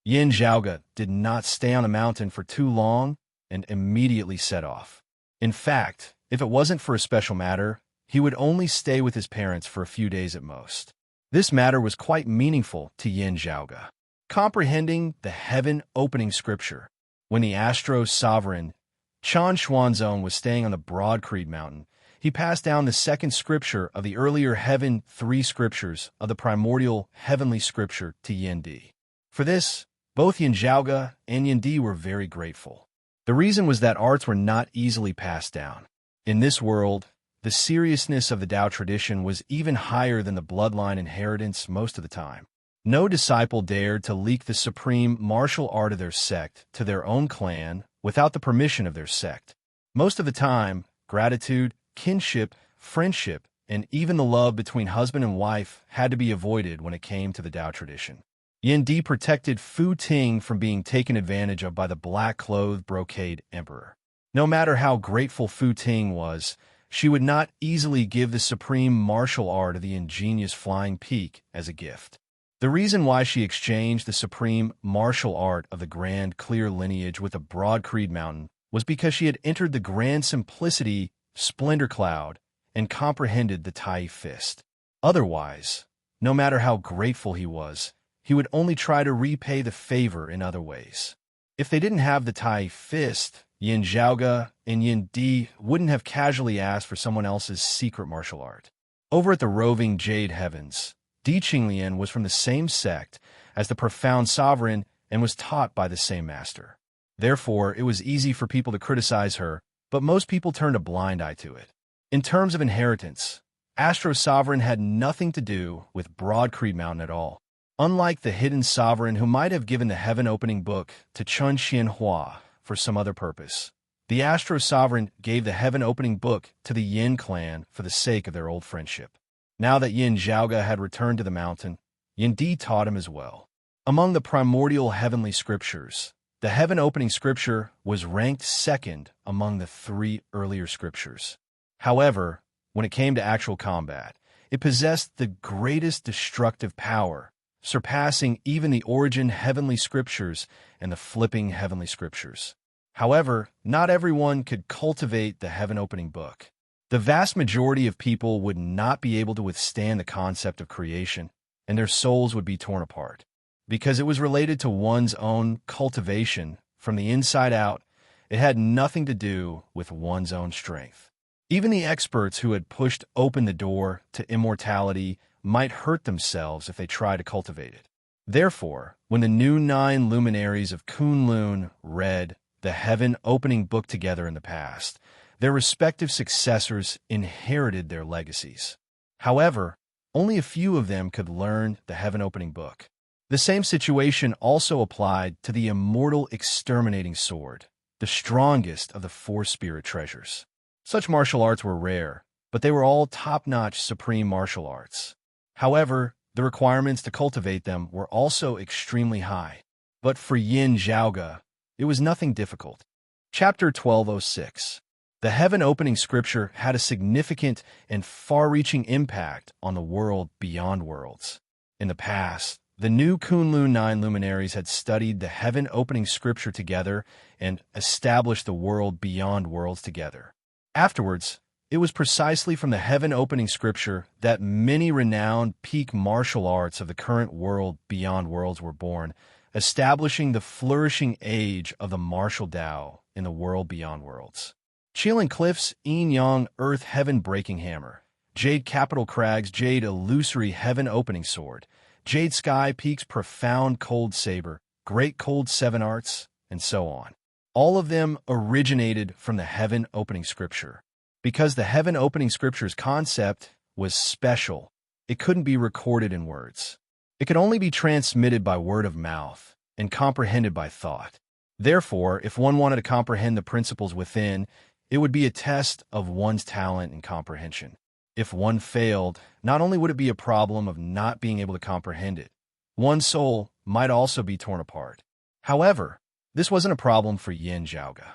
S1: Yin Zhaoge did not stay on a mountain for too long and immediately set off. In fact, if it wasn't for a special matter, he would only stay with his parents for a few days at most. This matter was quite meaningful to Yin Zhaoge. Comprehending the heaven-opening scripture, when the Astro sovereign Chan Xuanzong was staying on the Broad Creed Mountain, he passed down the second scripture of the earlier heaven 3 scriptures of the primordial heavenly scripture to Yin Di. For this, both Yin Zhaoge and Yin Di were very grateful. The reason was that arts were not easily passed down. In this world, the seriousness of the Tao tradition was even higher than the bloodline inheritance most of the time. No disciple dared to leak the supreme martial art of their sect to their own clan without the permission of their sect. Most of the time, gratitude, kinship, friendship, and even the love between husband and wife had to be avoided when it came to the Tao tradition. Yin Di protected Fu Ting from being taken advantage of by the black-clothed brocade emperor. No matter how grateful Fu Ting was, she would not easily give the supreme martial art of the ingenious flying peak as a gift. The reason why she exchanged the supreme martial art of the grand clear lineage with the Broad Creed Mountain was because she had entered the grand simplicity splendor cloud and comprehended the Tai fist. Otherwise, no matter how grateful he would only try to repay the favor in other ways. If they didn't have the Tai fist, Yin Zhaoge and Yin Di wouldn't have casually asked for someone else's secret martial art. Over at the roving Jade Heavens, Di Qinglian was from the same sect as the profound sovereign and was taught by the same master. Therefore, it was easy for people to criticize her, but most people turned a blind eye to it. In terms of inheritance, Astro Sovereign had nothing to do with Broad Creed Mountain at all. Unlike the hidden sovereign who might have given the heaven-opening book to Chun Xianhua for some other purpose, the Astro Sovereign gave the heaven-opening book to the Yin clan for the sake of their old friendship. Now that Yin Zhaoge had returned to the mountain, Yin Di taught him as well. Among the primordial heavenly scriptures, the heaven-opening scripture was ranked second among the 3 earlier scriptures. However, when it came to actual combat, it possessed the greatest destructive power, surpassing even the origin heavenly scriptures and the flipping heavenly scriptures. However, not everyone could cultivate the heaven-opening book. The vast majority of people would not be able to withstand the concept of creation, and their souls would be torn apart. Because it was related to one's own cultivation from the inside out, it had nothing to do with one's own strength. Even the experts who had pushed open the door to immortality might hurt themselves if they tried to cultivate it. Therefore, when the new 9 luminaries of Kunlun read the heaven-opening book together in the past, their respective successors inherited their legacies. However, only a few of them could learn the heaven-opening book. The same situation also applied to the immortal exterminating sword, the strongest of the 4 spirit treasures. Such martial arts were rare, but they were all top-notch supreme martial arts. However, the requirements to cultivate them were also extremely high. But for Yin Zhaoge, it was nothing difficult. Chapter 1206. The heaven-opening scripture had a significant and far-reaching impact on the world beyond worlds. In the past, the new Kunlun 9 luminaries had studied the heaven-opening scripture together and established the world beyond worlds together. Afterwards, it was precisely from the heaven-opening scripture that many renowned peak martial arts of the current world beyond worlds were born, establishing the flourishing age of the martial Tao in the world beyond worlds. Chilling Cliffs, Yin Yang, Earth Heaven Breaking Hammer, Jade Capital Crags, Jade Illusory Heaven Opening Sword, Jade Sky Peaks Profound Cold Saber, Great Cold 7 Arts, and so on. All of them originated from the heaven-opening scripture. Because the heaven-opening scripture's concept was special, it couldn't be recorded in words. It could only be transmitted by word of mouth and comprehended by thought. Therefore, if one wanted to comprehend the principles within, it would be a test of one's talent and comprehension. If one failed, not only would it be a problem of not being able to comprehend it, one's soul might also be torn apart. However, this wasn't a problem for Yin Zhaoge,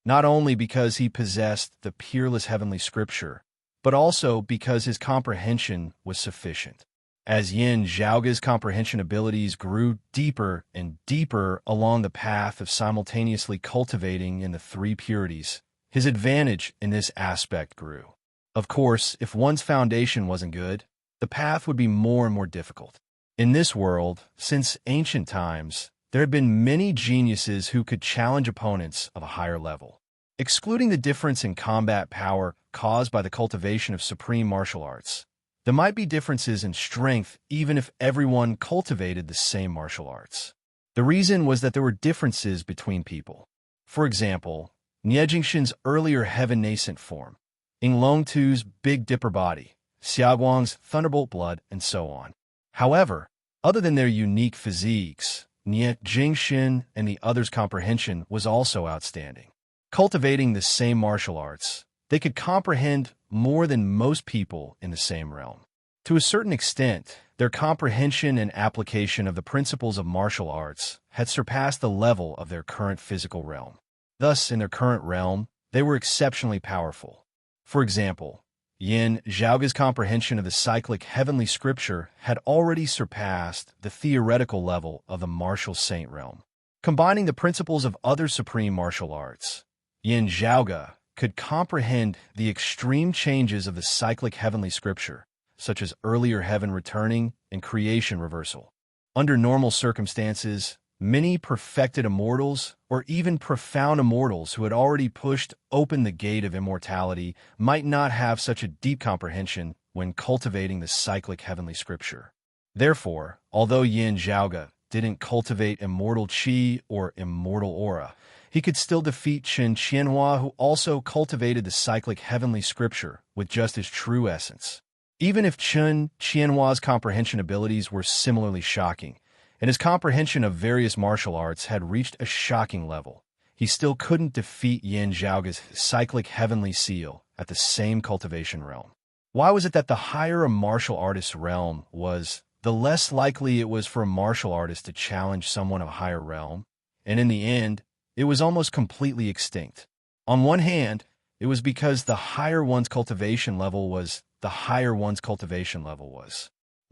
S1: not only because he possessed the peerless heavenly scripture, but also because his comprehension was sufficient. As Yin Zhaoge's comprehension abilities grew deeper and deeper along the path of simultaneously cultivating in the 3 purities, his advantage in this aspect grew. Of course, if one's foundation wasn't good, the path would be more and more difficult. In this world, since ancient times, there have been many geniuses who could challenge opponents of a higher level. Excluding the difference in combat power caused by the cultivation of supreme martial arts, there might be differences in strength even if everyone cultivated the same martial arts. The reason was that there were differences between people. For example, Nie Jingxin's earlier heaven nascent form, Ing Longtu's Big Dipper body, Xiaoguang's Thunderbolt blood, and so on. However, other than their unique physiques, Nie Jingxin and the others' comprehension was also outstanding. Cultivating the same martial arts, they could comprehend more than most people in the same realm. To a certain extent, their comprehension and application of the principles of martial arts had surpassed the level of their current physical realm. Thus, in their current realm, they were exceptionally powerful. For example, Yin Zhaoge's comprehension of the cyclic heavenly scripture had already surpassed the theoretical level of the martial saint realm. Combining the principles of other supreme martial arts, Yin Zhaoge could comprehend the extreme changes of the cyclic heavenly scripture, such as earlier heaven returning and creation reversal. Under normal circumstances, many perfected immortals, or even profound immortals who had already pushed open the gate of immortality, might not have such a deep comprehension when cultivating the cyclic heavenly scripture. Therefore, although Yin Zhaoge didn't cultivate immortal qi or immortal aura, he could still defeat Chen Qianhua, who also cultivated the cyclic heavenly scripture with just his true essence. Even if Chen Qianhua's comprehension abilities were similarly shocking, and his comprehension of various martial arts had reached a shocking level, he still couldn't defeat Yin Zhaoge's cyclic heavenly seal at the same cultivation realm. Why was it that the higher a martial artist's realm was, the less likely it was for a martial artist to challenge someone of a higher realm? And in the end, it was almost completely extinct. On one hand, it was because the higher one's cultivation level was,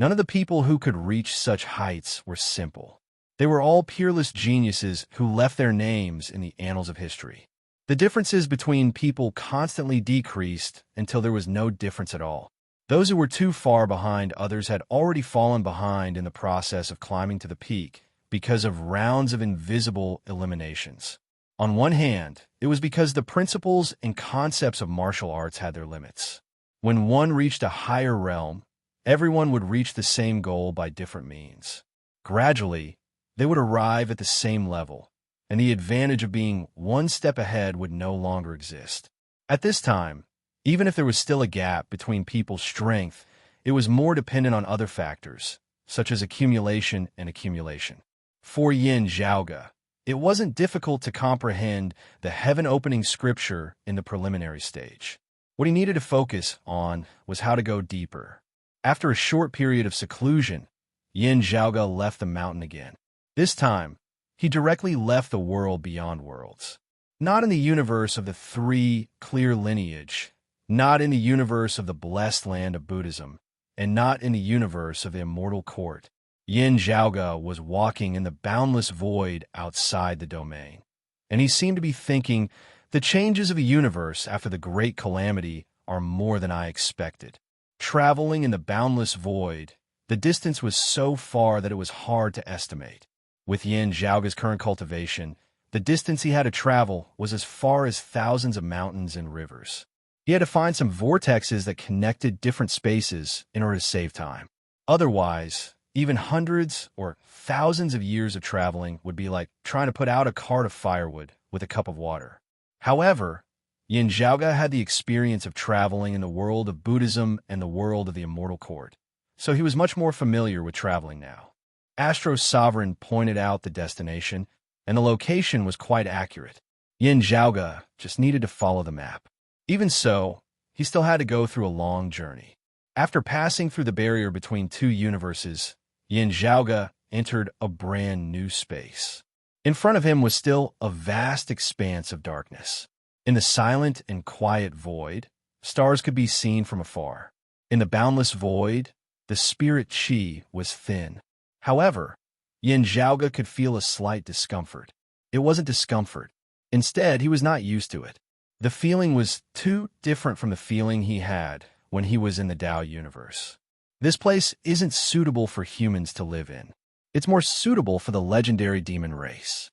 S1: None of the people who could reach such heights were simple. They were all peerless geniuses who left their names in the annals of history. The differences between people constantly decreased until there was no difference at all. Those who were too far behind others had already fallen behind in the process of climbing to the peak because of rounds of invisible eliminations. On one hand, it was because the principles and concepts of martial arts had their limits. When one reached a higher realm, everyone would reach the same goal by different means. Gradually, they would arrive at the same level, and the advantage of being one step ahead would no longer exist. At this time, even if there was still a gap between people's strength, it was more dependent on other factors, such as accumulation and accumulation. For Yin Zhaoge, it wasn't difficult to comprehend the heaven-opening scripture in the preliminary stage. What he needed to focus on was how to go deeper. After a short period of seclusion, Yin Zhaoge left the mountain again. This time, he directly left the world beyond worlds. Not in the universe of the three clear lineage, not in the universe of the blessed land of Buddhism, and not in the universe of the immortal court. Yin Zhaoge was walking in the boundless void outside the domain, and he seemed to be thinking, the changes of a universe after the great calamity are more than I expected. Traveling in the boundless void, the distance was so far that it was hard to estimate. With Yin Zhaoge's current cultivation, the distance he had to travel was as far as thousands of mountains and rivers. He had to find some vortexes that connected different spaces in order to save time. Otherwise, even hundreds or thousands of years of traveling would be like trying to put out a cart of firewood with a cup of water. However, Yin Zhaoge had the experience of traveling in the world of Buddhism and the world of the immortal court, so he was much more familiar with traveling now. Astro's sovereign pointed out the destination, and the location was quite accurate. Yin Zhaoge just needed to follow the map. Even so, he still had to go through a long journey. After passing through the barrier between two universes, Yin Zhaoge entered a brand new space. In front of him was still a vast expanse of darkness. In the silent and quiet void, stars could be seen from afar. In the boundless void, the spirit qi was thin. However, Yin Zhaoge could feel a slight discomfort. It wasn't discomfort. Instead, he was not used to it. The feeling was too different from the feeling he had when he was in the Tao universe. This place isn't suitable for humans to live in. It's more suitable for the legendary demon race.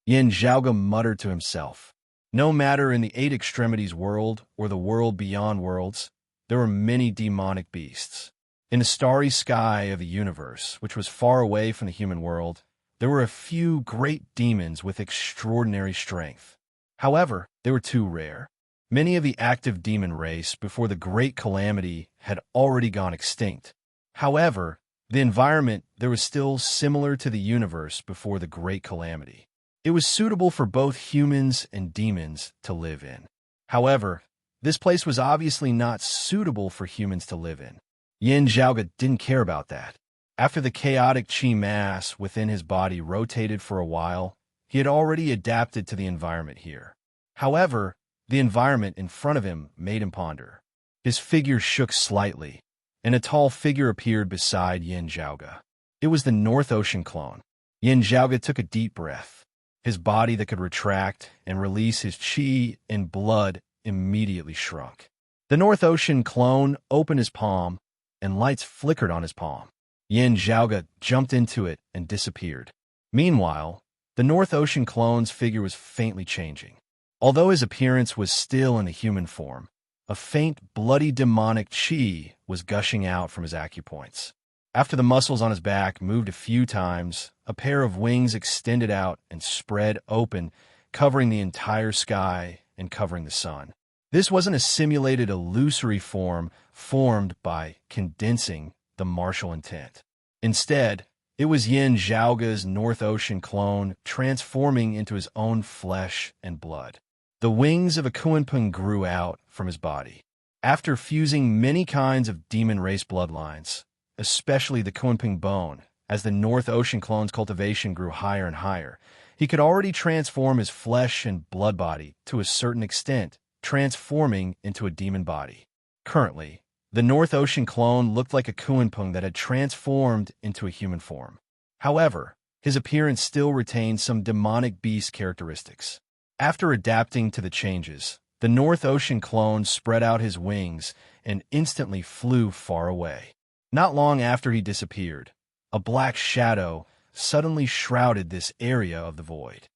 S1: Yin Zhaoge muttered to himself. No matter in the Eight Extremities world or the world beyond worlds, there were many demonic beasts. In the starry sky of the universe, which was far away from the human world, there were a few great demons with extraordinary strength. However, they were too rare. Many of the active demon race before the great calamity had already gone extinct. However, the environment there was still similar to the universe before the great calamity. It was suitable for both humans and demons to live in. However, this place was obviously not suitable for humans to live in. Yin Zhaoge didn't care about that. After the chaotic qi mass within his body rotated for a while, he had already adapted to the environment here. However, the environment in front of him made him ponder. His figure shook slightly, and a tall figure appeared beside Yin Zhaoge. It was the North Ocean clone. Yin Zhaoge took a deep breath. His body that could retract and release his qi and blood immediately shrunk. The North Ocean clone opened his palm, and lights flickered on his palm. Yin Zhaoge jumped into it and disappeared. Meanwhile, the North Ocean clone's figure was faintly changing. Although his appearance was still in the human form, a faint, bloody demonic qi was gushing out from his acupoints. After the muscles on his back moved a few times, a pair of wings extended out and spread open, covering the entire sky and covering the sun. This wasn't a simulated illusory form formed by condensing the martial intent. Instead, it was Yin Zhaoge's North Ocean clone transforming into his own flesh and blood. The wings of a Kunpeng grew out from his body. After fusing many kinds of demon race bloodlines, especially the Kunpeng bone, as the North Ocean clone's cultivation grew higher and higher, he could already transform his flesh and blood body to a certain extent, transforming into a demon body. Currently, the North Ocean clone looked like a Kunpeng that had transformed into a human form. However, his appearance still retained some demonic beast characteristics. After adapting to the changes, the North Ocean clone spread out his wings and instantly flew far away. Not long after he disappeared, a black shadow suddenly shrouded this area of the void.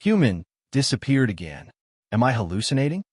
S1: Human disappeared again. Am I hallucinating?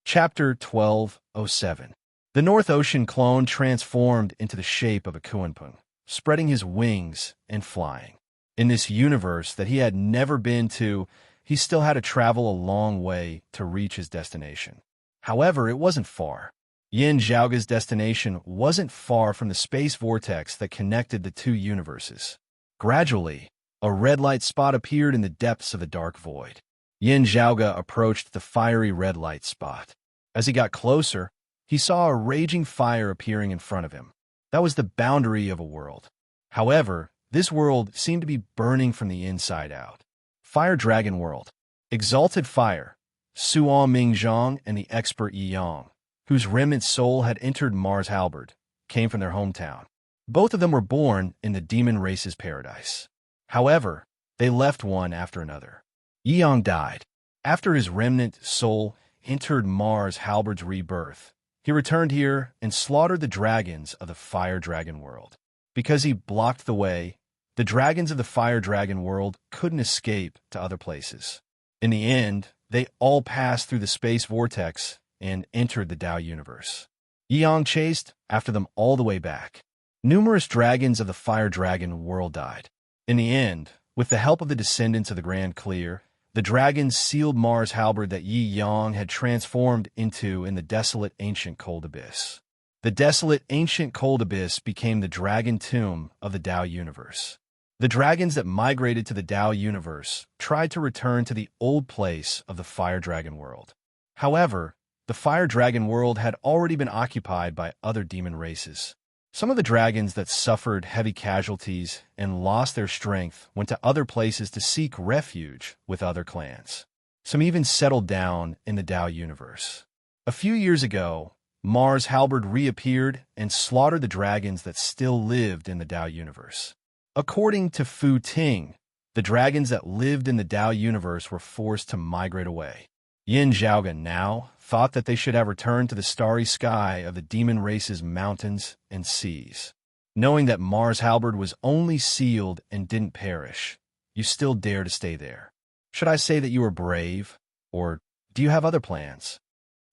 S1: Chapter 1207. The North Ocean clone transformed into the shape of a Kunpeng, spreading his wings and flying. In this universe that he had never been to, he still had to travel a long way to reach his destination. However, it wasn't far. Yin Zhaoge's destination wasn't far from the space vortex that connected the two universes. Gradually, a red light spot appeared in the depths of the dark void. Yin Zhaoge approached the fiery red light spot. As he got closer, he saw a raging fire appearing in front of him. That was the boundary of a world. However, this world seemed to be burning from the inside out. Fire Dragon World. Exalted Fire. Suan Mingzhong and the expert Yi Yang, whose remnant soul had entered Mars Halberd, came from their hometown. Both of them were born in the demon race's paradise. However, they left one after another. Yi Yang died. After his remnant soul entered Mars Halberd's rebirth, he returned here and slaughtered the dragons of the Fire Dragon World. Because he blocked the way, the dragons of the Fire Dragon World couldn't escape to other places. In the end, they all passed through the space vortex and entered the Tao universe. Yi Yang chased after them all the way back. Numerous dragons of the Fire Dragon World died. In the end, with the help of the descendants of the Grand Clear, the dragons sealed Mars Halberd that Yi Yang had transformed into in the desolate ancient cold abyss. The desolate ancient cold abyss became the dragon tomb of the Tao universe. The dragons that migrated to the Tao universe tried to return to the old place of the Fire Dragon World. However, the Fire Dragon World had already been occupied by other demon races. Some of the dragons that suffered heavy casualties and lost their strength went to other places to seek refuge with other clans. Some even settled down in the Tao universe. A few years ago, Mars Halberd reappeared and slaughtered the dragons that still lived in the Tao universe. According to Fu Ting, the dragons that lived in the Tao universe were forced to migrate away. Yin Zhaoge now thought that they should have returned to the starry sky of the demon race's mountains and seas. Knowing that Mars Halberd was only sealed and didn't perish, you still dare to stay there. Should I say that you are brave, or do you have other plans?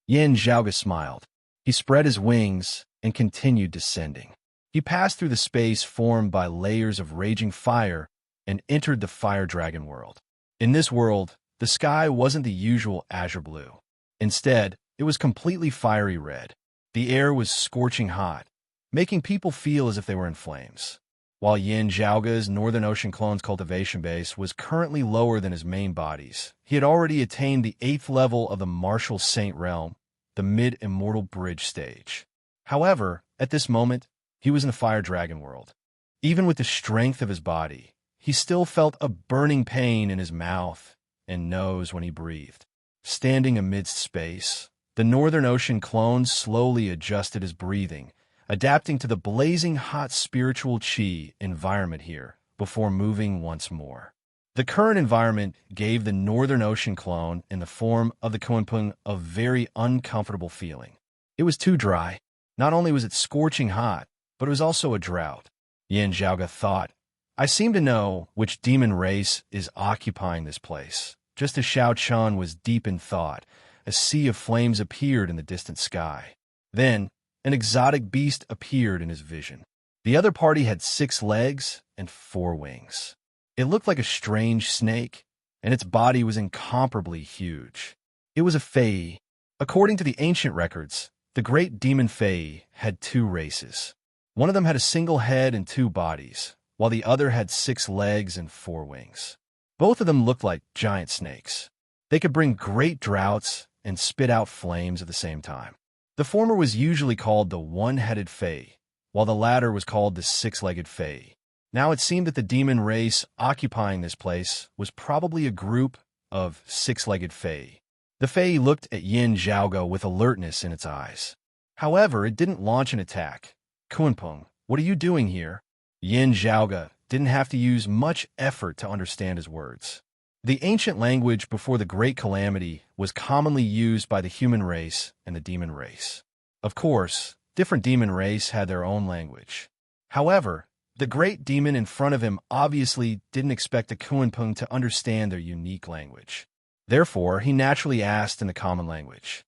S1: Yin Zhaoge smiled. He spread his wings and continued descending. He passed through the space formed by layers of raging fire and entered the Fire Dragon World. In this world, the sky wasn't the usual azure blue. Instead, it was completely fiery red. The air was scorching hot, making people feel as if they were in flames. While Yin Zhaoge's Northern Ocean clone's cultivation base was currently lower than his main bodies, he had already attained the 8th level of the Martial Saint realm, the Mid-Immortal Bridge stage. However, at this moment, he was in the Fire Dragon World. Even with the strength of his body, he still felt a burning pain in his mouth and nose when he breathed. Standing amidst space, the Northern Ocean clone slowly adjusted his breathing, adapting to the blazing hot spiritual chi environment here before moving once more. The current environment gave the Northern Ocean clone in the form of the Kunpeng a very uncomfortable feeling. It was too dry. Not only was it scorching hot, but it was also a drought. Yin Zhaoge thought, I seem to know which demon race is occupying this place. Just as Xiao Chun was deep in thought, a sea of flames appeared in the distant sky. Then, an exotic beast appeared in his vision. The other party had 6 legs and 4 wings. It looked like a strange snake, and its body was incomparably huge. It was a fae. According to the ancient records, the great demon fae had 2 races. One of them had a single head and 2 bodies, while the other had 6 legs and 4 wings. Both of them looked like giant snakes. They could bring great droughts and spit out flames at the same time. The former was usually called the one-headed fae, while the latter was called the 6-legged fae. Now it seemed that the demon race occupying this place was probably a group of 6-legged fae. The fae looked at Yin Zhaoge with alertness in its eyes. However, it didn't launch an attack. Kunpeng, what are you doing here? Yin Zhaoge didn't have to use much effort to understand his words. The ancient language before the Great Calamity was commonly used by the human race and the demon race. Of course, different demon race had their own language. However, the great demon in front of him obviously didn't expect the Kunpeng to understand their unique language. Therefore, he naturally asked in the common language.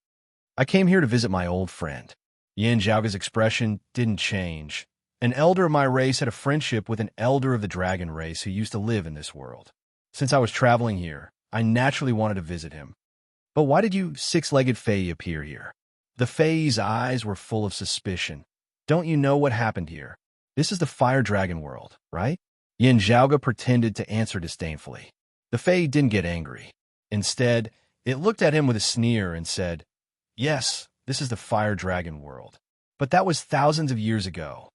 S1: I came here to visit my old friend. Yin Zhaoge's expression didn't change. An elder of my race had a friendship with an elder of the dragon race who used to live in this world. Since I was traveling here, I naturally wanted to visit him. But why did you 6-legged fae appear here? The fae's eyes were full of suspicion. Don't you know what happened here? This is the fire dragon world, right? Yin Zhaoge pretended to answer disdainfully. The fae didn't get angry. Instead, it looked at him with a sneer and said, Yes, this is the fire dragon world. But that was thousands of years ago.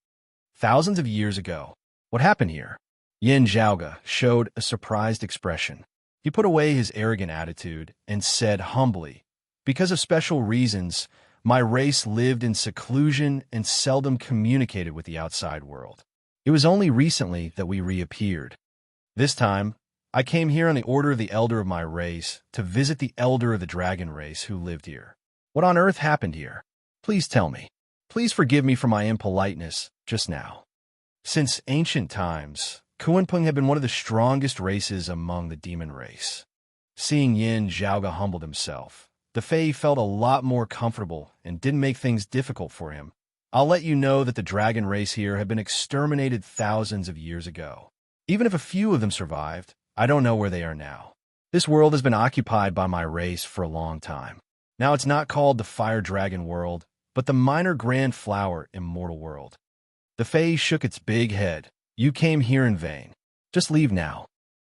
S1: Thousands of years ago. What happened here? Yin Zhaoge showed a surprised expression. He put away his arrogant attitude and said humbly, Because of special reasons, my race lived in seclusion and seldom communicated with the outside world. It was only recently that we reappeared. This time, I came here on the order of the elder of my race to visit the elder of the dragon race who lived here. What on earth happened here? Please tell me. Please forgive me for my impoliteness just now. Since ancient times, Kunpeng had been one of the strongest races among the demon race. Seeing Yin Zhaoge humbled himself, the fae felt a lot more comfortable and didn't make things difficult for him. I'll let you know that the dragon race here had been exterminated thousands of years ago. Even if a few of them survived, I don't know where they are now. This world has been occupied by my race for a long time. Now it's not called the Fire Dragon World, but the Minor Grand Flower Immortal World. The fae shook its big head. You came here in vain. Just leave now.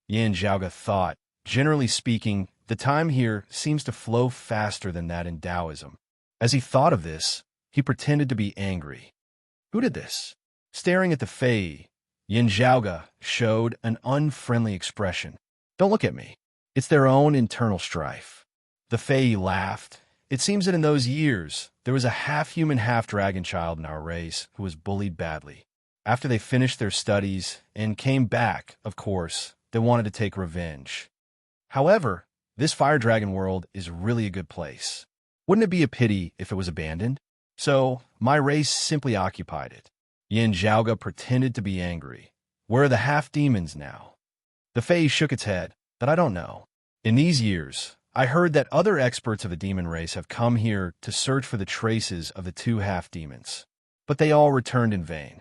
S1: Yin Zhaoge thought, generally speaking, the time here seems to flow faster than that in Taoism. As he thought of this, he pretended to be angry. Who did this? Staring at the fae, Yin Zhaoge showed an unfriendly expression. Don't look at me. It's their own internal strife. The fae laughed. It seems that in those years, there was a half-human, half-dragon child in our race who was bullied badly. After they finished their studies and came back, of course, they wanted to take revenge. However, this fire dragon world is really a good place. Wouldn't it be a pity if it was abandoned? So, my race simply occupied it. Yin Zhaoge pretended to be angry. Where are the half-demons now? The fae shook its head. That I don't know. In these years, I heard that other experts of the demon race have come here to search for the traces of the 2 half-demons. But they all returned in vain.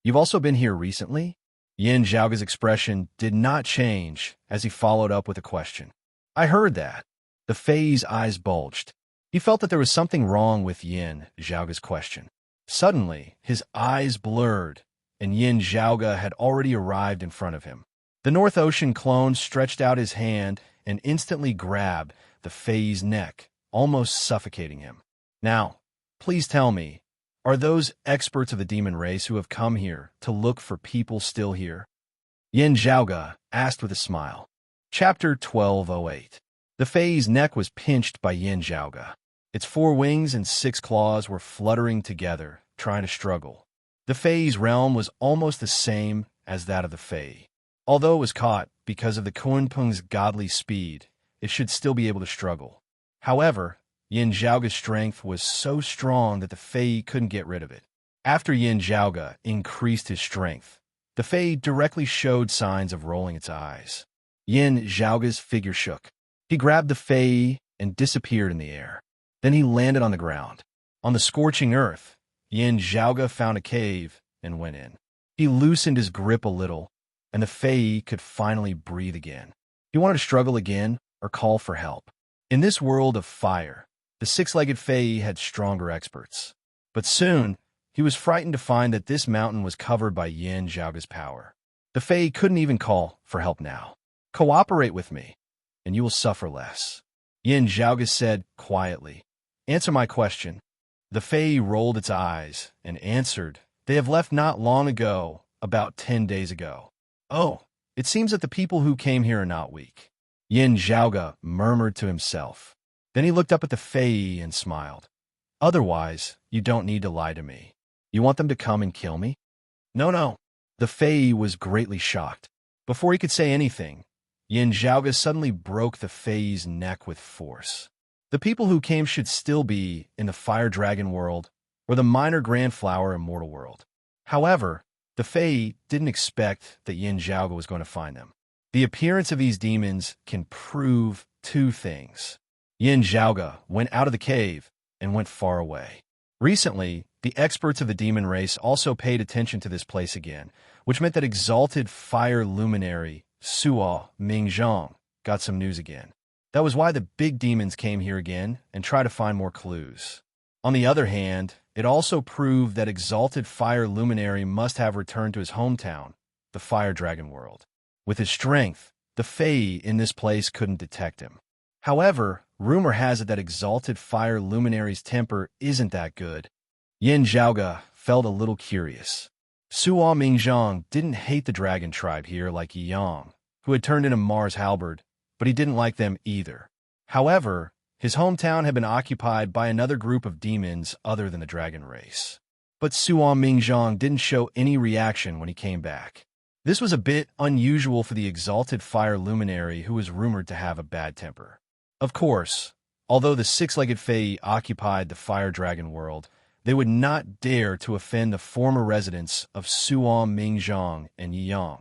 S1: You've also been here recently? Yin Zhaoge's expression did not change as he followed up with a question. I heard that. The fae's eyes bulged. He felt that there was something wrong with Yin Zhaoge's question. Suddenly, his eyes blurred, and Yin Zhaoge had already arrived in front of him. The North Ocean clone stretched out his hand and instantly grabbed the fae's neck, almost suffocating him. Now, please tell me, are those experts of the demon race who have come here to look for people still here? Yin Zhaoge asked with a smile. Chapter 1208. The fae's neck was pinched by Yin Zhaoge. Its 4 wings and 6 claws were fluttering together, trying to struggle. The fae's realm was almost the same as that of the fae. Although it was caught because of the Kunpeng's godly speed, it should still be able to struggle. However, Yin Zhaoge's strength was so strong that the fae couldn't get rid of it. After Yin Zhaoge increased his strength, the fae directly showed signs of rolling its eyes. Yin Zhaoge's figure shook. He grabbed the fae and disappeared in the air. Then he landed on the ground. On the scorching earth, Yin Zhaoge found a cave and went in. He loosened his grip a little, and the Fei could finally breathe again. He wanted to struggle again or call for help. In this world of fire, the six-legged Fei had stronger experts. But soon, he was frightened to find that this mountain was covered by Yin Zhaoge's power. The Fei couldn't even call for help now. "Cooperate with me, and you will suffer less," Yin Zhaoge said quietly. "Answer my question." The Fei rolled its eyes and answered, "They have left not long ago, about 10 days ago." "Oh, it seems that the people who came here are not weak," Yin Zhaoge murmured to himself. Then he looked up at the Fei and smiled. "Otherwise, you don't need to lie to me. You want them to come and kill me?" No. The Fei was greatly shocked. Before he could say anything, Yin Zhaoge suddenly broke the Fei's neck with force. The people who came should still be in the Fire Dragon world or the Minor Grand Flower Immortal world. However, the Fei didn't expect that Yin Zhaoge was going to find them. The appearance of these demons can prove two things. Yin Zhaoge went out of the cave and went far away. Recently, the experts of the demon race also paid attention to this place again, which meant that exalted fire luminary Suo Mingzhong got some news again. That was why the big demons came here again and tried to find more clues. On the other hand, it also proved that exalted fire luminary must have returned to his hometown, the Fire Dragon world. With his strength, the Fei in this place couldn't detect him. However, rumor has it that exalted fire luminary's temper isn't that good. Yin Zhaoge felt a little curious. Suo Mingzhong didn't hate the dragon tribe here like Yi Yang, who had turned into Mars Halberd, but he didn't like them either. However, his hometown had been occupied by another group of demons other than the dragon race. But Suo Mingzhong didn't show any reaction when he came back. This was a bit unusual for the exalted fire luminary who was rumored to have a bad temper. Of course, although the six-legged Fei occupied the Fire Dragon world, they would not dare to offend the former residents of Suo Mingzhong and Yi Yang,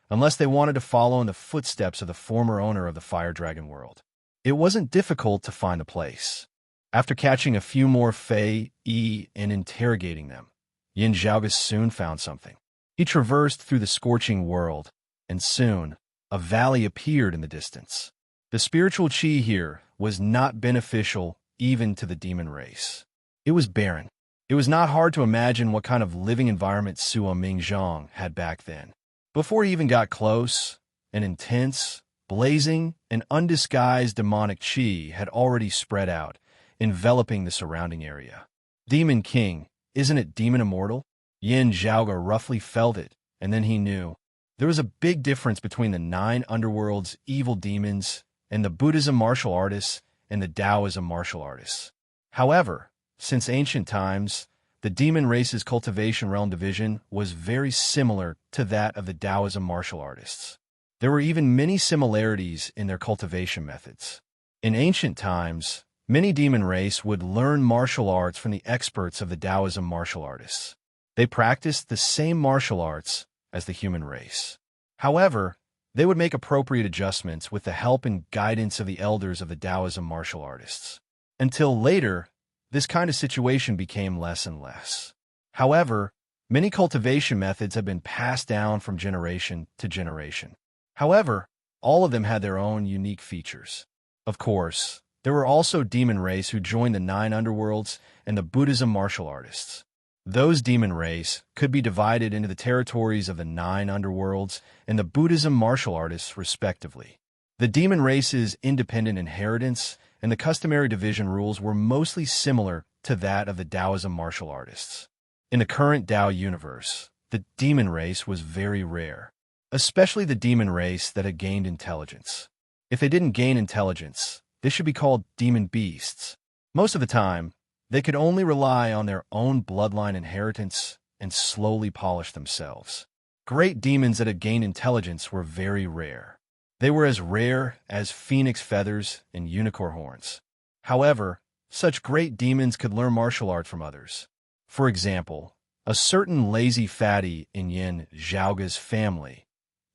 S1: unless they wanted to follow in the footsteps of the former owner of the Fire Dragon world. It wasn't difficult to find the place. After catching a few more Fei and interrogating them, Yin Zhaoge soon found something. He traversed through the scorching world, and soon a valley appeared in the distance. The spiritual qi here was not beneficial even to the demon race. It was barren. It was not hard to imagine what kind of living environment Suo Mingzhong had back then. Before he even got close, an intense, blazing, and undisguised demonic qi had already spread out, enveloping the surrounding area. Demon King, isn't it demon immortal? Yin Zhaoge roughly felt it, and then he knew. There was a big difference between the 9 underworld's evil demons and the Buddhism martial artists and the Taoism martial artists. However, since ancient times, the demon race's cultivation realm division was very similar to that of the Taoism martial artists. There were even many similarities in their cultivation methods. In ancient times, many demon race would learn martial arts from the experts of the Taoism martial artists. They practiced the same martial arts as the human race. However, they would make appropriate adjustments with the help and guidance of the elders of the Taoism martial artists. Until later, this kind of situation became less and less. However, many cultivation methods have been passed down from generation to generation. However, all of them had their own unique features. Of course, there were also demon race who joined the 9 underworlds and the Buddhism martial artists. Those demon race could be divided into the territories of the 9 underworlds and the Buddhism martial artists, respectively. The demon race's independent inheritance and the customary division rules were mostly similar to that of the Taoism martial artists. In the current Tao universe, the demon race was very rare, especially the demon race that had gained intelligence. If they didn't gain intelligence, they should be called demon beasts. Most of the time, they could only rely on their own bloodline inheritance and slowly polish themselves. Great demons that had gained intelligence were very rare. They were as rare as phoenix feathers and unicorn horns. However, such great demons could learn martial arts from others. For example, a certain lazy fatty in Yin Zhaoge's family,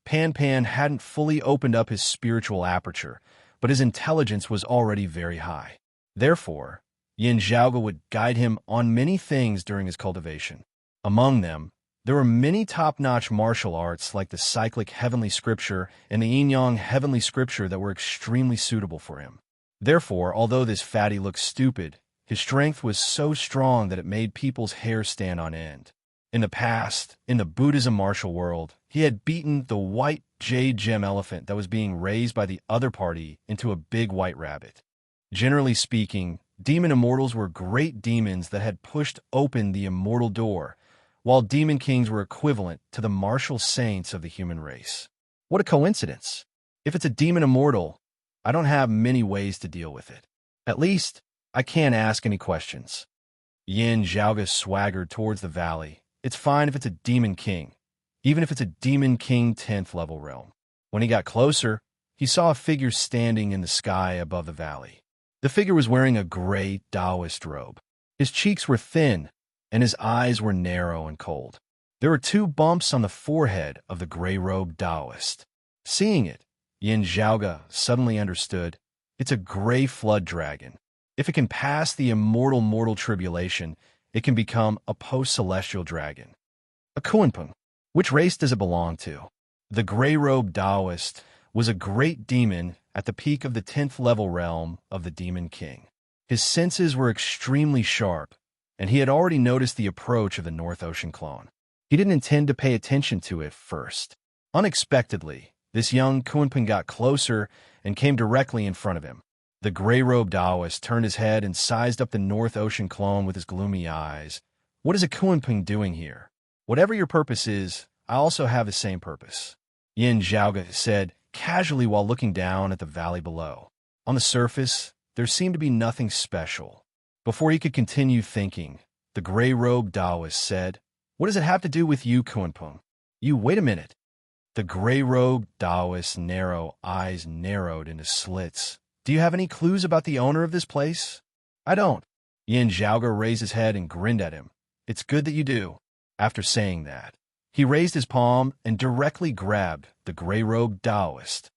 S1: Pan hadn't fully opened up his spiritual aperture, but his intelligence was already very high. Therefore, Yin Zhaoge would guide him on many things during his cultivation. Among them, There were many top-notch martial arts like the cyclic heavenly scripture and the yin-yang heavenly scripture that were extremely suitable for him. Therefore, although this fatty looked stupid, his strength was so strong that it made people's hair stand on end. In the past, in the Buddhism martial world, he had beaten the white jade gem elephant that was being raised by the other party into a big white rabbit. Generally speaking, demon immortals were great demons that had pushed open the immortal door, while demon kings were equivalent to the martial saints of the human race. What a coincidence! If it's a demon immortal, I don't have many ways to deal with it. At least, I can't ask any questions. Yin Zhaoga swaggered towards the valley. It's fine if it's a demon king, even if it's a demon king 10th level realm. When he got closer, he saw a figure standing in the sky above the valley. The figure was wearing a gray Taoist robe. His cheeks were thin, and his eyes were narrow and cold. There were 2 bumps on the forehead of the gray-robed Taoist. Seeing it, Yin Zhaoga suddenly understood. It's a gray flood dragon. If it can pass the immortal mortal tribulation, it can become a post-celestial dragon. A Kunpeng. Which race does it belong to? The gray-robed Taoist was a great demon at the peak of the 10th level realm of the Demon King. His senses were extremely sharp, and he had already noticed the approach of the North Ocean clone. He didn't intend to pay attention to it first. Unexpectedly, this young Kunpeng got closer and came directly in front of him. The gray-robed Taoist turned his head and sized up the North Ocean clone with his gloomy eyes. What is a Kunpeng doing here? Whatever your purpose is, I also have the same purpose, Yin Zhaoga said casually while looking down at the valley below. On the surface, there seemed to be nothing special. Before he could continue thinking, the gray-robed Taoist said, "What does it have to do with you, Kunpeng? You, wait a minute." The gray-robed Taoist's narrow eyes narrowed into slits. "Do you have any clues about the owner of this place?" "I don't." Yin Zhaoga raised his head and grinned at him. "It's good that you do." After saying that, he raised his palm and directly grabbed the gray-robed Taoist.